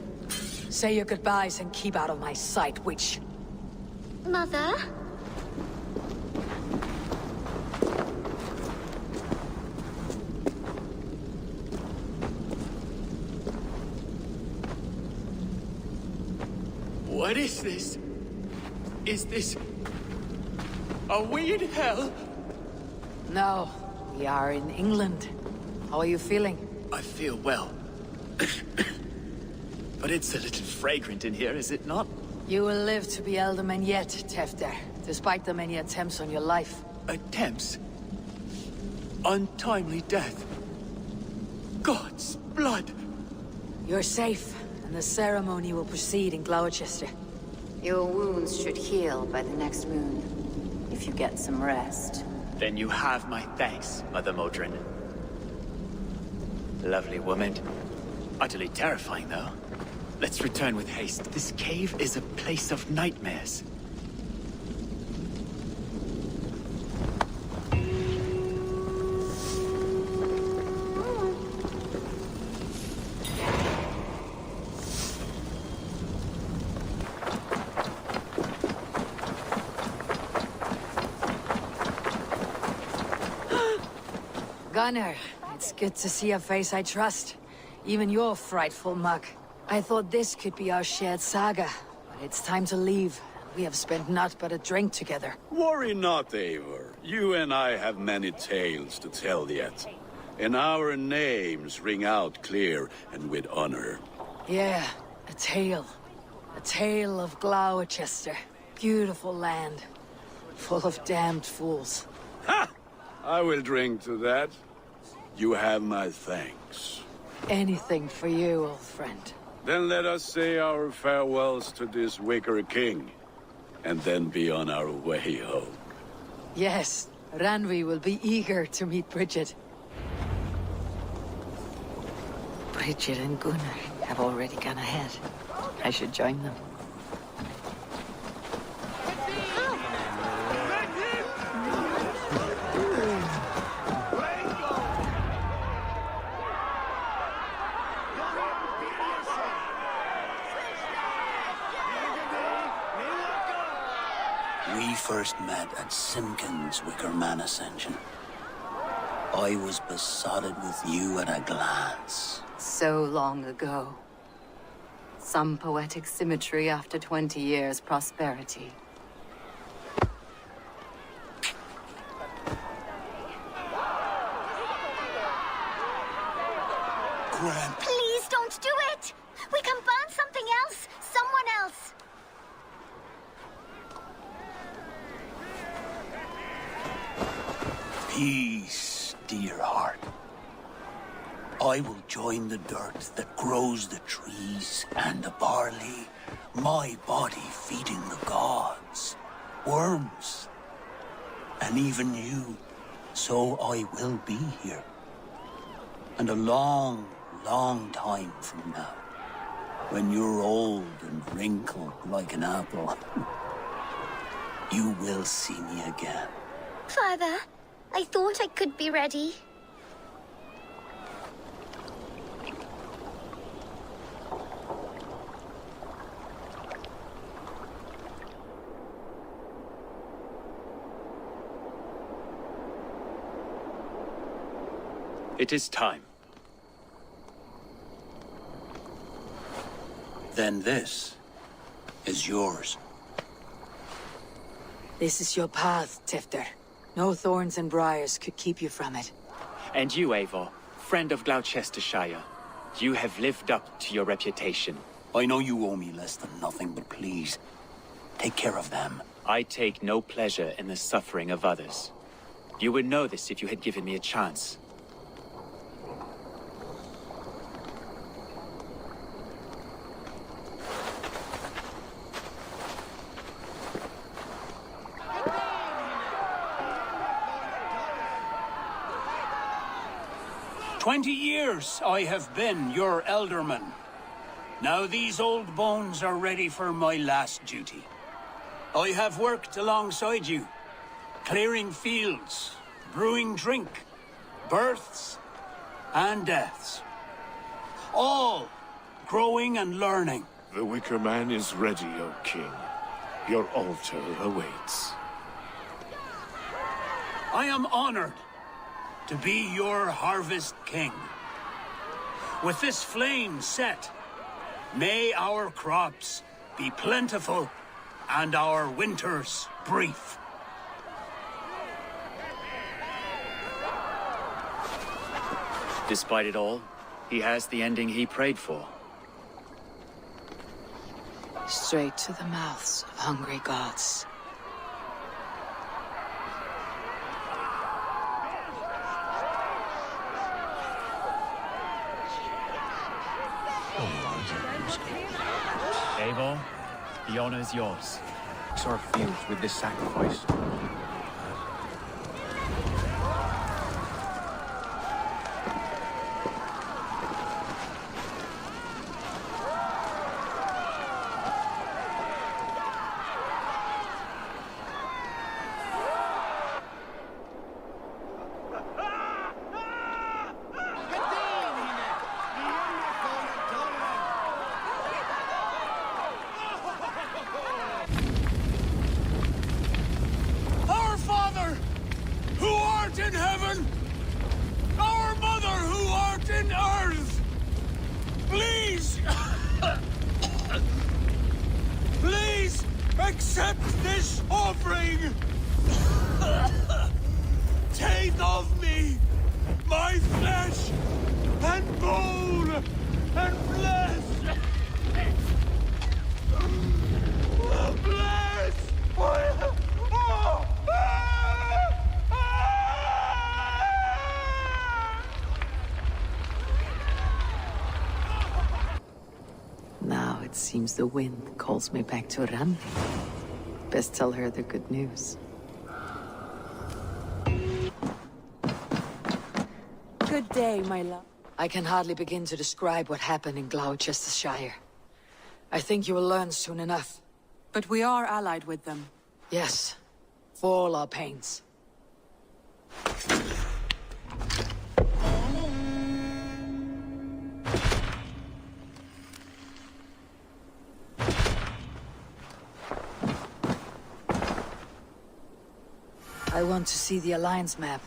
Say your goodbyes and keep out of my sight, witch. Mother? What is this? Is this a weird hell? No, we are in England. How are you feeling? I feel well. But it's a little fragrant in here, is it not? You will live to be Elderman yet, Tefter, despite the many attempts on your life. Attempts? Untimely death? God's blood! You're safe, and the ceremony will proceed in Gloucester. Your wounds should heal by the next moon, if you get some rest. Then you have my thanks, Mother Modron. Lovely woman. Utterly terrifying, though. Let's return with haste. This cave is a place of nightmares. Gunnar, it's good to see a face I trust. Even your frightful muck. I thought this could be our shared saga, but it's time to leave. We have spent naught but a drink together. Worry not, Eivor. You and I have many tales to tell yet. And our names ring out clear and with honor. Yeah, a tale. A tale of Gloucester. Beautiful land. Full of damned fools. Ha! I will drink to that. You have my thanks. Anything for you, old friend. Then let us say our farewells to this Wicker King, and then be on our way home. Yes, Ranvi will be eager to meet Bridget. Bridget and Gunnar have already gone ahead. I should join them. lad at Simpkins' Wickerman Ascension. I was besotted with you at a glance. So long ago. Some poetic symmetry after 20 years' prosperity. Gran. Please don't do it! We can burn something else! Someone else! Peace, dear heart. I will join the dirt that grows the trees and the barley, my body feeding the gods, worms, and even you. So I will be here. And a long, long time from now, when you're old and wrinkled like an apple, you will see me again. Father, I thought I could be ready. It is time. Then this is yours. This is your path, Tifter. No thorns and briars could keep you from it. And you, Eivor, friend of Gloucestershire, you have lived up to your reputation. I know you owe me less than nothing, but please, take care of them. I take no pleasure in the suffering of others. You would know this if you had given me a chance. "20 years I have been your elderman. Now these old bones are ready for my last duty. I have worked alongside you, clearing fields, brewing drink, births and deaths. All growing and learning. The Wicker Man is ready, O King. Your altar awaits. I am honored to be your harvest king. With this flame set, may our crops be plentiful and our winters brief. Despite it all, he has the ending he prayed for. Straight to the mouths of hungry gods. Eivor, the honor is yours. Fix our fields with this sacrifice. Our Father, who art in heaven, our Mother, who art in earth, please, please accept this offering. Take of me my flesh and bone and flesh. Bless. Now it seems the wind calls me back to Rand. Best tell her the good news. Good day, my love. I can hardly begin to describe what happened in Gloucestershire. I think you will learn soon enough. But we are allied with them. Yes, for all our pains. I want to see the Alliance map.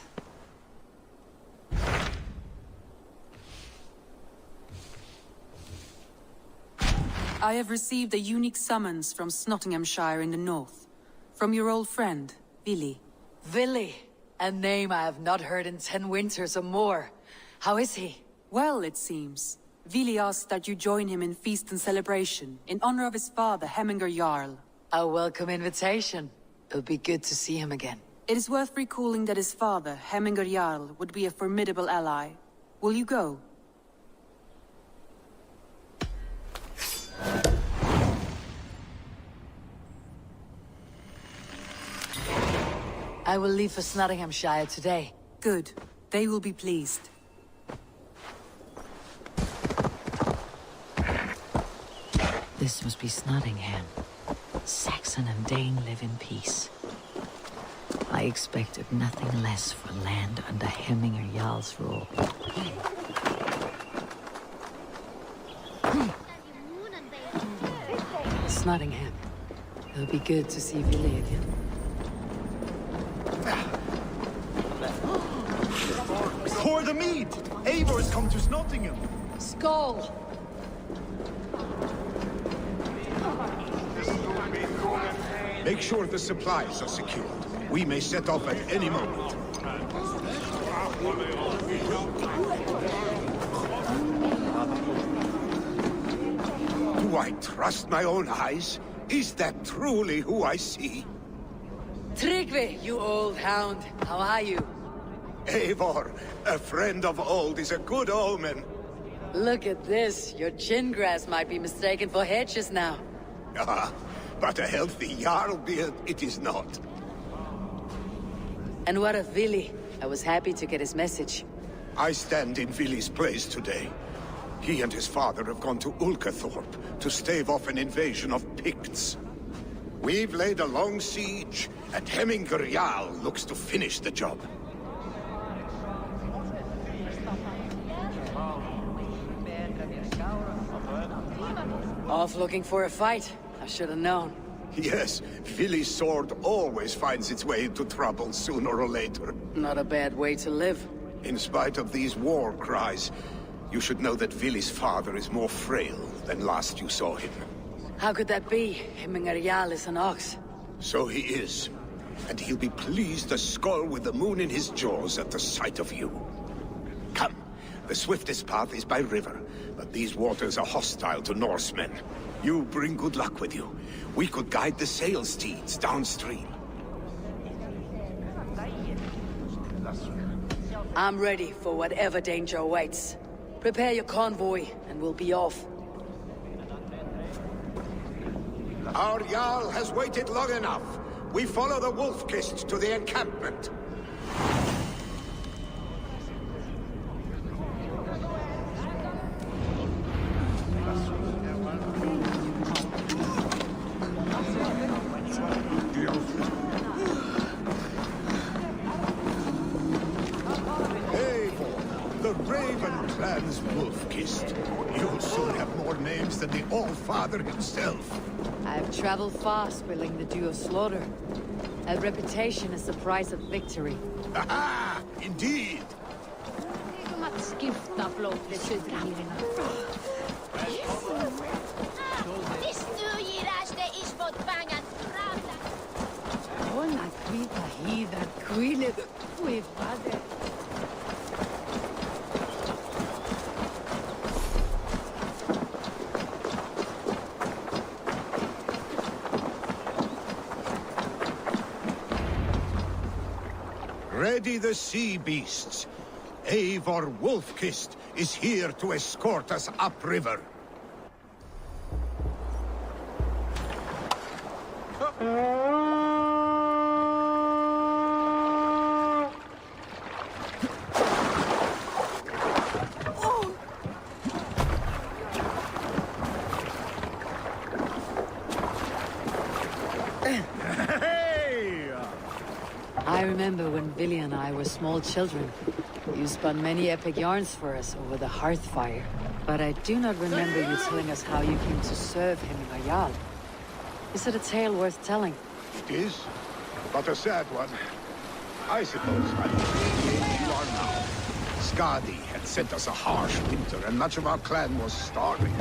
I have received a unique summons from Nottinghamshire in the north. From your old friend, Vili. Vili? A name I have not heard in 10 winters or more. How is he? Well, it seems. Vili asked that you join him in feast and celebration, in honor of his father, Hemminger Jarl. A welcome invitation. It'll be good to see him again. It is worth recalling that his father, Hemminger Jarl, would be a formidable ally. Will you go? I will leave for Nottinghamshire today. Good. They will be pleased. This must be Nottingham. Saxon and Dane live in peace. I expected nothing less for land under Hemminger Jarl's rule. It's Nottingham. It'll be good to see Vili again. Pour the mead! Eivor's come to Nottingham. Skull! Make sure the supplies are secured. We may set off at any moment. Do I trust my own eyes? Is that truly who I see? Tryggvi, you old hound. How are you? Eivor, a friend of old is a good omen. Look at this. Your chin grass might be mistaken for hedges now. Ah, but a healthy Jarl beard it is not. And what of Vili? I was happy to get his message. I stand in Vili's place today. He and his father have gone to Ulkathorpe to stave off an invasion of Picts. We've laid a long siege, and Hemminger Jarl looks to finish the job. Off looking for a fight. I should have known. Yes, Vili's sword always finds its way into trouble sooner or later. Not a bad way to live. In spite of these war cries, you should know that Vili's father is more frail than last you saw him. How could that be? Hemminger Jarl is an ox. So he is. And he'll be pleased to skull with the moon in his jaws at the sight of you. Come, the swiftest path is by river, but these waters are hostile to Norsemen. You bring good luck with you. We could guide the sail steeds downstream. I'm ready for whatever danger awaits. Prepare your convoy, and we'll be off. Our Jarl has waited long enough. We follow the Wolf-Kissed to the encampment. The Raven clan's Wolf-Kissed. You'll soon have more names than the All-Father himself. I've traveled far, spilling the dew of slaughter. A reputation is the price of victory. Aha! Indeed! Ready the sea beasts. Eivor Wolf-Kissed is here to escort us upriver. I remember when Vili and I were small children. You spun many epic yarns for us over the hearth fire. But I do not remember you telling us how you came to serve Hemminger Jarl. Is it a tale worth telling? It is, but a sad one. I suppose I'm where you are now. Skadi had sent us a harsh winter, and much of our clan was starving.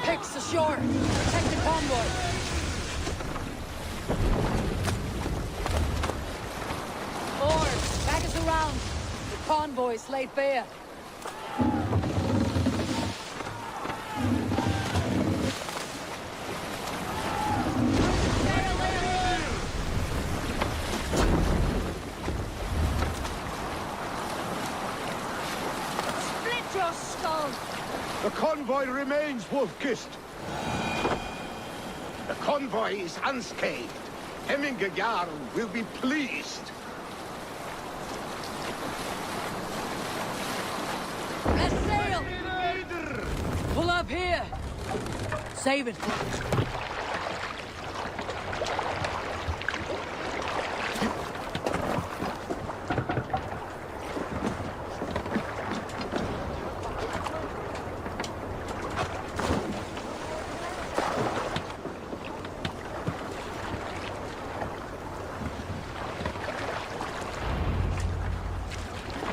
Picks ashore! Protect the convoy! Oars, back us around! The convoy's laid bare. Split your skull! The convoy remains wolf-kissed. The convoy is unscathed. Hemminger Jarl will be pleased. Let's sail! Pull up here! Save it.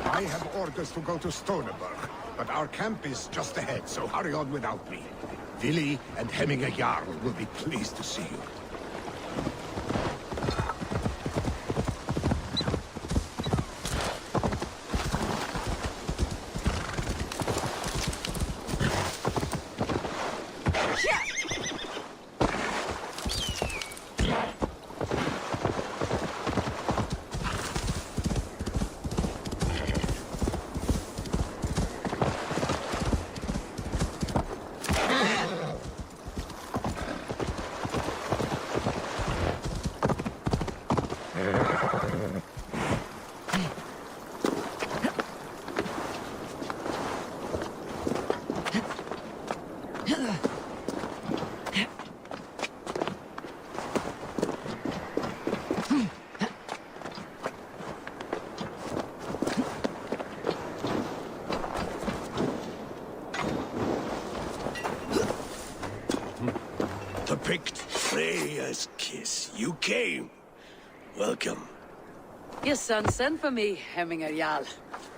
I have orders to go to Stoneberg, but our camp is just ahead, so hurry on without me. Vili and Hemminger Jarl will be pleased to see you. The picked Freya's kiss. You came. Welcome. Your son sent for me, Hemminger Jarl.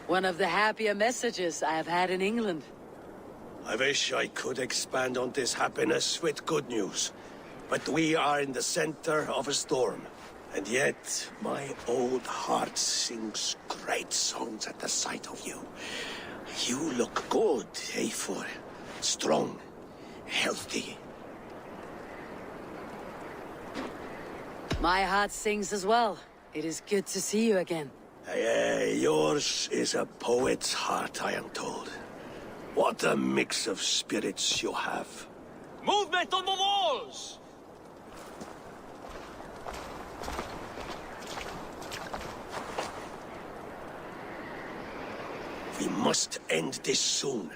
One of the happier messages I have had in England. I wish I could expand on this happiness with good news. But we are in the center of a storm. And yet, my old heart sings great songs at the sight of you. You look good, Eivor. Strong, healthy. My heart sings as well. It is good to see you again. Yours is a poet's heart, I am told. What a mix of spirits you have. Movement on the walls! We must end this soon,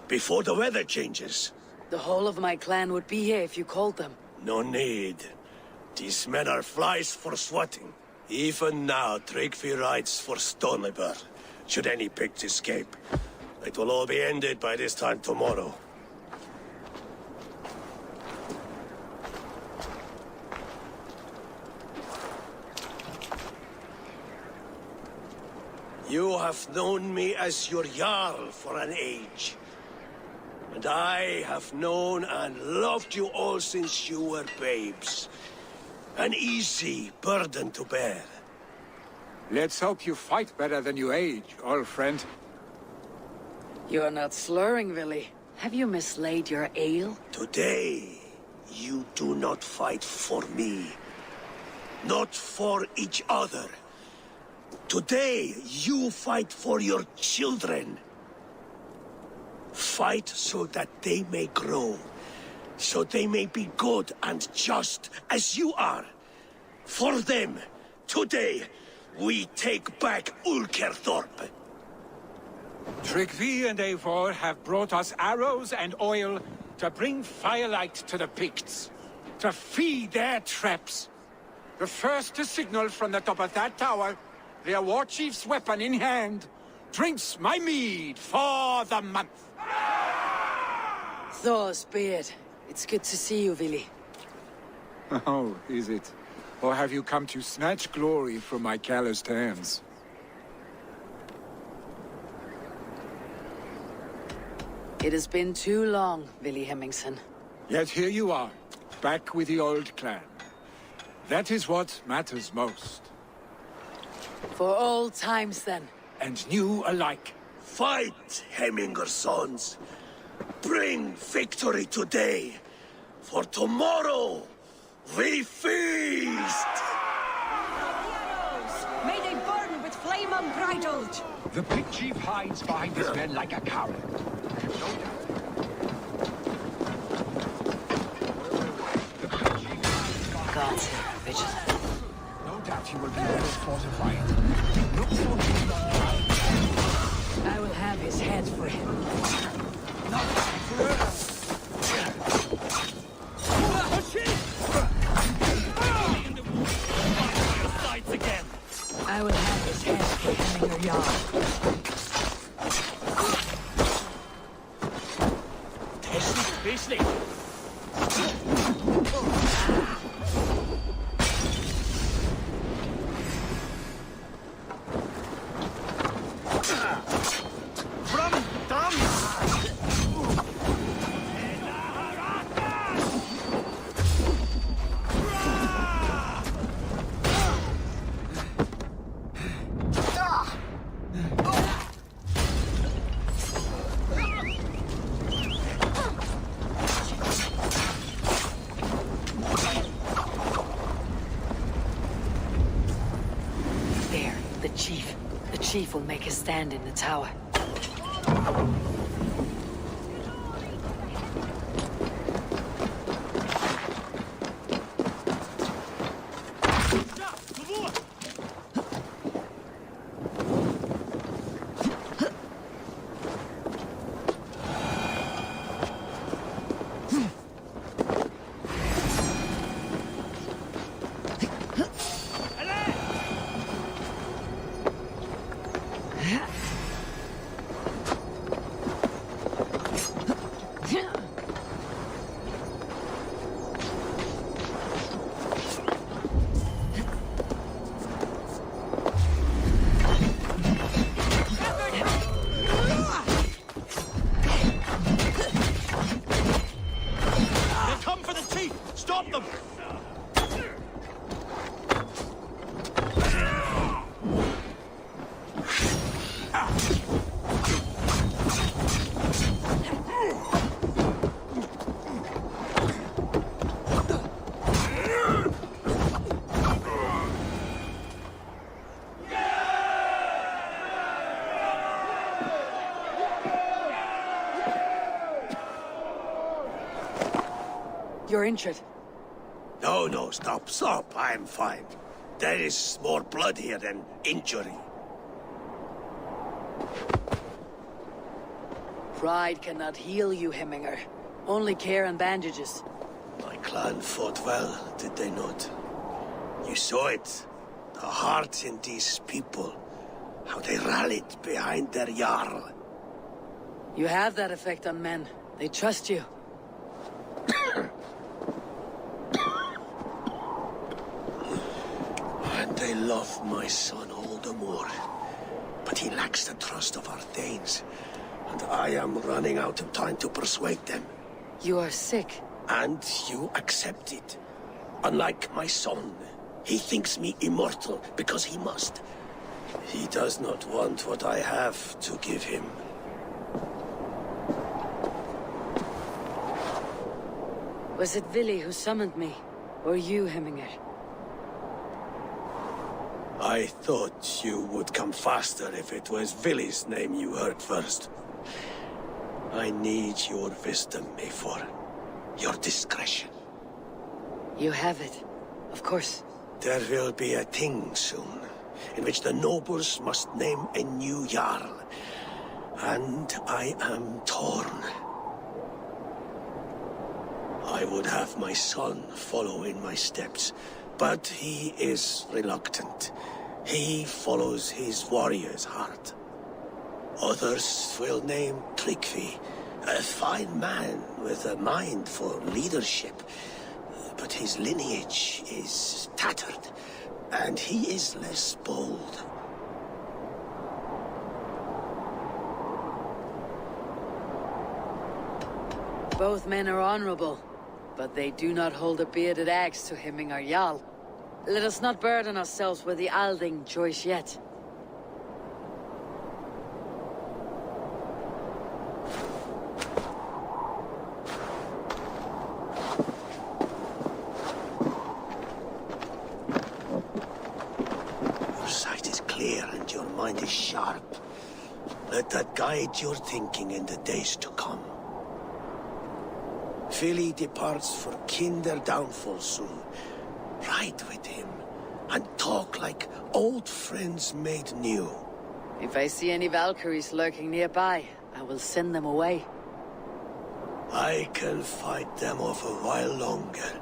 before the weather changes. The whole of my clan would be here if you called them. No need. These men are flies for swatting. Even now, Tryggvi rides for Stoneberg. Should any Picts escape, it will all be ended by this time tomorrow. You have known me as your Jarl for an age. And I have known and loved you all since you were babes. An easy burden to bear. Let's hope you fight better than you age, old friend. You are not slurring, Vili. Have you mislaid your ale? Today, you do not fight for me. Not for each other. Today, you fight for your children. Fight so that they may grow. So they may be good and just as you are. For them, today, we take back Ulkerthorpe. Tryggvi and Eivor have brought us arrows and oil to bring firelight to the Picts, to feed their traps. The first to signal from the top of that tower, their war chief's weapon in hand, drinks my mead for the month. Thor's beard. It's good to see you, Vili. Oh, is it? Or have you come to snatch glory from my calloused hands? It has been too long, Willy Hemmingsen. Yet here you are, back with the old clan. That is what matters most. For old times, then. And new alike. Fight, Hemminger sons. Bring victory today. For tomorrow, we feast! May they burn with flame unbridled! The pig chief hides behind his men like a coward. Gods here are vigilant. No doubt he will be well fortified. Look for him on high. I will have his head for him. I will have his head for Hemminger Jarl. Beastly! The chief will make a stand in the tower. You're injured. No, stop. I'm fine. There is more blood here than injury. Pride cannot heal you, Hemminger. Only care and bandages. My clan fought well, did they not? You saw it. The heart in these people. How they rallied behind their Jarl. You have that effect on men. They trust you. And they love my son all the more. But he lacks the trust of our Thanes. And I am running out of time to persuade them. You are sick. And you accept it. Unlike my son, he thinks me immortal because he must. He does not want what I have to give him. Was it Willy who summoned me? Or you, Hemminger? I thought you would come faster if it was Willy's name you heard first. I need your wisdom, Mayfor. Your discretion. You have it. Of course. There will be a thing soon, in which the nobles must name a new Jarl. And I am torn. I would have my son follow in my steps, but he is reluctant. He follows his warrior's heart. Others will name Tryggvi, a fine man with a mind for leadership. but his lineage is tattered, and he is less bold. Both men are honorable, but they do not hold a bearded axe to hemming our Jarl. Let us not burden ourselves with the Alding choice yet. Your sight is clear and your mind is sharp. Let that guide your thinking in the days to come. Philly departs for Kinder downfall soon. Ride with him, and talk like old friends made new. If I see any Valkyries lurking nearby, I will send them away. I can fight them off a while longer.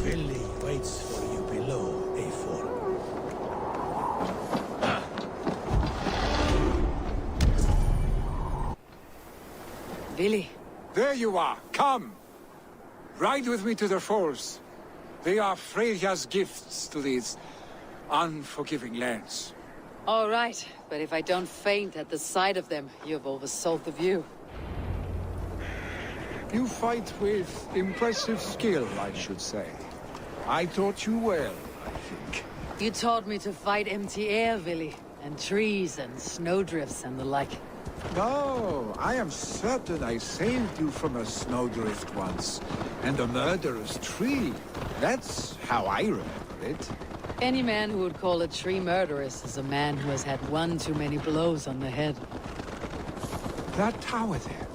Philly waits for you below, A4. Vili. There you are. Come. Ride with me to the falls. They are Freya's gifts to these unforgiving lands. All right, but if I don't faint at the sight of them, you've oversold the view. You fight with impressive skill, I should say. I taught you well, I think. You taught me to fight empty air, Vili, and trees and snowdrifts and the like. No, I am certain I saved you from a snowdrift once, and a murderous tree. That's how I remember it. Any man who would call a tree murderous is a man who has had one too many blows on the head. That tower there.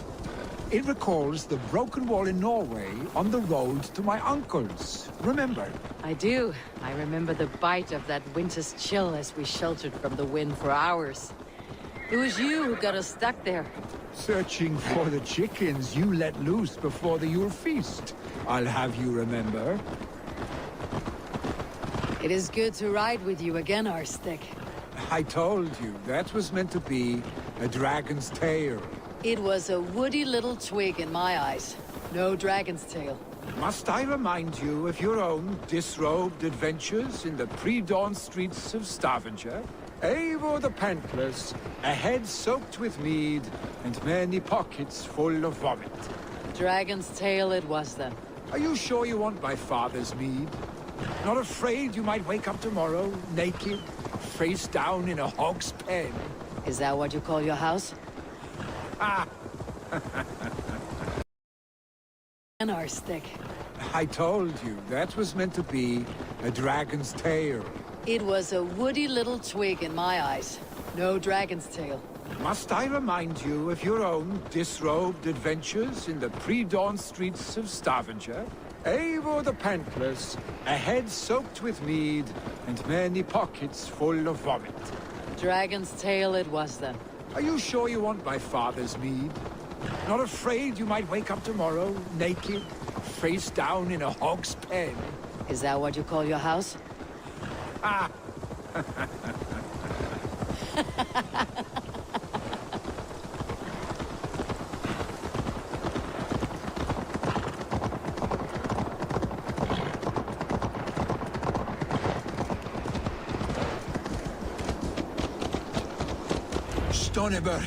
It recalls the broken wall in Norway on the road to my uncle's. Remember? I do. I remember the bite of that winter's chill as we sheltered from the wind for hours. It was you who got us stuck there. Searching for the chickens you let loose before the Yule feast. I'll have you remember. It is good to ride with you again, Arstic. I told you, that was meant to be a dragon's tail. It was a woody little twig in my eyes. No dragon's tail. Must I remind you of your own disrobed adventures in the pre-dawn streets of Stavanger? Eivor the Pantless, a head soaked with mead, and many pockets full of vomit. Dragon's tail it was then. Are you sure you want my father's mead? Not afraid you might wake up tomorrow, naked, face down in a hog's pen? Is that what you call your house? Ah! An Arstic. I told you, that was meant to be a dragon's tail. It was a woody little twig in my eyes. No dragon's tail. Must I remind you of your own disrobed adventures in the pre-dawn streets of Stavanger? Eivor the Pantless, a head soaked with mead, and many pockets full of vomit. Dragon's tail it was then. Are you sure you want my father's mead? Not afraid you might wake up tomorrow, naked, face down in a hog's pen? Is that what you call your house? Ah! Stoneyberg,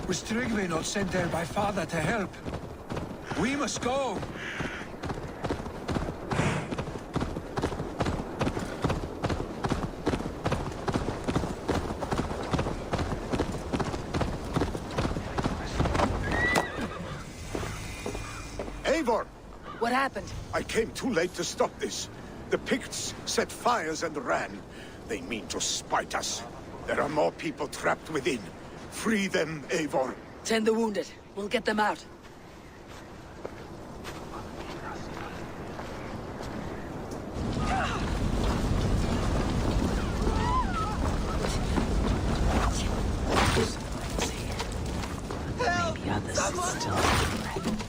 was Tryggvi not sent there by father to help? We must go! Eivor! What happened? I came too late to stop this. The Picts set fires and ran. They mean to spite us. There are more people trapped within. Free them, Eivor. Tend the wounded. We'll get them out. Maybe others still have breath.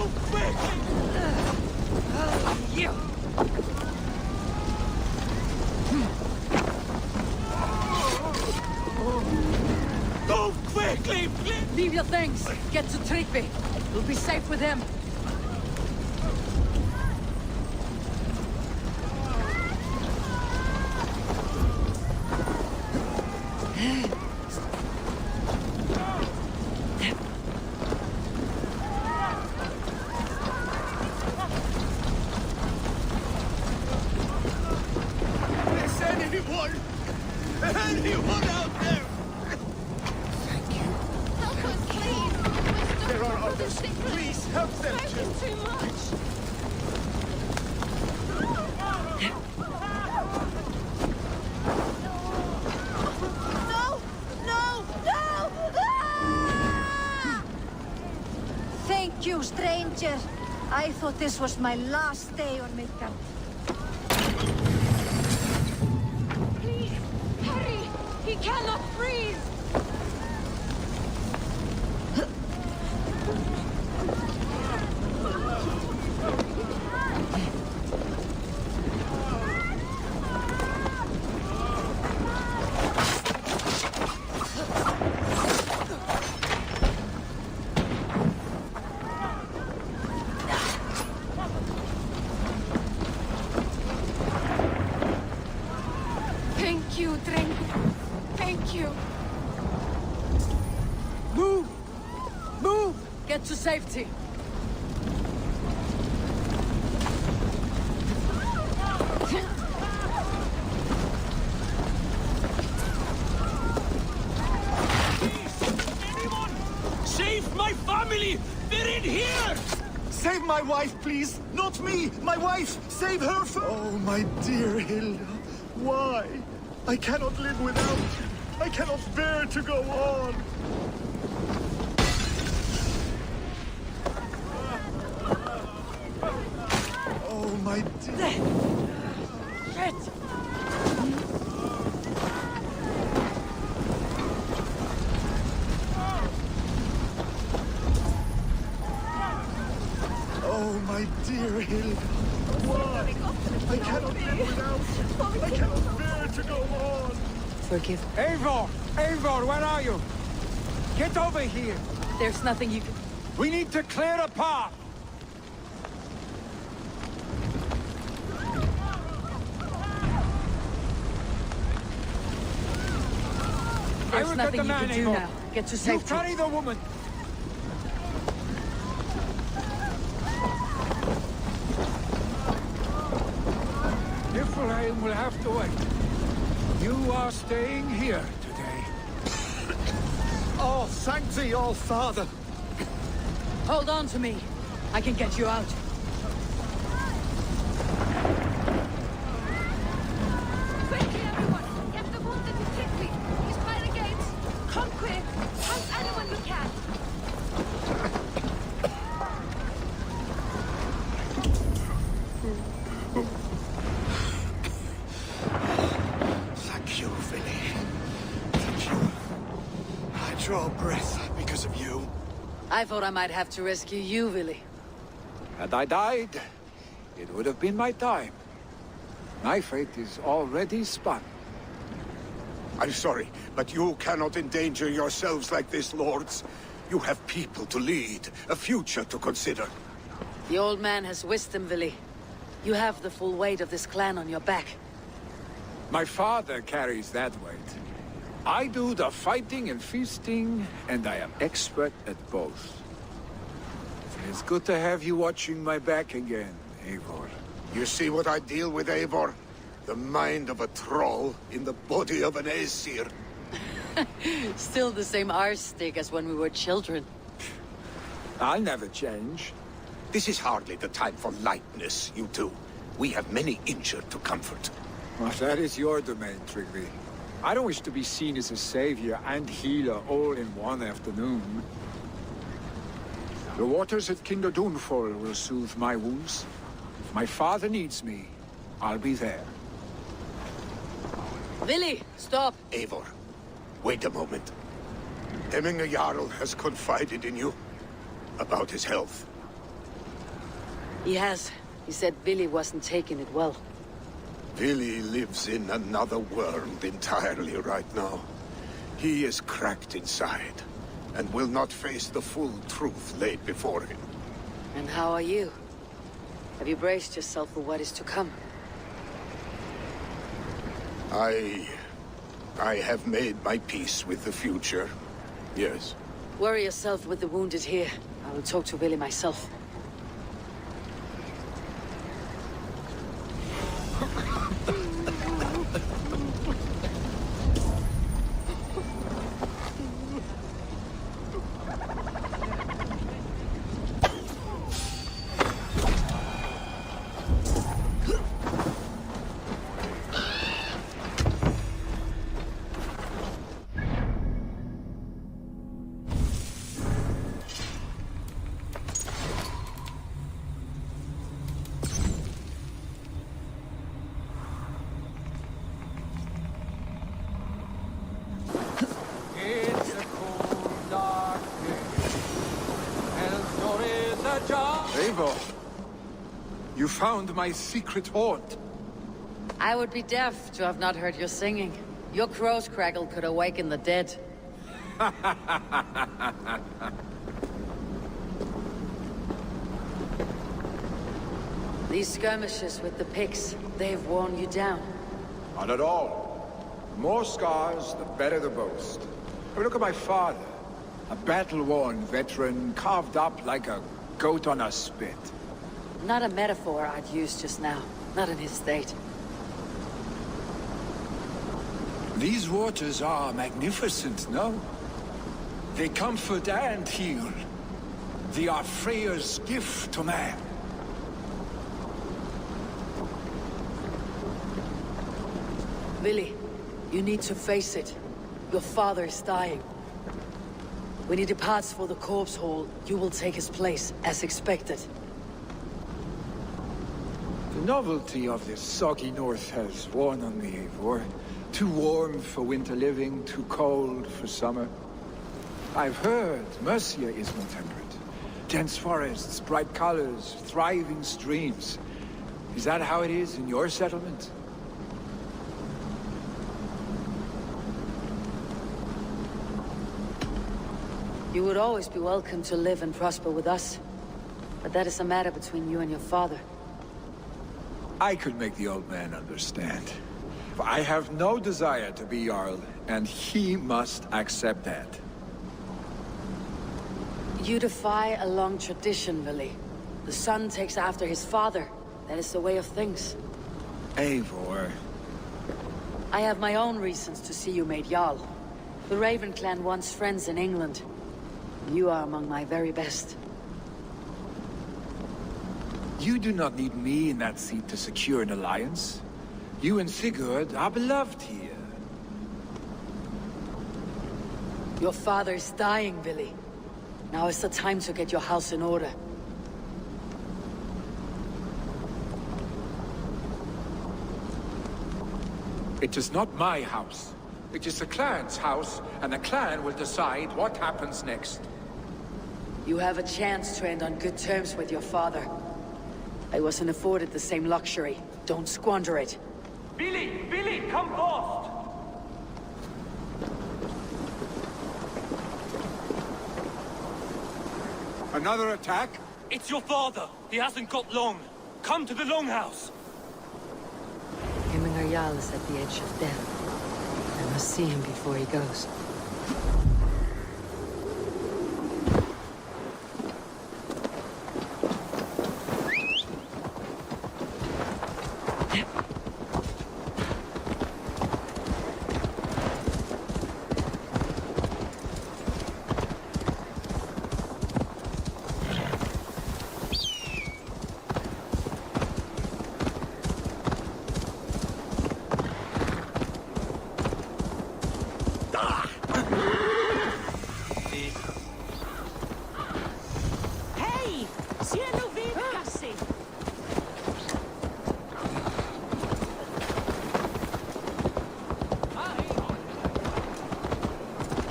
Go quick! You! Go quickly, please! Leave your things. Get to Tryggvi. You'll be safe with him. Is anyone out there? Thank you. Help us, please! There are others. Please help them. Too much! No! No! No! Ah! Thank you, stranger. I thought this was my last day on Midgard. Please! Hurry! He cannot freeze! Thank you, Drink. Thank you. Move! Move! Get to safety. Save my family! They're in here! Save my wife, please! Not me! My wife! Save her for— Oh, my dear Hilda. Why? I cannot live without you. I cannot bear to go on. Oh, my dear. Shit! Oh, my dear Hilda. Why? I cannot live without you. I cannot bear to go on. Forgive. Eivor! Eivor, where are you? Get over here! There's nothing you can... We need to clear a path! I There's will nothing get the you man, can do Eivor. now. Get to You safety. carry the woman! Niflheim will have to wait. You are staying here today. Oh, thank thee, All-Father. Hold on to me. I can get you out. Quickly, everyone! Get the wounded to Tryggvi! He's by the gates! Come quick! Help anyone you can! Thank you, Vinny. Thank you. I draw breath because of you. I thought I might have to rescue you, Willy. Had I died, it would have been my time. My fate is already spun. I'm sorry, but you cannot endanger yourselves like this, lords. You have people to lead, a future to consider. The old man has wisdom, Willy. You have the full weight of this clan on your back. My father carries that weight. I do the fighting and feasting, and I am expert at both. It's good to have you watching my back again, Eivor. You see what I deal with, Eivor? The mind of a troll in the body of an Aesir. Still the same arse stick as when we were children. I'll never change. This is hardly the time for lightness, you two. We have many injured to comfort. Well, that is your domain, Tryggvi. I don't wish to be seen as a savior and healer all in one afternoon. The waters at Kinder Dunfall will soothe my wounds. If my father needs me, I'll be there. Willy, stop! Eivor, wait a moment. Hemminger Jarl has confided in you about his health. He has. He said Billy wasn't taking it well. Billy lives in another world entirely right now. He is cracked inside, and will not face the full truth laid before him. And how are you? Have you braced yourself for what is to come? I have made my peace with the future, yes. Worry yourself with the wounded here. I will talk to Billy myself. It's a cold, dark day. Elfdor is ajar. Eivor, you found my secret haunt. I would be deaf to have not heard your singing. Your crow's crackle could awaken the dead. These skirmishes with the pigs, they've worn you down. Not at all. The more scars, the better the boast. I mean, look at my father. A battle-worn veteran, carved up like a goat on a spit. Not a metaphor I'd use just now. Not in his state. These waters are magnificent, no? They comfort and heal. They are Freya's gift to man. Billy, you need to face it. Your father is dying. When he departs for the corpse hall, you will take his place, as expected. The novelty of this soggy north has worn on me, Eivor. Too warm for winter living, too cold for summer. I've heard Mercia is more temperate. Dense forests, bright colors, thriving streams. Is that how it is in your settlement? You would always be welcome to live and prosper with us. But that is a matter between you and your father. I could make the old man understand. I have no desire to be Jarl, and he must accept that. You defy a long tradition, Billy. The son takes after his father. That is the way of things. Eivor. I have my own reasons to see you made Jarl. The Raven clan wants friends in England. You are among my very best. You do not need me in that seat to secure an alliance. You and Sigurd are beloved here. Your father is dying, Billy. Now is the time to get your house in order. It is not my house. It is the clan's house, and the clan will decide what happens next. You have a chance to end on good terms with your father. I wasn't afforded the same luxury. Don't squander it. Billy! Billy, come fast! Another attack? It's your father. He hasn't got long. Come to the longhouse. Himmingar Jarl is at the edge of death. I must see him before he goes.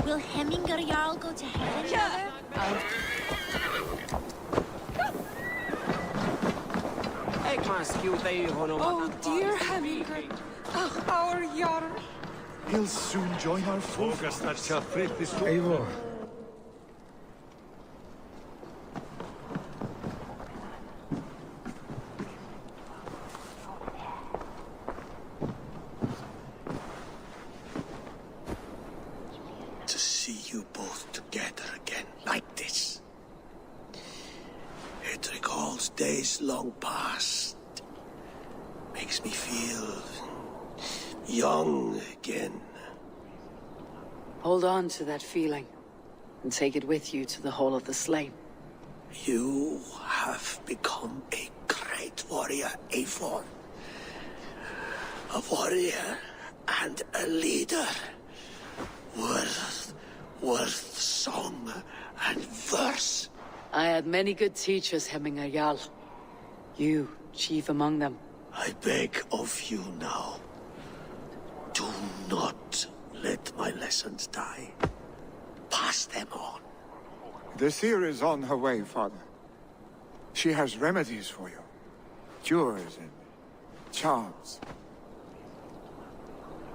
Will Hemmingar Jarl go to heaven, Mother? Oh, dear Hemingway. Our Jarl. He'll soon join our forces. Eivor. To see you both together again like this. It recalls days long past. Makes me feel young again. Hold on to that feeling, and take it with you to the Hall of the Slain. You have become a great warrior, Eivor. A warrior and a leader. Worth song and verse. I had many good teachers, Hemminger Jarl. You, chief among them. I beg of you now. Do not let my lessons die. Pass them on. The seer is on her way, Father. She has remedies for you. Cures and charms.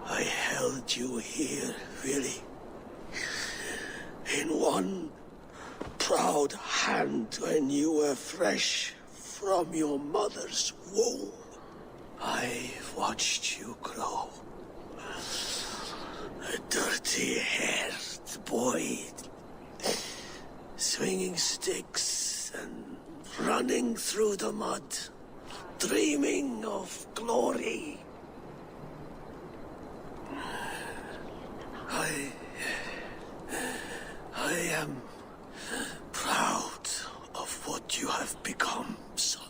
I held you here, really. In one proud hand when you were fresh from your mother's womb. I watched you grow. A dirty-haired boy, swinging sticks and running through the mud, dreaming of glory. I am proud of what you have become, son.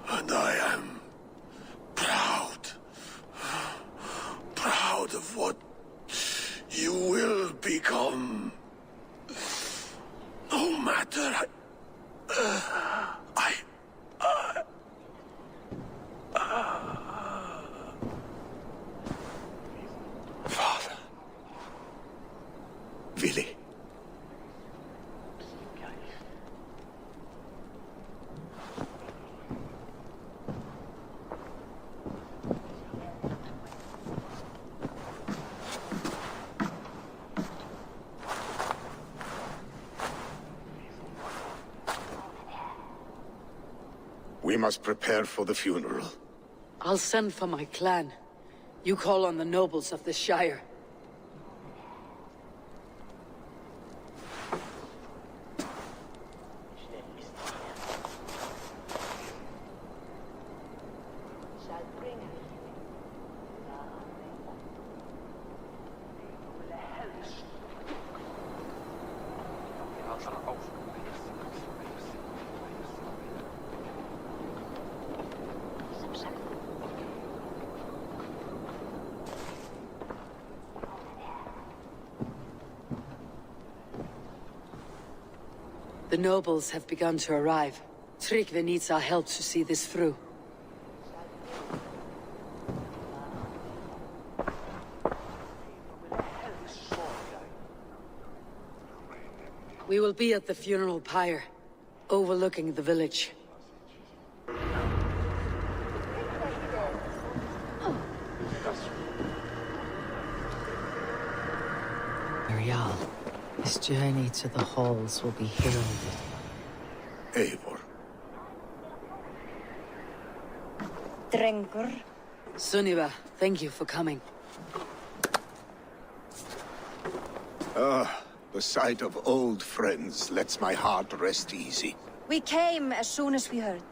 And I am proud of what you will become. No matter. Father. Willi. We must prepare for the funeral. I'll send for my clan. You call on the nobles of the Shire. The nobles have begun to arrive. Tryggvi needs our help to see this through. We will be at the funeral pyre, overlooking the village. Ariel. His journey to the halls will be heralded. Eivor. Drengur. Sunniva, thank you for coming. The sight of old friends lets my heart rest easy. We came as soon as we heard,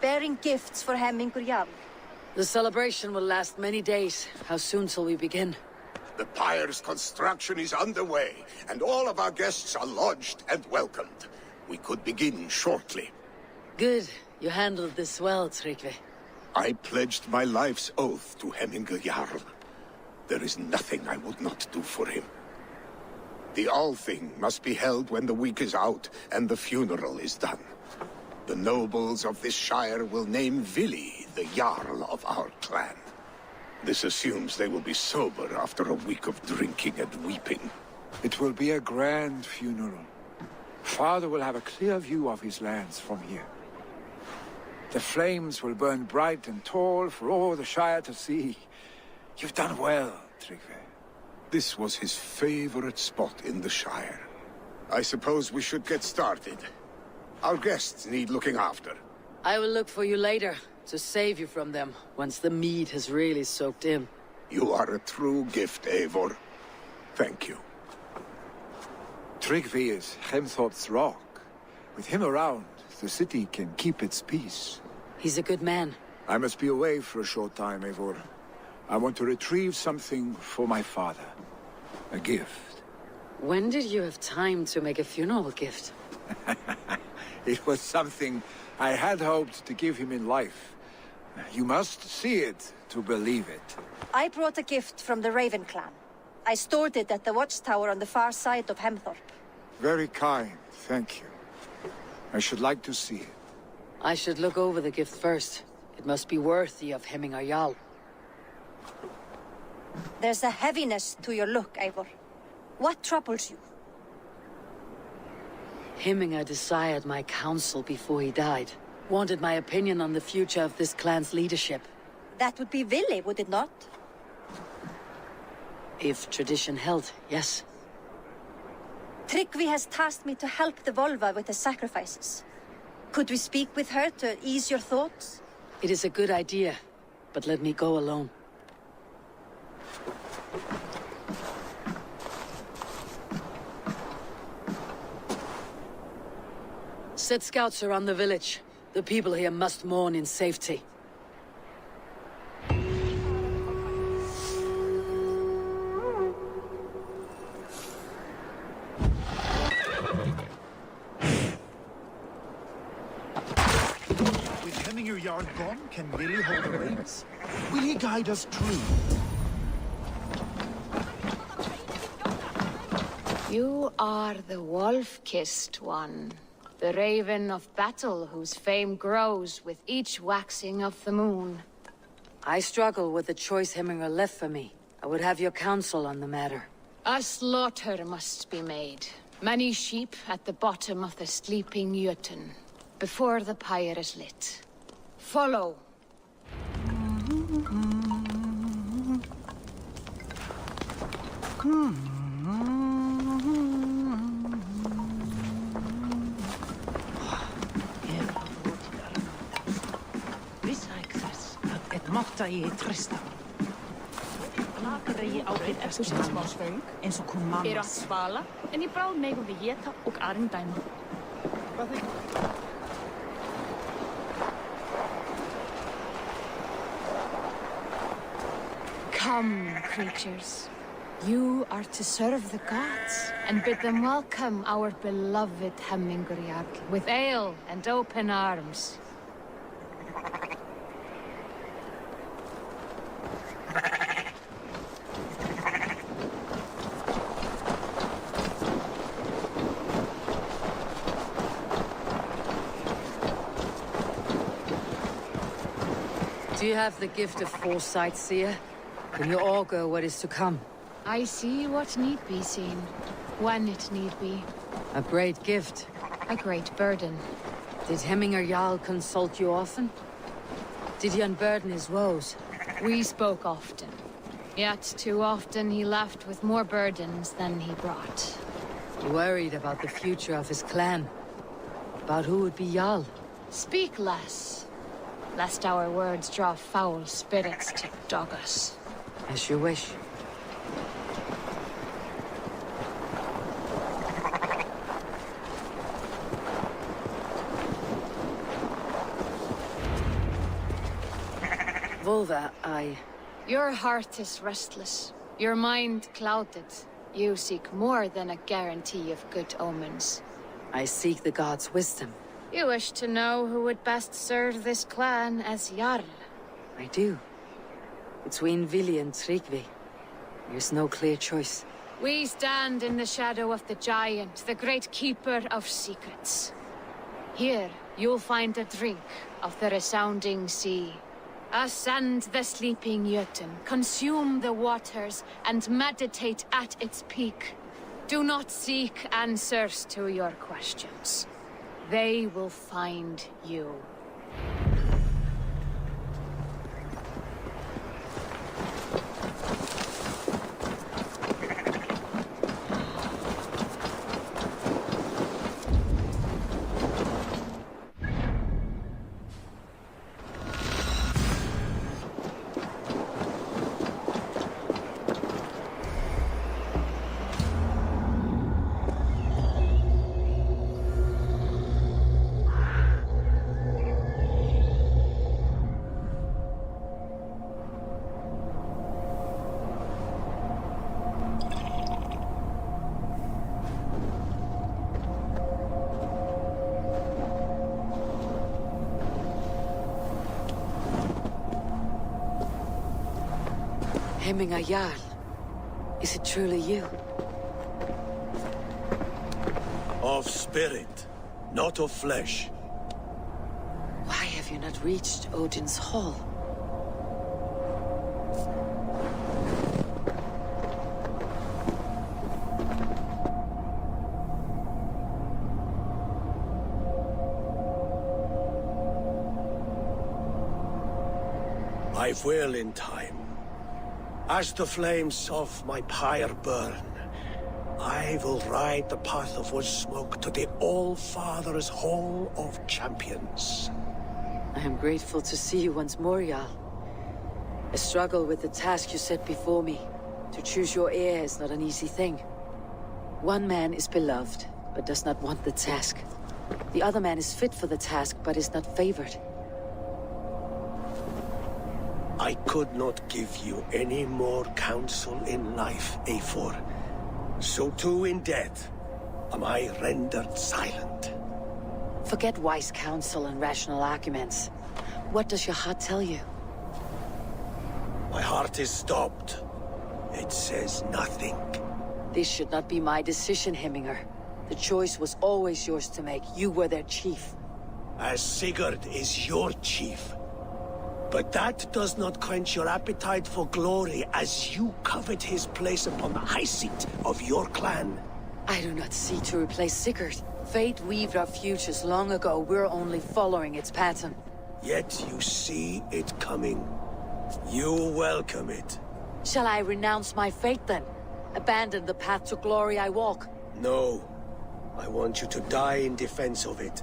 bearing gifts for Hemmingur Jarl. The celebration will last many days. How soon till we begin? The pyre's construction is underway, and all of our guests are lodged and welcomed. We could begin shortly. Good. You handled this well, Tryggvi. I pledged my life's oath to Hemmingur Jarl. There is nothing I would not do for him. The Althing must be held when the week is out and the funeral is done. The nobles of this shire will name Willi the Jarl of our clan. This assumes they will be sober after a week of drinking and weeping. It will be a grand funeral. Father will have a clear view of his lands from here. The flames will burn bright and tall for all the Shire to see. You've done well, Tryggvi. This was his favorite spot in the Shire. I suppose we should get started. Our guests need looking after. I will look for you later, to save you from them, once the mead has really soaked in. You are a true gift, Eivor. Thank you. Tryggvi is Hemthorpe's rock. With him around, the city can keep its peace. He's a good man. I must be away for a short time, Eivor. I want to retrieve something for my father. A gift. When did you have time to make a funeral gift? It was something I had hoped to give him in life. You must see it to believe it. I brought a gift from the Raven clan. I stored it at the watchtower on the far side of Hemthorpe. Very kind, thank you. I should like to see it. I should look over the gift first. It must be worthy of Hemmingar Jarl. There's a heaviness to your look, Eivor. What troubles you? Hemmingar desired my counsel before he died. Wanted my opinion on the future of this clan's leadership. That would be Vili, would it not? If tradition held, yes. Tryggvi has tasked me to help the Volva with the sacrifices. Could we speak with her to ease your thoughts? It is a good idea, but let me go alone. Set scouts around the village. The people here must mourn in safety. With Hemmingar Jarl gone, can Vili hold the reins? Will he guide us true? You are the wolf-kissed one. The raven of battle whose fame grows with each waxing of the moon. I struggle with the choice Hemmingar left for me. I would have your counsel on the matter. A slaughter must be made. Many sheep at the bottom of the sleeping Jötun, before the pyre is lit. Follow. Mátta ég treysta. Later ég ábyrgð eftir smá svöng, eins og kom mamma. Að svala, en í bráð megum við éta og aðring dæma. Come, creatures. You are to serve the gods, and bid them welcome our beloved Hemmingar Jarl with ale and open arms. Do you have the gift of foresight, seer? Can you augur what is to come? I see what need be seen, when it need be. A great gift. A great burden. Did Hemmingar Jarl consult you often? Did he unburden his woes? We spoke often. Yet too often he left with more burdens than he brought. Worried about the future of his clan. About who would be Jarl. Speak less, lest our words draw foul spirits to dog us. As you wish. Volva, Your heart is restless. Your mind clouded. You seek more than a guarantee of good omens. I seek the gods' wisdom. You wish to know who would best serve this clan as Jarl. I do. Between Vili and Tryggvi, there's no clear choice. We stand in the shadow of the giant, the great keeper of secrets. Here, you'll find a drink of the resounding sea. Ascend the sleeping Jötun, consume the waters, and meditate at its peak. Do not seek answers to your questions. They will find you. Hemminger Jarl. Is it truly you? Of spirit, not of flesh. Why have you not reached Odin's Hall? I will in time. As the flames of my pyre burn, I will ride the path of wood smoke to the All-Father's Hall of Champions. I am grateful to see you once more, Jarl. I struggle with the task you set before me. To choose your heir is not an easy thing. One man is beloved, but does not want the task. The other man is fit for the task, but is not favored. I could not give you any more counsel in life, Eivor. So too in death am I rendered silent. Forget wise counsel and rational arguments. What does your heart tell you? My heart is stopped. It says nothing. This should not be my decision, Hemminger. The choice was always yours to make. You were their chief. As Sigurd is your chief. But that does not quench your appetite for glory as you covet his place upon the high seat of your clan. I do not seek to replace Sigurd. Fate weaved our futures long ago. We're only following its pattern. Yet you see it coming. You welcome it. Shall I renounce my fate then? Abandon the path to glory I walk? No. I want you to die in defense of it.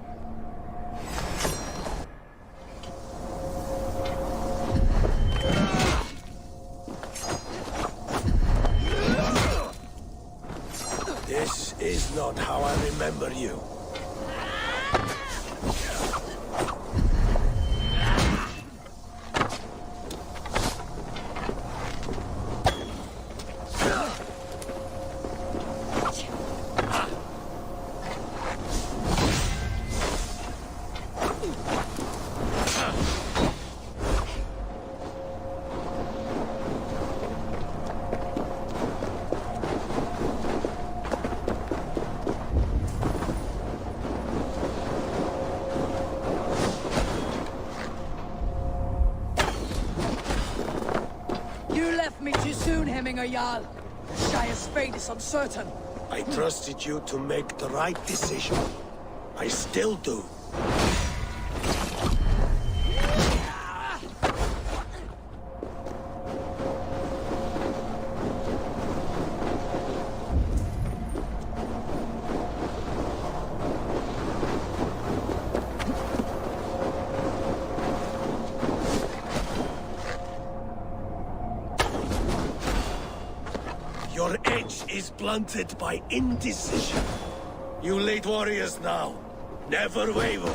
This is not how I remember you. Hemminger Jarl. Shire's fate is uncertain. I trusted you to make the right decision. I still do. Your edge is blunted by indecision. You late warriors now. Never waver.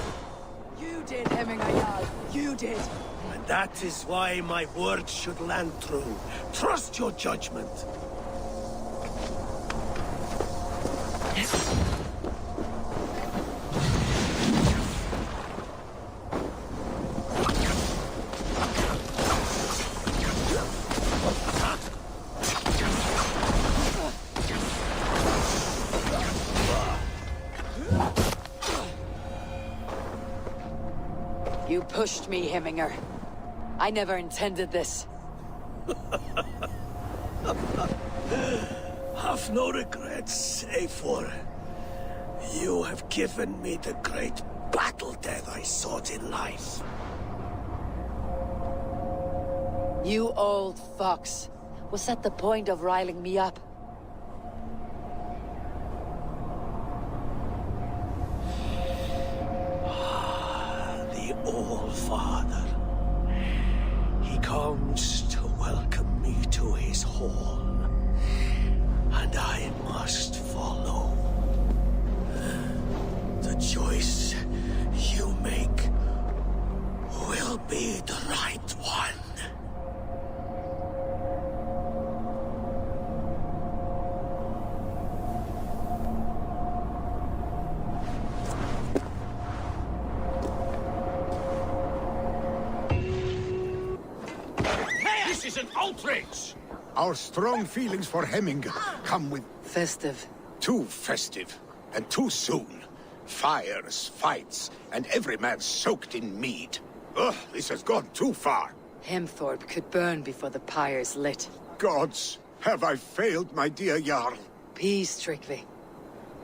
You did, Hemminger Jarl. You did. And that is why my words should land true. Trust your judgment. You pushed me, Hemminger. I never intended this. Have no regrets, Eivor. You have given me the great battle death I sought in life. You old fox. Was that the point of riling me up? The All-Father. He comes to welcome me to his hall. And I must follow. The choice you make will be the right one. This is an outrage! Our strong feelings for Hemming come with... Festive. Too festive, and too soon. Fires, fights, and every man soaked in mead. Ugh, this has gone too far. Hemthorpe could burn before the pyre's lit. Gods, have I failed my dear Jarl? Peace, Tryggvi.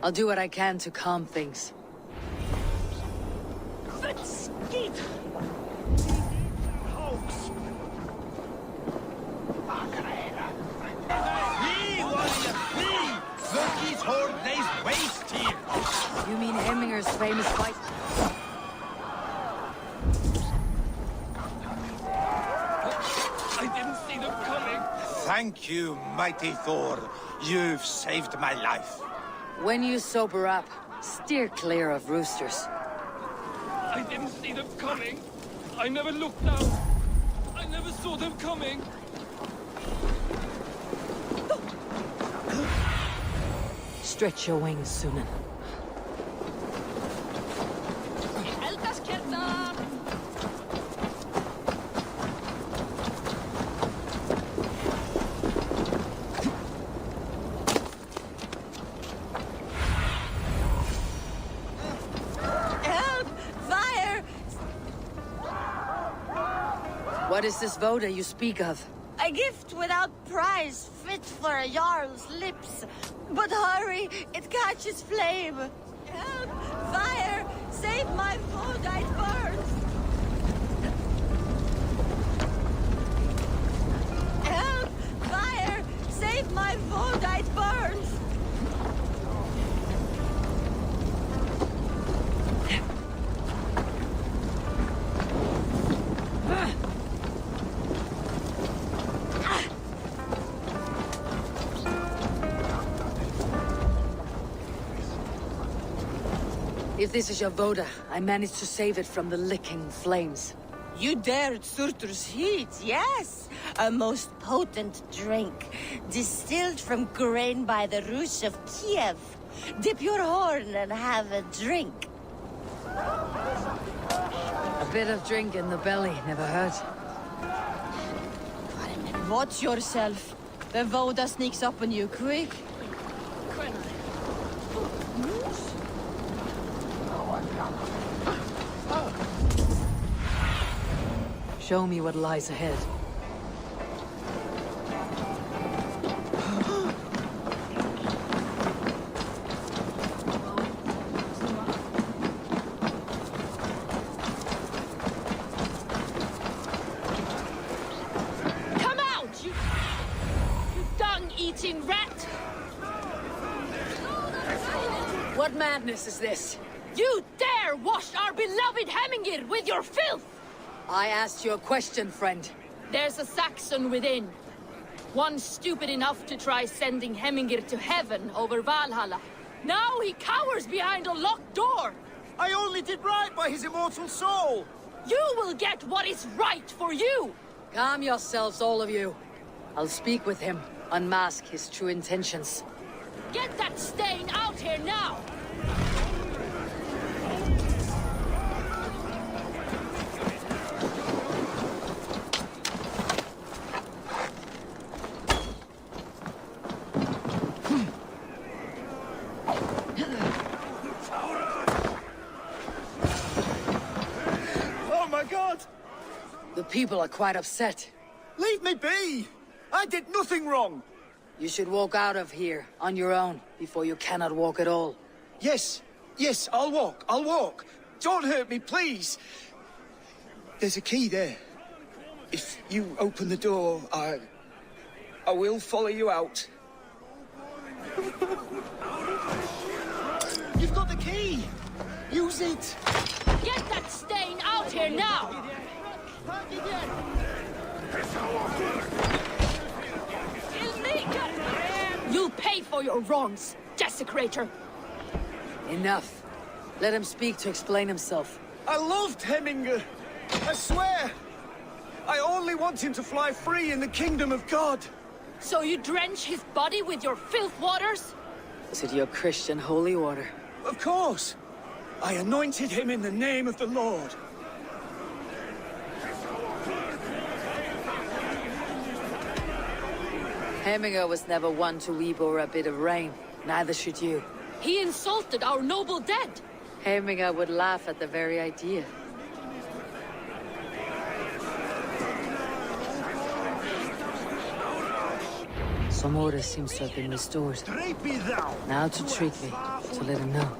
I'll do what I can to calm things. You mean Hemminger's famous fight? I didn't see them coming. Thank you, mighty Thor. You've saved my life. When you sober up, steer clear of roosters. I didn't see them coming. I never looked down. I never saw them coming. Stretch your wings, Sunan. What is this voda you speak of? A gift without price, fit for a Jarl's lips. But hurry, it catches flame. Help! Fire! Save my food, it burns! Help! Fire! Save my food, it burns! If this is your voda, I managed to save it from the licking flames. You dared Surtur's heat, yes! A most potent drink, distilled from grain by the Rus of Kiev. Dip your horn and have a drink. A bit of drink in the belly never hurt. Watch yourself. The voda sneaks up on you quick. Show me what lies ahead. Come out, you dung-eating rat! What madness is this? You dare wash our beloved Hemmingir with your filth! I asked you a question, friend. There's a Saxon within. One stupid enough to try sending Hemmingir to heaven over Valhalla. Now he cowers behind a locked door! I only did right by his immortal soul! You will get what is right for you! Calm yourselves, all of you. I'll speak with him, unmask his true intentions. Get that stain out here now! The people are quite upset. Leave me be! I did nothing wrong! You should walk out of here, on your own, before you cannot walk at all. Yes, I'll walk. Don't hurt me, please! There's a key there. If you open the door, I will follow you out. You've got the key! Use it! Get that stain out here now! You'll pay for your wrongs, desecrator! Enough. Let him speak to explain himself. I loved Hemminger. I swear. I only want him to fly free in the kingdom of God. So you drench his body with your filth waters? Is it your Christian holy water? Of course. I anointed him in the name of the Lord. Hemminger was never one to weep over a bit of rain. Neither should you. He insulted our noble dead! Hemminger would laugh at the very idea. Some order seems to have been restored. Now to Tryggvi, to let him know.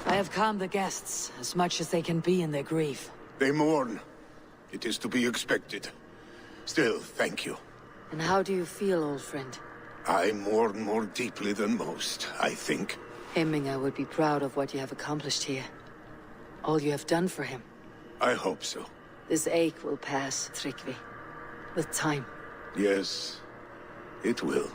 I have calmed the guests, as much as they can be in their grief. They mourn. It is to be expected. Still, thank you. And how do you feel, old friend? I mourn more deeply than most, I think. Hemminger would be proud of what you have accomplished here. All you have done for him. I hope so. This ache will pass, Tryggvi. With time. Yes, it will.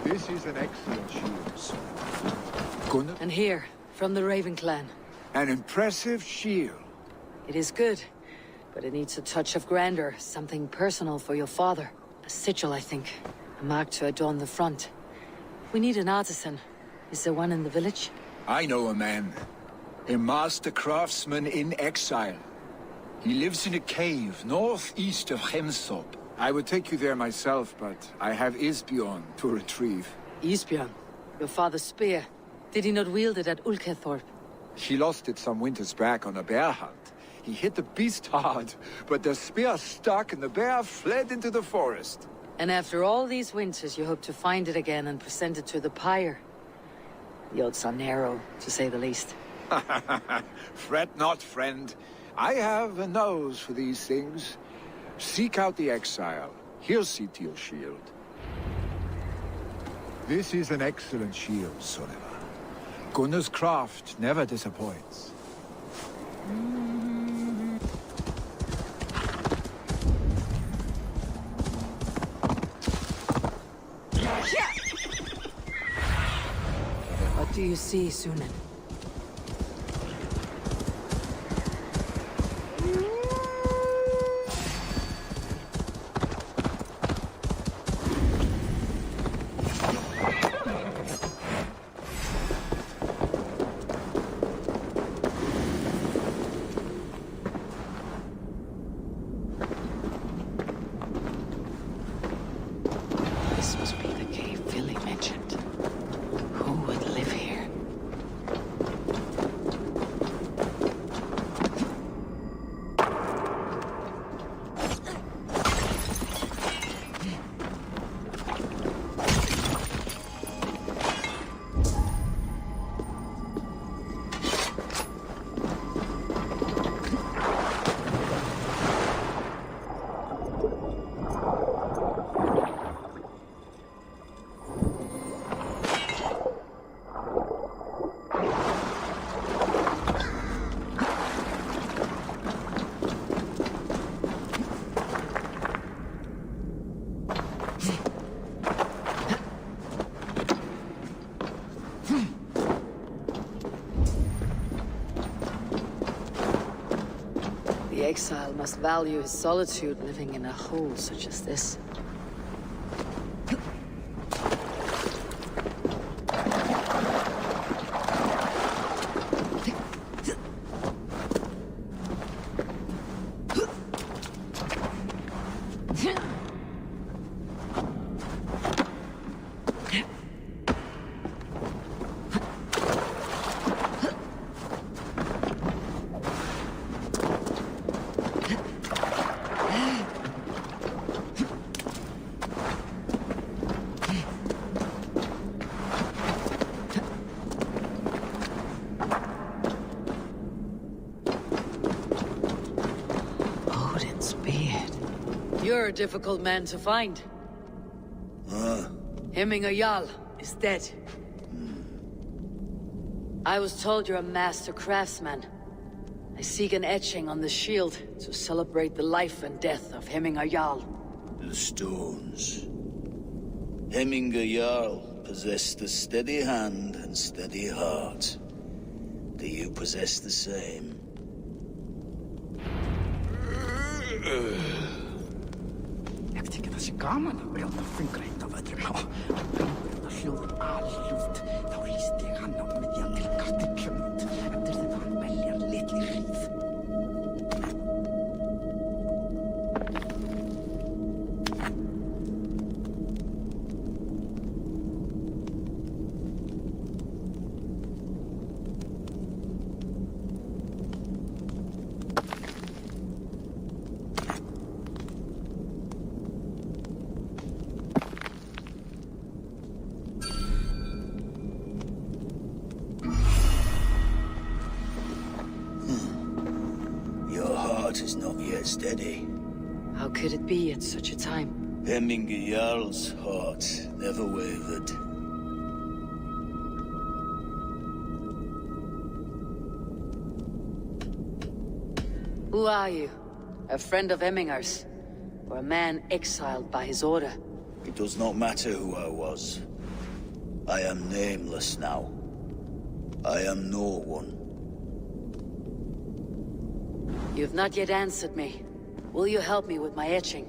This is an excellent shield. Gunnar? And here, from the Raven clan. An impressive shield. It is good, but it needs a touch of grandeur, something personal for your father. A sigil, I think. A mark to adorn the front. We need an artisan. Is there one in the village? I know a man. A master craftsman in exile. He lives in a cave northeast of Hemthorpe. I would take you there myself, but I have Isbjorn to retrieve. Isbjorn? Your father's spear. Did he not wield it at Ulkethorpe? He lost it some winters back on a bear hunt. He hit the beast hard, but the spear stuck and the bear fled into the forest. And after all these winters, you hope to find it again and present it to the pyre. The odds are narrow, to say the least. Fret not, friend. I have a nose for these things. Seek out the exile. He'll see to your shield. This is an excellent shield, Sullivan. Gunnar's craft never disappoints. What do you see, Sunan? This must be the cave Vili mentioned. Who would live here? The exile must value his solitude living in a hole such as this. You're a difficult man to find. Hemminger Jarl is dead. I was told you're a master craftsman. I seek an etching on the shield to celebrate the life and death of Hemminger Jarl. The stones. Hemminger Jarl possessed a steady hand and steady heart. Do you possess the same? Jag tycker det är så gaman att bröta fingret av ödrumma. llwdd a llwft. Tawr listig hanno meddian til gatti clymt. Efter det var beljar litli rhydd. Is not yet steady. How could it be at such a time? Hemminger Jarl's heart never wavered. Who are you? A friend of Hemminger's? Or a man exiled by his order? It does not matter who I was. I am nameless now. I am no one. You've not yet answered me. Will you help me with my etching?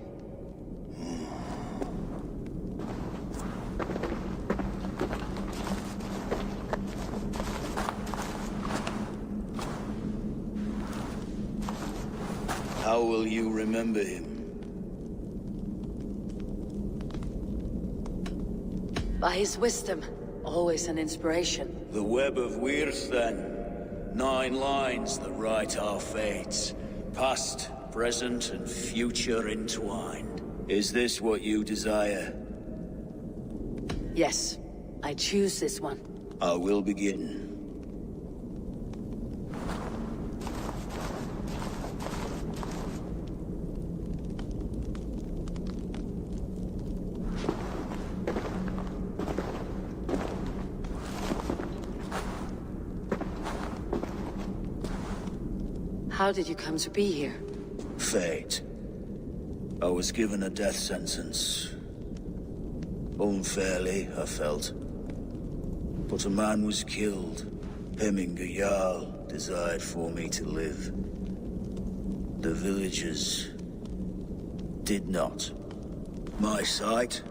How will you remember him? By his wisdom. Always an inspiration. The web of Wirth, then. 9 lines that write our fates. Past, present, and future entwined. Is this what you desire? Yes. I choose this one. I will begin. How did you come to be here? Fate. I was given a death sentence. Unfairly, I felt. But a man was killed. Hemminger Jarl desired for me to live. The villagers did not. My sight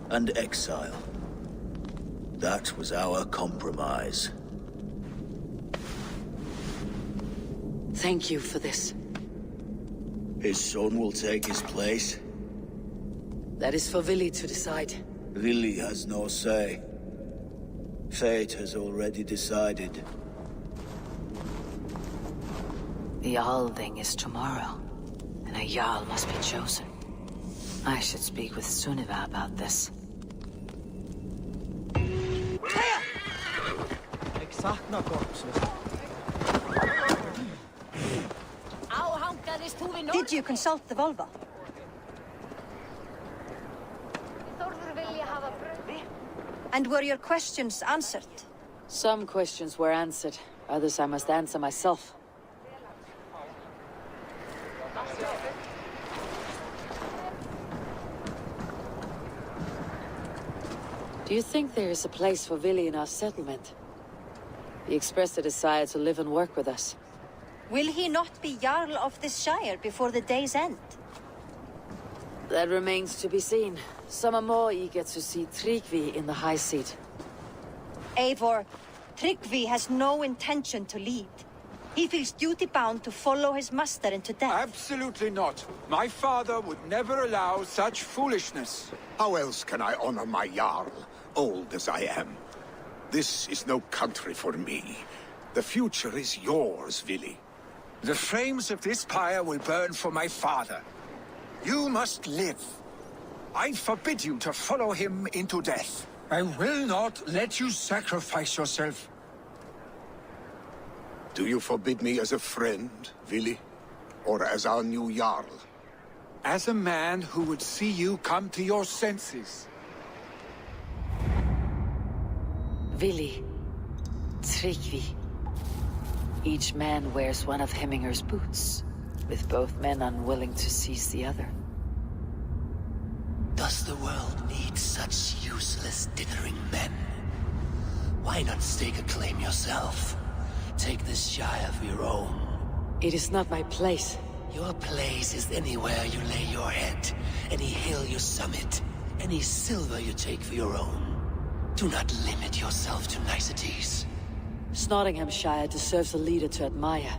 and exile. That was our compromise. Thank you for this. His son will take his place. That is for Vili to decide. Vili has no say. Fate has already decided. The Alding is tomorrow, and a Jarl must be chosen. I should speak with Sunniva about this. Did you consult the vulva? And were your questions answered? Some questions were answered. Others I must answer myself. Do you think there is a place for Vili in our settlement? He expressed a desire to live and work with us. Will he not be Jarl of this shire before the day's end? That remains to be seen. Some are more eager to see Tryggvi in the high seat. Eivor, Tryggvi has no intention to lead. He feels duty-bound to follow his master into death. Absolutely not. My father would never allow such foolishness. How else can I honor my Jarl, old as I am? This is no country for me. The future is yours, Vili. The flames of this pyre will burn for my father. You must live. I forbid you to follow him into death. I will not let you sacrifice yourself. Do you forbid me as a friend, Vili? Or as our new Jarl? As a man who would see you come to your senses. Vili. Tryggvi. Each man wears one of Hemminger's boots, with both men unwilling to seize the other. Does the world need such useless dithering men? Why not stake a claim yourself? Take this shire for your own. It is not my place. Your place is anywhere you lay your head, any hill you summit, any silver you take for your own. Do not limit yourself to niceties. Nottinghamshire deserves a leader to admire.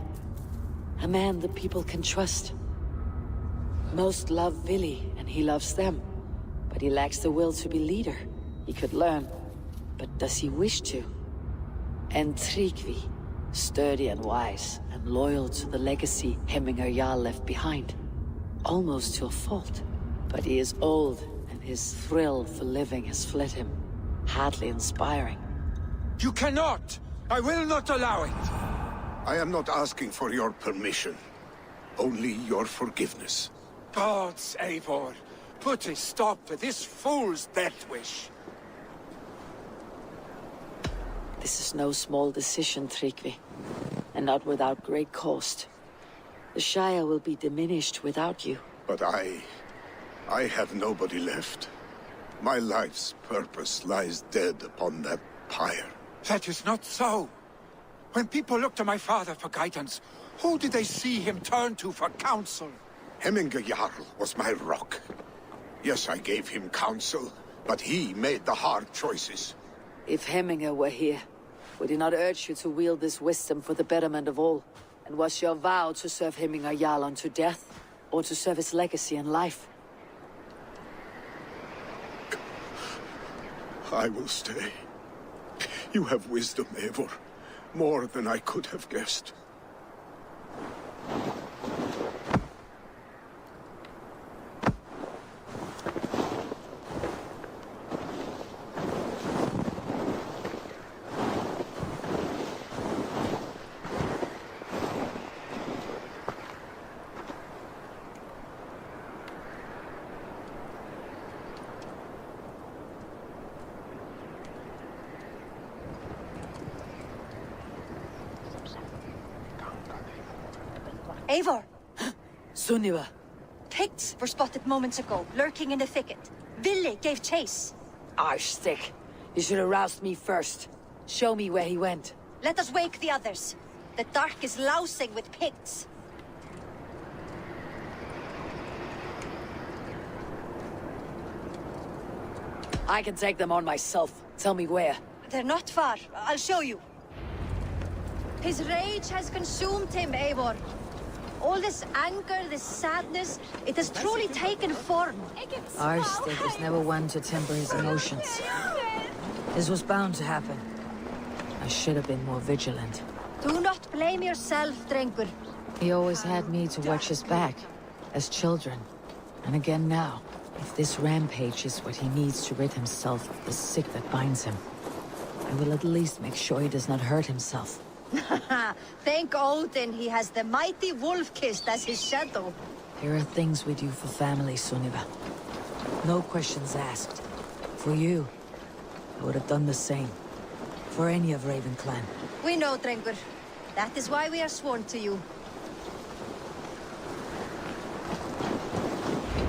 A man the people can trust. Most love Vili, and he loves them. But he lacks the will to be leader. He could learn, but does he wish to? And Tryggvi, sturdy and wise, and loyal to the legacy Hemminger Jarl left behind. Almost to a fault. But he is old, and his thrill for living has fled him. Hardly inspiring. You cannot! I will not allow it! I am not asking for your permission. Only your forgiveness. Gods, Eivor, put a stop to this fool's death wish. This is no small decision, Tryggvi. And not without great cost. The Shire will be diminished without you. But I have nobody left. My life's purpose lies dead upon that pyre. That is not so. When people look to my father for guidance, who did they see him turn to for counsel? Hemminger Jarl was my rock. Yes, I gave him counsel, but he made the hard choices. If Hemminger were here, would he not urge you to wield this wisdom for the betterment of all? And was your vow to serve Hemminger Jarl unto death, or to serve his legacy in life? I will stay. You have wisdom, Eivor. More than I could have guessed. Eivor! Sunniva! Picts were spotted moments ago, lurking in the thicket. Vili gave chase. Arshstick! You should have roused me first. Show me where he went. Let us wake the others. The dark is lousing with Picts. I can take them on myself. Tell me where. They're not far. I'll show you. His rage has consumed him, Eivor. All this anger, this sadness, it has truly taken form. Arshstick was never one to temper his emotions. This was bound to happen. I should have been more vigilant. Do not blame yourself, Drengur. He always had me to watch his back, as children. And again now, if this rampage is what he needs to rid himself of the sick that binds him, I will at least make sure he does not hurt himself. Thank Odin he has the mighty Wolf-Kissed as his shadow. There are things we do for family, Sunniva. No questions asked. For you, I would have done the same. For any of Raven Clan. We know, Drengur. That is why we are sworn to you.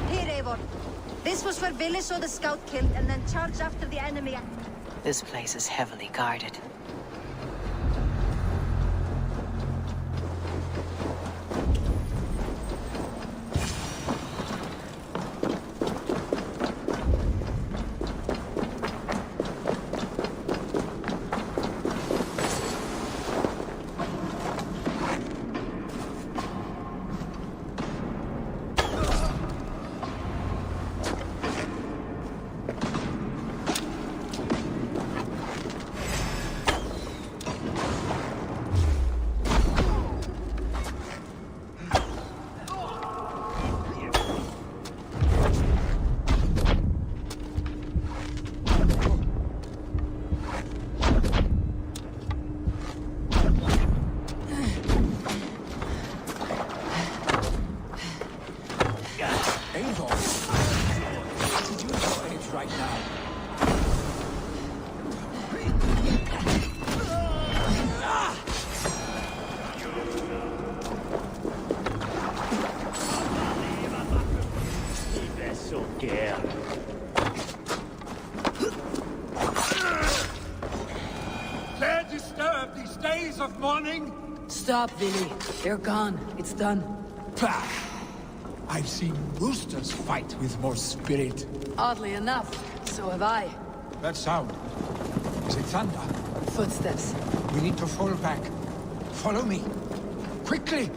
Here, Eivor. This was where Vili saw the scout killed and then charged after the enemy. This place is heavily guarded. Dare disturb these days of mourning? Stop, Vili. They're gone. It's done. Pah! I've seen roosters fight with more spirit. Oddly enough, so have I. That sound. Is it thunder? Footsteps. We need to fall back. Follow me. Quickly!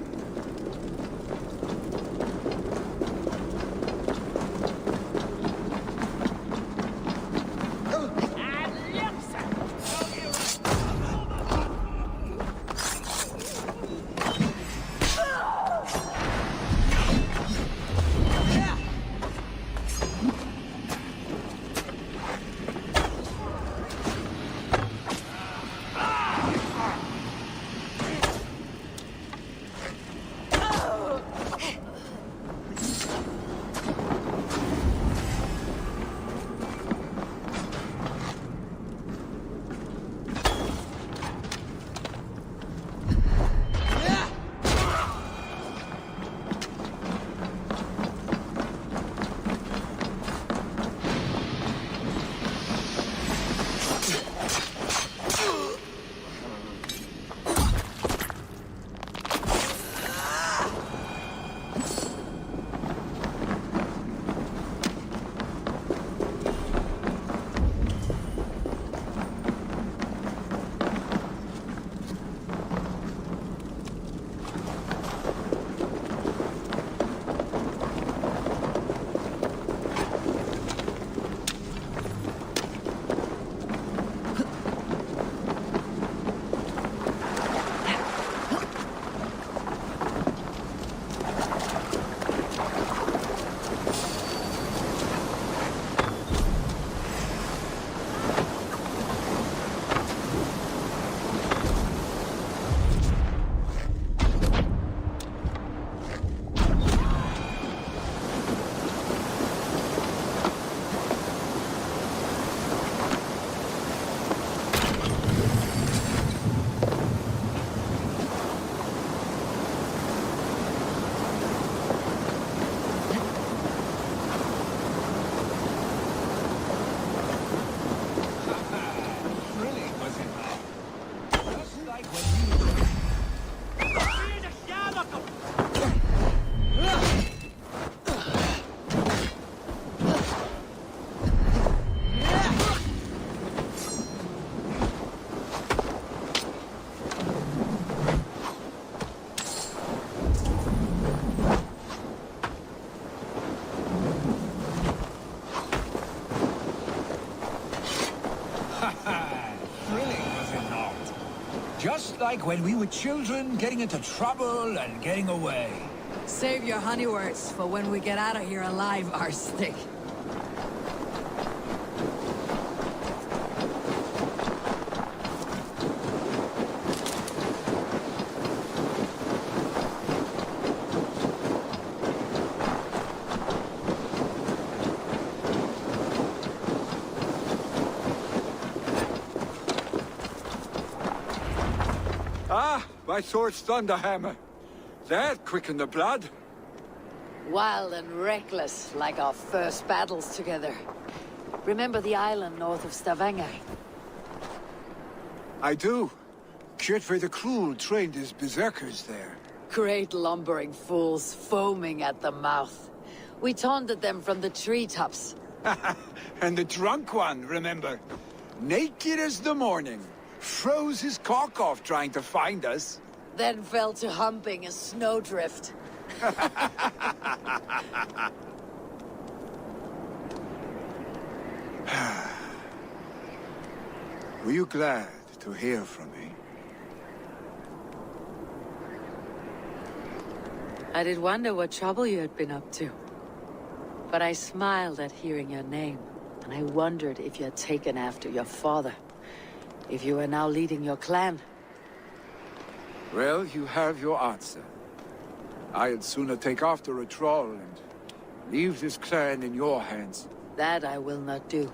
Just like when we were children, getting into trouble and getting away. Save your honey words for when we get out of here alive, Arstick. Ah, my sword's thunderhammer. That quickened the blood. Wild and reckless, like our first battles together. Remember the island north of Stavanger? I do. Kjotve the Cruel trained his berserkers there. Great lumbering fools, foaming at the mouth. We taunted them from the treetops. And the drunk one, remember? Naked as the morning. Froze his cock off trying to find us. Then fell to humping a snowdrift. Were you glad to hear from me? I did wonder what trouble you had been up to. But I smiled at hearing your name, and I wondered if you had taken after your father. If you are now leading your clan. Well, you have your answer. I'd sooner take after a troll and leave this clan in your hands. That I will not do.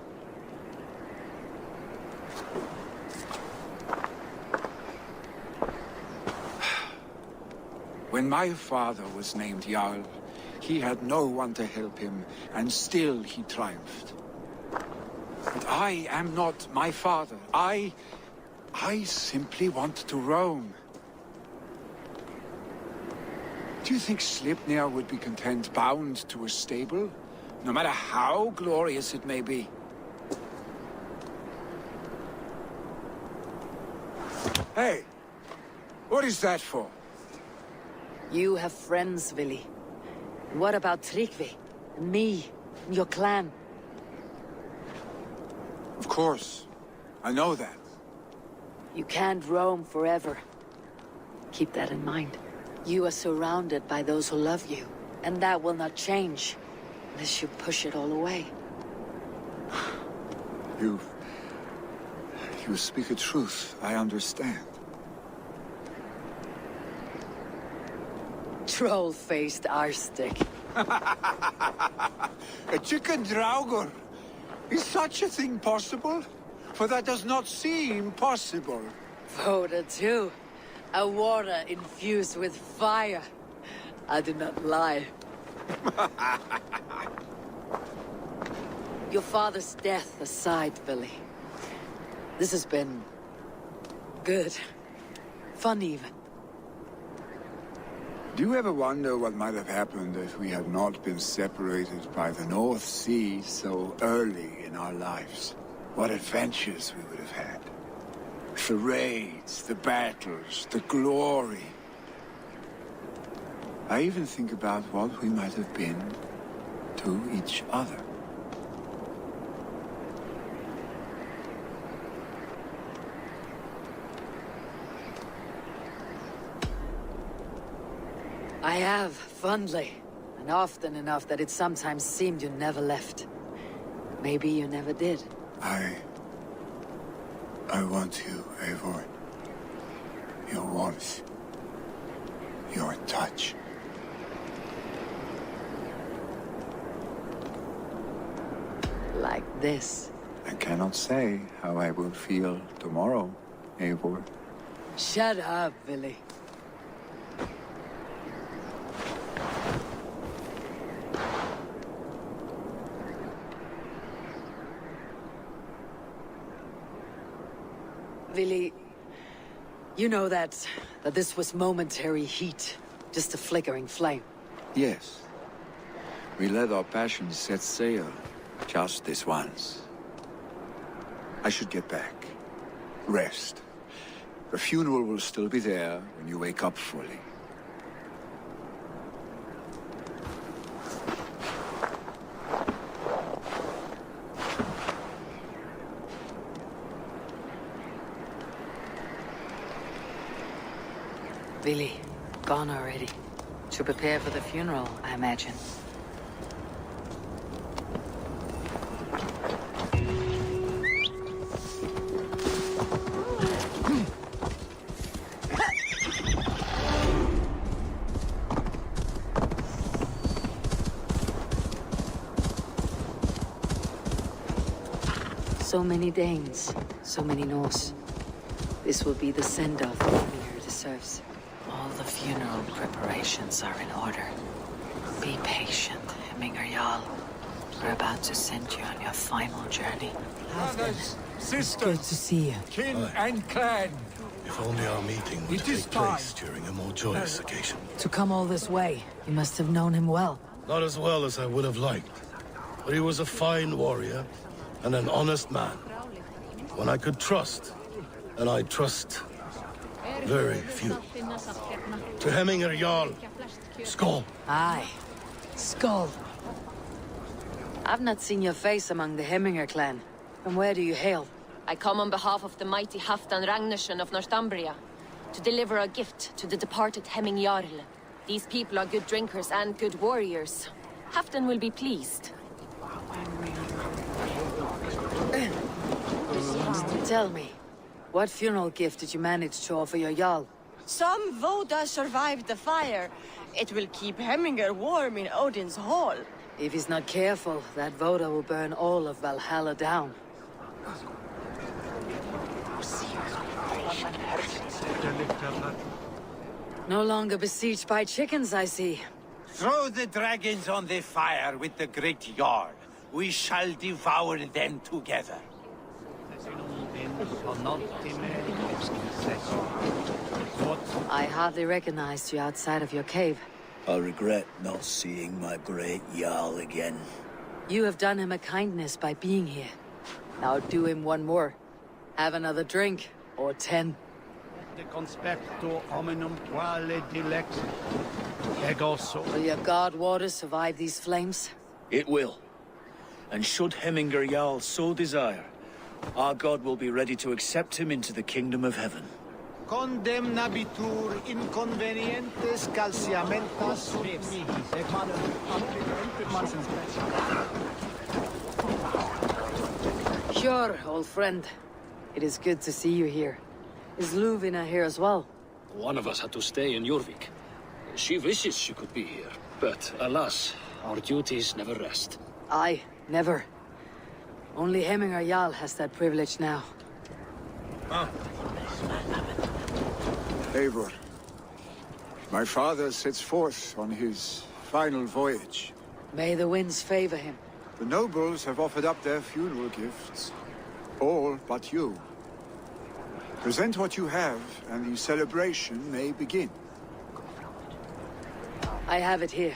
When my father was named Jarl, he had no one to help him, and still he triumphed. But I am not my father. I simply want to roam. Do you think Sleipnir would be content bound to a stable? No matter how glorious it may be? Hey, what is that for? You have friends, Vili. What about Tryggvi? And me? And your clan? Of course. I know that. You can't roam forever. Keep that in mind. You are surrounded by those who love you, and that will not change unless you push it all away. You speak the truth. I understand. Troll-faced arstick. A chicken draugr? Is such a thing possible? For that does not seem possible. Voda too. A water infused with fire. I do not lie. Your father's death aside, Billy. This has been... good. Fun even. Do you ever wonder what might have happened if we had not been separated by the North Sea so early in our lives? What adventures we would have had. The raids, the battles, the glory. I even think about what we might have been to each other. I have, fondly. And often enough that it sometimes seemed you never left. Maybe you never did. I want you, Eivor. Your warmth. Your touch. Like this. I cannot say how I will feel tomorrow, Eivor. Shut up, Billy. Vili, you know that this was momentary heat, just a flickering flame. Yes. We let our passions set sail, just this once. I should get back. Rest. The funeral will still be there when you wake up fully. Vili, gone already. To prepare for the funeral, I imagine. So many Danes, so many Norse. This will be the send-off Hemingr deserves. All the funeral preparations are in order. Be patient, Hemingr Jarl. We're about to send you on your final journey. Brothers, sisters, Good to see you. kin and clan. If only our meeting would It is take place during a more joyous occasion. To come all this way, you must have known him well. Not as well as I would have liked, but he was a fine warrior and an honest man. One I could trust, and I trust very few. To Hemingr Jarl, Skål. Aye, Skål. I've not seen your face among the Hemingr clan. From where do you hail? I come on behalf of the mighty Halfdan Ragnarsson of Northumbria to deliver a gift to the departed Hemming Jarl. These people are good drinkers and good warriors. Halfdan will be pleased. Tell me, what funeral gift did you manage to offer your Jarl? Some Voda survived the fire. It will keep Hemingr warm in Odin's hall. If he's not careful, that Voda will burn all of Valhalla down. No longer besieged by chickens, I see. Throw the dragons on the fire with the great Jarl. We shall devour them together. I hardly recognized you outside of your cave. I regret not seeing my great Jarl again. You have done him a kindness by being here. Now do him one more. Have another drink, or 10. de conspecto hominum quale dilex. Egoso. Will your god water survive these flames? It will. And should Hemminger Jarl so desire, our god will be ready to accept him into the kingdom of heaven. Condemnabitur inconvenientes calciamentas mihi. Sure, old friend. It is good to see you here. Is Luvina here as well? One of us had to stay in Jorvik. She wishes she could be here, but alas, our duties never rest. Aye, never. Only Hemminger Jarl has that privilege now. Eivor, my father sets forth on his final voyage. May the winds favor him. The nobles have offered up their funeral gifts. All but you. Present what you have, and the celebration may begin. I have it here.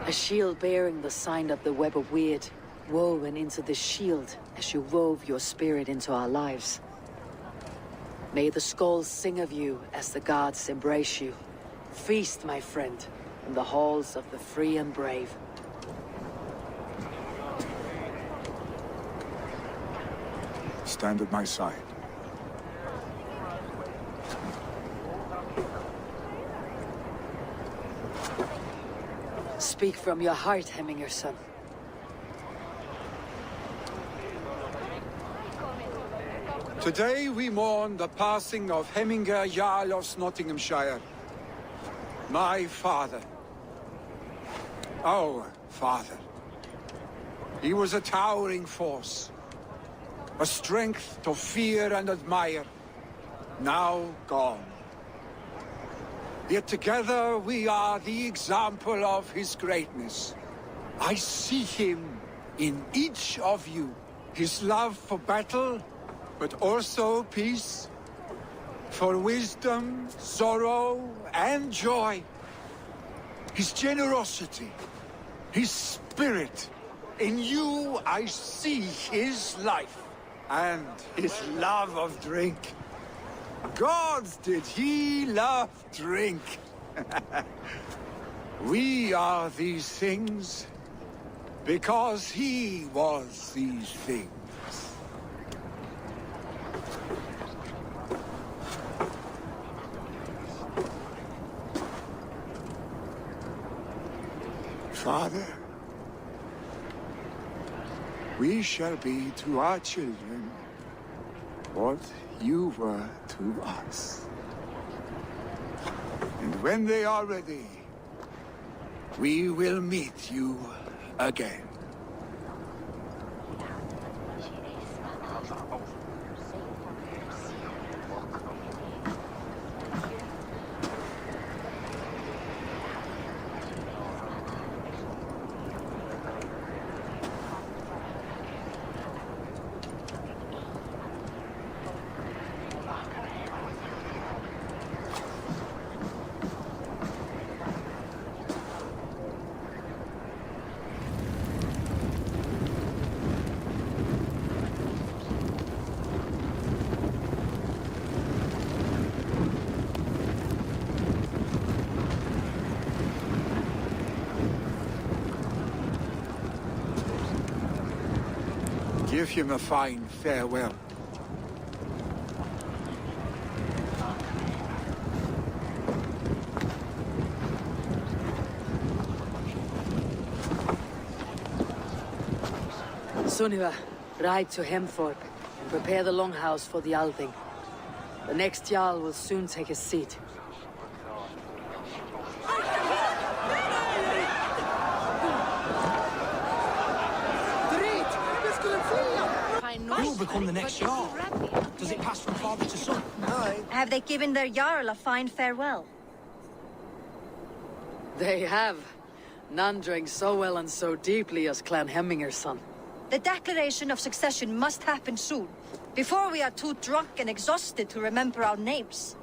A shield bearing the sign of the Web of Weird, woven into the shield as you wove your spirit into our lives. May the skulls sing of you as the gods embrace you. Feast, my friend, in the halls of the free and brave. Stand at my side. Speak from your heart, Hemminger, son. Today we mourn the passing of Hemminger Jarl of Nottinghamshire. My father. Our father. He was a towering force. A strength to fear and admire. Now gone. Yet together we are the example of his greatness. I see him in each of you. His love for battle, but also peace. For wisdom, sorrow, and joy. His generosity, his spirit. In you I see his life, and his love of drink. Gods, did he love drink! We are these things because he was these things. Father, we shall be to our children what you were to us. And when they are ready, we will meet you again. Give him a fine farewell. Sunniva, ride to Hemthorpe and prepare the longhouse for the Althing. The next Jarl will soon take his seat. Who will become the next Jarl? Does it pass from father to son? Have they given their Jarl a fine farewell? They have. None drank so well and so deeply as Clan Hemminger's son. The declaration of succession must happen soon, before we are too drunk and exhausted to remember our names.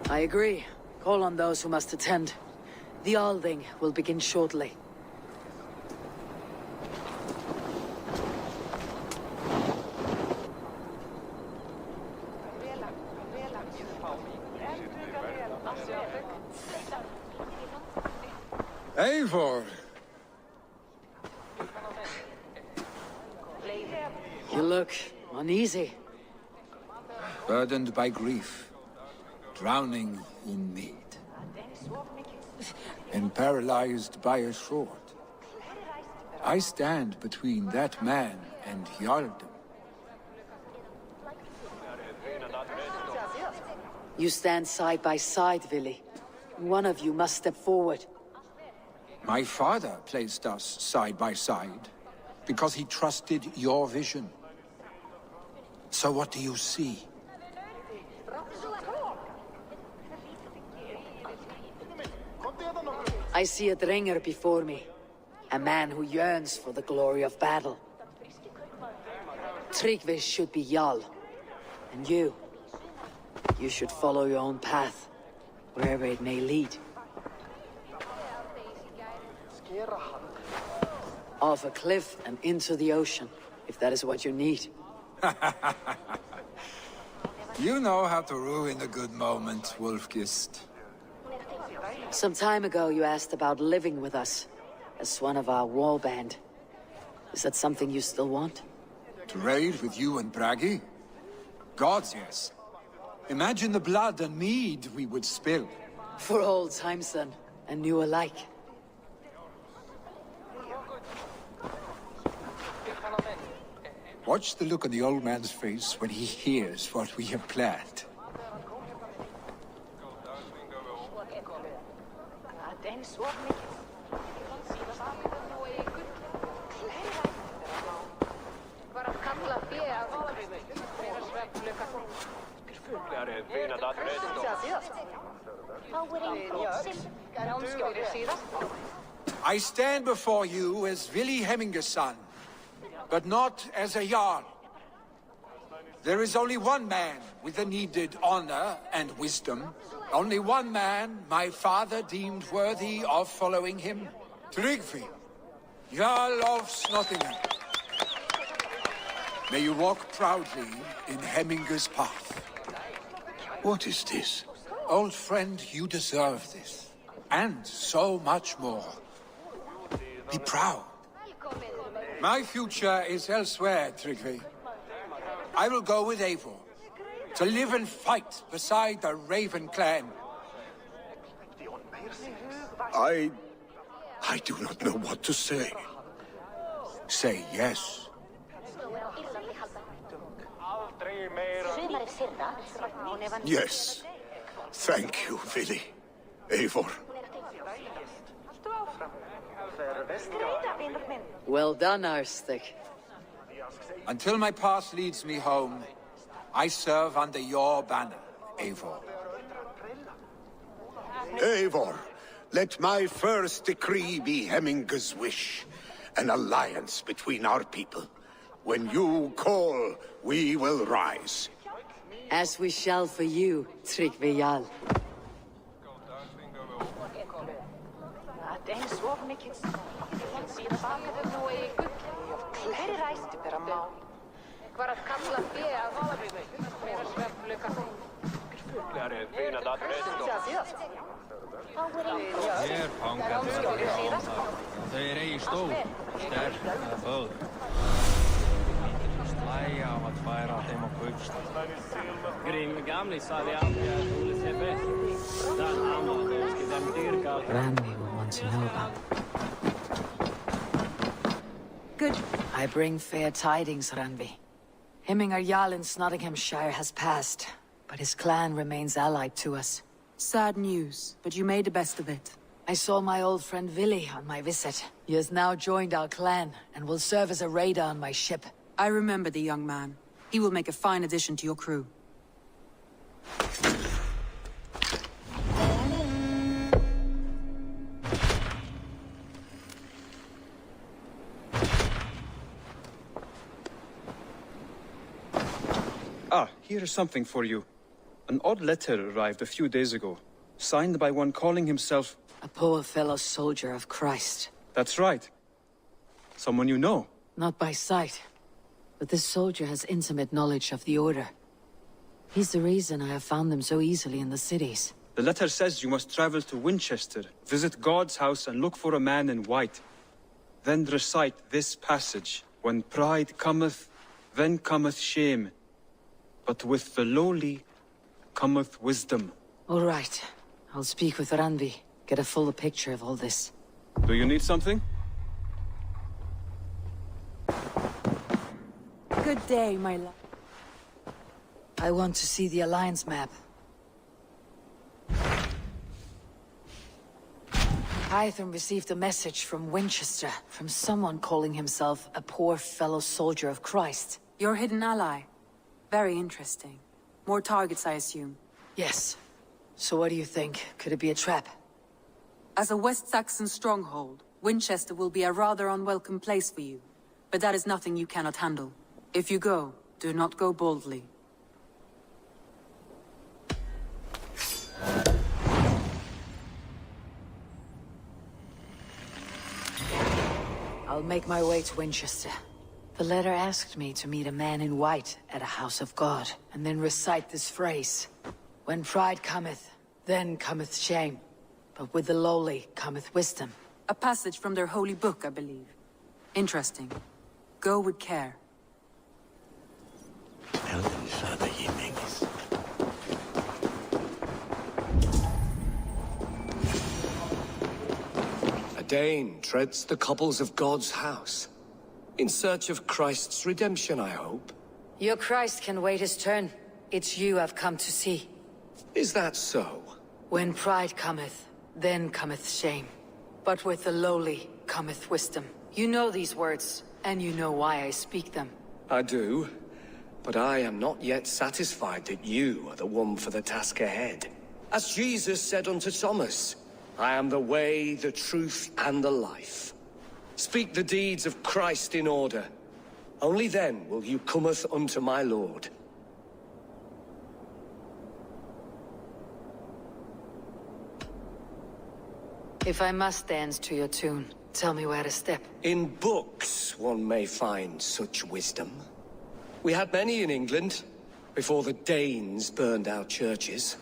I agree. Call on those who must attend. The Alding will begin shortly. Eivor! You look uneasy. Burdened by grief, drowning in need, and paralyzed by a sword. I stand between that man and Jarldom. You stand side by side, Vili. One of you must step forward. My father placed us side by side because he trusted your vision. So what do you see? I see a Dringer before me. A man who yearns for the glory of battle. Tryggvi should be Jarl. And you should follow your own path, wherever it may lead. Off a cliff and into the ocean, if that is what you need. You know how to ruin a good moment, Wolfgist. Some time ago you asked about living with us, as one of our war band. Is that something you still want? To raid with you and Bragi? Gods, yes. Imagine the blood and mead we would spill. For old time's son, and new alike. Watch the look on the old man's face when he hears what we have planned. I stand before you as Vili Hemminger's son, but not as a Jarl. There is only one man with the needed honor and wisdom. Only one man my father deemed worthy of following him. Tryggvi, Jarl of Snottingham. May you walk proudly in Hemminger's path. What is this? Old friend, you deserve this. And so much more. Be proud. My future is elsewhere, Tryggvi. I will go with Eivor, to live and fight beside the Raven clan. I do not know what to say. Say yes. Yes. Thank you, Vili. Eivor. Well done, Arstig. Until my path leads me home, I serve under your banner, Eivor. Eivor, let my first decree be Hemminger's wish. An alliance between our people. When you call, we will rise. As we shall for you, Tryggvi Jarl. Hér fangar þau eigi stór, sterk og fögur. Slæja á að færa þeim á kaupstað. Grim gamli sagði aldrei að Úli sé best. Dan amma elski þeim dýrgátt. Randi will want to know about. Good. I bring fair tidings, Randvi. Hemminger Jarl in Nottinghamshire has passed, but his clan remains allied to us. Sad news, but you made the best of it. I saw my old friend Vili on my visit. He has now joined our clan, and will serve as a raider on my ship. I remember the young man. He will make a fine addition to your crew. Ah, here is something for you. An odd letter arrived a few days ago, signed by one calling himself... A poor fellow soldier of Christ. That's right. Someone you know. Not by sight, but this soldier has intimate knowledge of the Order. He's the reason I have found them so easily in the cities. The letter says you must travel to Winchester, visit God's house and look for a man in white. Then recite this passage. When pride cometh, then cometh shame. But with the lowly cometh wisdom. All right. I'll speak with Randvi. Get a fuller picture of all this. Do you need something? Good day, my love. I want to see the Alliance map. Hytham received a message from Winchester, from someone calling himself a poor fellow soldier of Christ. Your hidden ally. Very interesting. More targets, I assume. Yes. So what do you think? Could it be a trap? As a West Saxon stronghold, Winchester will be a rather unwelcome place for you. But that is nothing you cannot handle. If you go, do not go boldly. I'll make my way to Winchester. The letter asked me to meet a man in white at a house of God, and then recite this phrase. When pride cometh, then cometh shame. But with the lowly cometh wisdom. A passage from their holy book, I believe. Interesting. Go with care. A Dane treads the cobbles of God's house. In search of Christ's redemption, I hope. Your Christ can wait his turn. It's you I've come to see. Is that so? When pride cometh, then cometh shame. But with the lowly cometh wisdom. You know these words, and you know why I speak them. I do, but I am not yet satisfied that you are the one for the task ahead. As Jesus said unto Thomas, I am the way, the truth, and the life. Speak the deeds of Christ in order. Only then will you cometh unto my Lord. If I must dance to your tune, tell me where to step. In books one may find such wisdom. We had many in England, before the Danes burned our churches.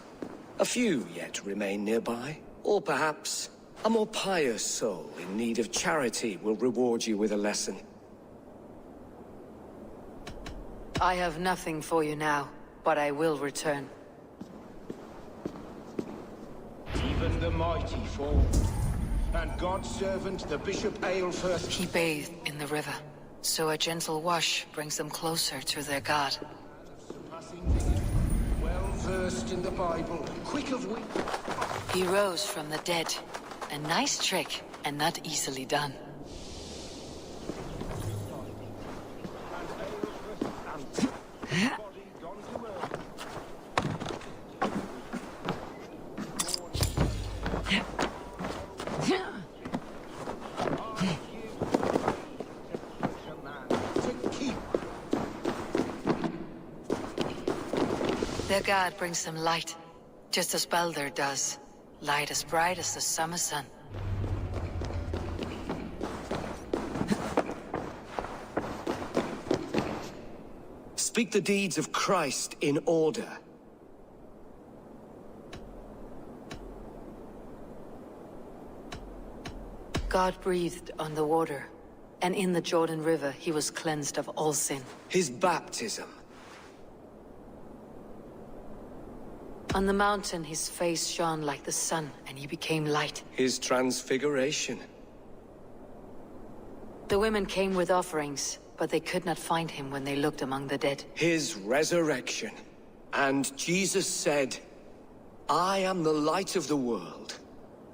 A few yet remain nearby. Or perhaps a more pious soul in need of charity will reward you with a lesson. I have nothing for you now, but I will return. Even the mighty fall, and God's servant, the Bishop Aelfirth... He bathed in the river, so a gentle wash brings them closer to their God. Well versed in the Bible, quick of wit... He rose from the dead. A nice trick, and not easily done. Their God brings them light, just as Baldur does. Light as bright as the summer sun. Speak the deeds of Christ in order. God breathed on the water, and in the Jordan River he was cleansed of all sin. His baptism. On the mountain his face shone like the sun, and he became light. His transfiguration. The women came with offerings, but they could not find him when they looked among the dead. His resurrection. And Jesus said, I am the light of the world.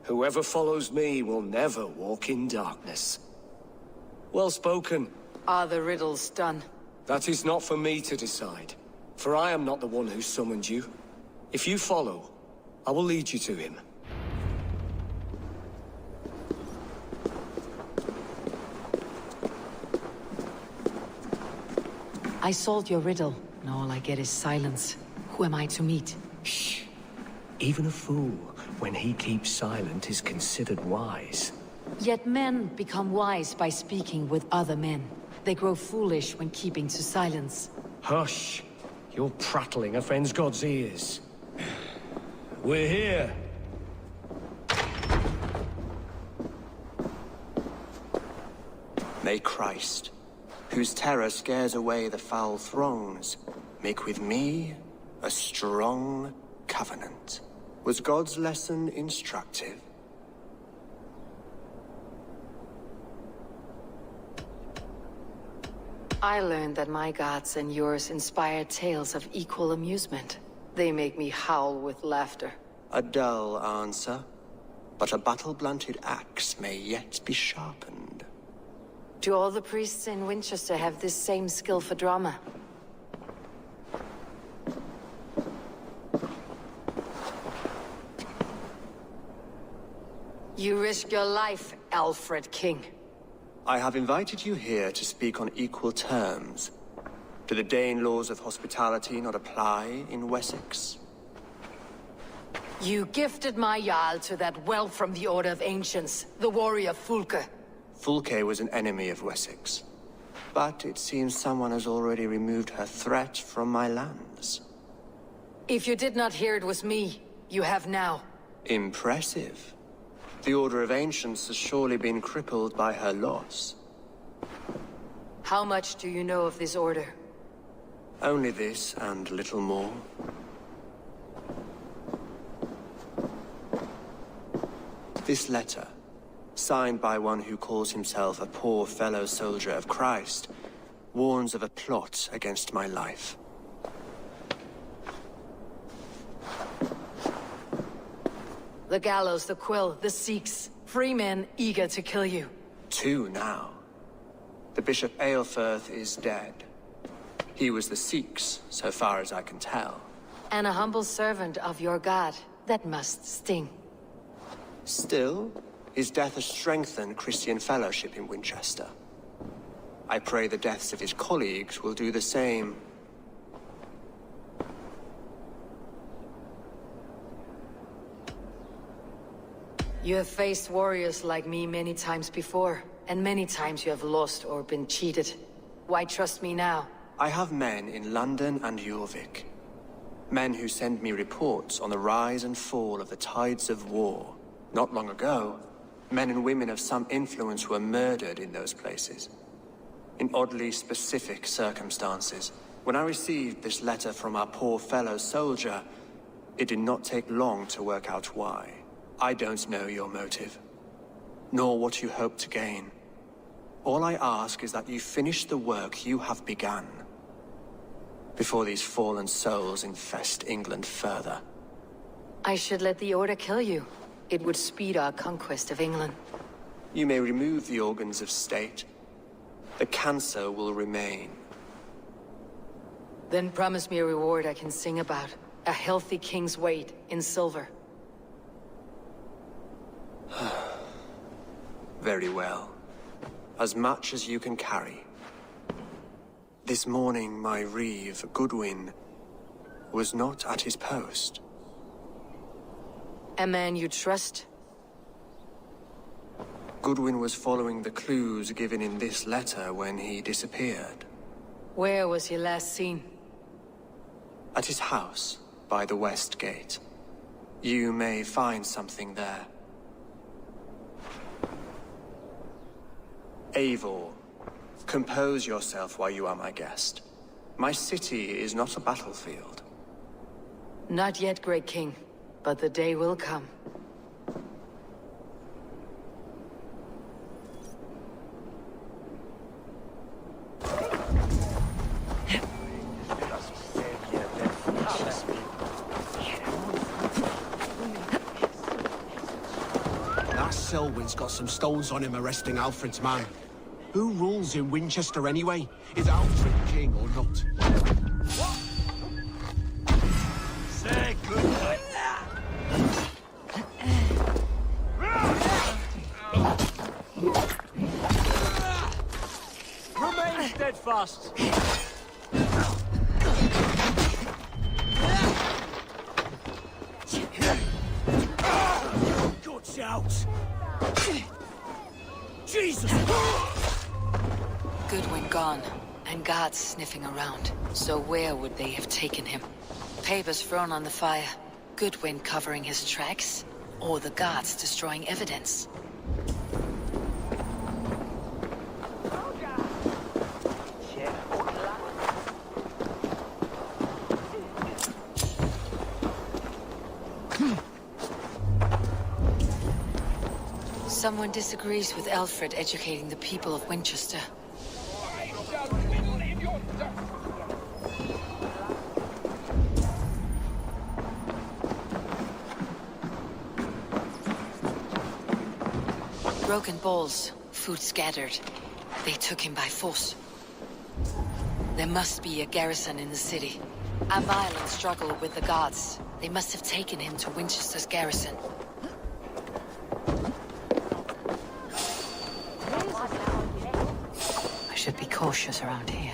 Whoever follows me will never walk in darkness. Well spoken. Are the riddles done? That is not for me to decide, for I am not the one who summoned you. If you follow, I will lead you to him. I solved your riddle. and all I get is silence. Who am I to meet? Shh. Even a fool, when he keeps silent, is considered wise. Yet men become wise by speaking with other men. They grow foolish when keeping to silence. Hush! Your prattling offends God's ears. We're here. May Christ, whose terror scares away the foul throngs, make with me a strong covenant. Was God's lesson instructive? I learned that my gods and yours inspire tales of equal amusement. They make me howl with laughter. A dull answer, but a battle-blunted axe may yet be sharpened. Do all the priests in Winchester have this same skill for drama? You risk your life, Alfred King. I have invited you here to speak on equal terms. Do the Dane laws of hospitality not apply in Wessex? You gifted my Jarl to that whelp from the Order of Ancients, the warrior Fulke. Fulke was an enemy of Wessex. But it seems someone has already removed her threat from my lands. If you did not hear it was me, you have now. Impressive. The Order of Ancients has surely been crippled by her loss. How much do you know of this order? Only this and little more. This letter, signed by one who calls himself a poor fellow soldier of Christ, warns of a plot against my life. The gallows, the quill, the Sikhs. Free men eager to kill you. 2 now. The Bishop Aelfirth is dead. He was the Sikhs, so far as I can tell. And a humble servant of your god. That must sting. Still, his death has strengthened Christian fellowship in Winchester. I pray the deaths of his colleagues will do the same. You have faced warriors like me many times before, and many times you have lost or been cheated. Why trust me now? I have men in London and Jorvik. Men who send me reports on the rise and fall of the tides of war. Not long ago, men and women of some influence were murdered in those places. In oddly specific circumstances. When I received this letter from our poor fellow soldier, it did not take long to work out why. I don't know your motive, nor what you hope to gain. All I ask is that you finish the work you have begun, before these fallen souls infest England further. I should let the Order kill you. It would speed our conquest of England. You may remove the organs of state. The cancer will remain. Then promise me a reward I can sing about. A healthy king's weight in silver. Very well. As much as you can carry. This morning, my reeve, Goodwin, was not at his post. A man you trust? Goodwin was following the clues given in this letter when he disappeared. Where was he last seen? At his house, by the West Gate. You may find something there. Eivor, compose yourself while you are my guest. My city is not a battlefield. Not yet, Great King, but the day will come. That Selwyn's got some stones on him arresting Alfred's man. Who rules in Winchester anyway? Is Alfred king or not? Say goodnight. Remain steadfast. Gods! Jesus! Goodwin gone, and guards sniffing around. So where would they have taken him? Papers thrown on the fire. Goodwin covering his tracks? Or the guards destroying evidence? Someone disagrees with Alfred educating the people of Winchester. Broken bowls, food scattered. They took him by force. There must be a garrison in the city. A violent struggle with the guards. They must have taken him to Winchester's garrison. I should be cautious around here.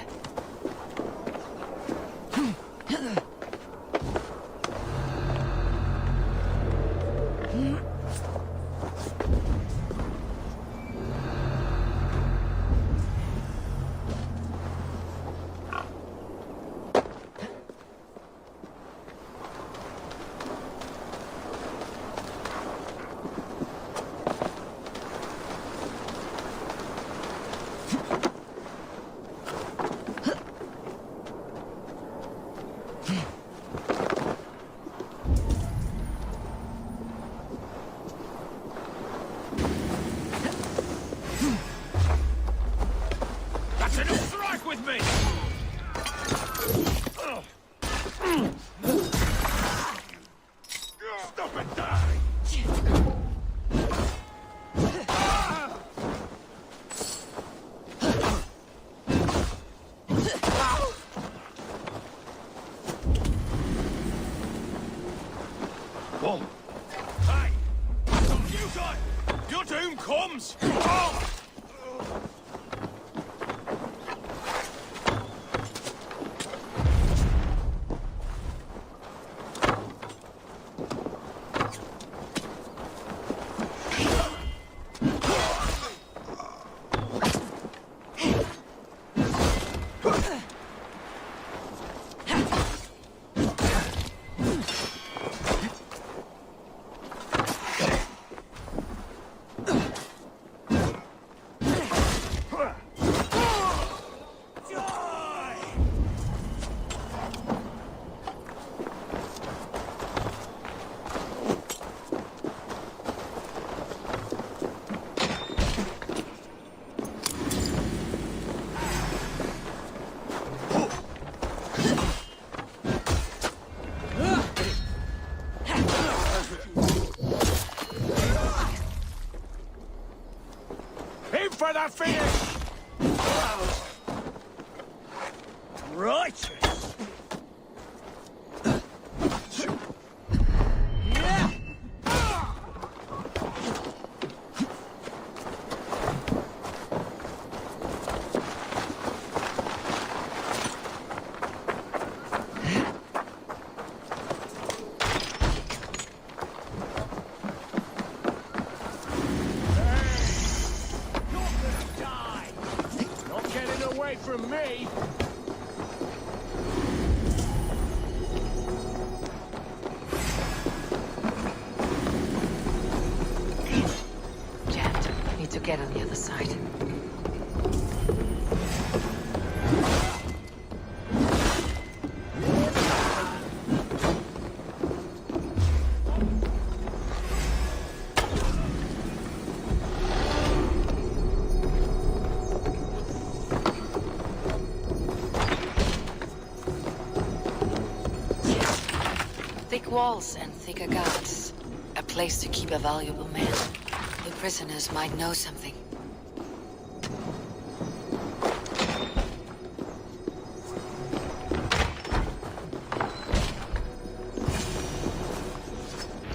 For the finish! Righteous! From me! Jammed. Need to get on the other side. Thick walls and thicker guards. A place to keep a valuable man. The prisoners might know something.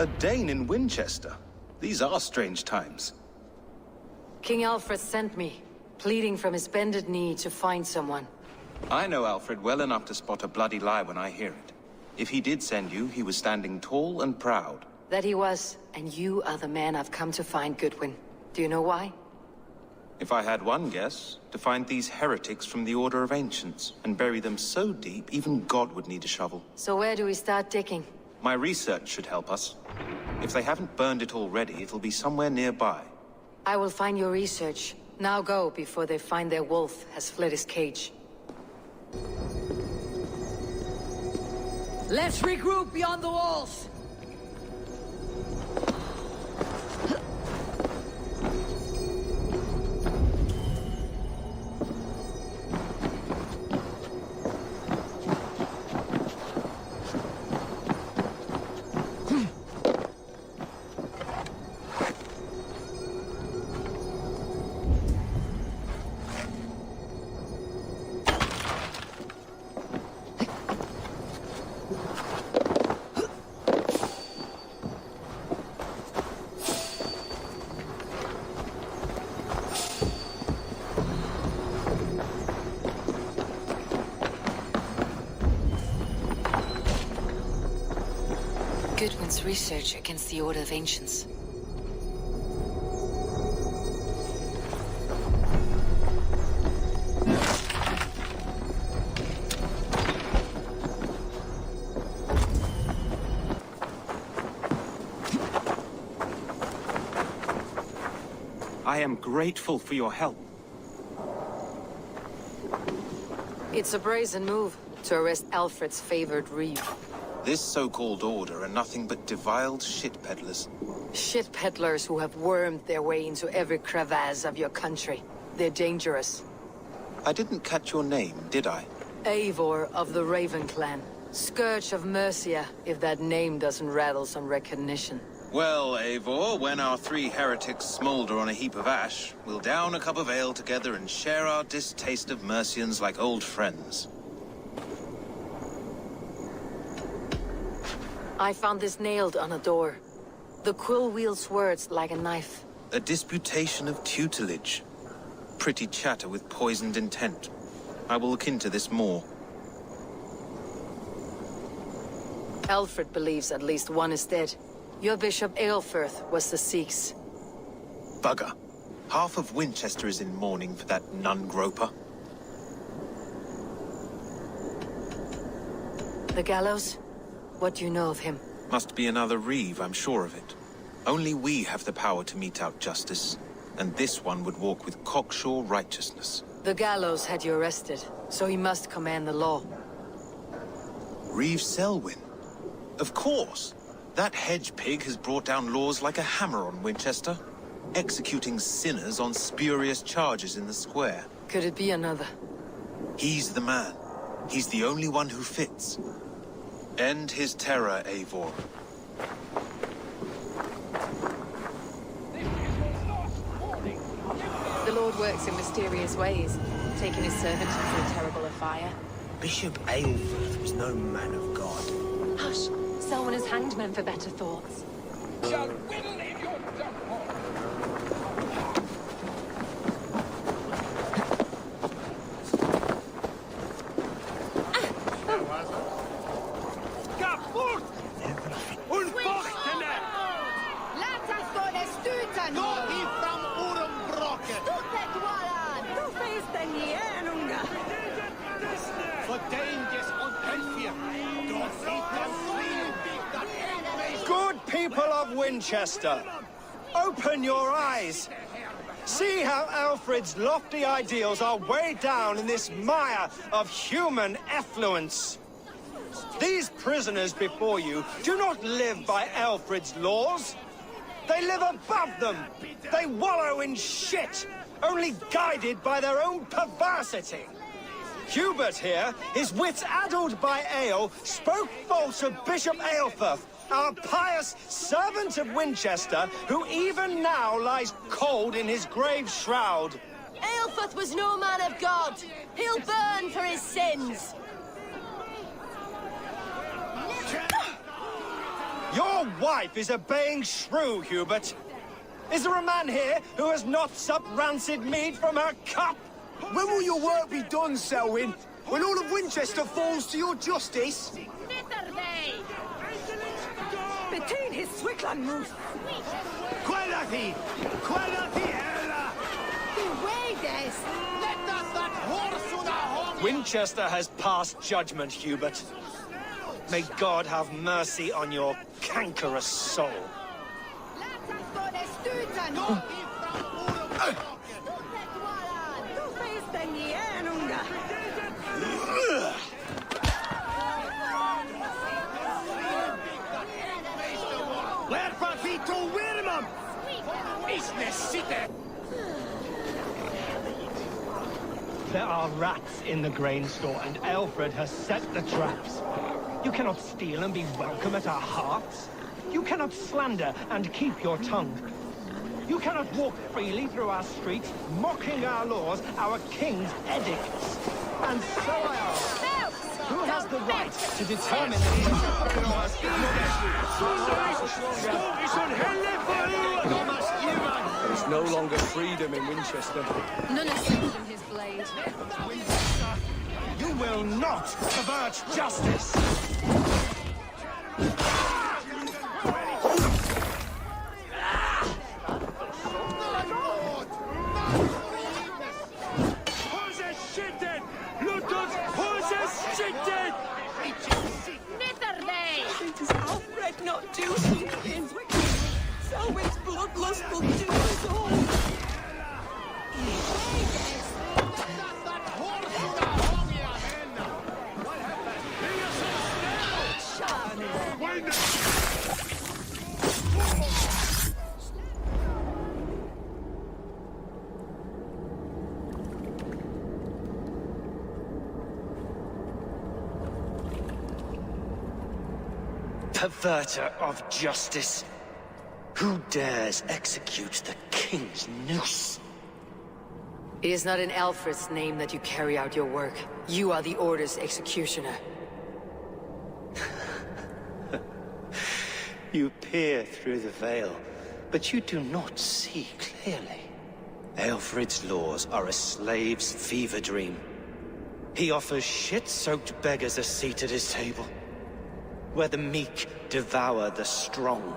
A Dane in Winchester? These are strange times. King Alfred sent me, pleading from his bended knee to find someone. I know Alfred well enough to spot a bloody lie when I hear it. If he did send you, he was standing tall and proud, That he was, and you are the man I've come to find, Goodwin. Do you know why? If I had one guess, to find these heretics from the Order of Ancients, and bury them so deep, even God would need a shovel. So where do we start digging? My research should help us. If they haven't burned it already, it'll be somewhere nearby. I will find your research. Now go, before they find their wolf has fled his cage. Let's regroup beyond the walls! Goodwin's research against the Order of Ancients. I am grateful for your help. It's a brazen move to arrest Alfred's favored reeve. This so-called order are nothing but deviled shit peddlers. Shit peddlers who have wormed their way into every crevasse of your country. They're dangerous. I didn't catch your name, did I? Eivor of the Raven Clan. Scourge of Mercia, if that name doesn't rattle some recognition. Well, Eivor, when our three heretics smolder on a heap of ash, we'll down a cup of ale together and share our distaste of Mercians like old friends. I found this nailed on a door. The quill wields words like a knife. A disputation of tutelage. Pretty chatter with poisoned intent. I will look into this more. Alfred believes at least one is dead. Your Bishop Aelfirth was the Sikhs. Bugger. Half of Winchester is in mourning for that nun-groper. The gallows? What do you know of him? Must be another reeve, I'm sure of it. Only we have the power to mete out justice, and this one would walk with cocksure righteousness. The gallows had you arrested, so he must command the law. Reeve Selwyn? Of course! That hedge pig has brought down laws like a hammer on Winchester, executing sinners on spurious charges in the square. Could it be another? He's the man. He's the only one who fits. End his terror, Eivor. The Lord works in mysterious ways, taking his servant through a terrible affair. Bishop Aelfirth was no man of God. Hush! Selwyn has hanged men for better thoughts. Good people of Winchester, open your eyes. See how Alfred's lofty ideals are weighed down in this mire of human effluence. These prisoners before you do not live by Alfred's laws. They live above them. They wallow in shit, only guided by their own perversity. Hubert here, his wits addled by ale, spoke false of Bishop Aelfirth, our pious servant of Winchester, who even now lies cold in his grave shroud. Aelfirth was no man of God. He'll burn for his sins. Your wife is a baying shrew, Hubert. Is there a man here who has not supped rancid mead from her cup? When will your work be done, Selwyn? When all of Winchester falls to your justice? Between his Swickland moves. Quellati! Quellati, Ella! Let us that horse the home. Winchester has passed judgment, Hubert. May God have mercy on your cankerous soul. There are rats in the grain store, and Alfred has set the traps. You cannot steal and be welcome at our hearths. You cannot slander and keep your tongue. You cannot walk freely through our streets, mocking our laws, our king's edicts. And so I ask, who has the right to determine There is no longer freedom in Winchester. None has given him his blade. You will not avert justice! Does Alfred not do something? Selwyn's bloodlust will do us all. Perverter of justice. Who dares execute the king's noose? It is not in Alfred's name that you carry out your work. You are the Order's executioner. You peer through the veil, but you do not see clearly. Alfred's laws are a slave's fever dream. He offers shit-soaked beggars a seat at his table, where the meek devour the strong.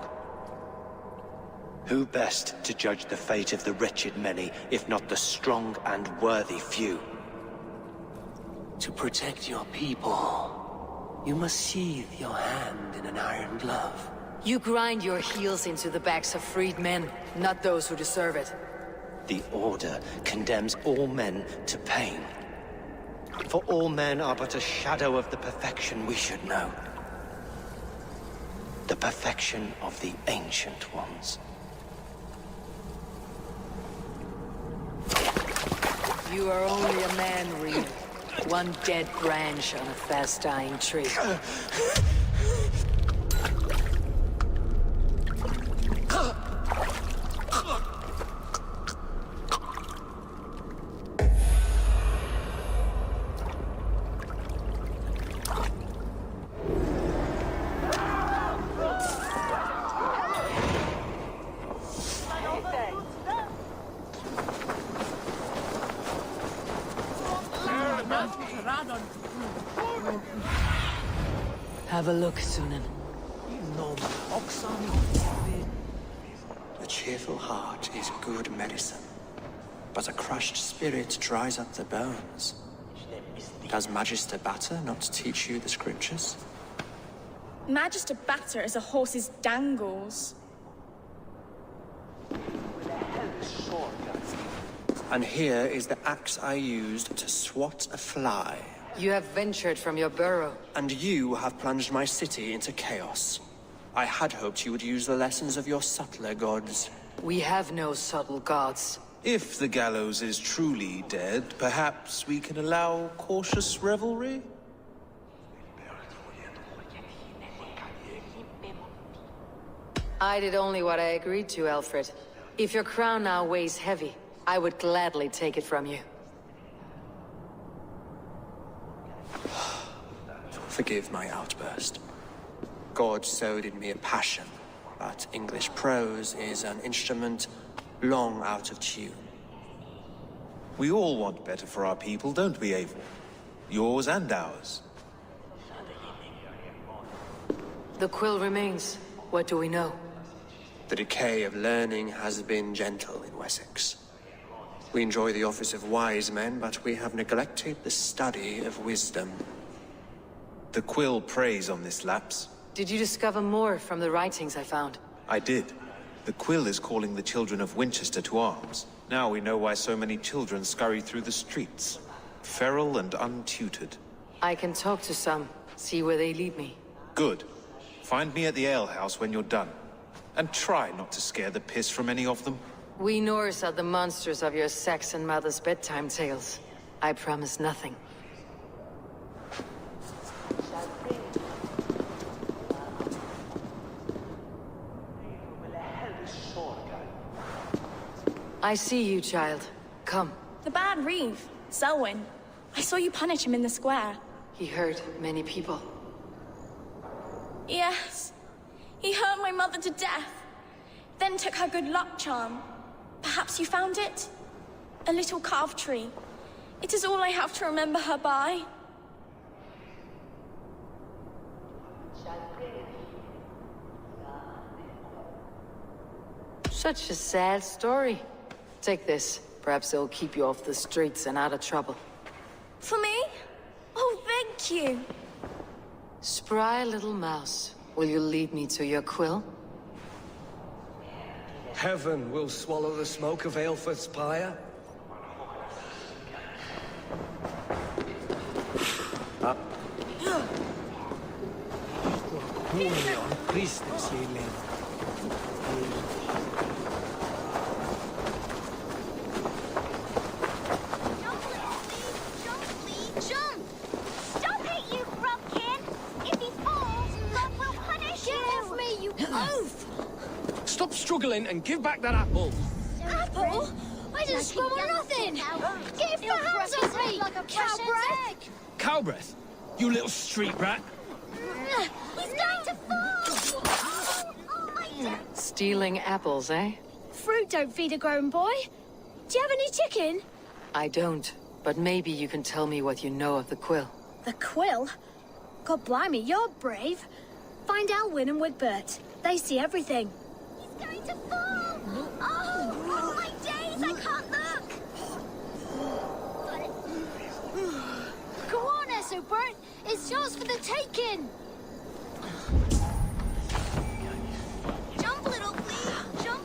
Who best to judge the fate of the wretched many, if not the strong and worthy few? To protect your people, you must sheathe your hand in an iron glove. You grind your heels into the backs of freed men, not those who deserve it. The Order condemns all men to pain. For all men are but a shadow of the perfection we should know. The perfection of the Ancient Ones. You are only a man, Reed. One dead branch on a fast-dying tree. Have a look, Sunan. A cheerful heart is good medicine, but a crushed spirit dries up the bones. Does Magister Batter not teach you the scriptures? Magister Batter is a horse's dangles. And here is the axe I used to swat a fly. You have ventured from your burrow. And you have plunged my city into chaos. I had hoped you would use the lessons of your subtler gods. We have no subtle gods. If the gallows is truly dead, perhaps we can allow cautious revelry? I did only what I agreed to, Alfred. If your crown now weighs heavy, I would gladly take it from you. Forgive my outburst. God sowed in me a passion, but English prose is an instrument long out of tune. We all want better for our people, don't we, Eivor? Yours and ours. The quill remains. What do we know? The decay of learning has been gentle in Wessex. We enjoy the office of wise men, but we have neglected the study of wisdom. The quill preys on this lapse. Did you discover more from the writings I found? I did. The quill is calling the children of Winchester to arms. Now we know why so many children scurry through the streets. Feral and untutored. I can talk to some, see where they lead me. Good. Find me at the alehouse when you're done. And try not to scare the piss from any of them. We Norse are the monsters of your Saxon mother's bedtime tales. I promise nothing. I see you, child. Come. The bad Reeve, Selwyn. I saw you punish him in the square. He hurt many people. Yes. He hurt my mother to death. Then took her good luck charm. Perhaps you found it? A little carved tree. It is all I have to remember her by. Such a sad story. Take this. Perhaps it'll keep you off the streets and out of trouble. For me? Oh, thank you. Spry little mouse. Will you lead me to your quill? Heaven will swallow the smoke of Aelfred's pyre. Jump! Stop it, you grubkin! If he falls, God will punish you! Get off me, you oaf! Stop struggling and give back that apple. Apple? I didn't scrum on nothing! Get your hands off me! Cow breath! Cow breath? You little street rat. He's going to fall! Stealing apples, eh? Fruit don't feed a grown boy. Do you have any chicken? I don't, but maybe you can tell me what you know of the quill. The quill? God blimey, you're brave. Find Elwyn and Wigbert. They see everything. He's going to fall! Oh, my days, I can't look! Go on, Essobert. It's yours for the taking! Jump, little flea! Jump!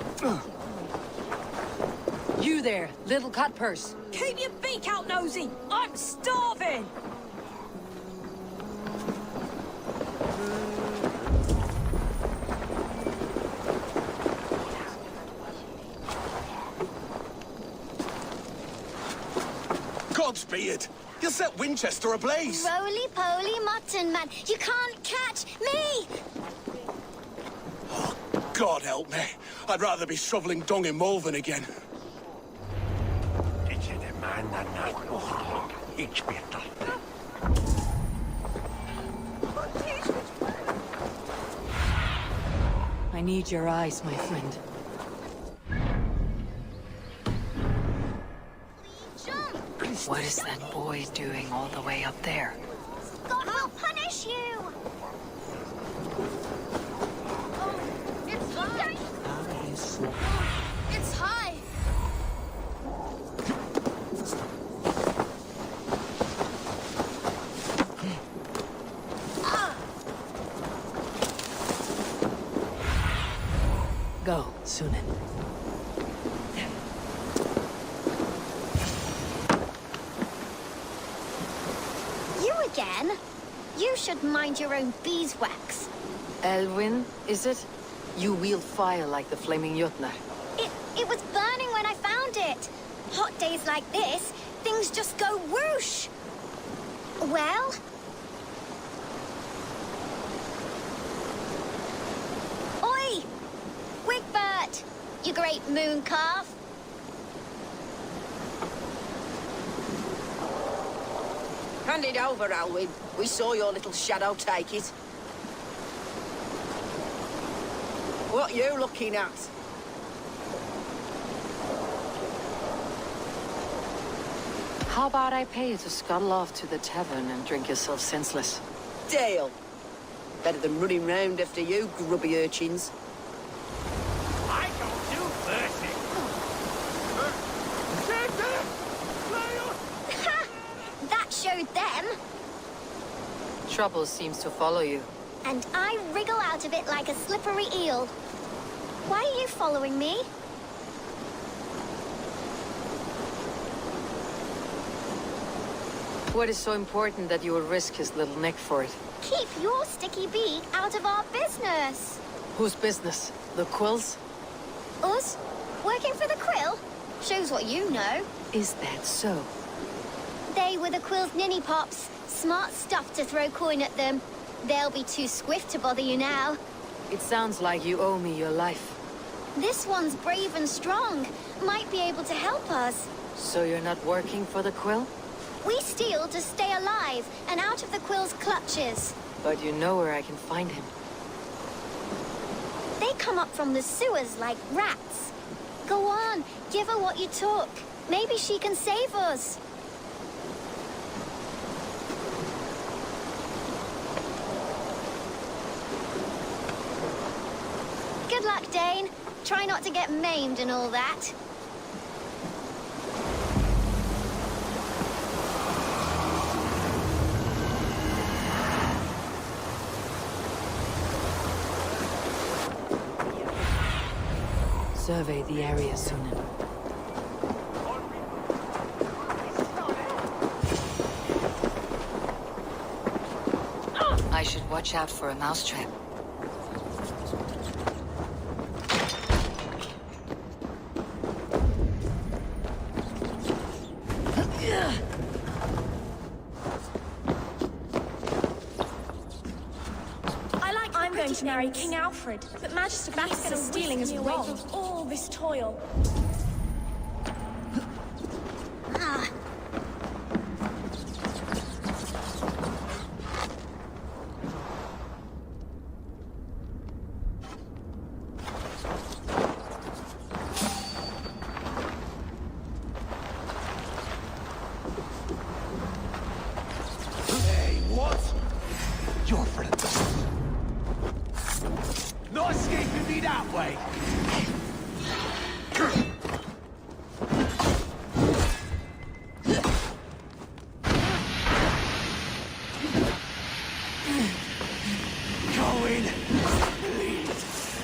You there, little cut purse. Keep your beak out, Nosy! I'm starving! Godspeed! You'll set Winchester ablaze! Roly-poly mutton man, you can't catch me! Oh, God help me. I'd rather be shoveling dung in Malvern again. I need your eyes, my friend. What is that boy doing all the way up there? God will punish you! It's high! It's high! Go, Sunan. You again? You should mind your own beeswax. Elwyn, is it? You wield fire like the flaming Jotnar. It was burning when I found it. Hot days like this, things just go whoosh. Well? Oi! Wigbert! You great moon calf. Hand it over, Alwyn. We saw your little shadow take it. What you looking at? How about I pay you to scuttle off to the tavern and drink yourself senseless? Deal. Better than running round after you, grubby urchins. I don't do thirsty. That showed them. Trouble seems to follow you. And I wriggle out of it like a slippery eel. Why are you following me? What is so important that you will risk his little neck for it? Keep your sticky beak out of our business. Whose business? The Quill's? Us? Working for the Quill? Shows what you know. Is that so? They were the Quill's ninny pops. Smart stuff to throw coin at them. They'll be too swift to bother you now. It sounds like you owe me your life. This one's brave and strong. Might be able to help us. So you're not working for the Quill? We steal to stay alive and out of the Quill's clutches. But you know where I can find him. They come up from the sewers like rats. Go on, give her what you took. Maybe she can save us. Good luck, Dane. Try not to get maimed and all that. Survey the area, Sunan. I should watch out for a mousetrap. I'm going to marry King Alfred, but Magister Basset's stealing is wrong. From all this toil. Hey, what? Your friend. Not escaping me that way! Go in, please.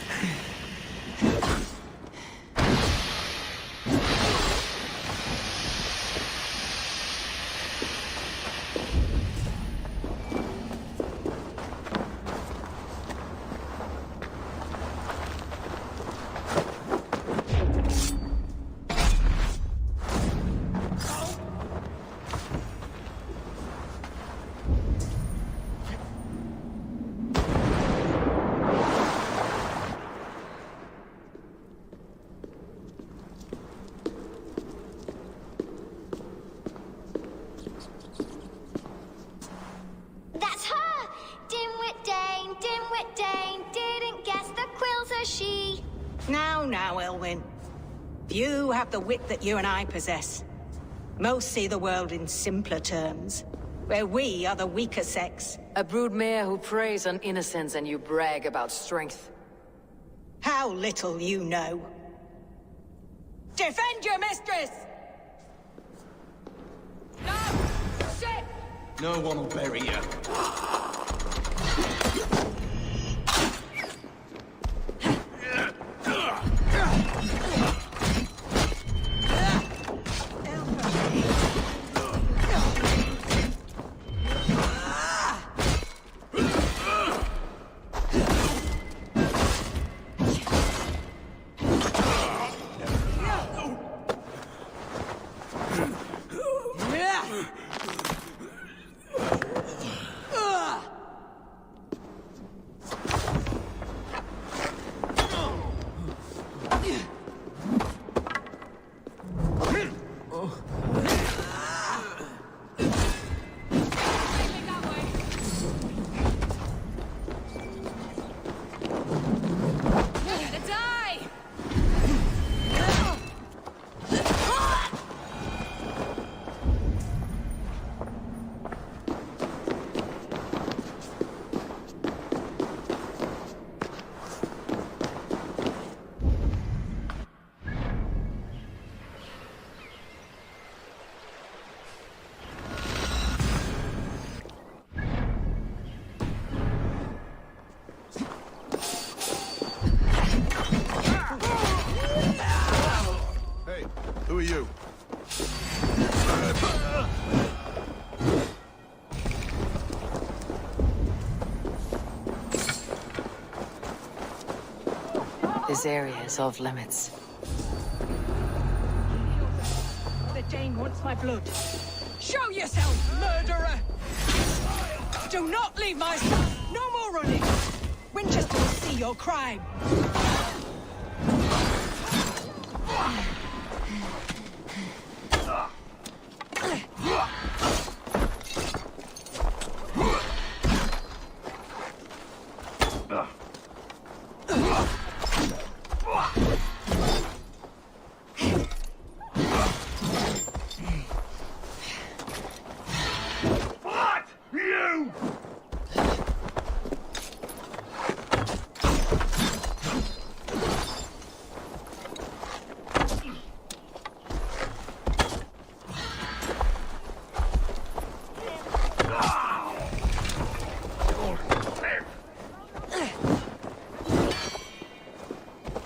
That's her! Dimwit Dane, didn't guess the Quill's a she. Now, Elwyn. Few have the wit that you and I possess. Most see the world in simpler terms, where we are the weaker sex. A broodmare who preys on innocence and you brag about strength. How little you know. Defend your mistress! No! Shit! No one will bury you. This area is off limits. The Dane wants my blood. Show yourself, murderer! Do not leave my son! No more running! Winchester will see your crime!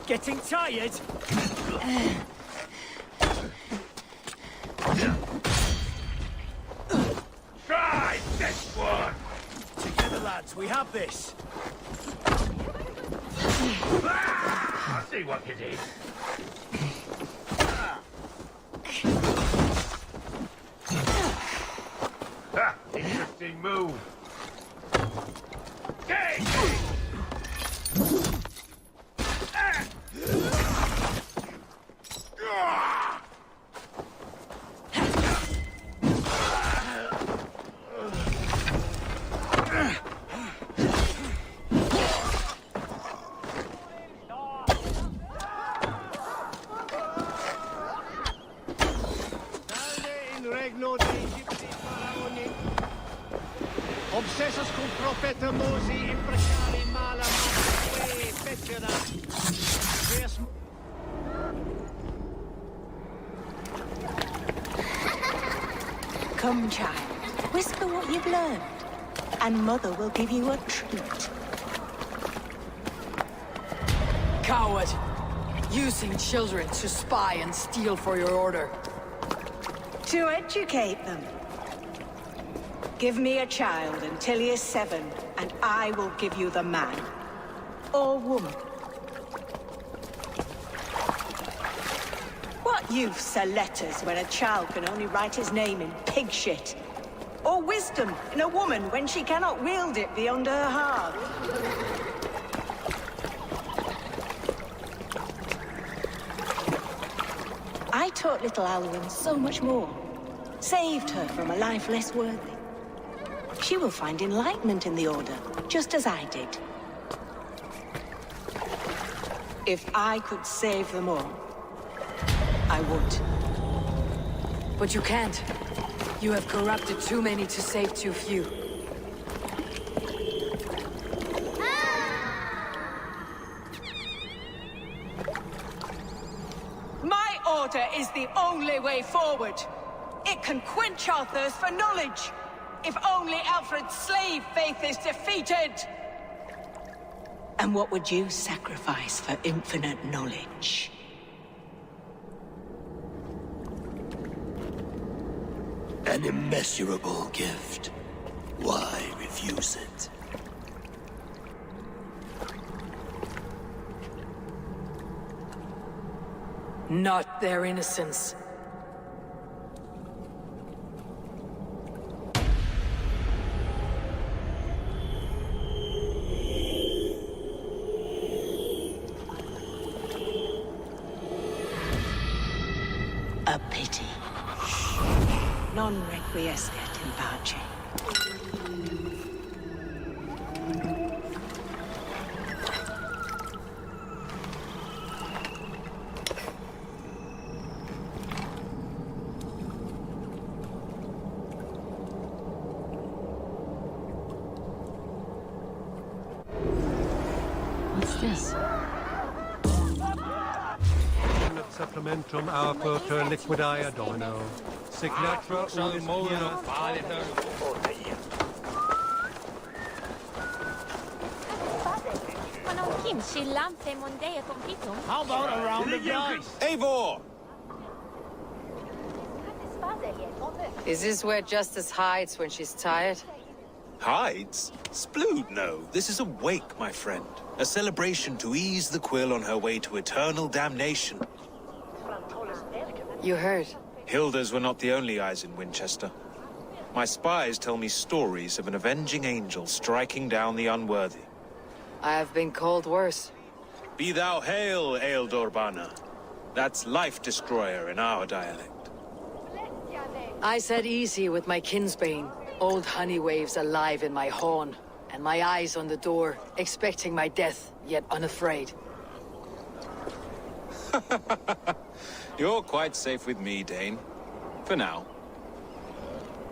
Getting tired? Try this one! Together, lads, we have this. I see what you did. Interesting move. Obsessos cum profeta Mosi imprecari mala fetchera. Come, child. Whisper what you've learned, and Mother will give you a treat. Coward! Using children to spy and steal for your order. To educate them. Give me a child until he is 7, and I will give you the man. Or woman. What use are letters when a child can only write his name in pig shit? Or wisdom in a woman when she cannot wield it beyond her heart? I taught little Alwyn so much more. Saved her from a life less worthy. She will find enlightenment in the Order, just as I did. If I could save them all, I would. But you can't. You have corrupted too many to save too few. My Order is the only way forward. It can quench our thirst for knowledge. If only Alfred's slave faith is defeated! And what would you sacrifice for infinite knowledge? An immeasurable gift. Why refuse it? Not their innocence. A pity. Non requiescat in pace. What's this? Supplementum apertur liquidia domino. Signatra unis How about a round of dice? Eivor! Is this where Justice hides when she's tired? Hides? Splood, no. This is a wake, my friend. A celebration to ease the quill on her way to eternal damnation. You heard. Hilda's were not the only eyes in Winchester. My spies tell me stories of an avenging angel striking down the unworthy. I have been called worse. Be thou hail, Ealdorbanna. That's life destroyer in our dialect. I said easy with my kinsbane. Old honey waves alive in my horn, and my eyes on the door, expecting my death, yet unafraid. You're quite safe with me, Dane. For now.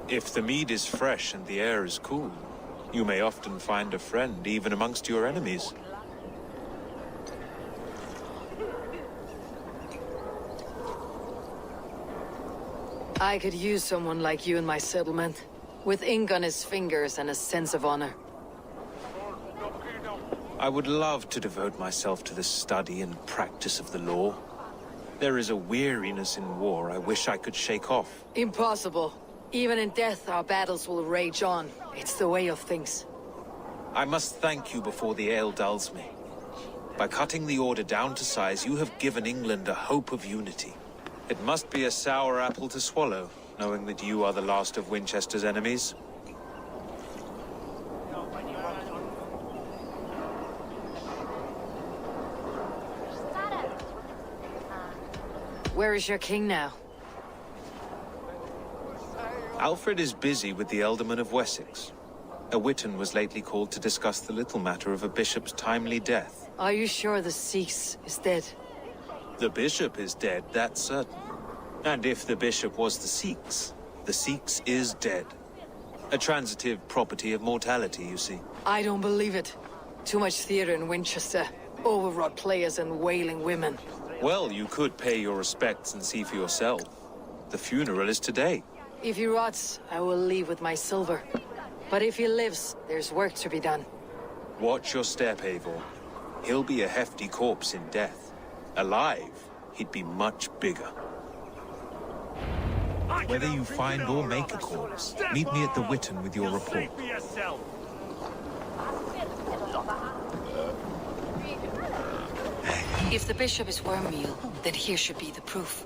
If the mead is fresh and the air is cool, you may often find a friend even amongst your enemies. I could use someone like you in my settlement, with ink on his fingers and a sense of honor. I would love to devote myself to the study and practice of the law. There is a weariness in war I wish I could shake off. Impossible. Even in death, our battles will rage on. It's the way of things. I must thank you before the ale dulls me. By cutting the order down to size, you have given England a hope of unity. It must be a sour apple to swallow, knowing that you are the last of Winchester's enemies. Where is your king now? Alfred is busy with the Ealdorman of Wessex. A witan was lately called to discuss the little matter of a bishop's timely death. Are you sure the Sikhs is dead? The bishop is dead, that's certain. And if the bishop was the Sikhs is dead. A transitive property of mortality, you see. I don't believe it. Too much theater in Winchester. Overwrought players and wailing women. Well, you could pay your respects and see for yourself. The funeral is today. If he rots, I will leave with my silver. But if he lives, there's work to be done. Watch your step, Eivor. He'll be a hefty corpse in death. Alive, he'd be much bigger. Whether you find or make a corpse, meet me at the Witan with your report. If the bishop is wormmeal, then here should be the proof.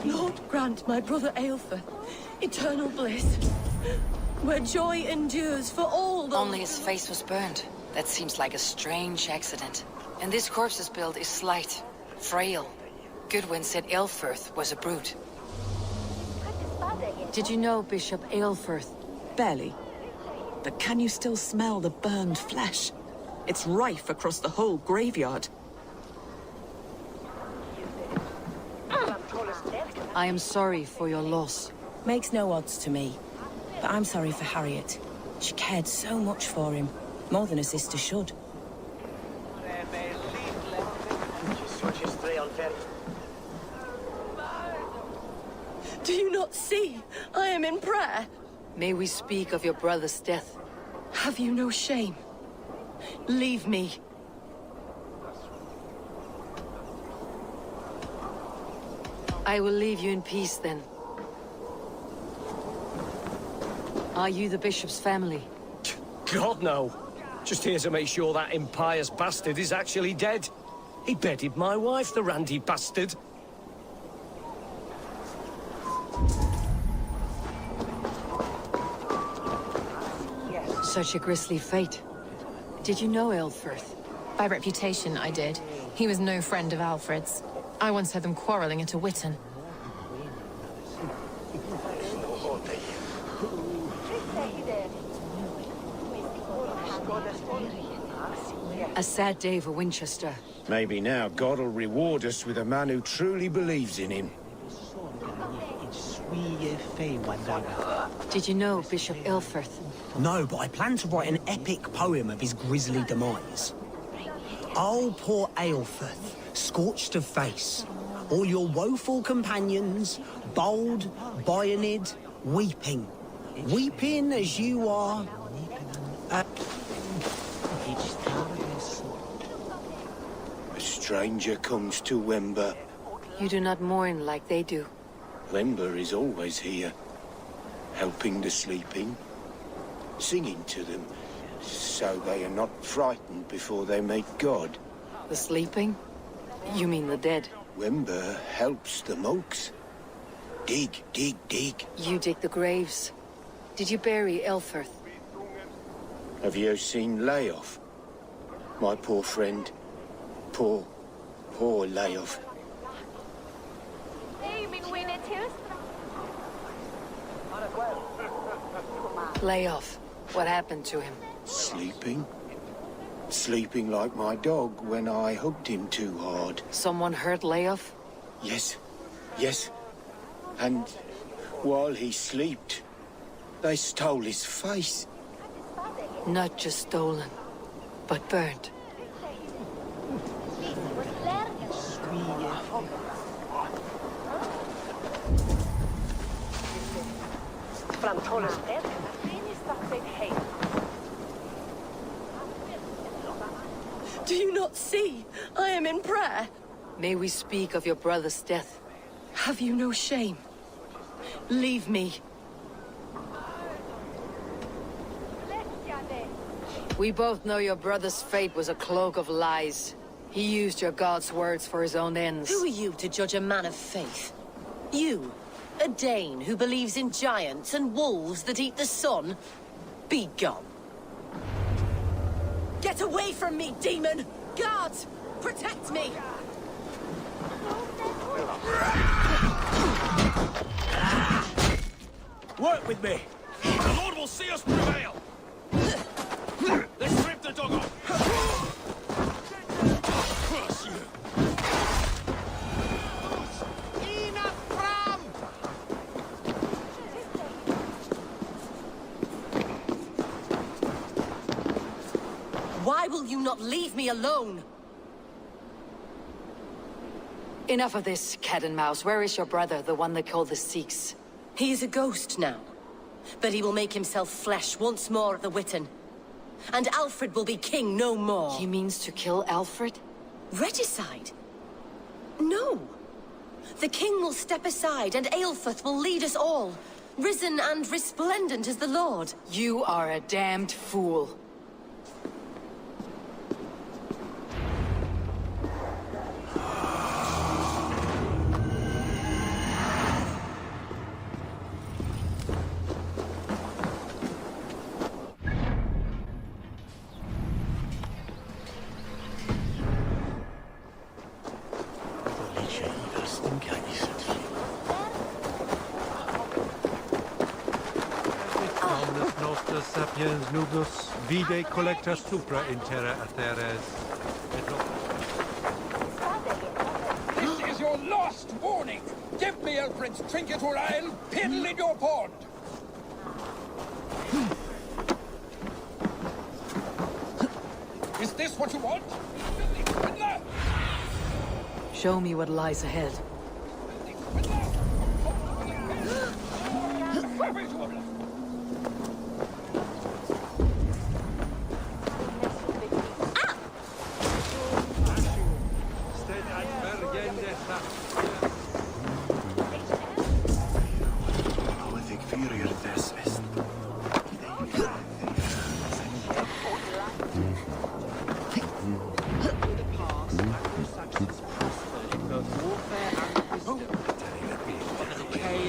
Lord grant my brother Aelfir eternal bliss, where joy endures for all the... Only his face was burned. That seems like a strange accident. And this corpse's build is slight, frail. Goodwin said Aelfirth was a brute. Did you know Bishop Aelfirth? Barely. But can you still smell the burned flesh? It's rife across the whole graveyard. I am sorry for your loss. Makes no odds to me. But I'm sorry for Harriet. She cared so much for him. More than a sister should. Do you not see? I am in prayer. May we speak of your brother's death? Have you no shame? Leave me. I will leave you in peace, then. Are you the bishop's family? God, no. Just here to make sure that impious bastard is actually dead. He bedded my wife, the randy bastard. Such a grisly fate. Did you know Aelfirth? By reputation, I did. He was no friend of Alfred's. I once heard them quarreling at a witan. A sad day for Winchester. Maybe now God will reward us with a man who truly believes in him. Did you know Bishop Aelfirth? No, but I plan to write an epic poem of his grisly demise. Oh, poor Aelfirth, scorched of face. All your woeful companions, bold, Bionid, weeping. Weeping as you are... A stranger comes to Wemba. You do not mourn like they do. Wember is always here, helping the sleeping, singing to them, so they are not frightened before they meet God. The sleeping? You mean the dead? Wember helps the monks. Dig, dig, dig. You dig the graves. Did you bury Elfrith? Have you seen Layoff? My poor friend. Poor Layoff. Layoff. What happened to him? Sleeping? Sleeping like my dog when I hugged him too hard. Someone hurt Layoff? Yes. Yes. And while he slept, they stole his face. Not just stolen, but burnt. Do you not see? I am in prayer. May we speak of your brother's death? Have you no shame? Leave me. We both know your brother's fate was a cloak of lies. He used your god's words for his own ends. Who are you to judge a man of faith? You, a Dane who believes in giants and wolves that eat the sun? Be gone. Get away from me, demon! Guards, protect me! Work with me. The Lord will see us prevail. Let's rip the dog off. Curse you. Why will you not leave me alone? Enough of this, cat and mouse. Where is your brother, the one they call the Sikhs? He is a ghost now. But he will make himself flesh once more at the Witten. And Alfred will be king no more. He means to kill Alfred? Regicide? No. The king will step aside and Aelfrith will lead us all. Risen and resplendent as the Lord. You are a damned fool. Sapiens nubus, vide collecta supra in terra atheres. This is your last warning. Give me Alfred's trinket or I'll piddle in your pond. Is this what you want? Show me what lies ahead.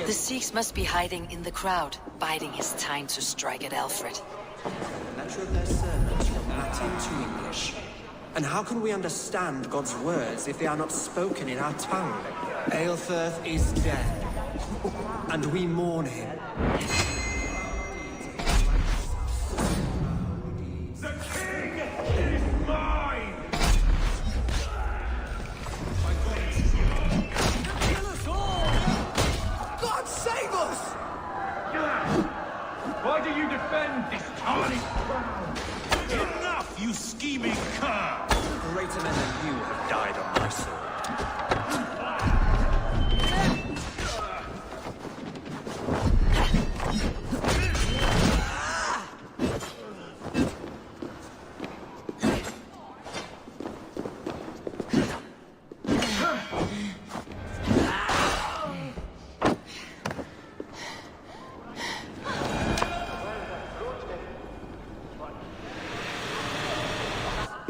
The Sikhs must be hiding in the crowd, biding his time to strike at Alfred. Letter of their sermons from Latin to English. And how can we understand God's words if they are not spoken in our tongue? Aelfrith is dead, and we mourn him. The king is mine! Kill us all! God save us! Why do you defend this tiny crown? Enough, you scheming cur! Greater men than you have died on my sword.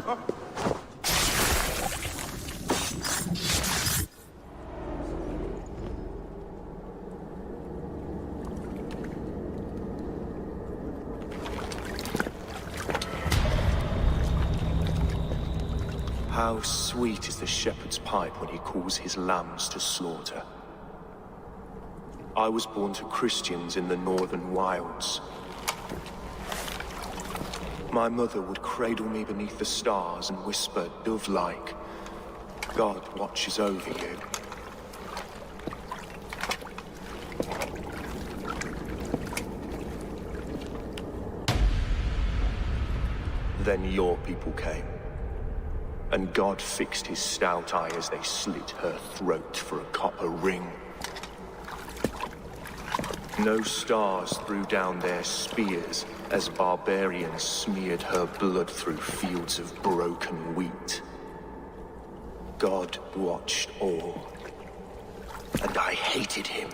How sweet is the shepherd's pipe when he calls his lambs to slaughter. I was born to Christians in the northern wilds. My mother would cradle me beneath the stars and whisper, dove-like, God watches over you. Then your people came. And God fixed his stout eye as they slit her throat for a copper ring. No stars threw down their spears as barbarians smeared her blood through fields of broken wheat. God watched all, and I hated him.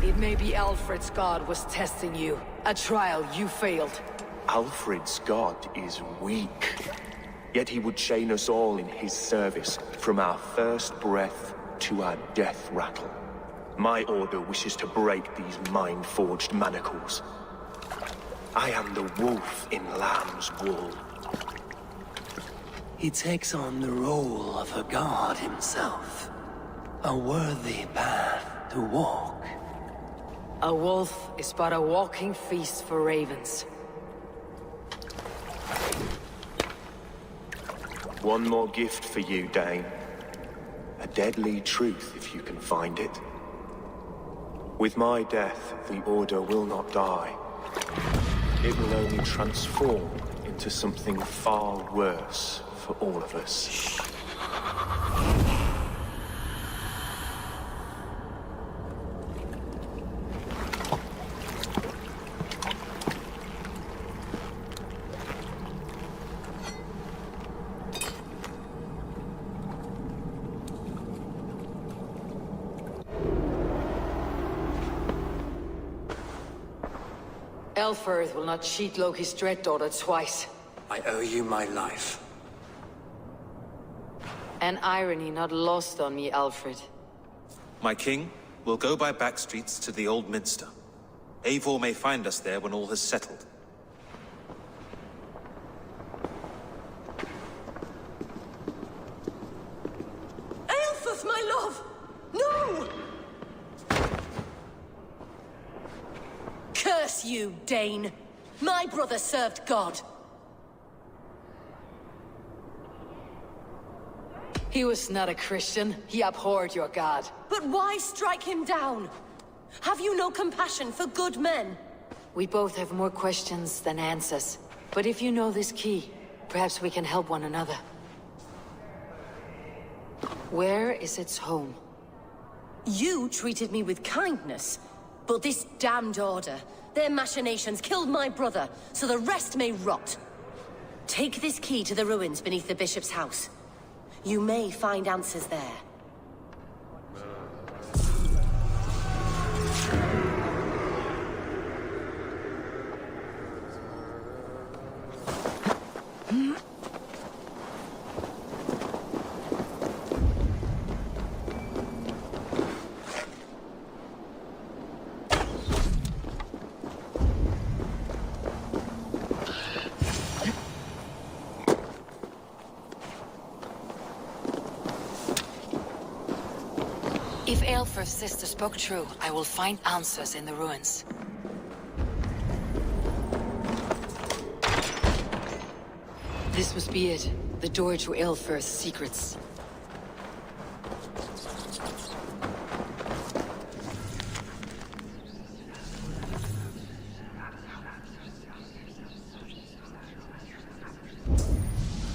It may be Alfred's god was testing you. A trial you failed. Alfred's god is weak. Yet he would chain us all in his service, from our first breath to our death rattle. My order wishes to break these mind-forged manacles. I am the wolf in lamb's wool. He takes on the role of a god himself. A worthy path to walk. A wolf is but a walking feast for ravens. One more gift for you, Dane. A deadly truth, if you can find it. With my death, the Order will not die. It will only transform into something far worse for all of us. Elfirth will not cheat Loki's dread daughter twice. I owe you my life. An irony not lost on me, Alfred. My king, we'll go by back streets to the Old Minster. Eivor may find us there when all has settled. Aelfus, my love! No! Curse you, Dane! My brother served God. He was not a Christian. He abhorred your God. But why strike him down? Have you no compassion for good men? We both have more questions than answers. But if you know this key, perhaps we can help one another. Where is its home? You treated me with kindness, but this damned Order, their machinations killed my brother, so the rest may rot. Take this key to the ruins beneath the Bishop's house. You may find answers there. If Aelfirth's sister spoke true, I will find answers in the ruins. This must be it. The door to Aelfirth's secrets.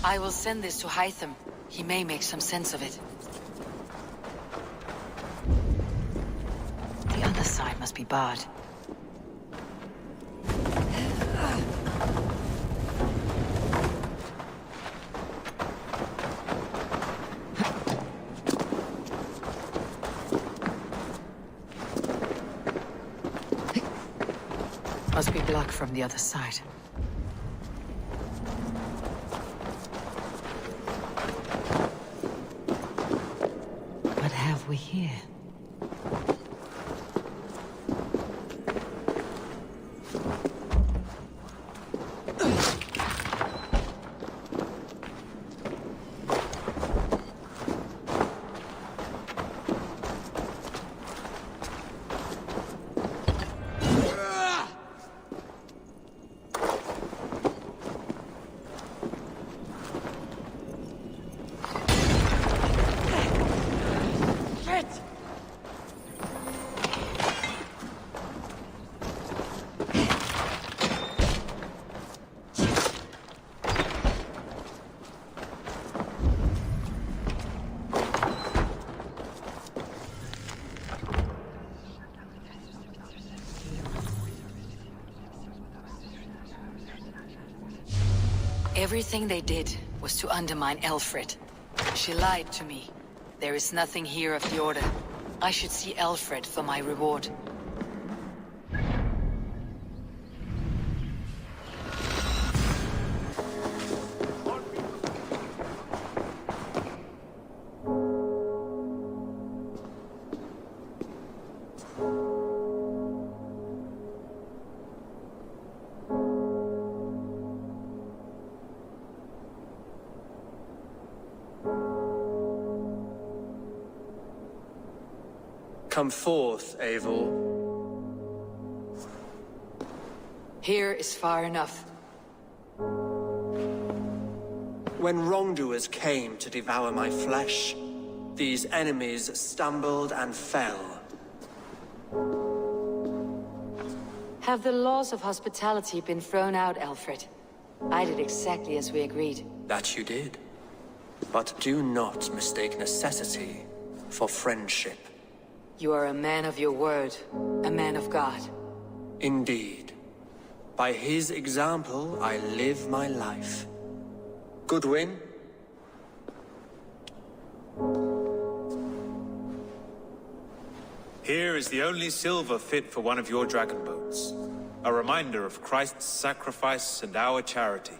I will send this to Hytham. He may make some sense of it. The other side must be barred. Must be blocked from the other side. What have we here? Everything they did was to undermine Alfred. She lied to me. There is nothing here of the Order. I should see Alfred for my reward. Come forth, Eivor. Here is far enough. When wrongdoers came to devour my flesh, these enemies stumbled and fell. Have the laws of hospitality been thrown out, Alfred? I did exactly as we agreed. That you did. But do not mistake necessity for friendship. You are a man of your word, a man of God. Indeed. By his example, I live my life. Goodwin? Here is the only silver fit for one of your dragon boats. A reminder of Christ's sacrifice and our charity.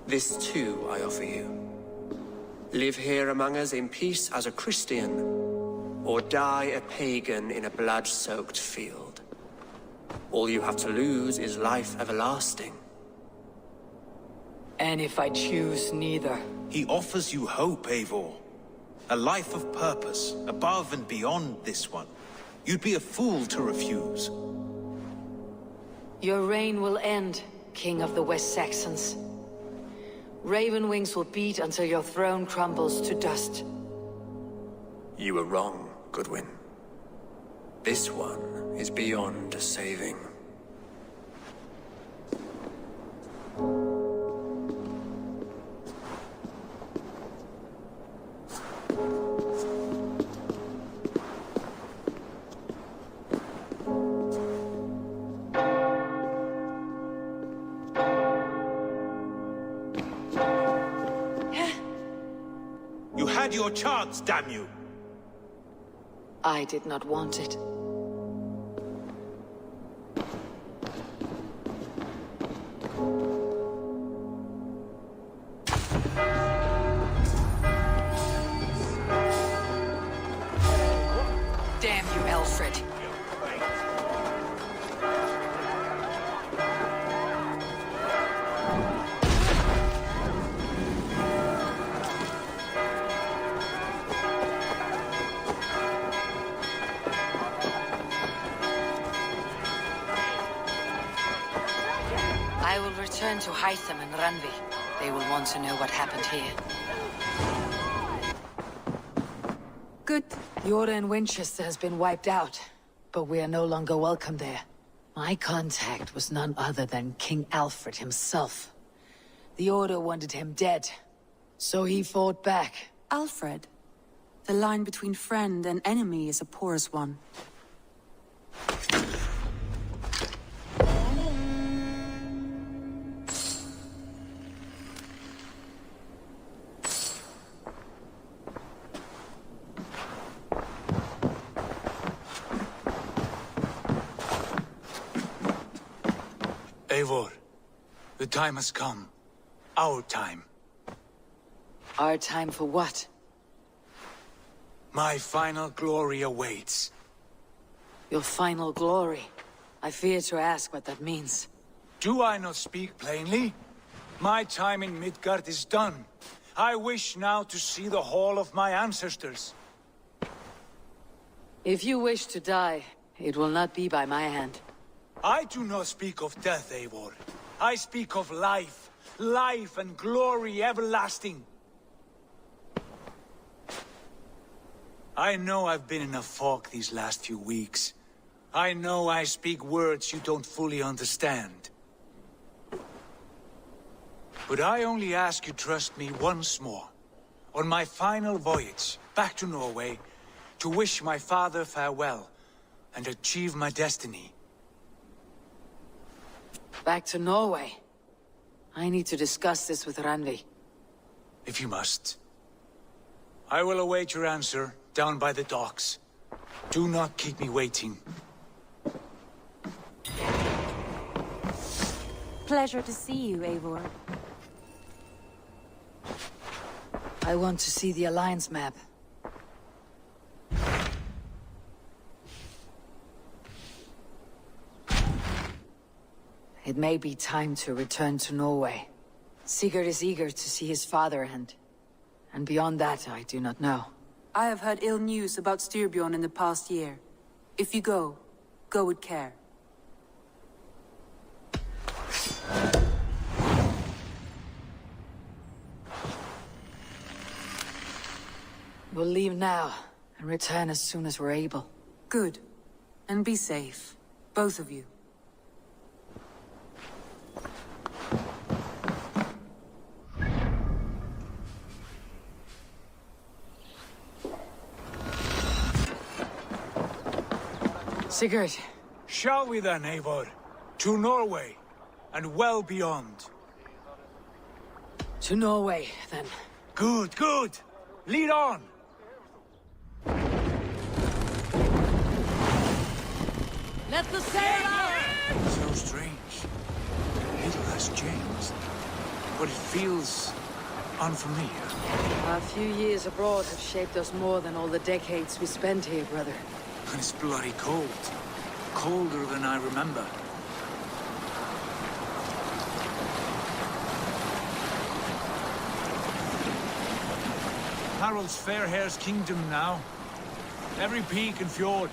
This too I offer you. Live here among us in peace as a Christian, or die a pagan in a blood-soaked field. All you have to lose is life everlasting. And if I choose neither? He offers you hope, Eivor. A life of purpose, above and beyond this one. You'd be a fool to refuse. Your reign will end, King of the West Saxons. Raven wings will beat until your throne crumbles to dust. You were wrong, Goodwin. This one is beyond saving. Your chance, damn you! I did not want it. Damn you, Alfred. I will return to Hytham and Randvi. They will want to know what happened here. Good. The Order in Winchester has been wiped out, but we are no longer welcome there. My contact was none other than King Alfred himself. The Order wanted him dead, so he fought back. Alfred? The line between friend and enemy is a porous one. Eivor, the time has come. Our time. Our time for what? My final glory awaits. Your final glory. I fear to ask what that means. Do I not speak plainly? My time in Midgard is done. I wish now to see the hall of my ancestors. If you wish to die, it will not be by my hand. I do not speak of death, Eivor. I speak of life. Life and glory everlasting. I know I've been in a fog these last few weeks. I know I speak words you don't fully understand. But I only ask you trust me once more. On my final voyage, back to Norway, to wish my father farewell, and achieve my destiny. Back to Norway? I need to discuss this with Randvi. If you must. I will await your answer, down by the docks. Do not keep me waiting. Pleasure to see you, Eivor. I want to see the Alliance map. It may be time to return to Norway. Sigurd is eager to see his father, and beyond that, I do not know. I have heard ill news about Styrbjorn in the past year. If you go, go with care. We'll leave now, and return as soon as we're able. Good. And be safe. Both of you. Sigurd. Shall we then, Eivor? To Norway, and well beyond. To Norway, then. Good, good! Lead on! Let the sail out! So strange. Little has changed, but it feels unfamiliar. A few years abroad have shaped us more than all the decades we spent here, brother. And it's bloody cold. Colder than I remember. Harald's Fairhair's kingdom now. Every peak and fjord.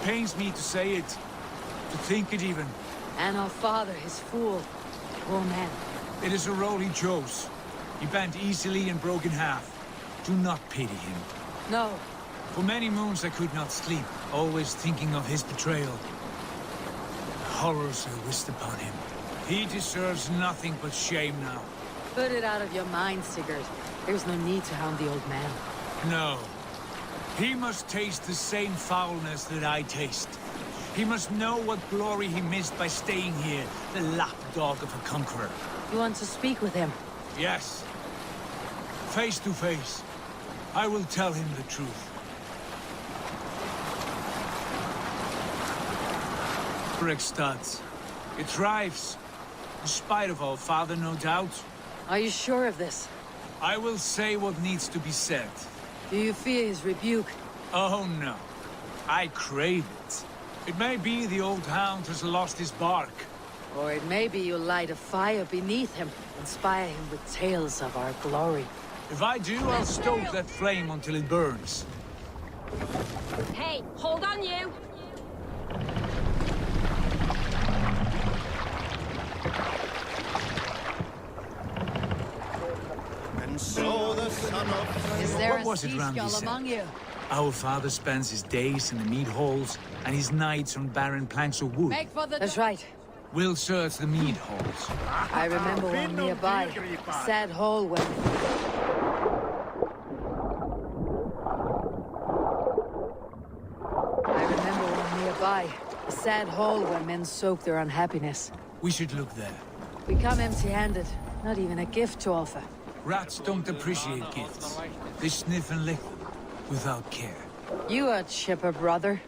Pains me to say it. To think it even. And our father, his fool. Poor man. It is a role he chose. He bent easily and broke in half. Do not pity him. No. For many moons I could not sleep, always thinking of his betrayal. The horrors I wished upon him. He deserves nothing but shame now. Put it out of your mind, Sigurd. There's no need to hound the old man. No. He must taste the same foulness that I taste. He must know what glory he missed by staying here, the lapdog of a conqueror. You want to speak with him? Yes. Face to face. I will tell him the truth. Rickstad. It thrives. In spite of our father, no doubt. Are you sure of this? I will say what needs to be said. Do you fear his rebuke? Oh no. I crave it. It may be the old hound has lost his bark. Or it may be you'll light a fire beneath him, inspire him with tales of our glory. If I do, I'll stoke that flame until it burns. Hey, hold on you! And so the son of... Is there What was a it sea Randvi skull said? among you? Our father spends his days in the mead halls, and his nights on barren planks of wood. Make for the... That's right. We'll search the mead halls. I remember one nearby. A sad hole where... A sad hole where men soak their unhappiness. We should look there. We come empty-handed. Not even a gift to offer. Rats don't appreciate gifts. They sniff and lick them, without care. You a chipper, brother.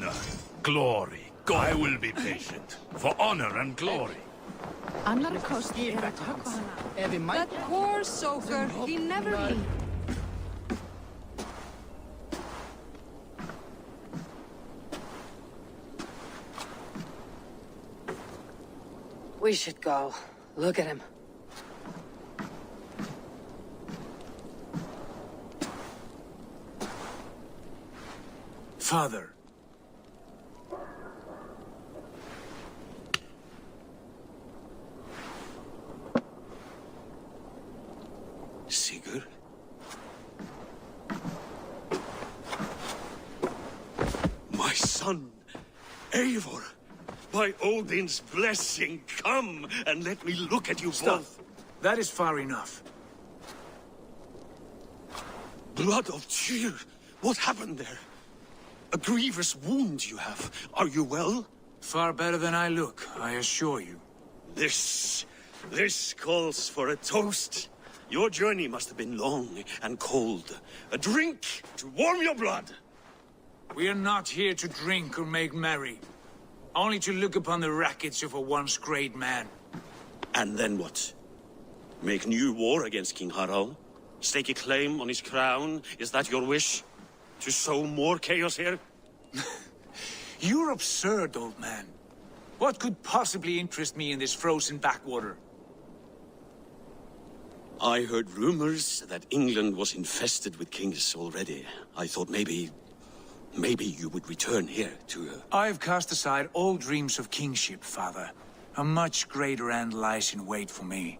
honor, glory. I will be patient. For honor and glory. That poor soaker, he never leaves. We should go. Look at him. Father. Sigurd? My son, Eivor! By Odin's blessing, come and let me look at you both. That is far enough. Blood of Tyr! What happened there? A grievous wound you have. Are you well? Far better than I look, I assure you. This calls for a toast. Your journey must have been long and cold. A drink to warm your blood. We are not here to drink or make merry. Only to look upon the rackets of a once great man. And then what? Make new war against King Harald? Stake a claim on his crown? Is that your wish? To sow more chaos here? You're absurd, old man. What could possibly interest me in this frozen backwater? I heard rumors that England was infested with kings already. I thought maybe you would return here to... I've cast aside all dreams of kingship, father. A much greater end lies in wait for me.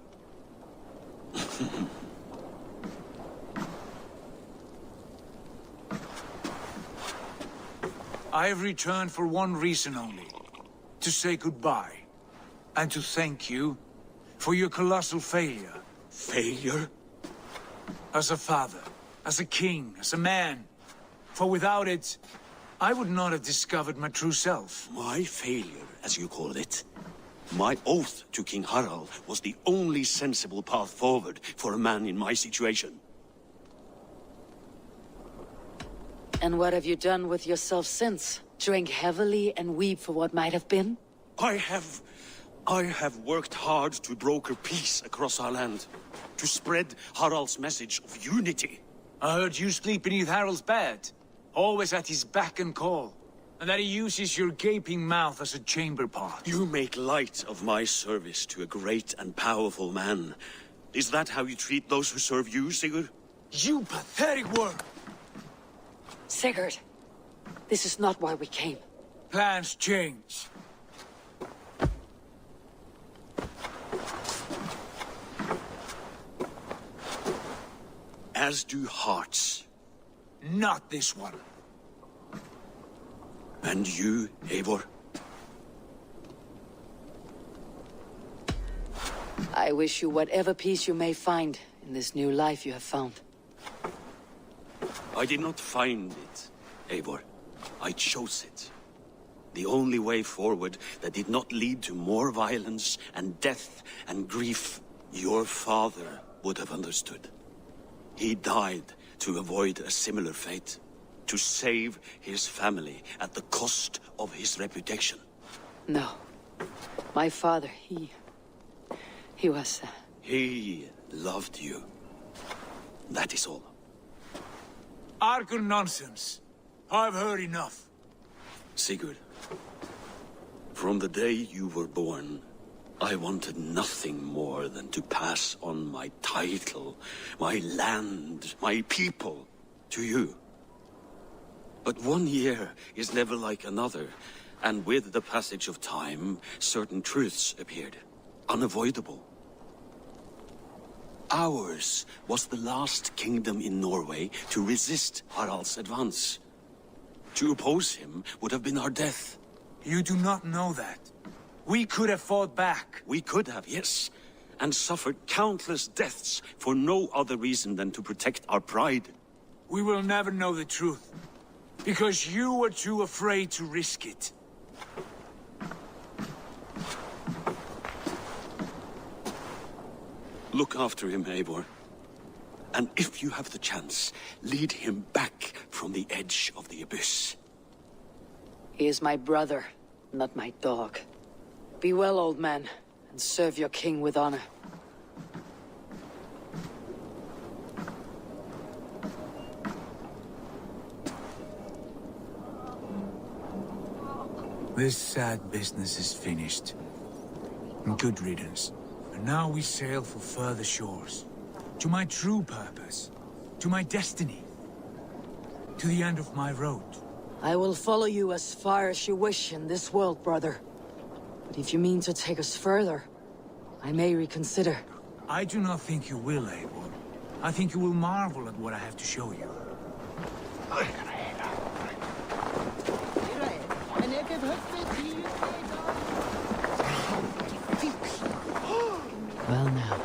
I have returned for one reason only. To say goodbye. And to thank you for your colossal failure. Failure? As a father, as a king, as a man. For without it, I would not have discovered my true self. My failure, as you call it. My oath to King Harald was the only sensible path forward for a man in my situation. And what have you done with yourself since? Drink heavily and weep for what might have been? I have worked hard to broker peace across our land. To spread Harald's message of unity. I heard you sleep beneath Harald's bed. Always at his beck and call. And that he uses your gaping mouth as a chamber pot. You make light of my service to a great and powerful man. Is that how you treat those who serve you, Sigurd? You pathetic worm! Sigurd, this is not why we came. Plans change. As do hearts. Not this one. And you, Eivor? I wish you whatever peace you may find in this new life you have found. I did not find it, Eivor. I chose it. The only way forward that did not lead to more violence and death and grief. Your father would have understood. He died to avoid a similar fate. To save his family at the cost of his reputation. No. My father, he was... He loved you. That is all. Argon nonsense. I've heard enough. Sigurd, from the day you were born, I wanted nothing more than to pass on my title, my land, my people, to you. But 1 year is never like another, and with the passage of time, certain truths appeared, unavoidable. Ours was the last kingdom in Norway to resist Harald's advance. To oppose him would have been our death. You do not know that. We could have fought back. We could have, yes, and suffered countless deaths for no other reason than to protect our pride. We will never know the truth. Because you were too afraid to risk it. Look after him, Eivor. And if you have the chance, lead him back from the edge of the abyss. He is my brother, not my dog. Be well, old man, and serve your king with honor. This sad business is finished. Good riddance. And now we sail for further shores. To my true purpose. To my destiny. To the end of my road. I will follow you as far as you wish in this world, brother. But if you mean to take us further, I may reconsider. I do not think you will, Eivor. I think you will marvel at what I have to show you. Well now.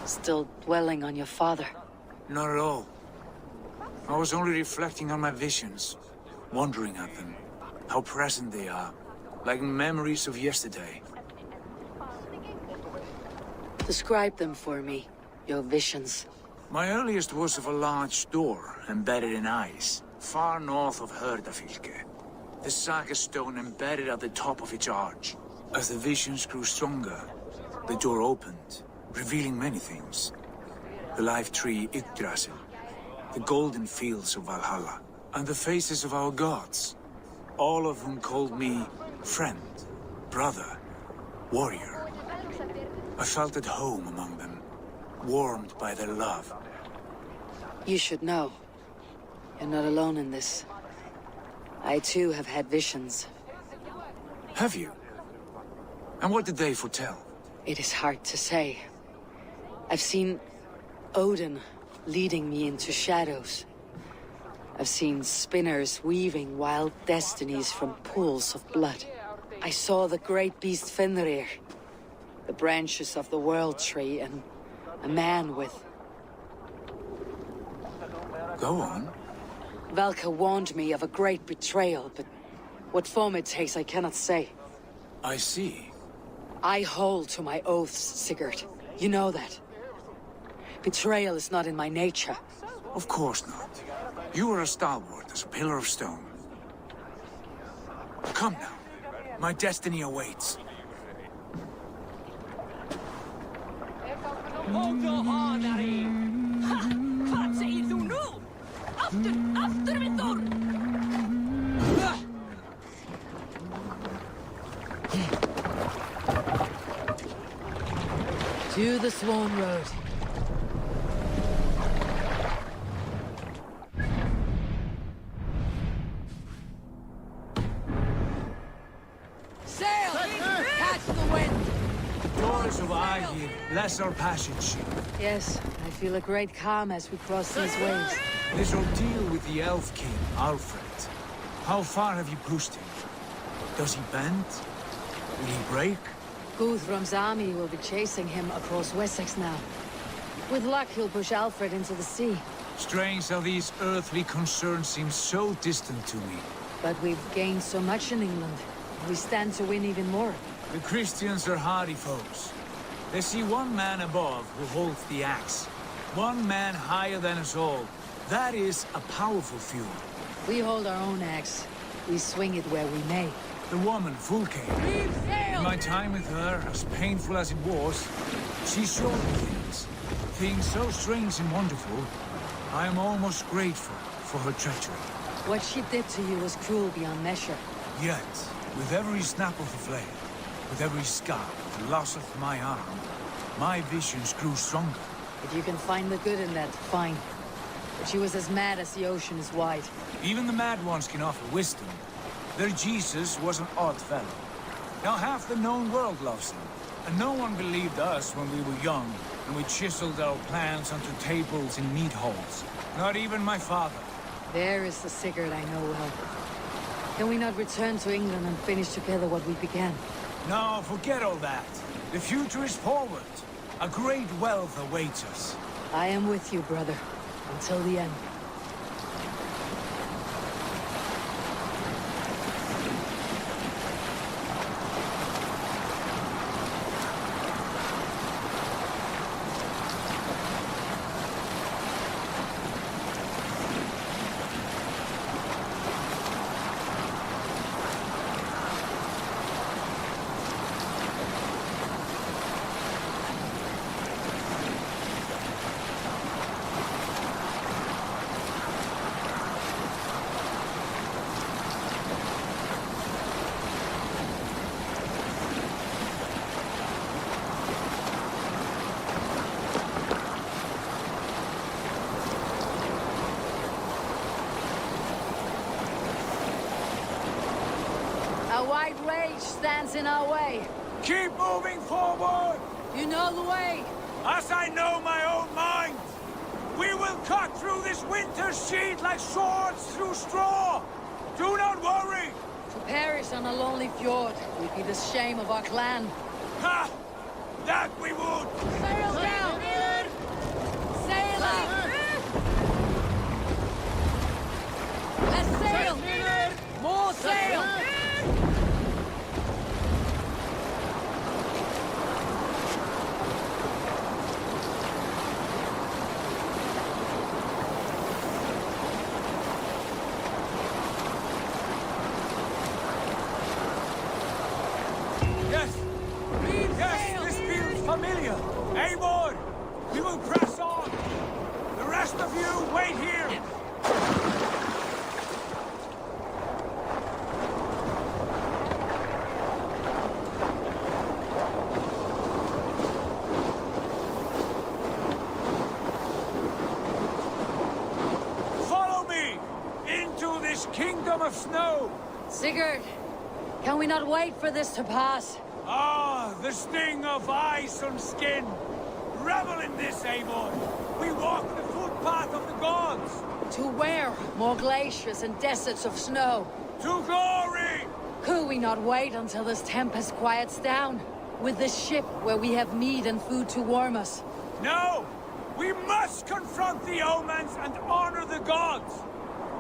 Still dwelling on your father? Not at all. I was only reflecting on my visions, wondering at them, how present they are, like memories of yesterday. Describe them for me, your visions. My earliest was of a large door embedded in ice, far north of Herdafylke. The saga stone embedded at the top of its arch. As the visions grew stronger, the door opened, revealing many things. The life tree Yggdrasil, the golden fields of Valhalla, and the faces of our gods, all of whom called me friend, brother, warrior. I felt at home among them, warmed by their love. You should know. You're not alone in this. I too have had visions. Have you? And what did they foretell? It is hard to say. I've seen Odin leading me into shadows. I've seen spinners weaving wild destinies from pools of blood. I saw the great beast Fenrir, the branches of the world tree, and a man with... Go on. Valka warned me of a great betrayal, but what form it takes I cannot say. I see. I hold to my oaths, Sigurd. You know that. Betrayal is not in my nature. Of course not. You are a stalwart as a pillar of stone. Come now. My destiny awaits. To the Swan Road. Sail! Catch the wind! The doors of Aegir bless our passage. Yes, I feel a great calm as we cross these waves. This ordeal with the Elf King, Alfred. How far have you pushed him? Does he bend? Will he break? Guthrum's army will be chasing him across Wessex now. With luck, he'll push Alfred into the sea. Strange how these earthly concerns seem so distant to me. But we've gained so much in England. We stand to win even more. The Christians are hardy foes. They see one man above who holds the axe. One man higher than us all. That is a powerful fuel. We hold our own axe. We swing it where we may. The woman, Fulke. In my time with her, as painful as it was, she showed me things. Things so strange and wonderful. I am almost grateful for her treachery. What she did to you was cruel beyond measure. Yet, with every snap of the flame, with every scar, the loss of my arm, my visions grew stronger. If you can find the good in that, fine. But she was as mad as the ocean is wide. Even the mad ones can offer wisdom. Their Jesus was an odd fellow. Now half the known world loves him. And no one believed us when we were young, and we chiseled our plans onto tables in meat halls. Not even my father. There is the Sigurd I know well. Can we not return to England and finish together what we began? No, forget all that. The future is forward. A great wealth awaits us. I am with you, brother. Until the end. white rage stands in our way. Keep moving forward! You know the way. As I know my own mind! We will cut through this winter's sheet like swords through straw! Do not worry! To perish on a lonely fjord would be the shame of our clan. Ha! That we would! Sail down! Sail out! Let's sail! More sail! Yes! Yes, this feels familiar! Eivor! We will press on! The rest of you, wait here! Follow me! Into this kingdom of snow! Sigurd, can we not wait for this to pass? Ah, the sting of ice on skin! Revel in this, Eivor! We walk the footpath of the gods! To where? More glaciers and deserts of snow. To glory! Could we not wait until this tempest quiets down? With this ship where we have meat and food to warm us? No! We must confront the omens and honor the gods!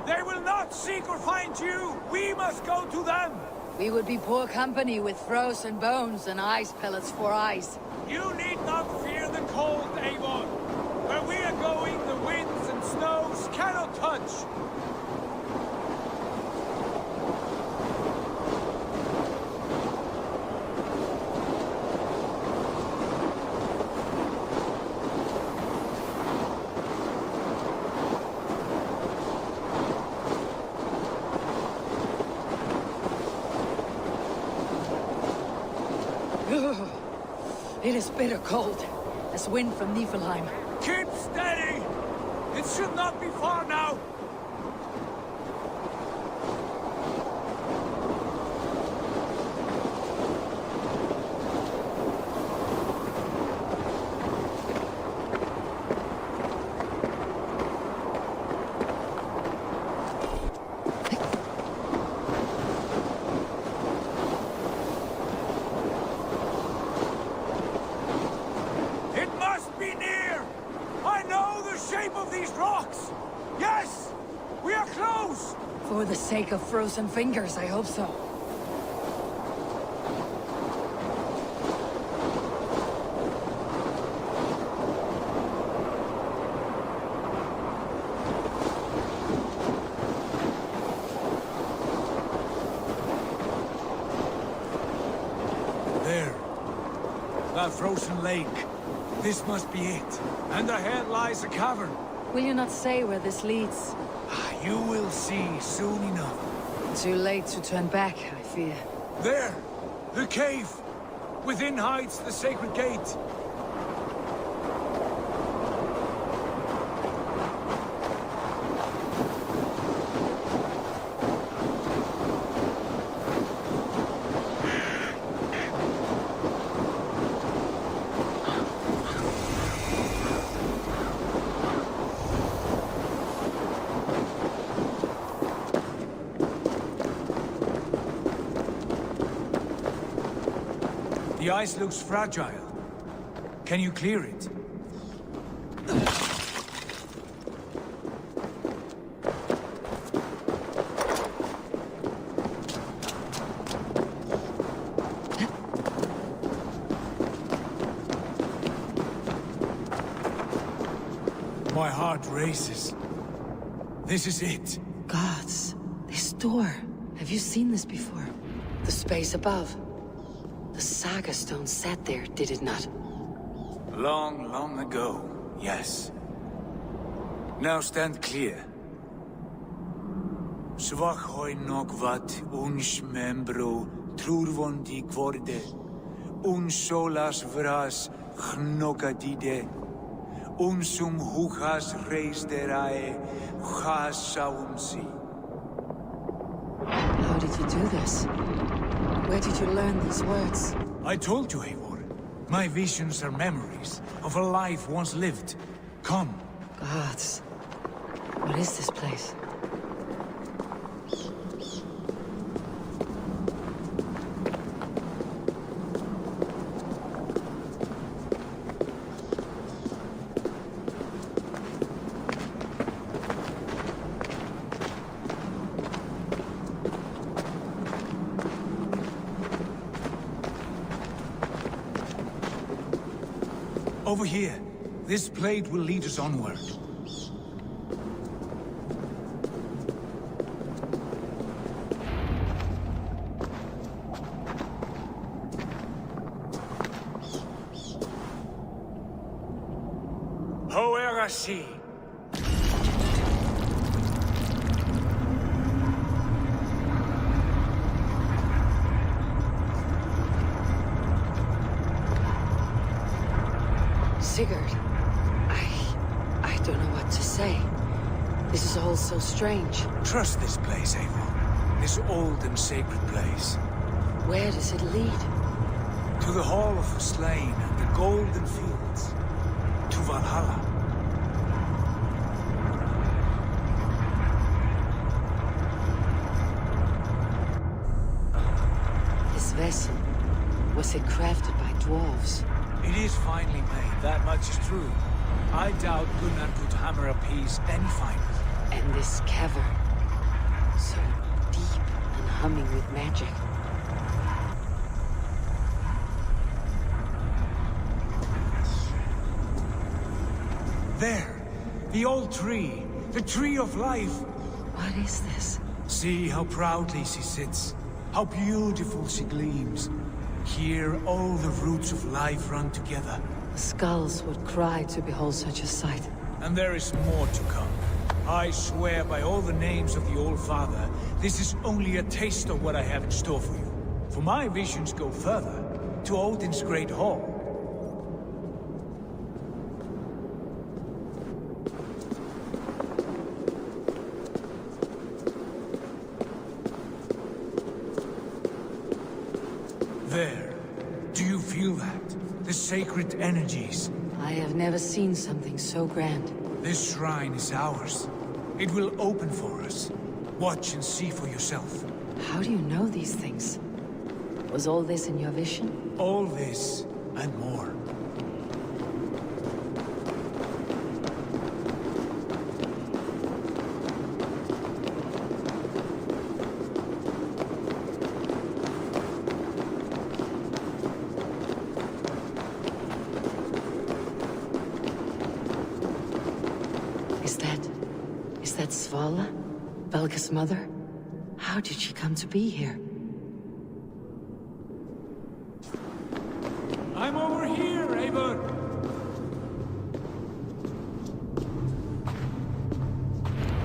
They will not seek or find you! We must go to them! We would be poor company with frozen bones and ice pellets for eyes. You need not fear the cold, Eivor! Where we are going, the winds and snows cannot touch! It is bitter cold, as wind from Niflheim. Keep steady! It should not be far now! For the sake of frozen fingers, I hope so. There. That frozen lake. This must be it. And ahead lies a cavern. Will you not say where this leads? You will see soon enough. Too late to turn back, I fear. There! The cave! Within hides the sacred gate. The ice looks fragile. Can you clear it? My heart races. This is it. Gods, this door. Have you seen this before? The space above. The Saga Stone sat there, did it not? Long, long ago, yes. Now stand clear. Svach hoi nog vat uns membro trurvondi kvorde. Solas vras chnogadide. Unsum huchas reisderae chasaumsi. How did you do this? Where did you learn these words? I told you, Eivor. My visions are memories of a life once lived. Come. Gods. What is this place? Over here. This blade will lead us onward. Hoerasi. Sigurd, I don't know what to say. This is all so strange. Trust this place, Eivor. This old and sacred place. Where does it lead? To the Hall of the Slain and the Golden Fields. To Valhalla. This vessel, was it crafted by dwarves? It is finely made, that much is true. I doubt Gunnar could hammer a piece any finer. And this cavern, so deep and humming with magic. There! The old tree! The tree of life! What is this? See how proudly she sits. How beautiful she gleams. Here all the roots of life run together. The skulls would cry to behold such a sight. And there is more to come. I swear by all the names of the Old Father, this is only a taste of what I have in store for you. For my visions go further, to Odin's Great Hall. There. Do you feel that? The sacred energies. I have never seen something so grand. This shrine is ours. It will open for us. Watch and see for yourself. How do you know these things? Was all this in your vision? All this, and more. Is that Svala? Belga's mother? How did she come to be here? I'm over here, Eivor!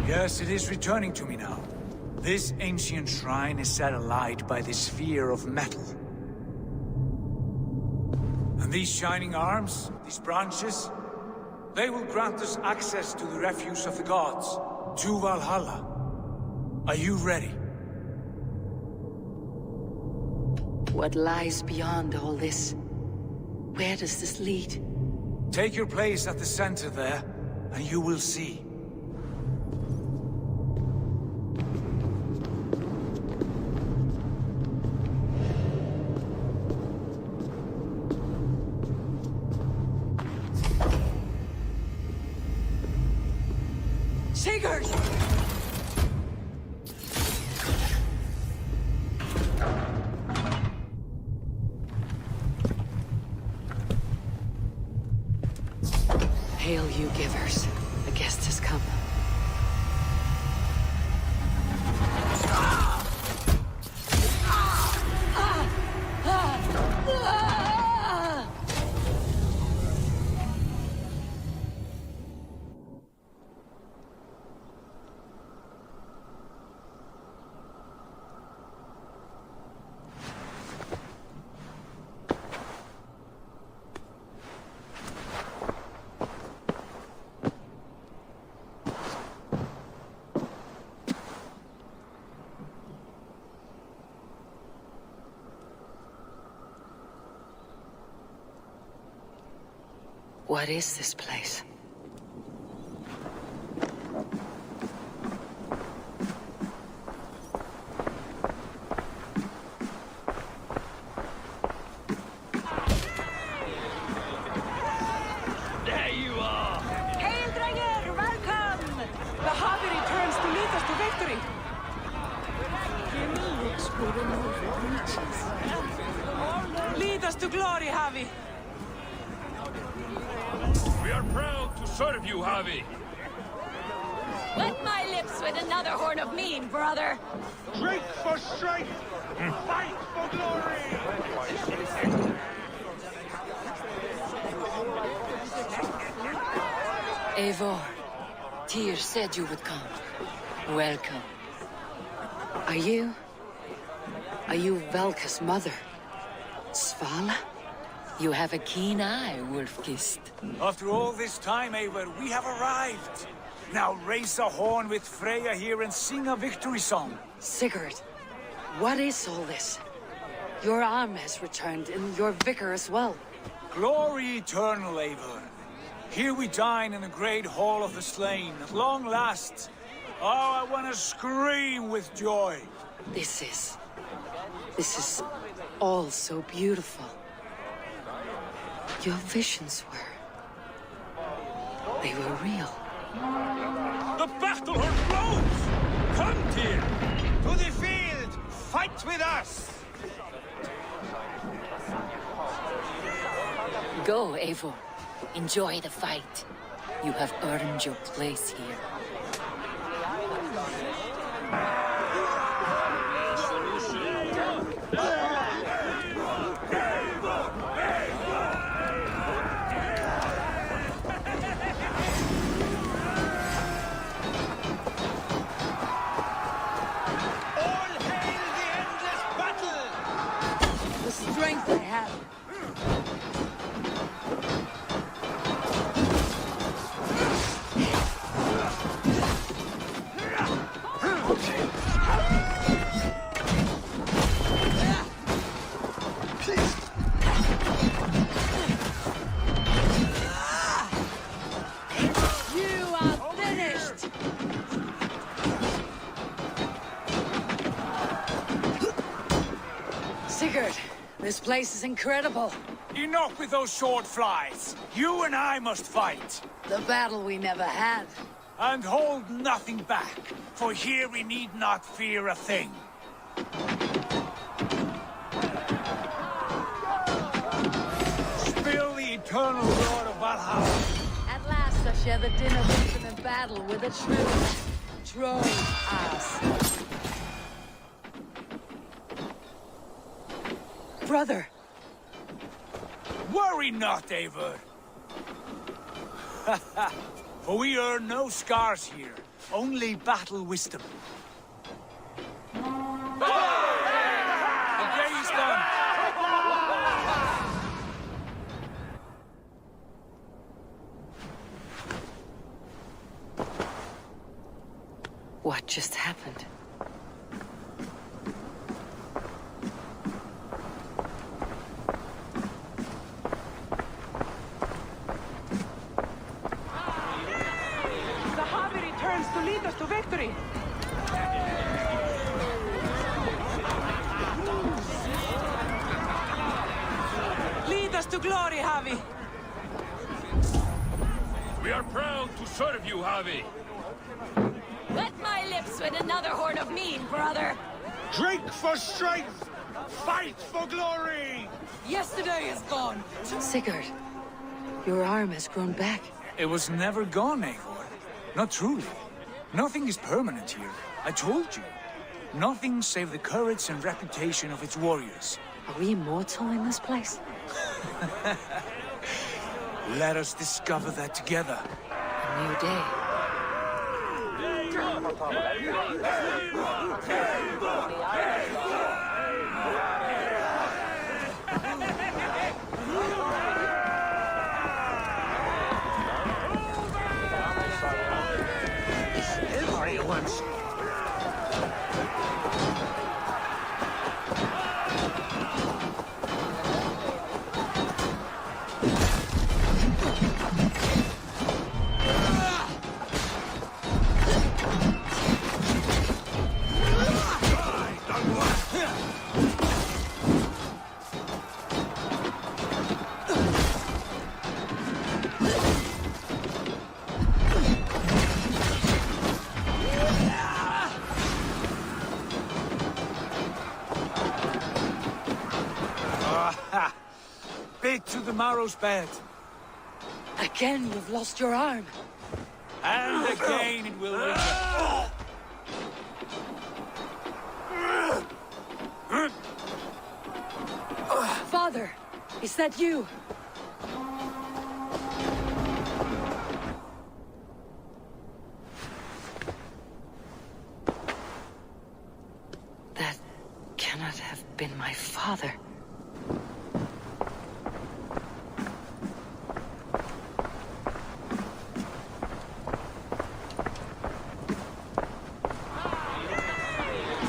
Yes, it is returning to me now. This ancient shrine is set alight by the sphere of metal. And these shining arms, these branches, they will grant us access to the refuse of the gods, to Valhalla. Are you ready? What lies beyond all this? Where does this lead? Take your place at the center there, and you will see. Sigurd! Hail, you givers. The guest has come. What is this place? There you are! Hail, Dranger! Welcome! The Harvey returns to lead us to victory. Lead us to glory, Javi. We are proud to serve you, Javi. Wet my lips with another horn of mead, brother. Drink for strength! Fight for glory! Eivor, Tyr said you would come. Welcome. Are you Valka's mother? Svala? You have a keen eye, Wolfkist. After all this time, Eivor, we have arrived. Now raise a horn with Freya here and sing a victory song. Sigurd, what is all this? Your arm has returned, and your vicar as well. Glory eternal, Eivor. Here we dine in the great hall of the slain, at long last. Oh, I want to scream with joy. This is all so beautiful. Your visions they were real. The battle horn blows! Come, Tyr! To the field! Fight with us! Go, Eivor. Enjoy the fight. You have earned your place here. Strength I have. You are finished. Sigurd, this place is incredible. Enough with those short flies. You and I must fight. The battle we never had. And hold nothing back, for here we need not fear a thing. Spill the eternal blood of Valhalla. At last I share the din of infinite battle with a true ass. Brother! Worry not, Eivor. For we earn no scars here, only battle wisdom. The day is done. What just happened? The Harvey returns to lead us to victory. Lead us to glory, Javi. We are proud to serve you, Javi. Wet my lips with another horn of mead, brother. Drink for strength! Fight for glory! Yesterday is gone. Sigurd, your arm has grown back. It was never gone, Eivor. Not truly. Nothing is permanent here. I told you. Nothing save the courage and reputation of its warriors. Are we immortal in this place? Let us discover that together. A new day. Once. tomorrow's bed. Again, you've lost your arm. And again it will return. Father, is that you? That cannot have been my father.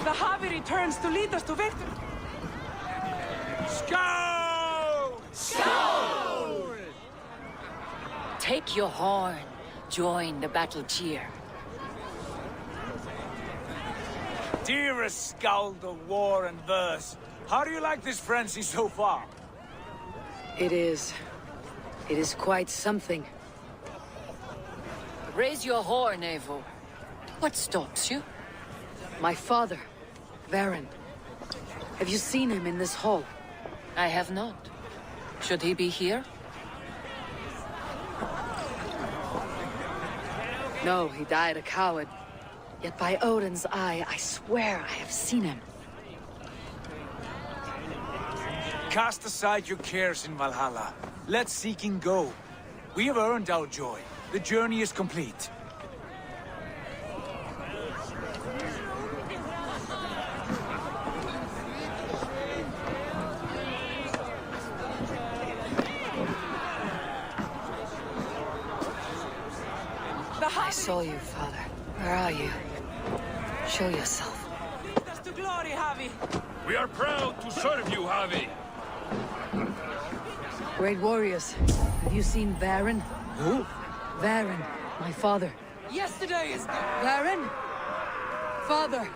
The Harvey returns to lead us to victory. Skull! Skull! Take your horn. Join the battle cheer. Dearest Skald of war and verse, how do you like this frenzy so far? It is quite something. Raise your horn, Eivor. What stops you? My father, Varin. Have you seen him in this hall? I have not. Should he be here? No, he died a coward. Yet by Odin's eye, I swear I have seen him. Cast aside your cares in Valhalla. Let seeking go. We have earned our joy. The journey is complete. I saw you, Father. Where are you? Show yourself. Lead us to glory, Harvey. We are proud to serve you, Harvey. Great warriors. Have you seen Varin? Who? Varin, my father. Yesterday is... Varin? Father!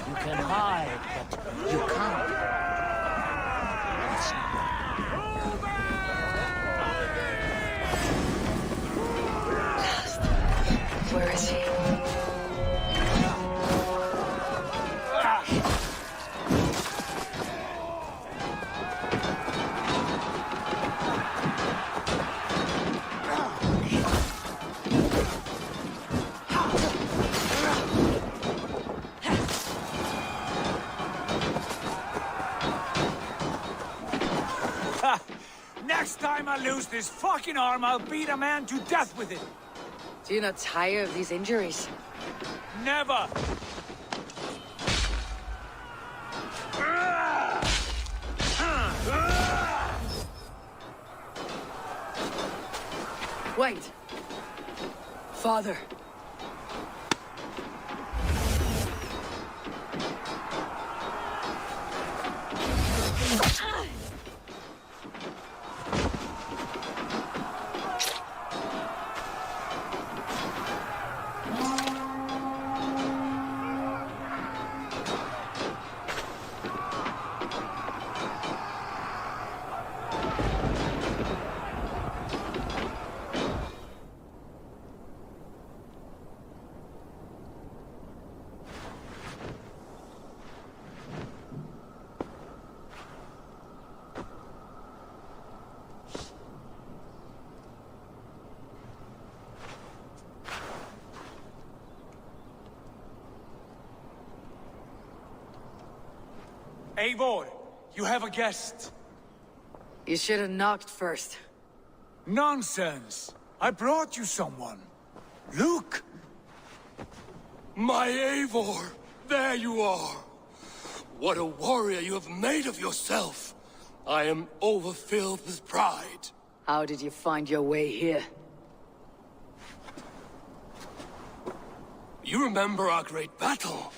You can hide, but you can't. Where is he? Next time I lose this fucking arm, I'll beat a man to death with it. Do you not tire of these injuries? Never! Wait! Father! Eivor, you have a guest. You should have knocked first. Nonsense! I brought you someone. Look! My Eivor, there you are. What a warrior you have made of yourself. I am overfilled with pride. How did you find your way here? You remember our great battle?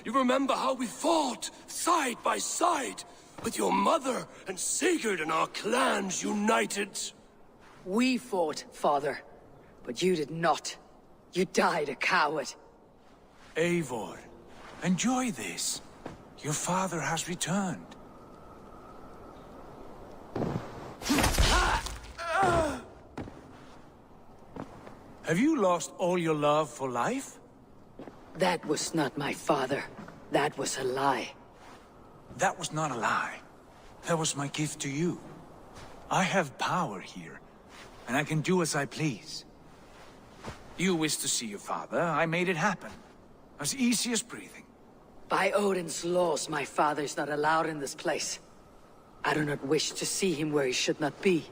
You remember how we fought, side by side, with your mother and Sigurd and our clans united? We fought, Father. But you did not. You died a coward. Eivor, enjoy this. Your father has returned. Have you lost all your love for life? That was not my father. That was a lie. That was not a lie. That was my gift to you. I have power here, and I can do as I please. You wished to see your father, I made it happen. As easy as breathing. By Odin's laws, my father is not allowed in this place. I do not wish to see him where he should not be.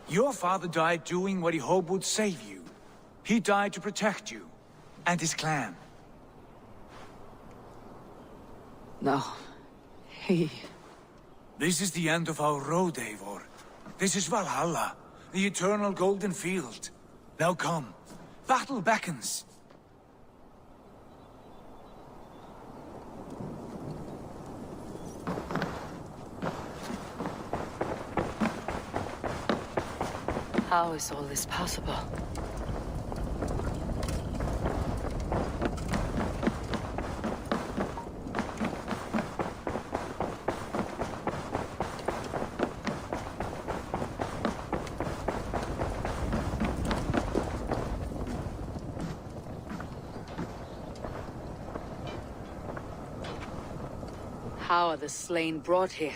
Your father died doing what he hoped would save you. He died to protect you, and his clan. No, he... This is the end of our road, Eivor. This is Valhalla, the eternal golden field. Now come, battle beckons. How is all this possible? How are the slain brought here?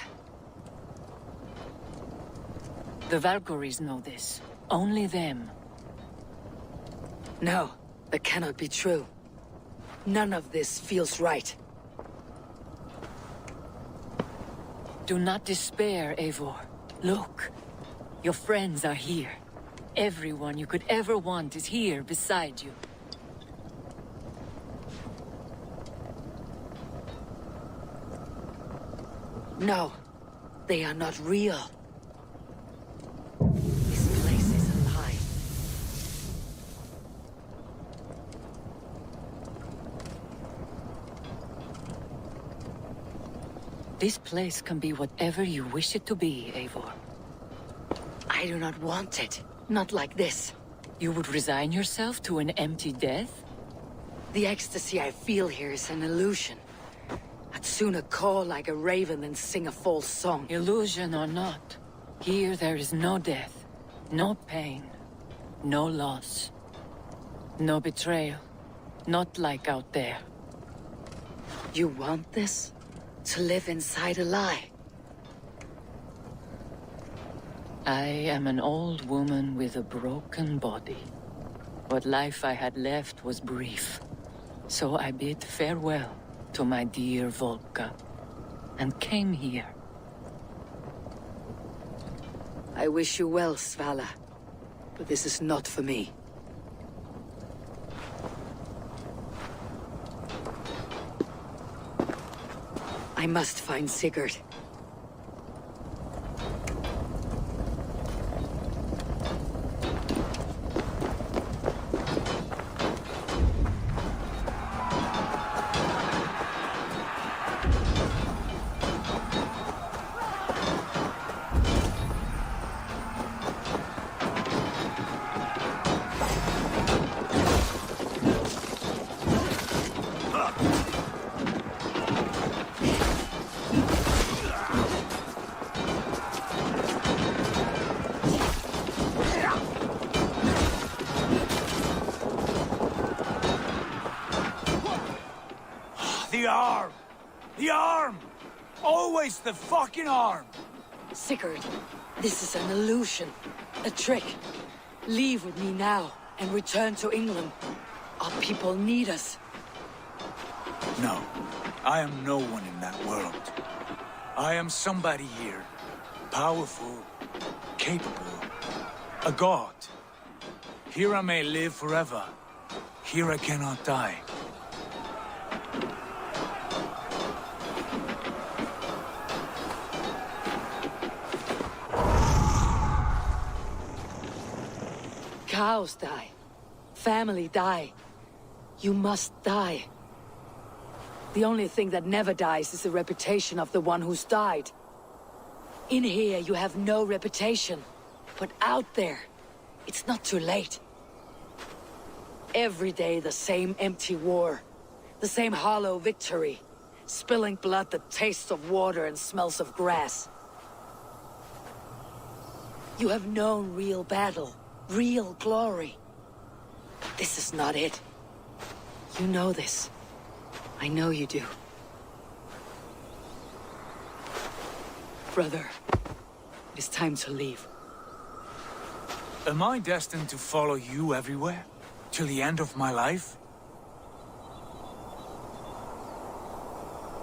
The Valkyries know this. Only them. No, that cannot be true. None of this feels right. Do not despair, Eivor. Look. Your friends are here. Everyone you could ever want is here beside you. No, they are not real. This place is a lie. This place can be whatever you wish it to be, Eivor. I do not want it. Not like this. You would resign yourself to an empty death? The ecstasy I feel here is an illusion. I'd sooner call like a raven than sing a false song. Illusion or not, here there is no death, no pain, no loss, no betrayal, not like out there. You want this? To live inside a lie? I am an old woman with a broken body. What life I had left was brief, so I bid farewell to my dear Volka, and came here. I wish you well, Svala, but this is not for me. I must find Sigurd. The arm! The arm! Always the fucking arm! Sigurd, this is an illusion. A trick. Leave with me now and return to England. Our people need us. No, I am no one in that world. I am somebody here. Powerful, capable, a god. Here I may live forever. Here I cannot die. Cows die. Family die. You must die. The only thing that never dies is the reputation of the one who's died. In here, you have no reputation. But out there, it's not too late. Every day, the same empty war. The same hollow victory. Spilling blood that tastes of water and smells of grass. You have known real battle. Real glory. But this is not it. You know this. I know you do. Brother, it is time to leave. Am I destined to follow you everywhere? Till the end of my life?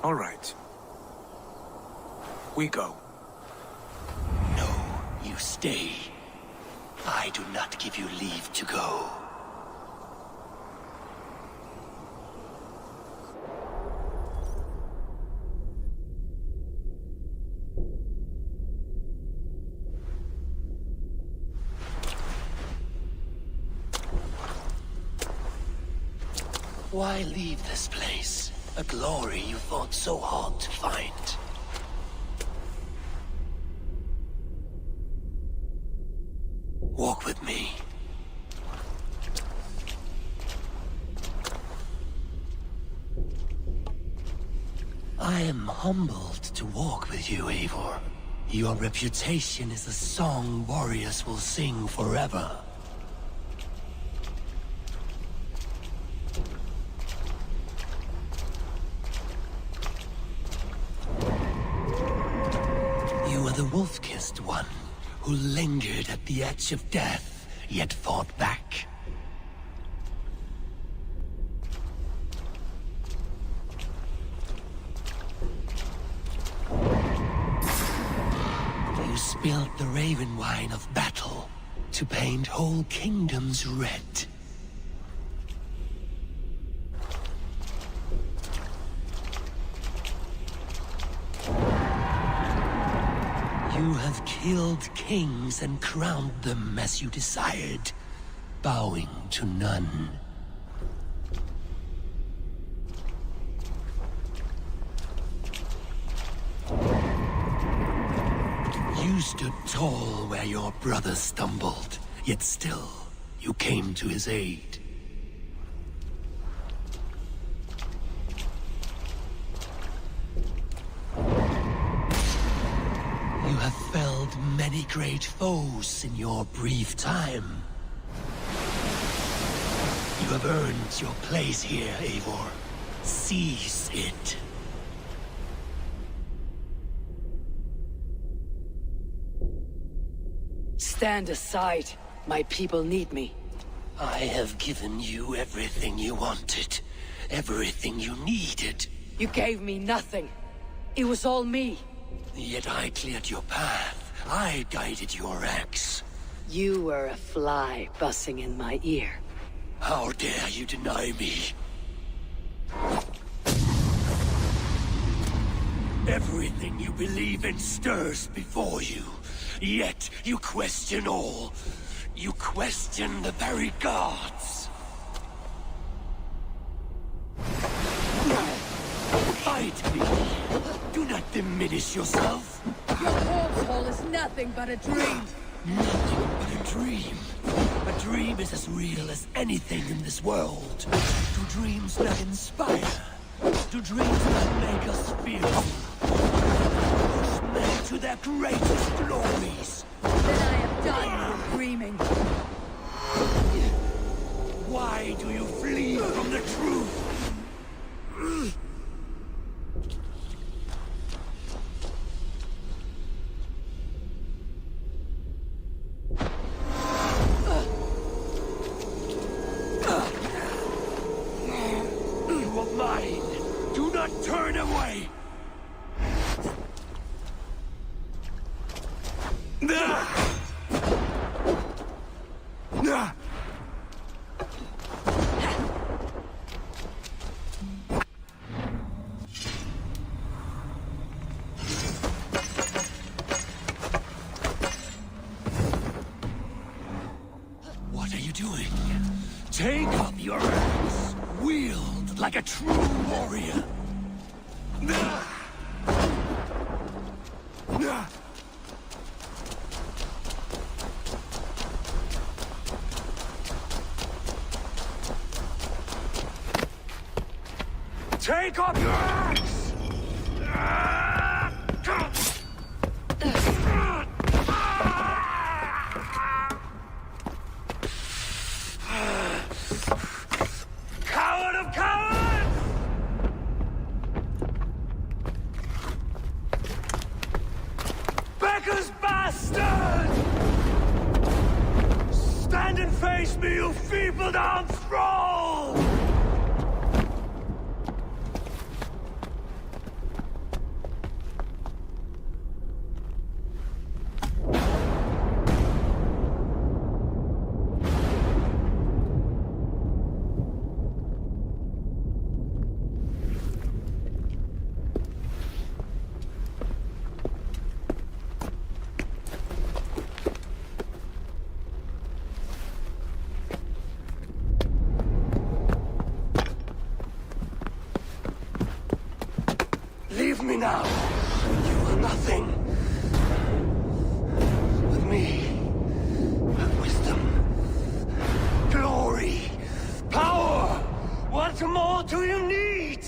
All right. We go. No, you stay. I do not give you leave to go. Why leave this place? A glory you fought so hard to find. Walk with me. I am humbled to walk with you, Eivor. Your reputation is a song warriors will sing forever. You are the wolf-kissed one, who lingered at the edge of death, yet fought back. You spilled the raven wine of battle to paint whole kingdoms red. You have killed kings and crowned them as you desired, bowing to none. You stood tall where your brother stumbled, yet still, you came to his aid. You have felled many great foes in your brief time. You have earned your place here, Eivor. Seize it. Stand aside. My people need me. I have given you everything you wanted. Everything you needed. You gave me nothing. It was all me. Yet I cleared your path. I guided your axe. You were a fly buzzing in my ear. How dare you deny me? Everything you believe in stirs before you. Yet you question all. You question the very gods. Fight me. Do not diminish yourself. Your corpse hole is nothing but a dream. Nothing but a dream. A dream is as real as anything in this world. Do dreams not inspire? Do dreams not make us feel? Push men to their greatest glories. Then I am done with dreaming. Why do you flee from the truth? You are mine. Do not turn away. What are you doing? Take up your axe. Wield like a true warrior. Take up your axe! Coward of cowards! Traitors bastard! Stand and face me, you feeble-down thrall! Leave me now. You are nothing. With me, wisdom, glory, power. What more do you need?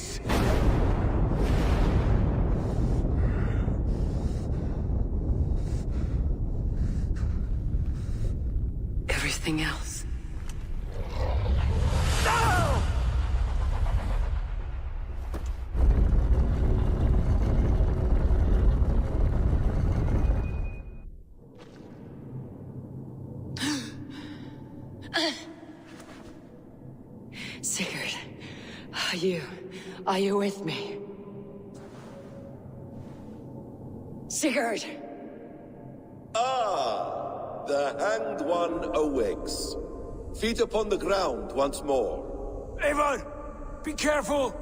Everything else. No! Sigurd, are you with me? Sigurd! Ah! The Hanged One awakes. Feet upon the ground once more. Eivor! Be careful!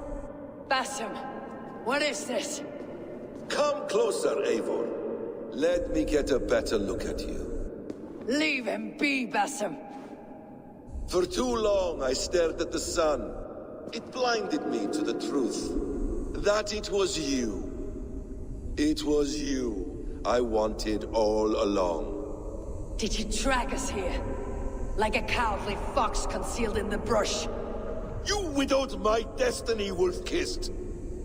Basim, what is this? Come closer, Eivor. Let me get a better look at you. Leave him be, Basim. For too long I stared at the sun. It blinded me to the truth. That it was you. It was you I wanted all along. Did you drag us here? Like a cowardly fox concealed in the brush? You widowed my destiny, wolf-kissed.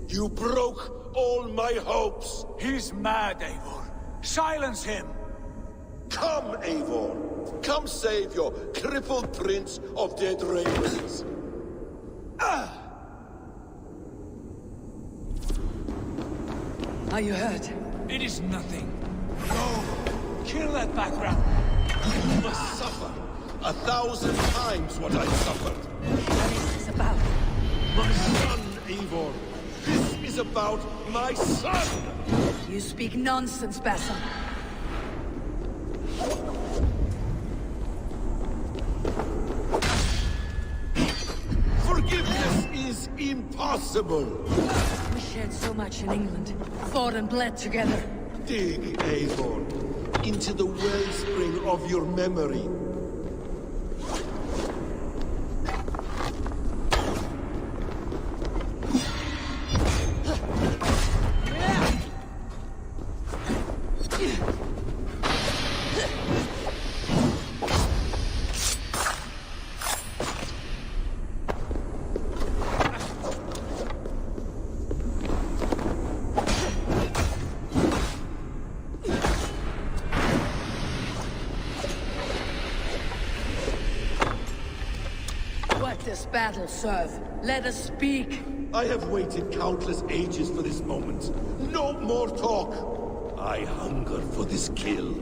You broke all my hopes. He's mad, Eivor. Silence him. Come, Eivor. Come save your crippled prince of dead ravens. Are you hurt? It is nothing. Go. Kill that background. You must suffer 1,000 times what I suffered. What is this about? My son, Eivor. This is about my son. You speak nonsense, Basim. Forgiveness is impossible. We shared so much in England. Fought and bled together. Dig, Eivor, into the wellspring of your memory. Battle serve. Let us speak. I have waited countless ages for this moment. No more talk. I hunger for this kill.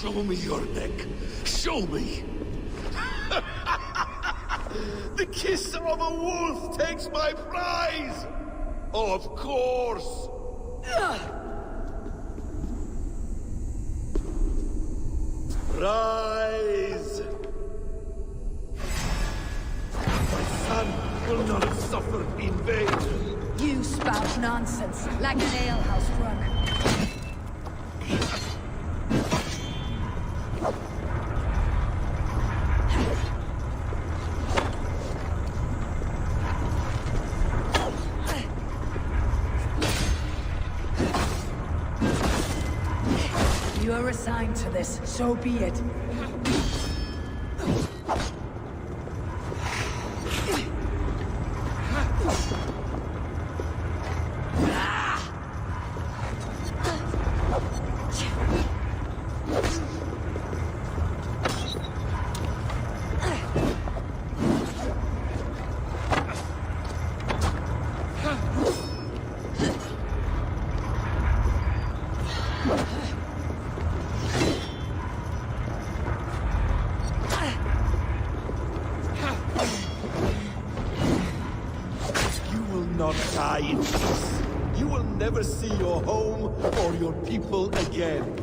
Show me your neck. Show me. The kiss of a wolf takes my prize. Of course. Rise. My son will not have suffered in vain. You spout nonsense, like an alehouse drunk. You're assigned to this, so be it. Not die in peace. You will never see your home or your people again.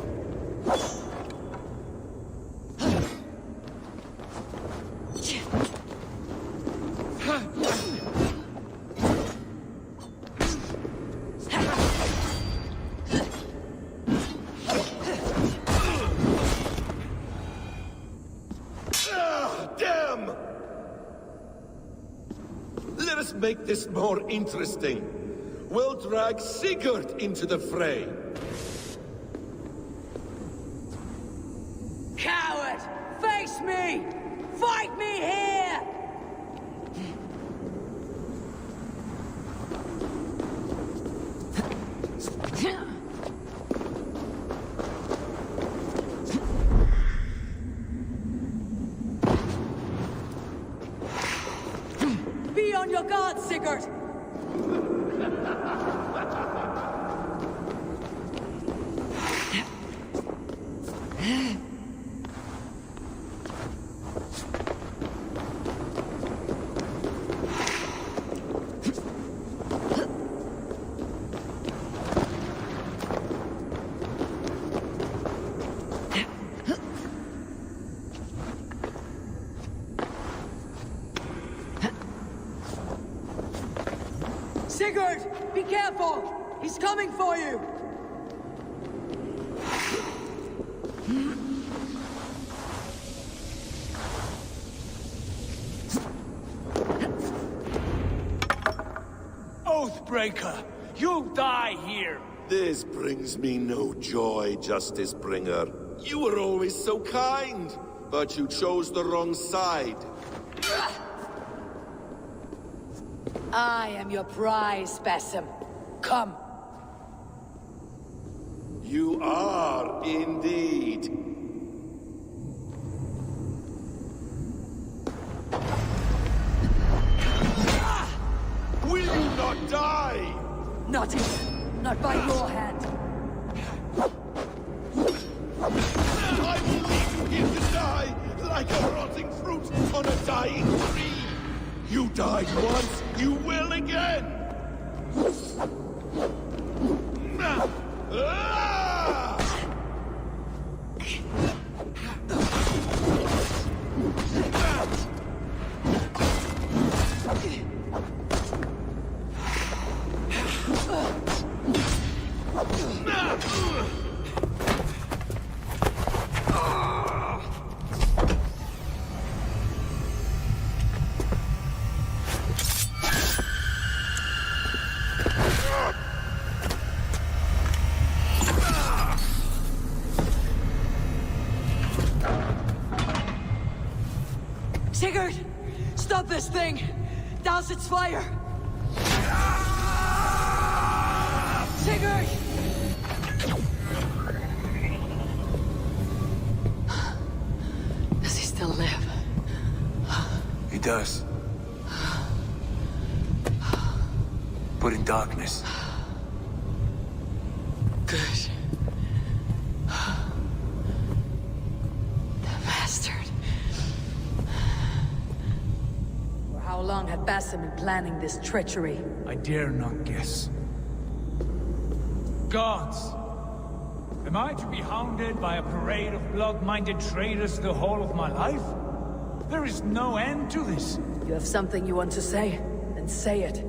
Damn! Let us make this more interesting. We'll drag Sigurd into the fray. Coward! Face me! Fight me here! Be on your guard, Sigurd! Sigurd! Be careful! He's coming for you! Oathbreaker! You die here! This brings me no joy, Justice Bringer. You were always so kind, but you chose the wrong side. I am your prize, Basim. Come. You are indeed. Will you not die? Not even. Not by your hand. I will leave you here to die, like a rotting fruit on a dying tree. You died once, you will again! Sigurd! Stop this thing! Douse its fire! Sigurd! Does he still live? He does. But in darkness. Good. How long had Basim been planning this treachery? I dare not guess. Gods! Am I to be hounded by a parade of blood-minded traitors the whole of my life? There is no end to this. You have something you want to say? Then say it.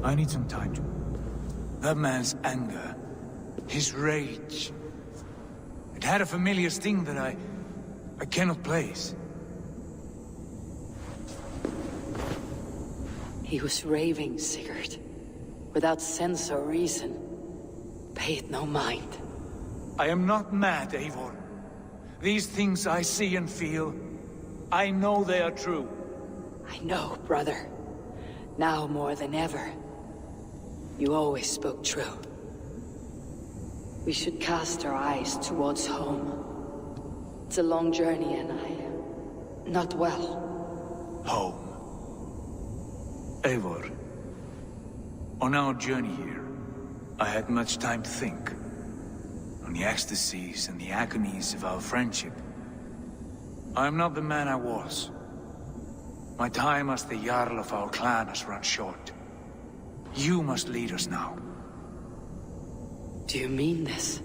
I need some time to... That man's anger, his rage... It had a familiar sting that I cannot place. He was raving, Sigurd. Without sense or reason. Pay it no mind. I am not mad, Eivor. These things I see and feel, I know they are true. I know, brother. Now more than ever. You always spoke true. We should cast our eyes towards home. It's a long journey and I'm not well. Home. Eivor. On our journey here, I had much time to think. On the ecstasies and the agonies of our friendship. I am not the man I was. My time as the Jarl of our clan has run short. You must lead us now. Do you mean this?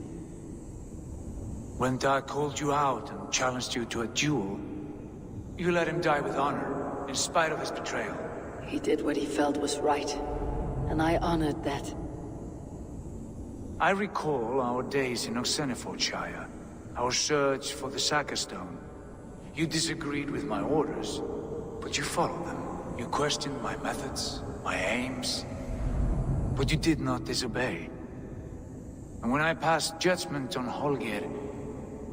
When Dag called you out and challenged you to a duel, you let him die with honor, in spite of his betrayal. He did what he felt was right, and I honored that. I recall our days in Oxenfordshire, our search for the Saga Stone. You disagreed with my orders, but you followed them. You questioned my methods, my aims, but you did not disobey. And when I passed judgment on Holger,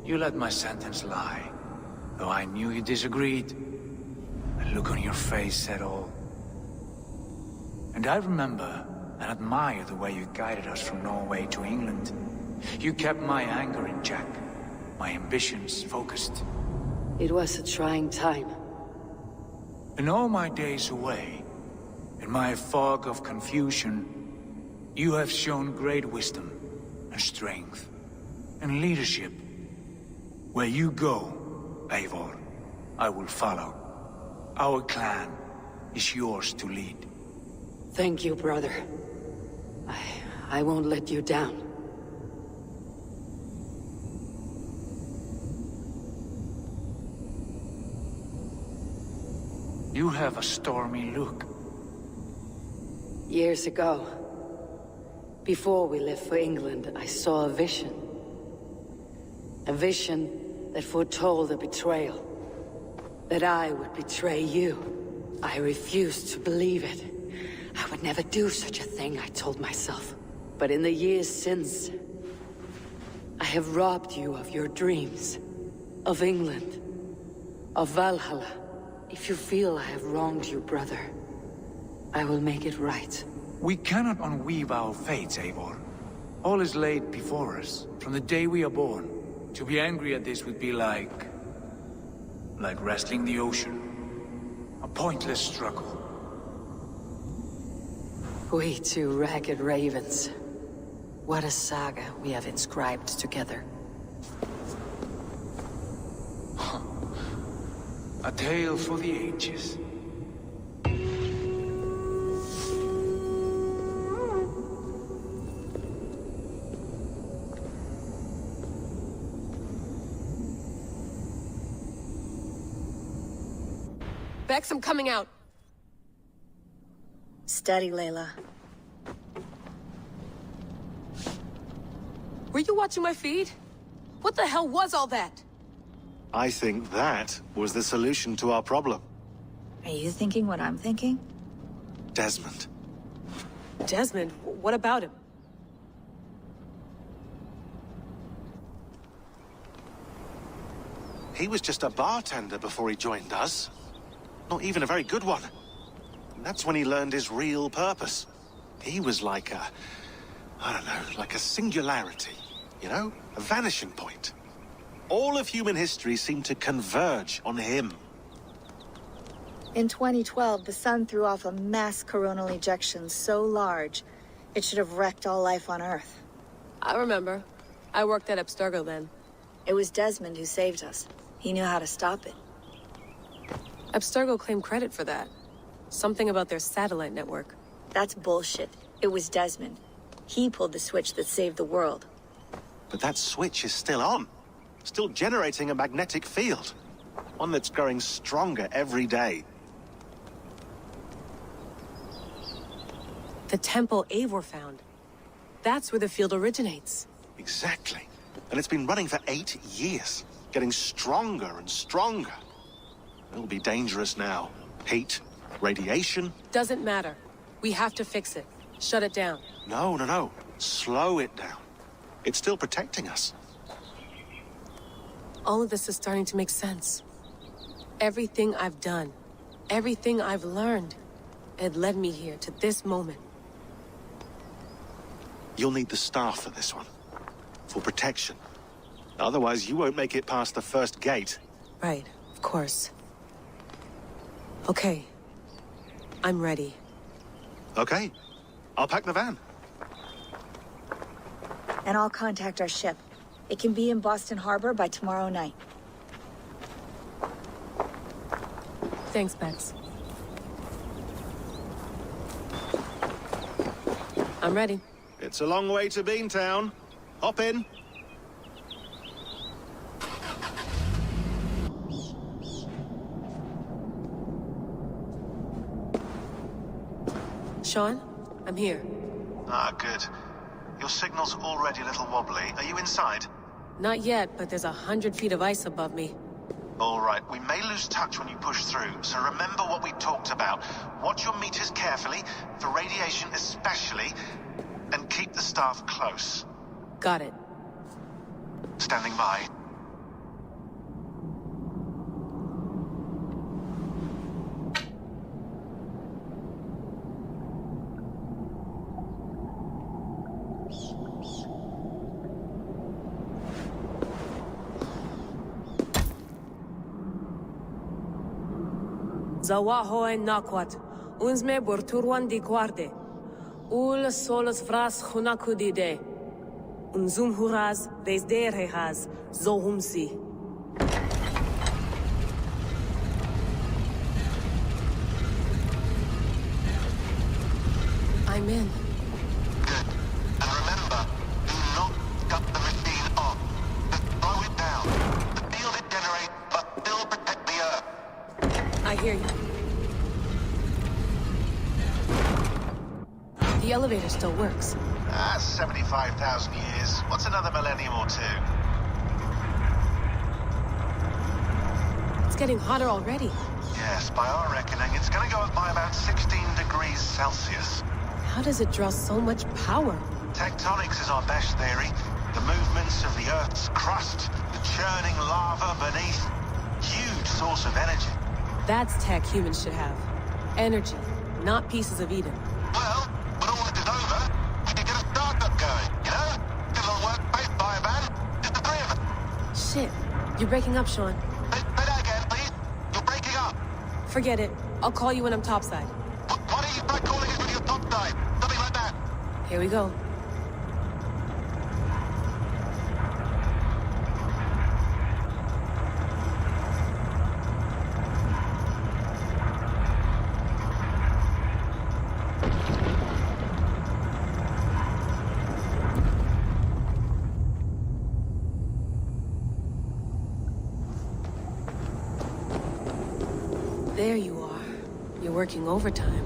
you let my sentence lie. Though I knew you disagreed, the look on your face said all. And I remember and admire the way you guided us from Norway to England. You kept my anger in check, my ambitions focused. It was a trying time. In all my days away, in my fog of confusion, you have shown great wisdom and strength and leadership. Where you go, Eivor, I will follow. Our clan is yours to lead. Thank you, brother. I won't let you down. You have a stormy look. Years ago, before we left for England, I saw a vision. A vision that foretold a betrayal. That I would betray you. I refused to believe it. I would never do such a thing, I told myself. But in the years since, I have robbed you of your dreams. Of England. Of Valhalla. If you feel I have wronged you, brother, I will make it right. We cannot unweave our fates, Eivor. All is laid before us, from the day we are born. To be angry at this would be like wrestling the ocean. A pointless struggle. We two ragged ravens. What a saga we have inscribed together. A tale for the ages. Bex, I'm coming out. Steady, Layla. Were you watching my feed? What the hell was all that? I think that was the solution to our problem. Are you thinking what I'm thinking? Desmond. Desmond? What about him? He was just a bartender before he joined us. Not even a very good one. And that's when he learned his real purpose. He was like a... I don't know, like a singularity. You know? A vanishing point. All of human history seemed to converge on him. In 2012, the sun threw off a mass coronal ejection so large, it should have wrecked all life on Earth. I remember. I worked at Abstergo then. It was Desmond who saved us. He knew how to stop it. Abstergo claimed credit for that. Something about their satellite network. That's bullshit. It was Desmond. He pulled the switch that saved the world. But that switch is still on. Still generating a magnetic field. One that's growing stronger every day. The temple Eivor found. That's where the field originates. Exactly. And it's been running for 8 years. Getting stronger and stronger. It'll be dangerous now. Heat, radiation. Doesn't matter. We have to fix it. Shut it down. No. Slow it down. It's still protecting us. All of this is starting to make sense. Everything I've done, everything I've learned, it led me here to this moment. You'll need the staff for this one. For protection. Otherwise, you won't make it past the first gate. Right, of course. Okay. I'm ready. Okay. I'll pack the van. And I'll contact our ship. It can be in Boston Harbor by tomorrow night. Thanks, Bex. I'm ready. It's a long way to Beantown. Hop in. Sean, I'm here. Ah, good. Your signal's already a little wobbly. Are you inside? Not yet, but there's 100 feet of ice above me. All right, we may lose touch when you push through, so remember what we talked about. Watch your meters carefully, for radiation especially, and keep the staff close. Got it. Standing by. Zawaho en nakwat, unsme borturwan di guarde. Ul solos vras hunakudide. Unzum huraz, vesderehaz, zohumsi. I'm in. Good. And remember, do not cut the machine off. Just slow it down. The field it generates, but still protect the Earth. I hear you. The elevator still works. 75,000 years. What's another millennium or two? It's getting hotter already. Yes, by our reckoning, it's gonna go up by about 16 degrees Celsius. How does it draw so much power? Tectonics is our best theory. The movements of the Earth's crust, the churning lava beneath. Huge source of energy. That's tech humans should have. Energy, not pieces of Eden. Well, when all this is over, we can get a startup going, you know? Get a little workspace, buy a van, just the three of us. Shit, you're breaking up, Sean. Say that again, please. You're breaking up. Forget it. I'll call you when I'm topside. Why don't you try calling us when you're topside? Something like that. Here we go. There you are. You're working overtime.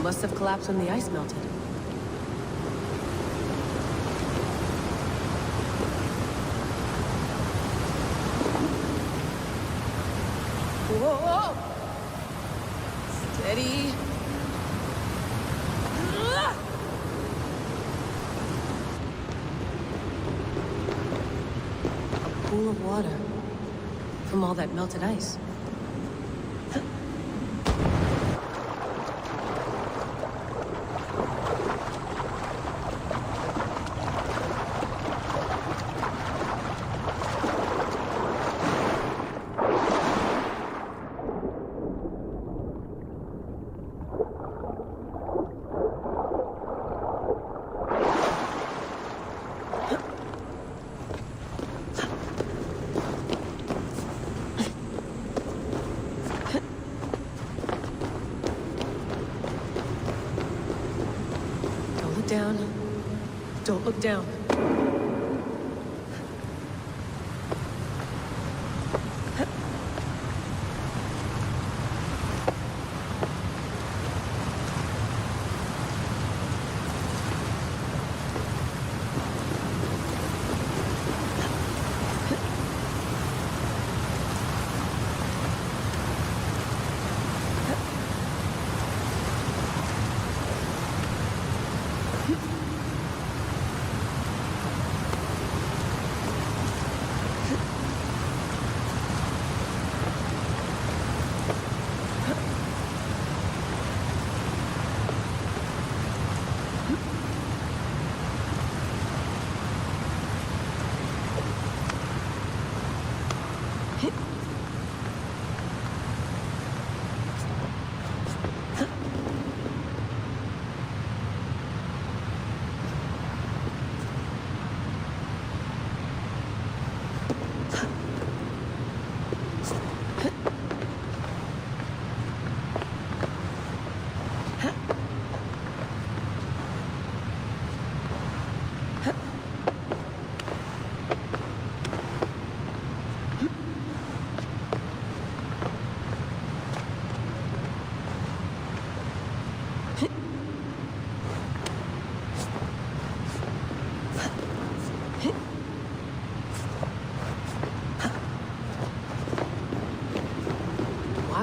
Must have collapsed when the ice melted. Whoa! Steady. A pool of water from all that melted ice. Down. Don't look down.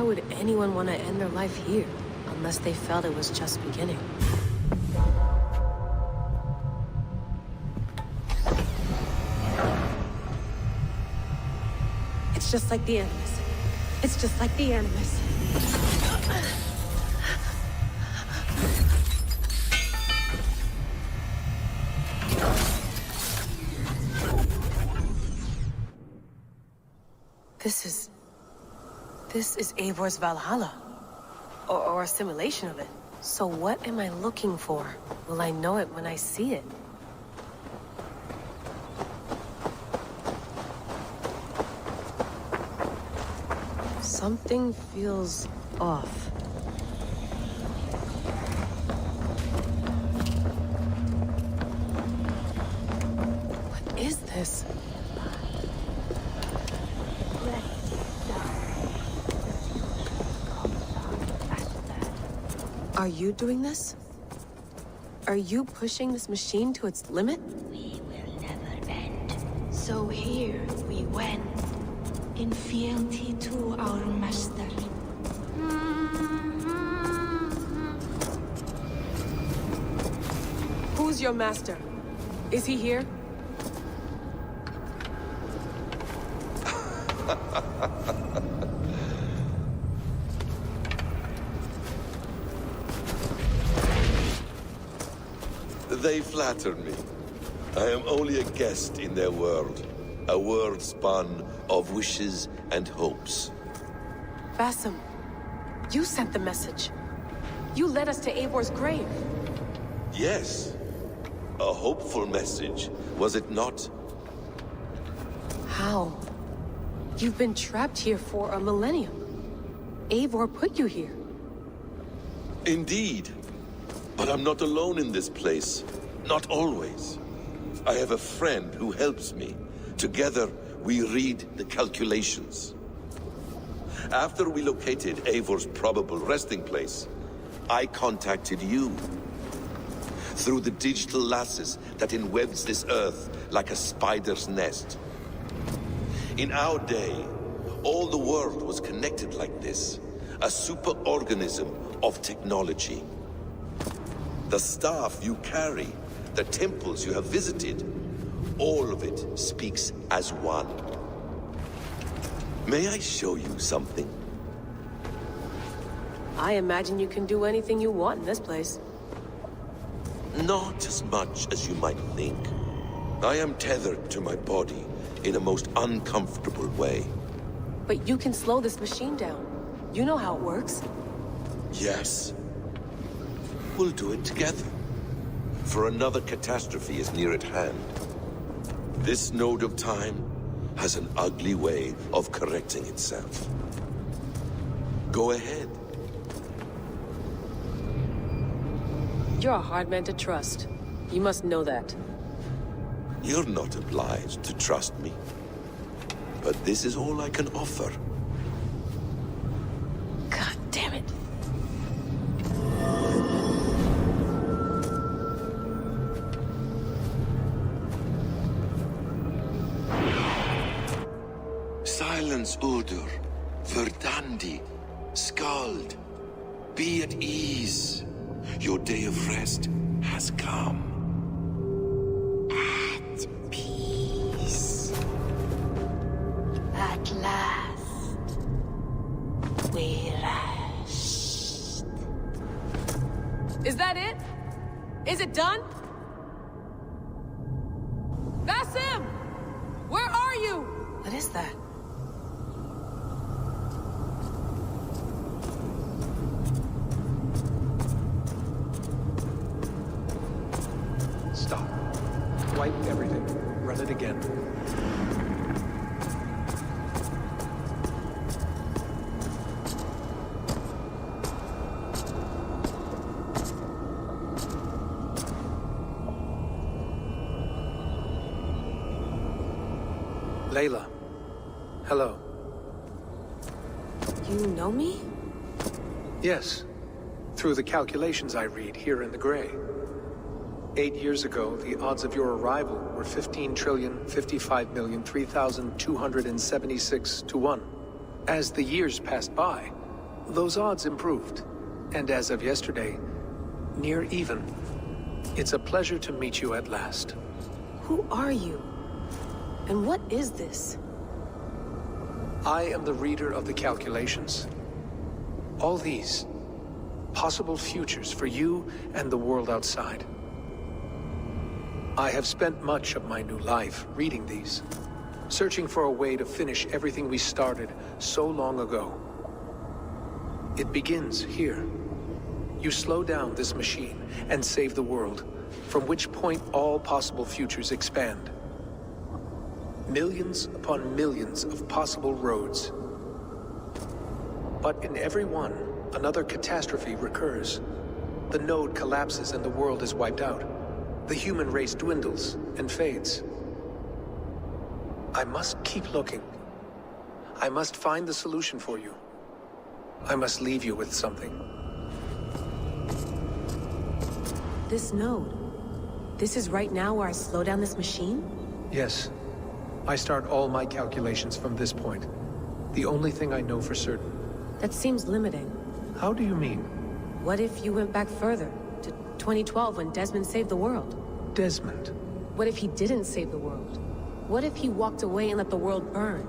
Why would anyone want to end their life here? Unless they felt it was just beginning. It's just like the Animus. It's just like the Animus. This is Eivor's Valhalla. Or a simulation of it. So what am I looking for? Will I know it when I see it? Something feels off. What is this? Are you doing this? Are you pushing this machine to its limit? We will never bend. So here we went, in fealty to our master. Who's your master? Is he here? They flatter me. I am only a guest in their world. A world spun of wishes and hopes. Basim, you sent the message. You led us to Eivor's grave. Yes. A hopeful message, was it not? How? You've been trapped here for a millennium. Eivor put you here. Indeed. But I'm not alone in this place. Not always. I have a friend who helps me. Together, we read the calculations. After we located Eivor's probable resting place, I contacted you. Through the digital lasses that enwebs this earth like a spider's nest. In our day, all the world was connected like this. A superorganism of technology. The staff you carry, the temples you have visited, all of it speaks as one. May I show you something? I imagine you can do anything you want in this place. Not as much as you might think. I am tethered to my body in a most uncomfortable way. But you can slow this machine down. You know how it works. Yes. We'll do it together. For another catastrophe is near at hand. This node of time has an ugly way of correcting itself. Go ahead. You're a hard man to trust. You must know that. You're not obliged to trust me. But this is all I can offer. God damn it. Silence, Udur. Verdandi. Skald. Be at ease. Your day of rest has come. At peace. At last. We rest. Is that it? Is it done? Basim! Where are you? What is that? Stop. Wipe everything. Run it again. Layla. Hello. You know me? Yes. Through the calculations I read here in the gray. 8 years ago, the odds of your arrival were 15,055,003,276 to 1. As the years passed by, Those odds improved, and as of yesterday, near even. It's a pleasure to meet you at last. Who are you? And what is this? I am the reader of the calculations. All these, possible futures for you and the world outside. I have spent much of my new life reading these, searching for a way to finish everything we started so long ago. It begins here. You slow down this machine and save the world, from which point all possible futures expand. Millions upon millions of possible roads. But in every one, another catastrophe recurs. The node collapses and the world is wiped out. The human race dwindles and fades. I must keep looking. I must find the solution for you. I must leave you with something. This node. This is right now where I slow down this machine? Yes. I start all my calculations from this point. The only thing I know for certain. That seems limiting. How do you mean? What if you went back further, to 2012 when Desmond saved the world? Desmond? What if he didn't save the world? What if he walked away and let the world burn?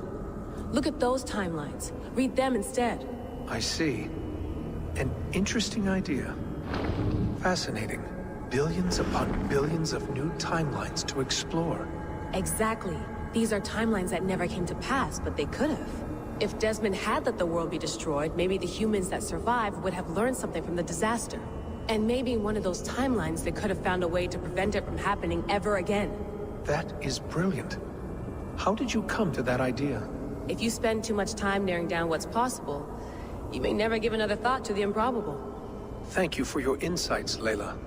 Look at those timelines. Read them instead. I see. An interesting idea. Fascinating. Billions upon billions of new timelines to explore. Exactly. These are timelines that never came to pass, but they could have. If Desmond had let the world be destroyed, maybe the humans that survived would have learned something from the disaster. And maybe in one of those timelines they could have found a way to prevent it from happening ever again. That is brilliant. How did you come to that idea? If you spend too much time narrowing down what's possible, you may never give another thought to the improbable. Thank you for your insights, Layla.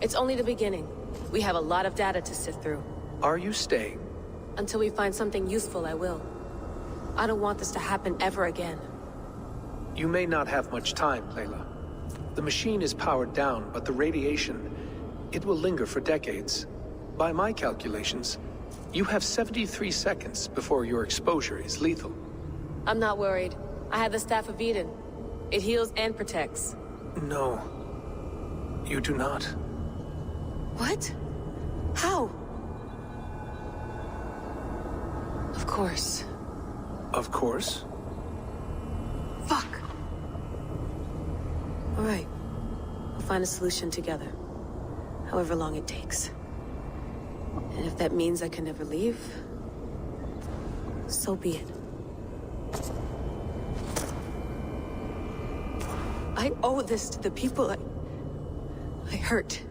It's only the beginning. We have a lot of data to sift through. Are you staying? Until we find something useful, I will. I don't want this to happen ever again. You may not have much time, Layla. The machine is powered down, but the radiation, it will linger for decades. By my calculations, you have 73 seconds before your exposure is lethal. I'm not worried. I have the Staff of Eden. It heals and protects. No. You do not. What? How? Of course. Of course? Fuck! All right. We'll find a solution together. However long it takes. And if that means I can never leave, so be it. I owe this to the people I hurt.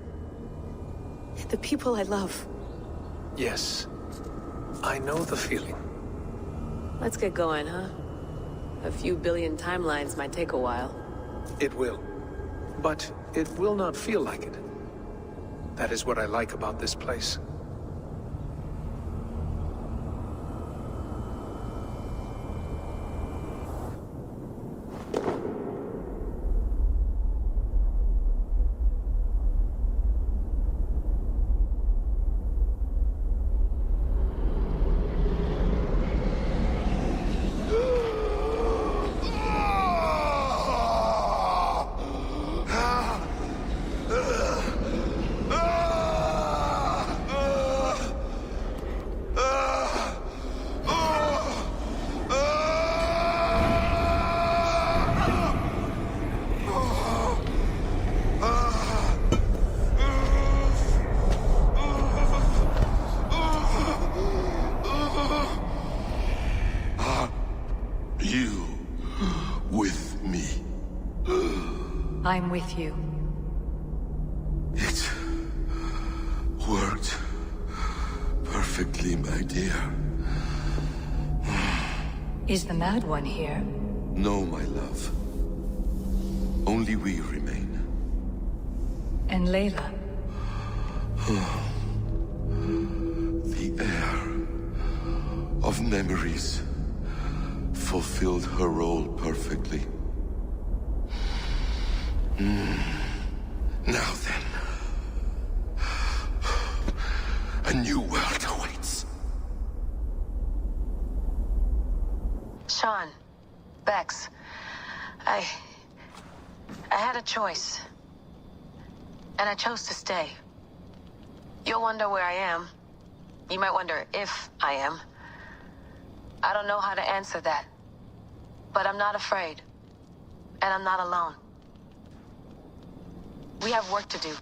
The people I love. Yes. I know the feeling. Let's get going, huh? A few billion timelines might take a while. It will. But it will not feel like it. That is what I like about this place. I'm with you. It worked perfectly, my dear. Is the Mad One here? No, my love. Only we remain. And Layla? The air of memories fulfilled her role perfectly. Now then, a new world awaits. Sean, Bex, I had a choice. And I chose to stay. You'll wonder where I am. You might wonder if I am. I don't know how to answer that. But I'm not afraid. And I'm not alone. We have work to do.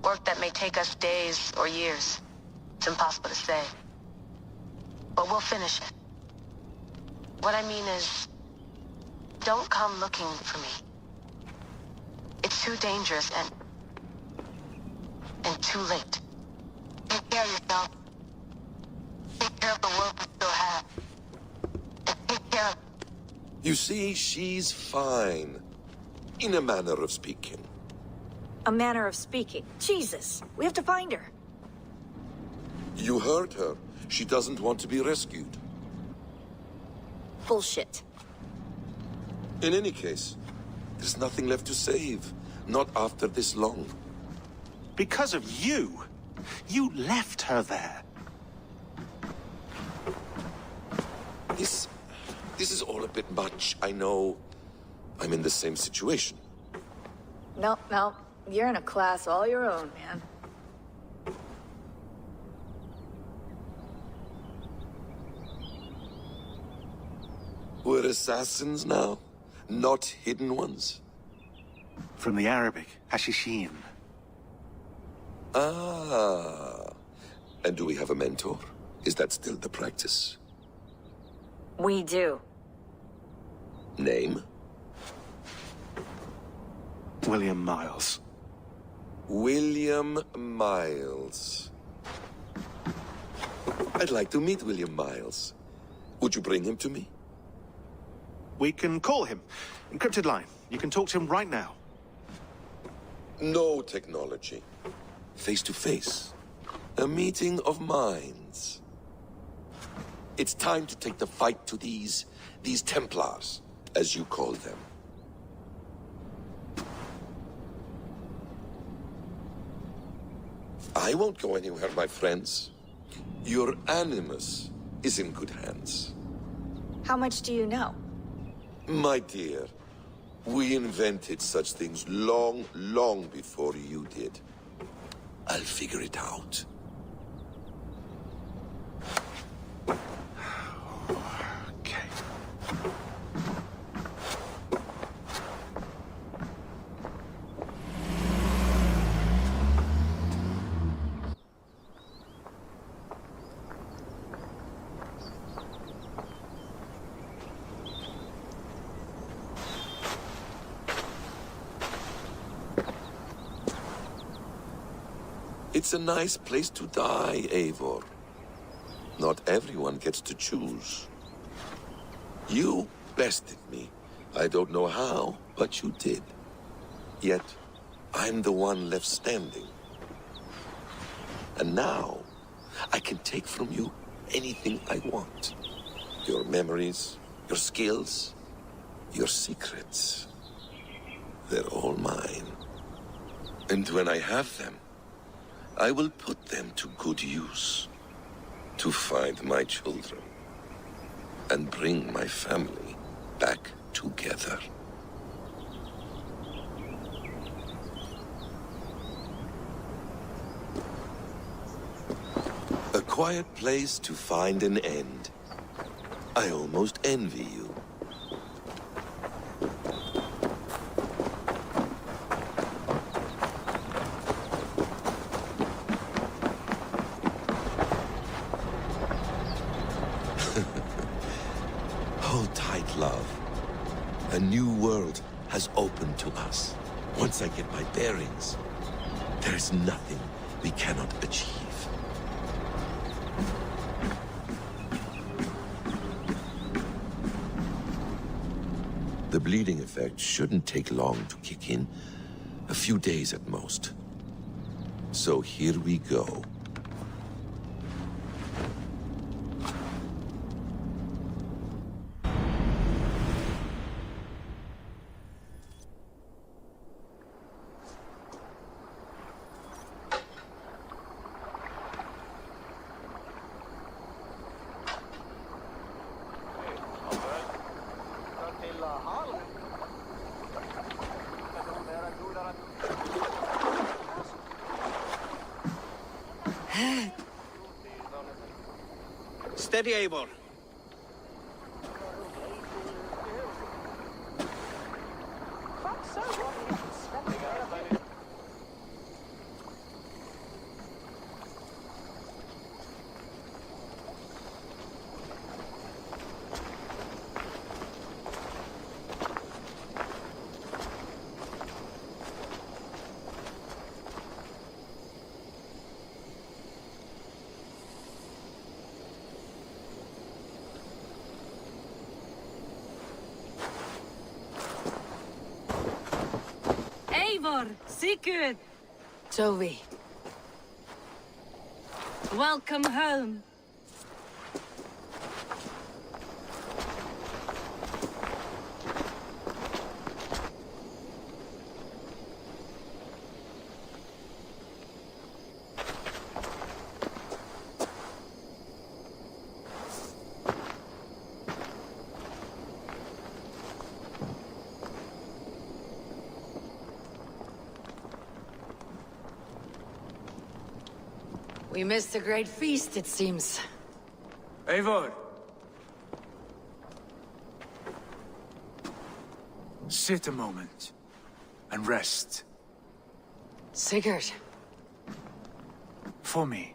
Work that may take us days or years. It's impossible to say. But we'll finish it. What I mean is, don't come looking for me. It's too dangerous and too late. Take care of yourself. Take care of the world we still have. And take care of... You see, she's fine. In a manner of speaking. A manner of speaking. Jesus, we have to find her. You heard her. She doesn't want to be rescued. Bullshit. In any case, there's nothing left to save. Not after this long. Because of you. You left her there. This is all a bit much. I know. I'm in the same situation. No. You're in a class all your own, man. We're assassins now, not hidden ones. From the Arabic, Hashishin. Ah. And do we have a mentor? Is that still the practice? We do. Name? William Miles. William Miles. I'd like to meet William Miles. Would you bring him to me? We can call him. Encrypted line. You can talk to him right now. No technology. Face to face. A meeting of minds. It's time to take the fight to these Templars, as you call them. I won't go anywhere, my friends. Your animus is in good hands. How much do you know? My dear, we invented such things long, long before you did. I'll figure it out. It's a nice place to die, Eivor. Not everyone gets to choose. You bested me. I don't know how, but you did. Yet, I'm the one left standing. And now, I can take from you anything I want. Your memories, your skills, your secrets. They're all mine. And when I have them, I will put them to good use. To find my children. And bring my family back together. A quiet place to find an end. I almost envy you. Hold tight, love. A new world has opened to us. Once I get my bearings, there is nothing we cannot achieve. The bleeding effect shouldn't take long to kick in. A few days at most. So here we go. Steady, Eivor. Eivor, Sigurd, Toby. welcome home. We missed a great feast, it seems. Eivor! Sit a moment and rest. Sigurd. For me.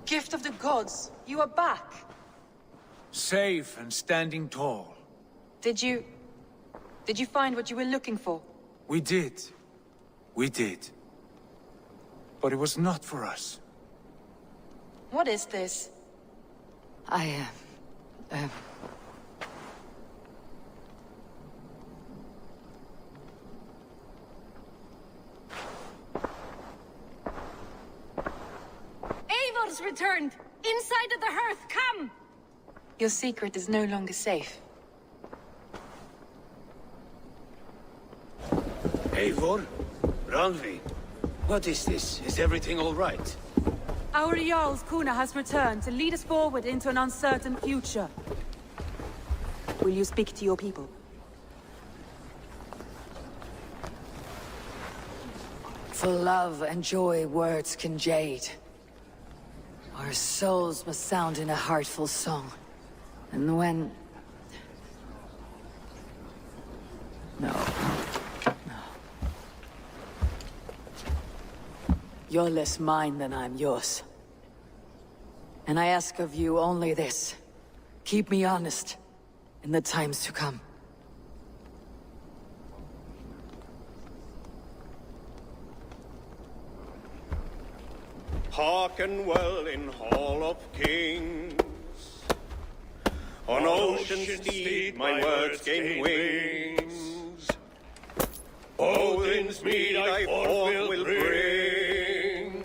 Gift of the gods, you are back. Safe and standing tall. Did you find what you were looking for? We did. We did. But it was not for us. What is this? Eivor's returned! Inside of the hearth, come! Your secret is no longer safe. Eivor? Randvi? What is this? Is everything all right? Our Jarl's Kuna has returned to lead us forward into an uncertain future. Will you speak to your people? For love and joy, words can jade. Our souls must sound in a heartful song. And when... No. You're less mine than I'm yours. And I ask of you only this. Keep me honest in the times to come. Hearken well in Hall of Kings. On ocean steed my words gain wings. Odin's mead I forth will bring.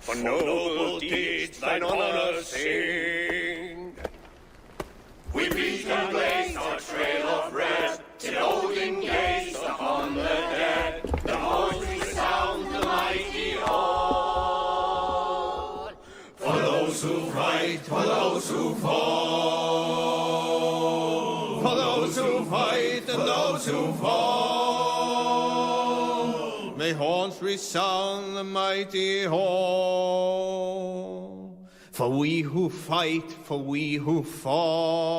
For noble deeds thine honor sing. We beat and blaze our trail of red, till Odin gazed upon the dead. The voice resound the mighty hall. For those who fight, for those who fall. For those who fight and those who fall. May horns resound the mighty hall. For we who fight, for we who fall.